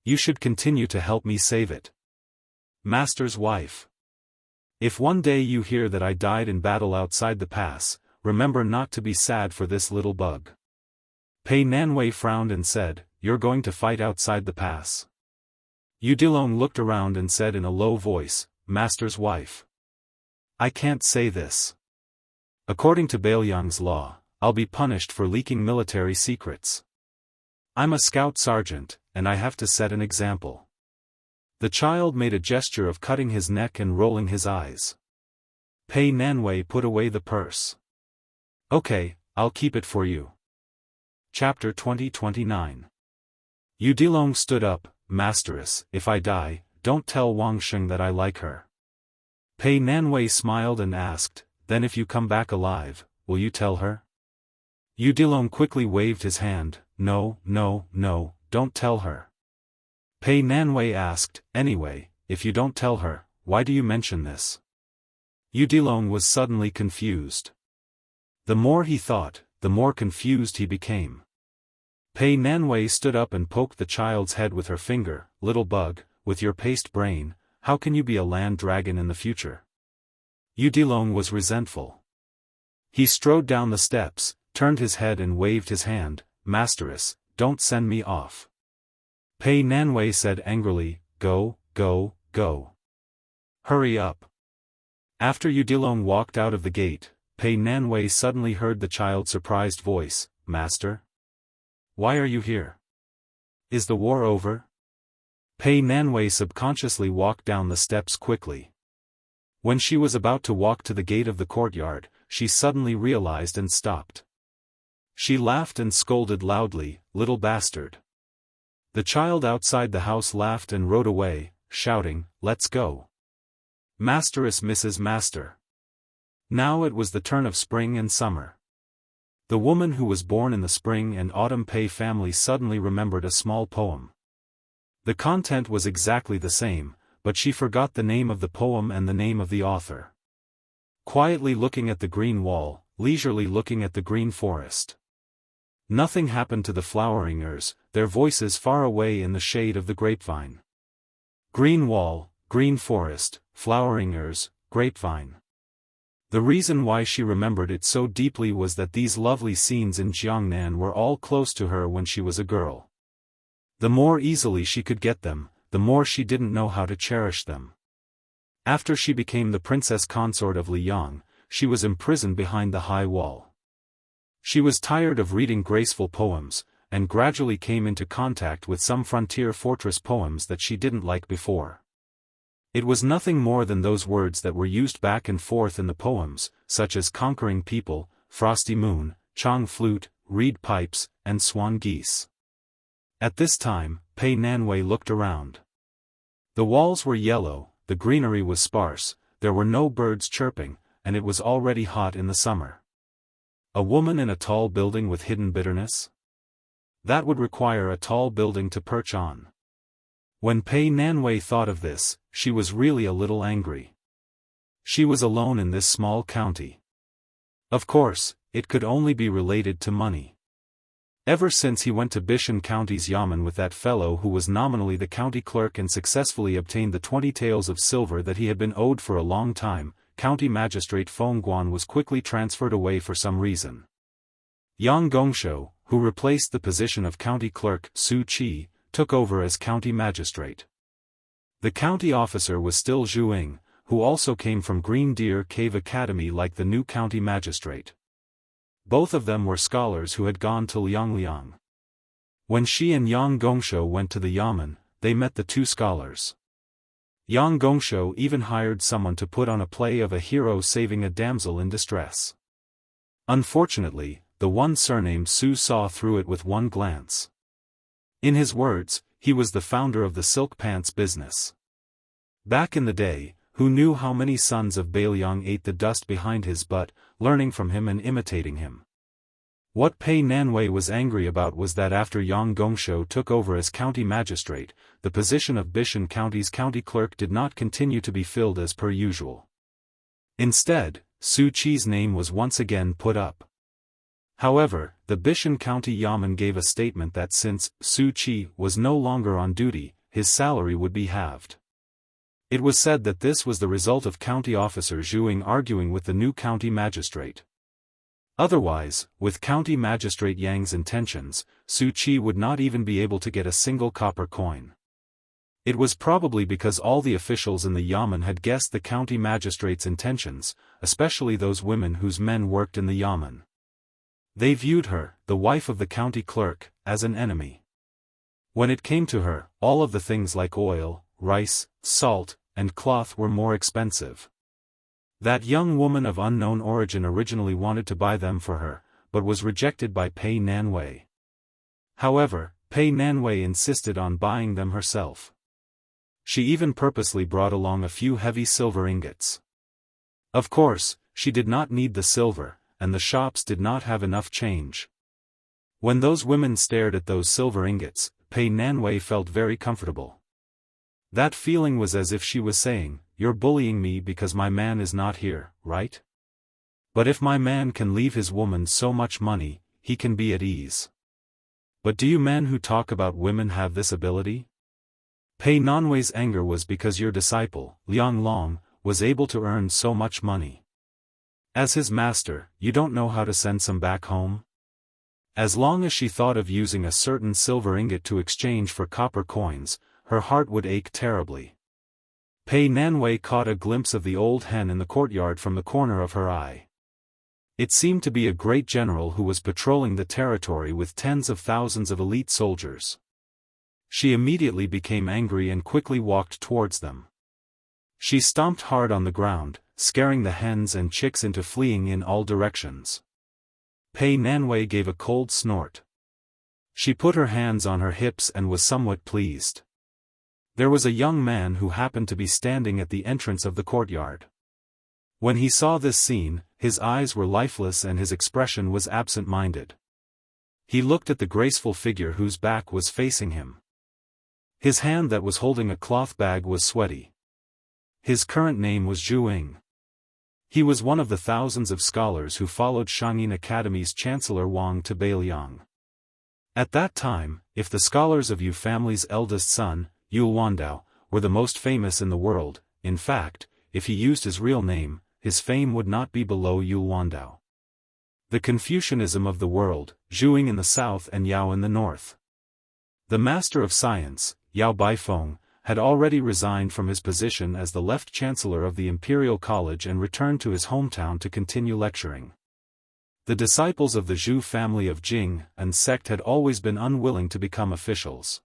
You should continue to help me save it." Master's wife. "If one day you hear that I died in battle outside the pass, remember not to be sad for this little bug." Pei Nanwei frowned and said, "You're going to fight outside the pass?" Udilong looked around and said in a low voice, "Master's wife. I can't say this. According to Bailiang's law, I'll be punished for leaking military secrets. I'm a scout sergeant, and I have to set an example." The child made a gesture of cutting his neck and rolling his eyes. Pei Nanwei put away the purse. "Okay, I'll keep it for you." Chapter 2029. Udilong stood up, "Masteress, if I die, don't tell Wang Sheng that I like her." Pei Nanwei smiled and asked, "Then if you come back alive, will you tell her?" Udilong quickly waved his hand, "No, no, no, don't tell her." Pei Nanwei asked, "Anyway, if you don't tell her, why do you mention this?" Udilong was suddenly confused. The more he thought, the more confused he became. Pei Nanwei stood up and poked the child's head with her finger, "Little bug, with your paste brain, how can you be a land dragon in the future?" Udilong was resentful. He strode down the steps, turned his head and waved his hand, "Masteress, don't send me off." Pei Nanwei said angrily, "Go, go, go. Hurry up." After Udilong walked out of the gate, Pei Nanwei suddenly heard the child's surprised voice, "Master? Why are you here?" Is the war over? Pei Nanwei subconsciously walked down the steps quickly. When she was about to walk to the gate of the courtyard, she suddenly realized and stopped. She laughed and scolded loudly, "Little bastard." The child outside the house laughed and rode away, shouting, "Let's go. Masteress Mrs. Master." Now it was the turn of spring and summer. The woman who was born in the spring and autumn Pei family suddenly remembered a small poem. The content was exactly the same, but she forgot the name of the poem and the name of the author. Quietly looking at the green wall, leisurely looking at the green forest. Nothing happened to the floweringers, their voices far away in the shade of the grapevine. Green wall, green forest, floweringers, grapevine. The reason why she remembered it so deeply was that these lovely scenes in Jiangnan were all close to her when she was a girl. The more easily she could get them, the more she didn't know how to cherish them. After she became the princess consort of Liang, she was imprisoned behind the high wall. She was tired of reading graceful poems, and gradually came into contact with some frontier fortress poems that she didn't like before. It was nothing more than those words that were used back and forth in the poems, such as conquering people, frosty moon, chong flute, reed pipes, and swan geese. At this time, Pei Nanwei looked around. The walls were yellow, the greenery was sparse, there were no birds chirping, and it was already hot in the summer. A woman in a tall building with hidden bitterness? That would require a tall building to perch on. When Pei Nanwei thought of this, she was really a little angry. She was alone in this small county. Of course, it could only be related to money. Ever since he went to Bishan County's Yamen with that fellow who was nominally the county clerk and successfully obtained the 20 taels of silver that he had been owed for a long time, County Magistrate Feng Guan was quickly transferred away for some reason. Yang Gongshou, who replaced the position of county clerk Su Qi, took over as county magistrate. The county officer was still Zhu Ying, who also came from Green Deer Cave Academy like the new county magistrate. Both of them were scholars who had gone to Liangliang. When she and Yang Gongshou went to the Yamen, they met the two scholars. Yang Gongshou even hired someone to put on a play of a hero saving a damsel in distress. Unfortunately, the one surnamed Su saw through it with one glance. In his words, he was the founder of the silk pants business. Back in the day, who knew how many sons of Bailiang ate the dust behind his butt, learning from him and imitating him. What Pei Nanwei was angry about was that after Yang Gongshou took over as county magistrate, the position of Bishan County's county clerk did not continue to be filled as per usual. Instead, Su Qi's name was once again put up. However, the Bishan County Yamen gave a statement that since Su Qi was no longer on duty, his salary would be halved. It was said that this was the result of county officer Zhu Ying arguing with the new county magistrate. Otherwise, with county magistrate Yang's intentions, Su Qi would not even be able to get a single copper coin. It was probably because all the officials in the Yamen had guessed the county magistrate's intentions, especially those women whose men worked in the Yamen. They viewed her, the wife of the county clerk, as an enemy. When it came to her, all of the things like oil, rice, salt, and cloth were more expensive. That young woman of unknown origin originally wanted to buy them for her, but was rejected by Pei Nanwei. However, Pei Nanwei insisted on buying them herself. She even purposely brought along a few heavy silver ingots. Of course, she did not need the silver, and the shops did not have enough change. When those women stared at those silver ingots, Pei Nanwei felt very comfortable. That feeling was as if she was saying, "You're bullying me because my man is not here, right? But if my man can leave his woman so much money, he can be at ease." But do you men who talk about women have this ability? Pei Nanwei's anger was because your disciple, Liang Long, was able to earn so much money. As his master, you don't know how to send some back home? As long as she thought of using a certain silver ingot to exchange for copper coins, her heart would ache terribly. Pei Nanwei caught a glimpse of the old hen in the courtyard from the corner of her eye. It seemed to be a great general who was patrolling the territory with tens of thousands of elite soldiers. She immediately became angry and quickly walked towards them. She stomped hard on the ground, scaring the hens and chicks into fleeing in all directions. Pei Nanwei gave a cold snort. She put her hands on her hips and was somewhat pleased. There was a young man who happened to be standing at the entrance of the courtyard. When he saw this scene, his eyes were lifeless and his expression was absent-minded. He looked at the graceful figure whose back was facing him. His hand that was holding a cloth bag was sweaty. His current name was Zhu Ying. He was one of the thousands of scholars who followed Shangyin Academy's Chancellor Wang to Beiliang. At that time, if the scholars of Yu family's eldest son, Yu Wandao, were the most famous in the world, in fact, if he used his real name, his fame would not be below Yu Wandao. The Confucianism of the world, Zhu Ying in the south and Yao in the north. The Master of Science, Yao Baifeng, had already resigned from his position as the left chancellor of the Imperial College and returned to his hometown to continue lecturing. The disciples of the Zhu family of Jing and sect had always been unwilling to become officials.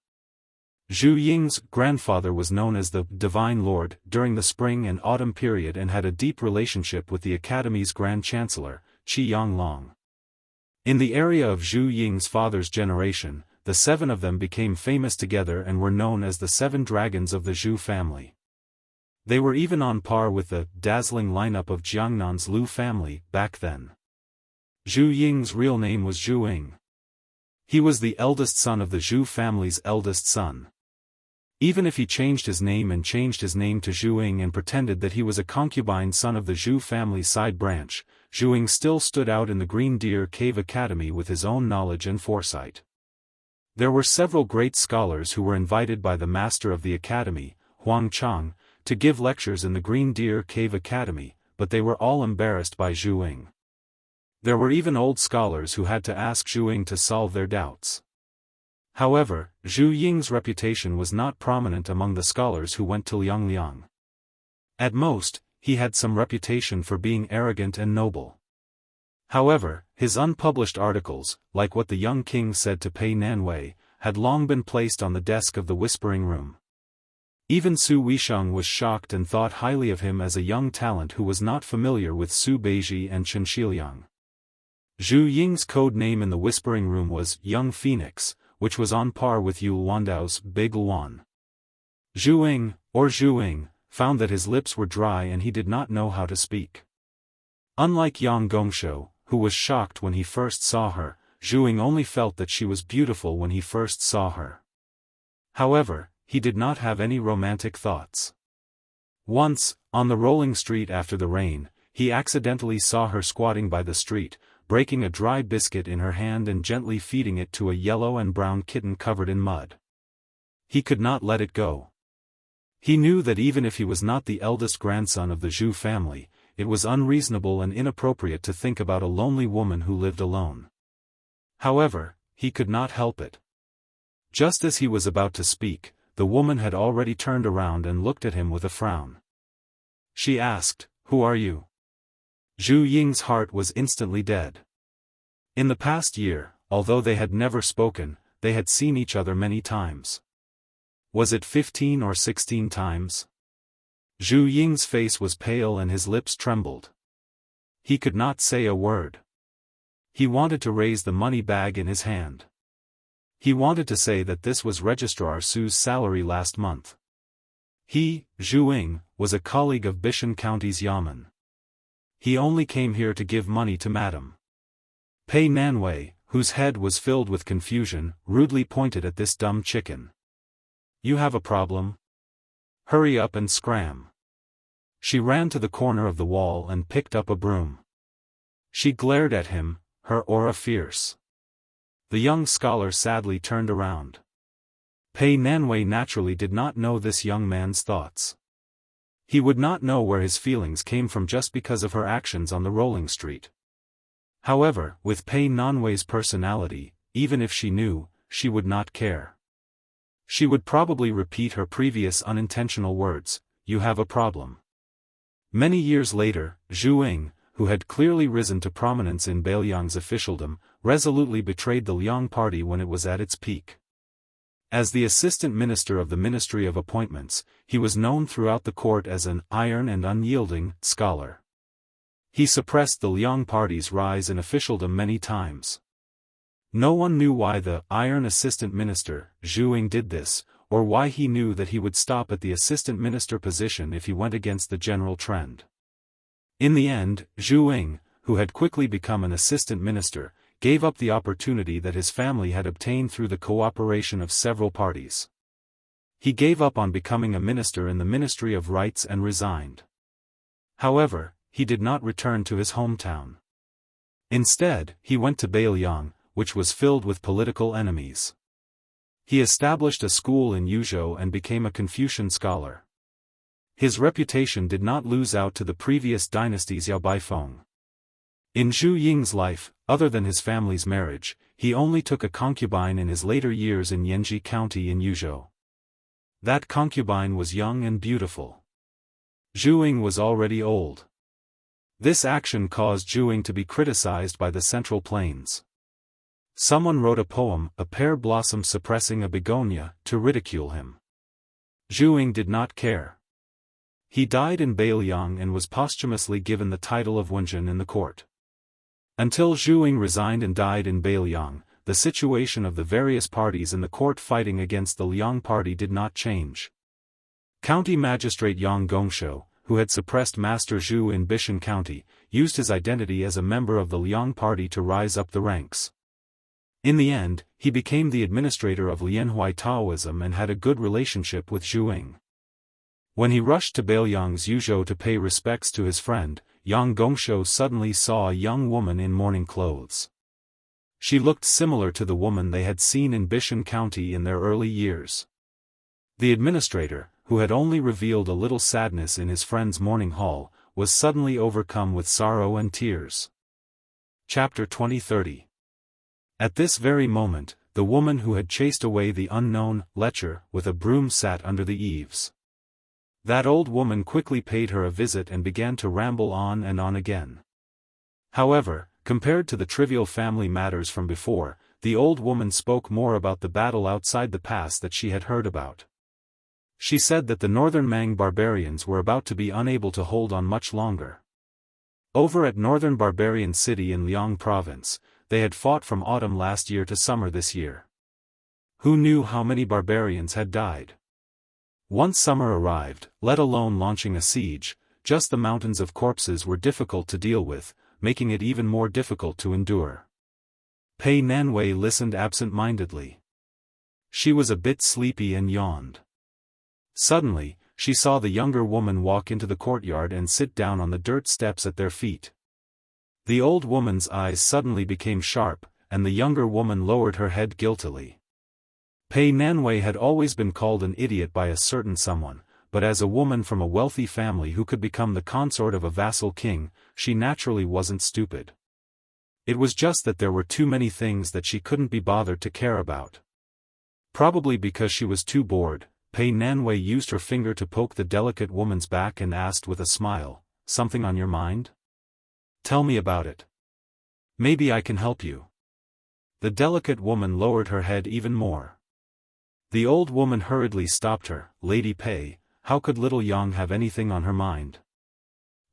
Zhu Ying's grandfather was known as the Divine Lord during the spring and autumn period and had a deep relationship with the Academy's Grand Chancellor, Qi Yanglong. In the area of Zhu Ying's father's generation, the seven of them became famous together and were known as the Seven Dragons of the Zhu family. They were even on par with the dazzling lineup of Jiangnan's Lu family back then. Zhu Ying's real name was Zhu Ying. He was the eldest son of the Zhu family's eldest son. Even if he changed his name to Zhu Ying and pretended that he was a concubine son of the Zhu family side branch, Zhu Ying still stood out in the Green Deer Cave Academy with his own knowledge and foresight. There were several great scholars who were invited by the master of the academy, Huang Chang, to give lectures in the Green Deer Cave Academy, but they were all embarrassed by Zhu Ying. There were even old scholars who had to ask Zhu Ying to solve their doubts. However, Zhu Ying's reputation was not prominent among the scholars who went to Liangliang. At most, he had some reputation for being arrogant and noble. However, his unpublished articles, like what the young king said to Pei Nanwei, had long been placed on the desk of the Whispering Room. Even Su Weisheng was shocked and thought highly of him as a young talent who was not familiar with Su Beiji and Chen Shiliang. Zhu Ying's code name in the Whispering Room was Young Phoenix, which was on par with Yu Wandao's Big Luan. Zhu Ying, or Zhu Ying, found that his lips were dry and he did not know how to speak. Unlike Yang Gongshou, who was shocked when he first saw her, Zhu Ying only felt that she was beautiful when he first saw her. However, he did not have any romantic thoughts. Once, on the rolling street after the rain, he accidentally saw her squatting by the street, breaking a dry biscuit in her hand and gently feeding it to a yellow and brown kitten covered in mud. He could not let it go. He knew that even if he was not the eldest grandson of the Zhu family, it was unreasonable and inappropriate to think about a lonely woman who lived alone. However, he could not help it. Just as he was about to speak, the woman had already turned around and looked at him with a frown. She asked, "Who are you?" Zhu Ying's heart was instantly dead. In the past year, although they had never spoken, they had seen each other many times. Was it 15 or 16 times? Zhu Ying's face was pale and his lips trembled. He could not say a word. He wanted to raise the money bag in his hand. He wanted to say that this was Registrar Su's salary last month. He, Zhu Ying, was a colleague of Bishan County's Yamen. He only came here to give money to Madame Pei Nanwei, whose head was filled with confusion, rudely pointed at this dumb chicken. "You have a problem? Hurry up and scram." She ran to the corner of the wall and picked up a broom. She glared at him, her aura fierce. The young scholar sadly turned around. Pei Nanwei naturally did not know this young man's thoughts. He would not know where his feelings came from just because of her actions on the rolling street. However, with Pei Nanwei's personality, even if she knew, she would not care. She would probably repeat her previous unintentional words, "You have a problem." Many years later, Zhu Ying, who had clearly risen to prominence in Beiliang's officialdom, resolutely betrayed the Liang party when it was at its peak. As the assistant minister of the Ministry of Appointments, he was known throughout the court as an iron and unyielding scholar. He suppressed the Liang party's rise in officialdom many times. No one knew why the iron assistant minister, Zhu Ying, did this, or why he knew that he would stop at the assistant minister position if he went against the general trend. In the end, Zhu Ying, who had quickly become an assistant minister, gave up the opportunity that his family had obtained through the cooperation of several parties. He gave up on becoming a minister in the Ministry of Rights and resigned. However, he did not return to his hometown. Instead, he went to Beiliang, which was filled with political enemies. He established a school in Yuzhou and became a Confucian scholar. His reputation did not lose out to the previous dynasty's Yao Baifeng. In Zhu Ying's life, other than his family's marriage, he only took a concubine in his later years in Yanji County in Yuzhou. That concubine was young and beautiful. Zhu Ying was already old. This action caused Zhu Ying to be criticized by the Central Plains. Someone wrote a poem, A Pear Blossom Suppressing a Begonia, to ridicule him. Zhu Ying did not care. He died in Beiliang and was posthumously given the title of Wenjin in the court. Until Zhu Ying resigned and died in Beiliang, the situation of the various parties in the court fighting against the Liang party did not change. County Magistrate Yang Gongshou, who had suppressed Master Zhu in Bishan County, used his identity as a member of the Liang party to rise up the ranks. In the end, he became the administrator of Lianhui Taoism and had a good relationship with Zhu Ying. When he rushed to Beiliang's Yuzhou to pay respects to his friend, Yang Gongshou suddenly saw a young woman in mourning clothes. She looked similar to the woman they had seen in Bishan County in their early years. The administrator, who had only revealed a little sadness in his friend's mourning hall, was suddenly overcome with sorrow and tears. Chapter 20:30. At this very moment, the woman who had chased away the unknown lecher with a broom sat under the eaves. That old woman quickly paid her a visit and began to ramble on and on again. However, compared to the trivial family matters from before, the old woman spoke more about the battle outside the pass that she had heard about. She said that the northern Mang barbarians were about to be unable to hold on much longer. Over at northern barbarian city in Liang province, they had fought from autumn last year to summer this year. Who knew how many barbarians had died? Once summer arrived, let alone launching a siege, just the mountains of corpses were difficult to deal with, making it even more difficult to endure. Pei Nanwei listened absent-mindedly. She was a bit sleepy and yawned. Suddenly, she saw the younger woman walk into the courtyard and sit down on the dirt steps at their feet. The old woman's eyes suddenly became sharp, and the younger woman lowered her head guiltily. Pei Nanwei had always been called an idiot by a certain someone, but as a woman from a wealthy family who could become the consort of a vassal king, she naturally wasn't stupid. It was just that there were too many things that she couldn't be bothered to care about. Probably because she was too bored, Pei Nanwei used her finger to poke the delicate woman's back and asked with a smile, "Something on your mind? Tell me about it. Maybe I can help you." The delicate woman lowered her head even more. The old woman hurriedly stopped her. "Lady Pei, how could little Yang have anything on her mind?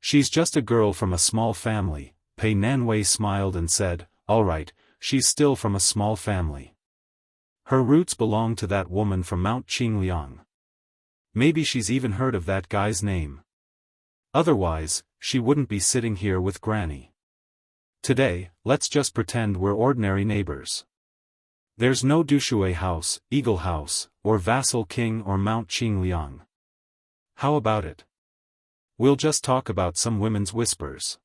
She's just a girl from a small family." Pei Nanwei smiled and said, "All right, she's still from a small family. Her roots belong to that woman from Mount Qingliang. Maybe she's even heard of that guy's name. Otherwise, she wouldn't be sitting here with Granny. Today, let's just pretend we're ordinary neighbors. There's no Dushui House, Eagle House, or Vassal King or Mount Qingliang. How about it? We'll just talk about some women's whispers.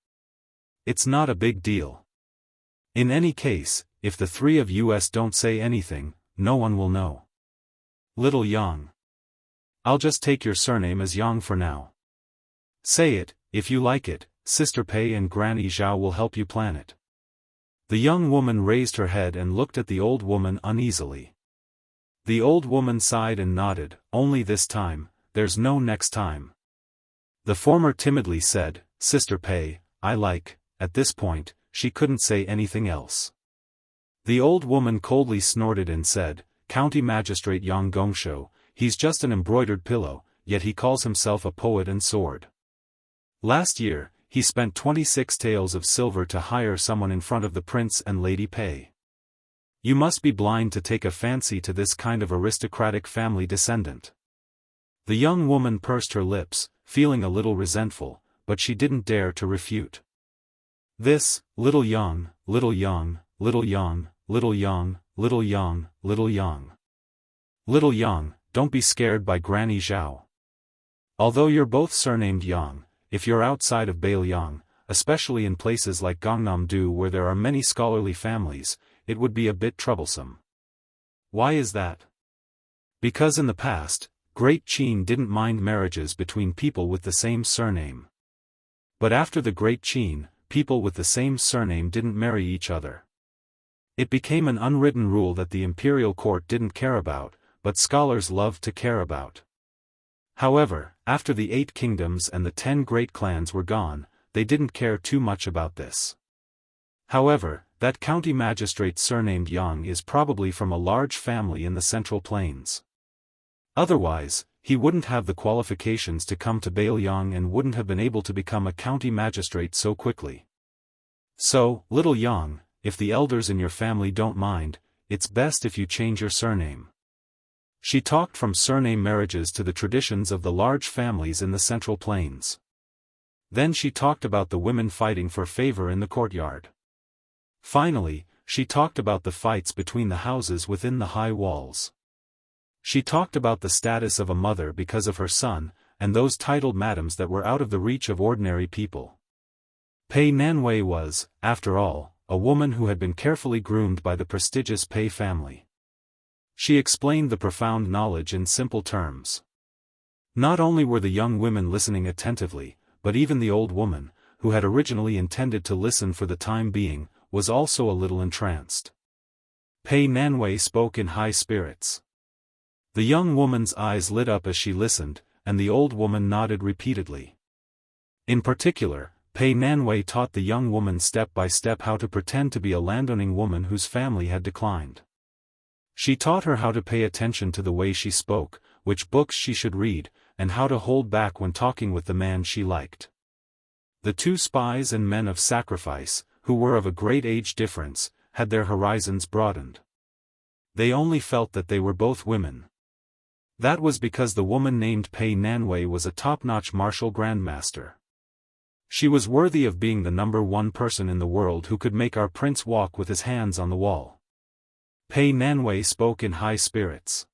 It's not a big deal. In any case, if the three of us don't say anything, no one will know. Little Yang. I'll just take your surname as Yang for now. Say it, if you like it, Sister Pei and Granny Zhao will help you plan it." The young woman raised her head and looked at the old woman uneasily. The old woman sighed and nodded. "Only this time, there's no next time." The former timidly said, "Sister Pei, I like." At this point, she couldn't say anything else. The old woman coldly snorted and said, County Magistrate Yang Gongshou, he's just an embroidered pillow, yet he calls himself a poet and sword. Last year, he spent 26 taels of silver to hire someone in front of the Prince and Lady Pei. You must be blind to take a fancy to this kind of aristocratic family descendant. The young woman pursed her lips, feeling a little resentful, but she didn't dare to refute. This, little Yang, little Yang, little Yang, little Yang, little Yang, little Yang. Little Yang, don't be scared by Granny Zhao. Although you're both surnamed Yang, if you're outside of Beiliang, especially in places like Gangnam-do where there are many scholarly families, it would be a bit troublesome. Why is that? Because in the past, Great Qin didn't mind marriages between people with the same surname. But after the Great Qin, people with the same surname didn't marry each other. It became an unwritten rule that the imperial court didn't care about, but scholars loved to care about. However, after the 8 kingdoms and the 10 great clans were gone, they didn't care too much about this. However, that county magistrate surnamed Yang is probably from a large family in the Central Plains. Otherwise, he wouldn't have the qualifications to come to Beiliang and wouldn't have been able to become a county magistrate so quickly. So, little Yang, if the elders in your family don't mind, it's best if you change your surname. She talked from surname marriages to the traditions of the large families in the Central Plains. Then she talked about the women fighting for favor in the courtyard. Finally, she talked about the fights between the houses within the high walls. She talked about the status of a mother because of her son, and those titled madams that were out of the reach of ordinary people. Pei Nanwei was, after all, a woman who had been carefully groomed by the prestigious Pei family. She explained the profound knowledge in simple terms. Not only were the young women listening attentively, but even the old woman, who had originally intended to listen for the time being, was also a little entranced. Pei Nanwei spoke in high spirits. The young woman's eyes lit up as she listened, and the old woman nodded repeatedly. In particular, Pei Nanwei taught the young woman step by step how to pretend to be a landowning woman whose family had declined. She taught her how to pay attention to the way she spoke, which books she should read, and how to hold back when talking with the man she liked. The 2 spies and men of sacrifice, who were of a great age difference, had their horizons broadened. They only felt that they were both women. That was because the woman named Pei Nanwei was a top-notch martial grandmaster. She was worthy of being the #1 person in the world who could make our prince walk with his hands on the wall. Pei Nanwei spoke in high spirits.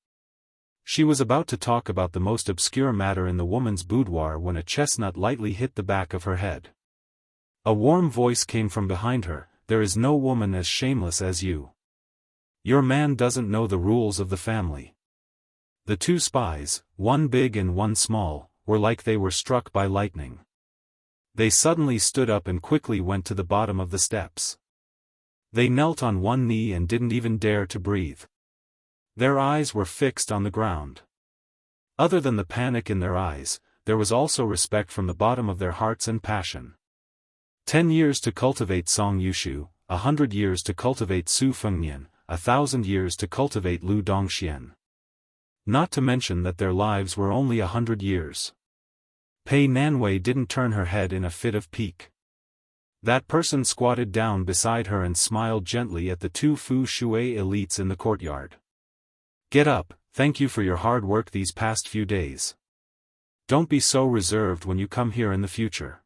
She was about to talk about the most obscure matter in the woman's boudoir when a chestnut lightly hit the back of her head. A warm voice came from behind her, "There is no woman as shameless as you. Your man doesn't know the rules of the family." The 2 spies, one big and one small, were like they were struck by lightning. They suddenly stood up and quickly went to the bottom of the steps. They knelt on one knee and didn't even dare to breathe. Their eyes were fixed on the ground. Other than the panic in their eyes, there was also respect from the bottom of their hearts and passion. 10 years to cultivate Song Yushu, 100 years to cultivate Su Fengnian, 1,000 years to cultivate Lu Dongxian. Not to mention that their lives were only 100 years. Pei Nanwei didn't turn her head in a fit of pique. That person squatted down beside her and smiled gently at the 2 Fu Shui elites in the courtyard. "Get up, thank you for your hard work these past few days. Don't be so reserved when you come here in the future.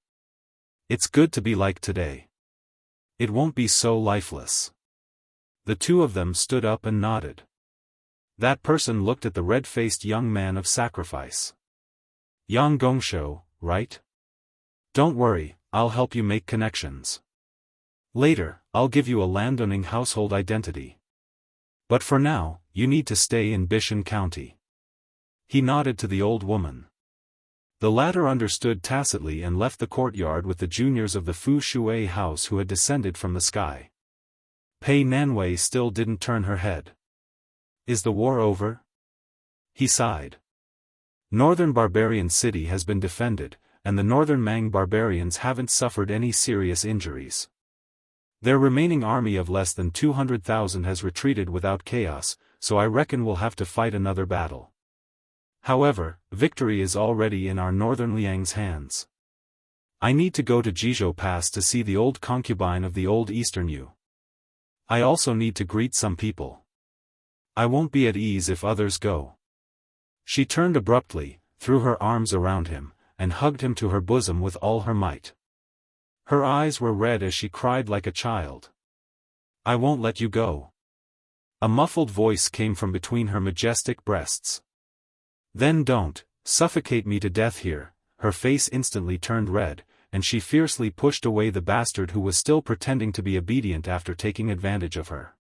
It's good to be like today. It won't be so lifeless." The 2 of them stood up and nodded. That person looked at the red-faced young man of sacrifice. "Yang Gongshou, right? Don't worry, I'll help you make connections. Later, I'll give you a landowning household identity. But for now, you need to stay in Bishan County." He nodded to the old woman. The latter understood tacitly and left the courtyard with the juniors of the Fu Shui house who had descended from the sky. Pei Nanwei still didn't turn her head. "Is the war over?" He sighed. Northern Barbarian City has been defended, and the northern Mang barbarians haven't suffered any serious injuries. Their remaining army of less than 200,000 has retreated without chaos, so I reckon we'll have to fight another battle. However, victory is already in our northern Liang's hands. I need to go to Jizhou Pass to see the old concubine of the old Eastern Yu. I also need to greet some people. I won't be at ease if others go. She turned abruptly, threw her arms around him, and hugged him to her bosom with all her might. Her eyes were red as she cried like a child. I won't let you go. A muffled voice came from between her majestic breasts. Then don't suffocate me to death here. Her face instantly turned red, and she fiercely pushed away the bastard who was still pretending to be obedient after taking advantage of her.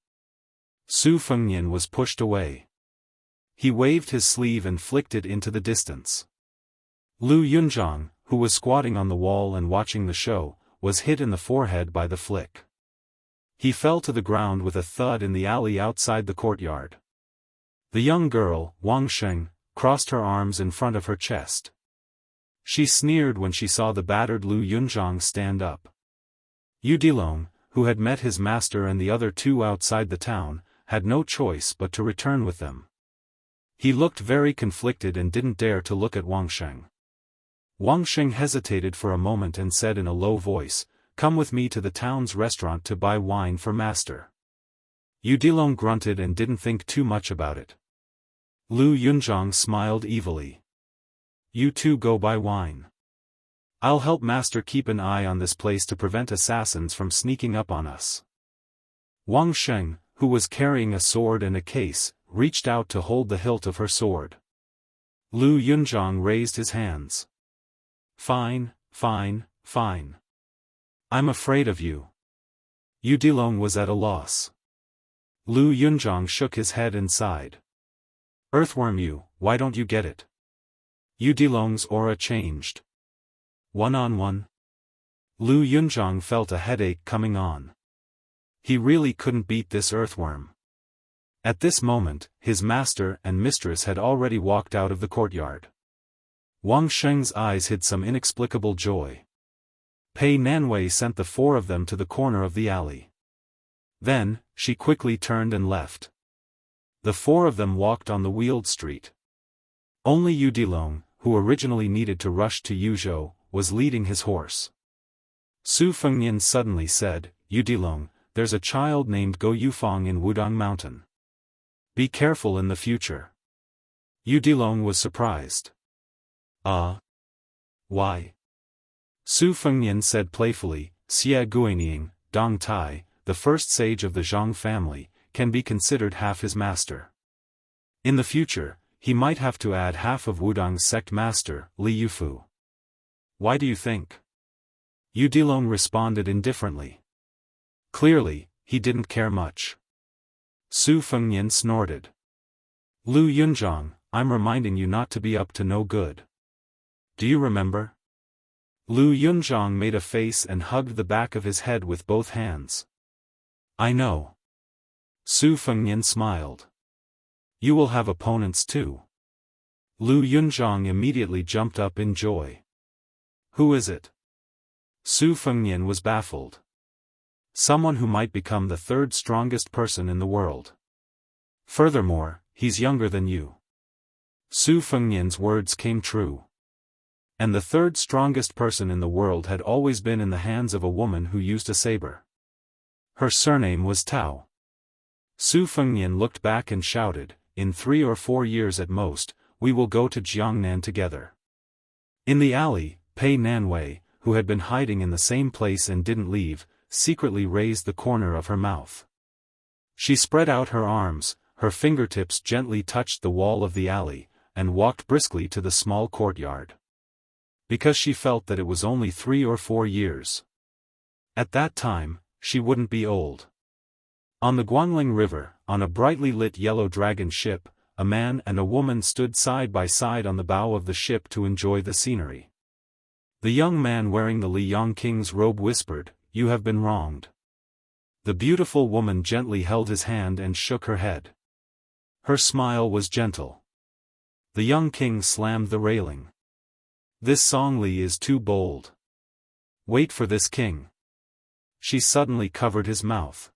Su Fengnian was pushed away. He waved his sleeve and flicked it into the distance. Lu Yunzhang, who was squatting on the wall and watching the show, was hit in the forehead by the flick. He fell to the ground with a thud in the alley outside the courtyard. The young girl, Wang Sheng, crossed her arms in front of her chest. She sneered when she saw the battered Lu Yunzhang stand up. Yu Dilong, who had met his master and the other two outside the town, had no choice but to return with them. He looked very conflicted and didn't dare to look at Wang Sheng. Wang Sheng hesitated for a moment and said in a low voice, "Come with me to the town's restaurant to buy wine for master." Yu Dilong grunted and didn't think too much about it. Lu Yunzhang smiled evilly. "You two go buy wine. I'll help master keep an eye on this place to prevent assassins from sneaking up on us." Wang Sheng, who was carrying a sword and a case, reached out to hold the hilt of her sword. Lu Yunzhang raised his hands. "Fine, fine, fine. I'm afraid of you." Yu Dilong was at a loss. Lu Yunzhang shook his head and sighed. "Earthworm you, why don't you get it?" Yu Dilong's aura changed. One-on-one? Lu Yunzhang felt a headache coming on. He really couldn't beat this earthworm. At this moment, his master and mistress had already walked out of the courtyard. Wang Sheng's eyes hid some inexplicable joy. Pei Nanwei sent the four of them to the corner of the alley. Then, she quickly turned and left. The four of them walked on the wheeled street. Only Yu Dilong, who originally needed to rush to Yuzhou, was leading his horse. Su Fengnian suddenly said, "Yu Dilong, there's a child named Go Yufang in Wudong Mountain. Be careful in the future." Yu Dilong was surprised. Why? Su Fengnian said playfully, "Xie Guinying, Dong Tai, the first sage of the Zhang family, can be considered half his master. In the future, he might have to add half of Wudong's sect master, Li Yufu." "Why do you think?" Yu Dilong responded indifferently. Clearly, he didn't care much. Su Fengnian snorted. "Lu Yunzhang, I'm reminding you not to be up to no good. Do you remember?" Lu Yunzhang made a face and hugged the back of his head with both hands. "I know." Su Fengnian smiled. "You will have opponents too." Lu Yunzhang immediately jumped up in joy. "Who is it?" Su Fengnian was baffled. "Someone who might become the third strongest person in the world. Furthermore, he's younger than you." Su Fengnian's words came true. And the third strongest person in the world had always been in the hands of a woman who used a saber. Her surname was Tao. Su Fengnian looked back and shouted, "In 3 or 4 years at most, we will go to Jiangnan together." In the alley, Pei Nanwei, who had been hiding in the same place and didn't leave, secretly raised the corner of her mouth. She spread out her arms, her fingertips gently touched the wall of the alley, and walked briskly to the small courtyard. Because she felt that it was only 3 or 4 years. At that time, she wouldn't be old. On the Guangling River, on a brightly lit yellow dragon ship, a man and a woman stood side by side on the bow of the ship to enjoy the scenery. The young man wearing the Liyang King's robe whispered, "You have been wronged." The beautiful woman gently held his hand and shook her head. Her smile was gentle. The young king slammed the railing. "This Song Li is too bold. Wait for this king." She suddenly covered his mouth.